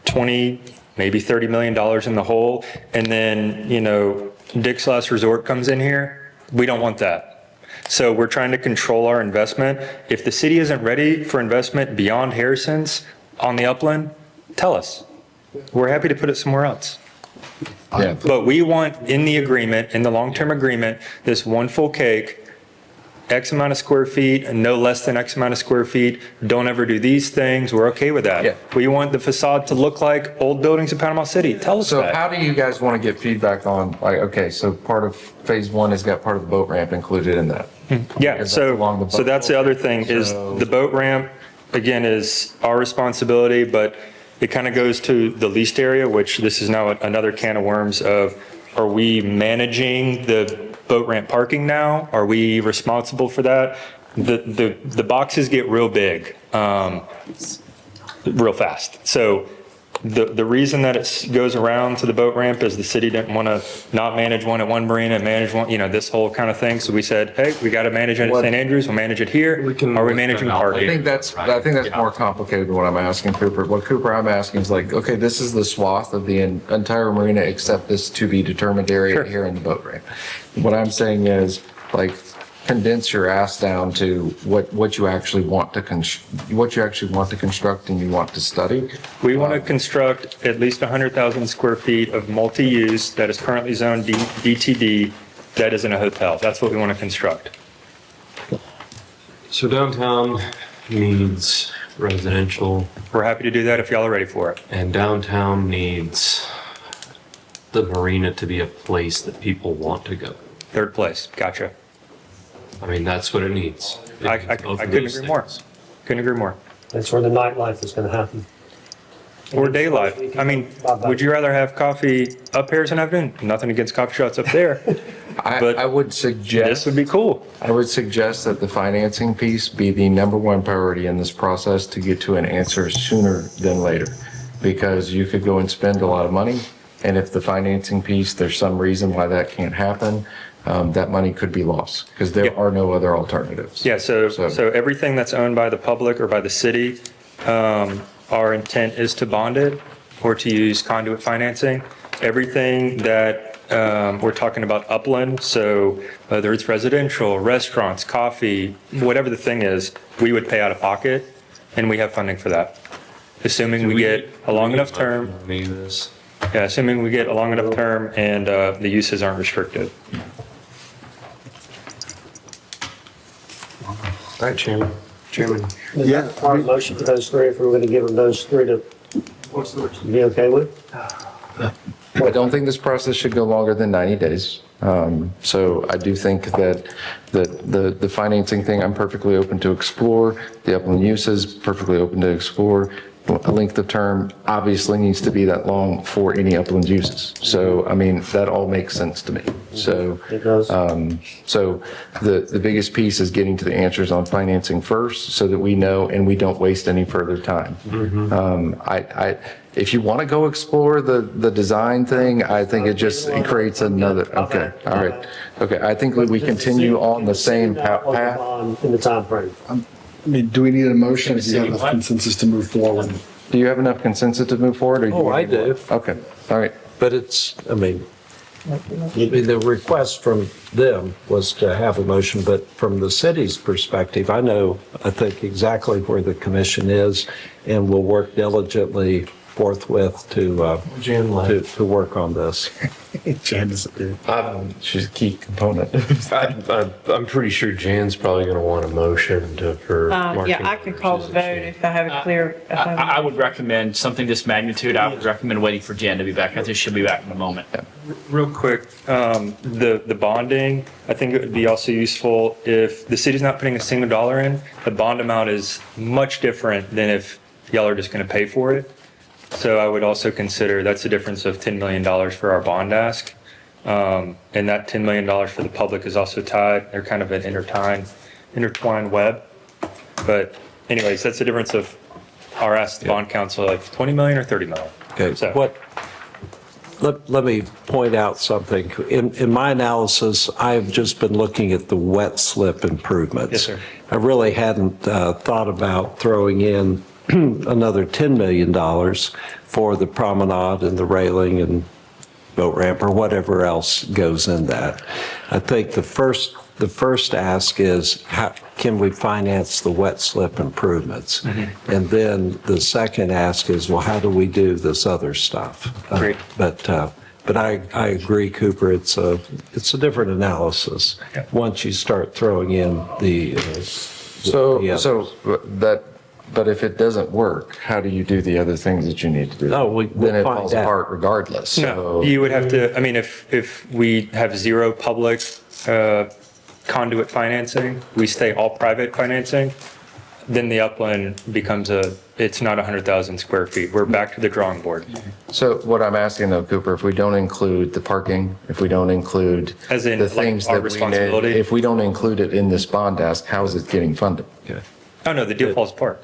20, maybe $30 million in the hole, and then, Dick's Last Resort comes in here. We don't want that. So we're trying to control our investment. If the city isn't ready for investment beyond Harrison's on the upland, tell us. We're happy to put it somewhere else. Yeah. But we want in the agreement, in the long-term agreement, this one full cake, X amount of square feet, and no less than X amount of square feet. Don't ever do these things. We're okay with that. Yeah. We want the facade to look like old buildings in Panama City. Tell us So that. how do you guys want to get feedback on, like, okay, so part of phase one has got part of the boat ramp included in that? Yeah, Because that's along the so boat. that's the other thing is the boat ramp, again, is our responsibility, but it kind of goes to the leased area, which this is now another can of worms of, are we managing the boat ramp parking now? Are we responsible for that? The boxes get real big, real fast. So the reason that it goes around to the boat ramp is the city didn't want to not manage one at one marina and manage one, this whole kind of thing. So we said, hey, we got to manage it at St. Andrews, we'll manage it here. Are we managing I parking? think that's more complicated than what I'm asking Cooper. What Cooper I'm asking is like, okay, this is the swath of the entire marina except this to be determined area here in the boat ramp. What I'm saying is like, condense your ass down to what you actually want to construct and you want to study. We want to construct at least 100,000 square feet of multi-use that is currently zoned DTD that is in a hotel. That's what we want to construct. So downtown needs residential. We're happy to do that if y'all are ready for it. And downtown needs the marina to be a place that people want to go. Third place. Gotcha. I mean, that's what it needs. I couldn't agree more. Couldn't agree more. That's where the nightlife is going to happen. Or day life. I mean, would you rather have coffee up Harrison Avenue? Nothing against coffee shops up there. But I would suggest. This would be cool. I would suggest that the financing piece be the number one priority in this process to get to an answer sooner than later. Because you could go and spend a lot of money, and if the financing piece, there's some reason why that can't happen, that money could be lost, because there are no other alternatives. Yeah, so everything that's owned by the public or by the city, our intent is to bond it or to use conduit financing. Everything that we're talking about upland, so whether it's residential, restaurants, coffee, whatever the thing is, we would pay out of pocket, and we have funding for that. Assuming we get a long enough term. Yeah, assuming we get a long enough term and the uses aren't restricted. All right, Chairman. Is that part of the motion for those three, if we were going to give them those three to be okay with? I don't think this process should go longer than 90 days. So I do think that the financing thing, I'm perfectly open to explore. The upland uses, perfectly open to explore. length of term obviously needs to be that long for any upland uses. So, I mean, that all makes sense to me. So, so the biggest piece is getting to the answers on financing first so that we know and we don't waste any further time. If you want to go explore the design thing, I think it creates another, okay, all right. Okay, I think we continue on the same path. In the timeframe. I mean, do we need a motion? Do you have enough consensus to move forward? Do you have enough consensus to move forward? Or Oh, I do. Okay, all right. But it's, I mean, the request from them was to have a motion, but from the city's perspective, I think exactly where the commission is, and we'll work diligently forthwith to work on this. Jan disappeared. She's a key component. I'm pretty sure Jan's probably going to want a motion for. Yeah, I can call the vote if I have a clear. I would recommend something this magnitude. I would recommend waiting for Jan to be back. I think she'll be back in a moment. Real quick, the bonding, I think it would be also useful if the city's not putting a single dollar in, the bond amount is much different than if y'all are just going to pay for it. So I would also consider that's a difference of $10 million for our bond ask. And that $10 million for the public is also tied. They're kind of an intertwined web. But anyways, that's the difference of our ask to the bond council of 20 million or 30 million. Okay, So let me point out something. In my analysis, I've just been looking at the wet slip improvements. Yes, sir. I really hadn't thought about throwing in another $10 million for the promenade and the railing and boat ramp or whatever else goes in that. I think the first ask is how can we finance the wet slip improvements? And then the second ask is, well, how do we do this other stuff? Great. But I agree, Cooper, it's a different analysis once you start throwing in the But if it doesn't work, how do you do the other things that you need to do? Then it falls apart regardless. no, So you would have to, I mean, if we have zero public conduit financing, we stay all private financing, then the upland becomes it's not 100,000 square feet. We're back to the drawing board. So what I'm asking though, Cooper, if we don't include the parking, if we don't include As in, the like, things our that we need, responsibility? if we don't include it in this bond ask, how is it getting funded? Oh, no, the deal falls apart.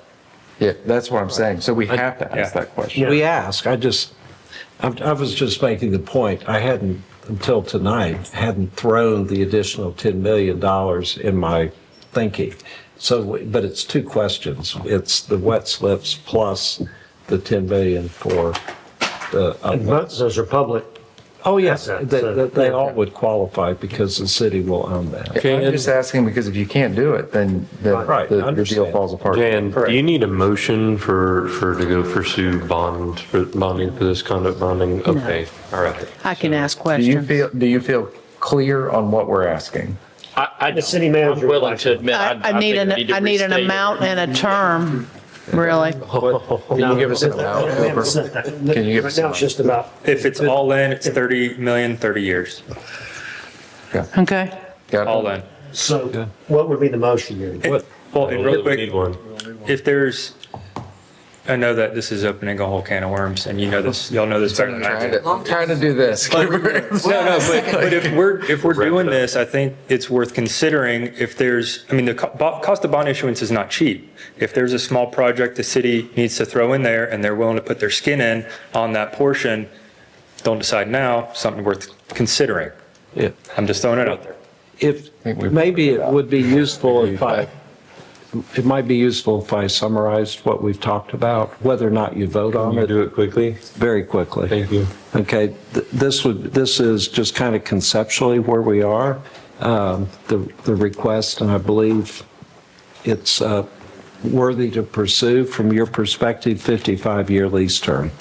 Yeah, that's what I'm saying. So we have to ask that question. We ask, I was just making the point, I hadn't, until tonight, hadn't thrown the additional $10 million in my thinking. So, but it's two questions. It's the wet slips plus the 10 million for the. And both those are public. Oh, yes, assets, they all would qualify because the city will own that. I'm just asking because if you can't do it, then Right, I the deal understand. falls apart. Jan, do you need a motion to go pursue bonding for this conduit bonding? Okay, all right. I can ask Do you questions. feel clear on what we're asking? The city manager. I'm willing to admit. I need think we to I need an restate it. amount and a term, really. Can you give us an amount, Cooper? Can you give us Right now, it's just about, If it's all in, it's 30 million, 30 years, Okay. Got it? all in. so what would be the motion here? Well, and real We quick, need one. if there's, I know that this is opening a whole can of worms, and you know this, y'all know this better than I do. I'm trying to do this. No, but if we're doing this, I think it's worth considering if there's, I mean, the cost of bond issuance is not cheap. If there's a small project the city needs to throw in there and they're willing to put their skin in on that portion, don't decide now, something worth considering. Yeah. I'm just throwing it out there. Maybe it would be useful it might be useful if I summarized what we've talked about, whether or not you vote on it. Do it quickly. Very quickly. Thank you. Okay, this is just kind of conceptually where we are. The request, and I believe it's worthy to pursue from your perspective, 55-year lease term.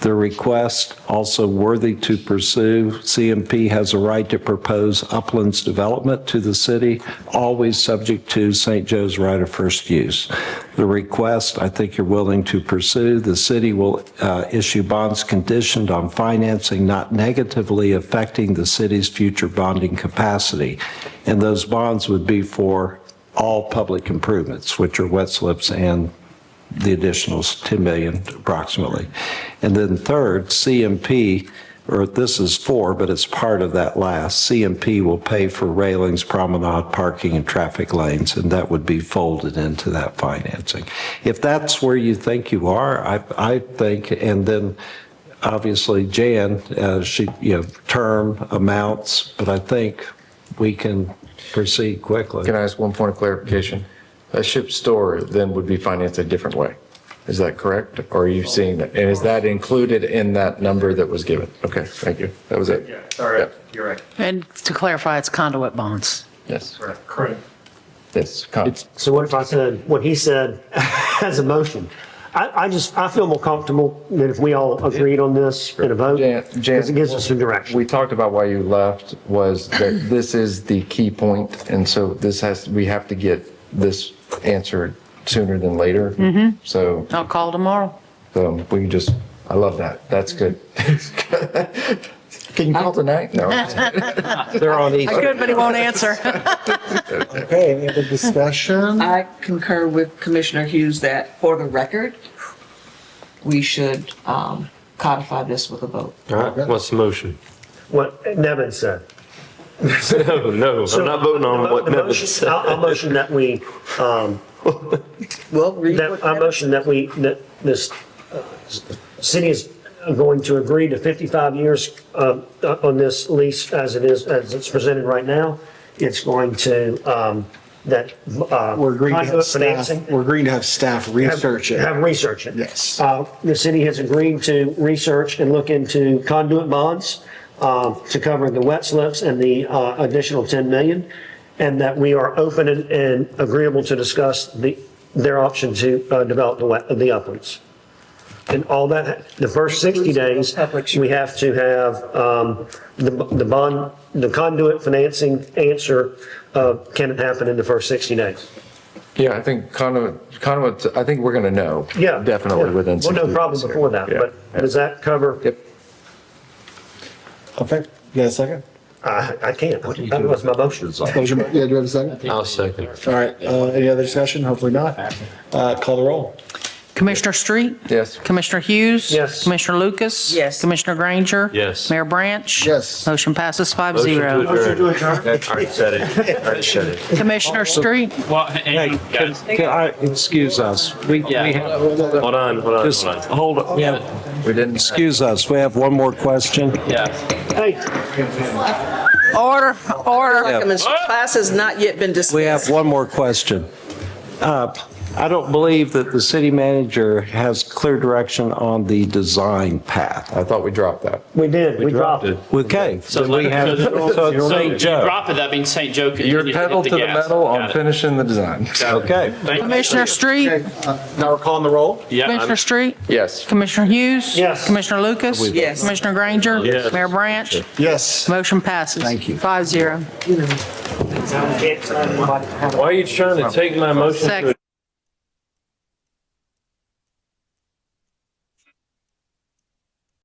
The request also worthy to pursue. CMP has a right to propose uplands development to the city, always subject to St. Joe's right of first use. The request, I think you're willing to pursue. The city will issue bonds conditioned on financing not negatively affecting the city's future bonding capacity. And those bonds would be for all public improvements, which are wet slips and the additional 10 million approximately. And then third, CMP, or this is 4, but it's part of that last. CMP will pay for railings, promenade, parking, and traffic lanes, and that would be folded into that financing. If that's where you think you are, I think, and then obviously Jan, she, term amounts, but I think we can proceed quickly. Can I ask one point of clarification? A ship store then would be financed a different way. Is that correct? Or are you seeing that? And is that included in that number that was given? Okay, thank you. That was it. Yeah, sorry, Yeah. you're right. And to clarify, it's conduit bonds. Yes. Correct. Yes. So what if I said what he said as a motion? I feel more comfortable that if we all agreed on this in a vote, because it gives us some direction. We talked about why you left was that this is the key point, and so we have to get this answered sooner than later. Mm-hmm. So I'll call tomorrow. we can just, I love that. That's good. Can you call tonight? No. They're on I could, but he won't answer. Okay, any other discussion? I concur with Commissioner Hughes that, for the record, we should codify this with a vote. All right, what's the motion? What Nevin said. No, I'm not voting on what The Nevin motion- said. I'll motion that we, Well, read what I motion that this city is going to agree to 55 years on this lease as it's presented right now. It's going to, We're agreeing to have staff research it. Have research it. Yes. The city has agreed to research and look into conduit bonds to cover the wet slips and the additional 10 million, and that we are open and agreeable to discuss their option to develop the uplands. And all that, the first 60 days, we have to have the conduit financing answer, can it happen in the first 60 days? Yeah, I think conduit, I think we're going to know. Yeah. Definitely within 60 Well, no problem days here. before that, Yeah. but does that cover? Yep. Okay, you got a second? I can't. That was my motion. Yeah, do you have a second? I'll second. All right, any other discussion? Hopefully not. Call the roll. Commissioner Street? Yes. Commissioner Hughes? Yes. Commissioner Lucas? Yes. Commissioner Granger? Yes. Mayor Branch? Yes. Motion passes 5-0. Motion to adjourn. I already said it. I already said it. Commissioner Street? Well, Hey, can I excuse us? We have, Hold on. just hold on. We didn't. Excuse us, we have one more question. Yeah. Hey, Order. class has not yet been dismissed. We have one more question. I don't believe that the city manager has clear direction on the design path. I thought we dropped that. we did, we dropped it. Okay, so we have, so it's St. You Joe. drop it, that means St. Joe can You're continue to hit pedal to the gas. metal on Got it. finishing the design. Okay. Thank you. Commissioner Street? Now we're calling the roll? Yeah, Commissioner Street? Yes. Commissioner Hughes? Yes. Commissioner Lucas? Yes. Commissioner Granger? Yes. Mayor Branch? Yes. Motion passes. Thank you. 5-0. Why are you trying to take my motion to Second.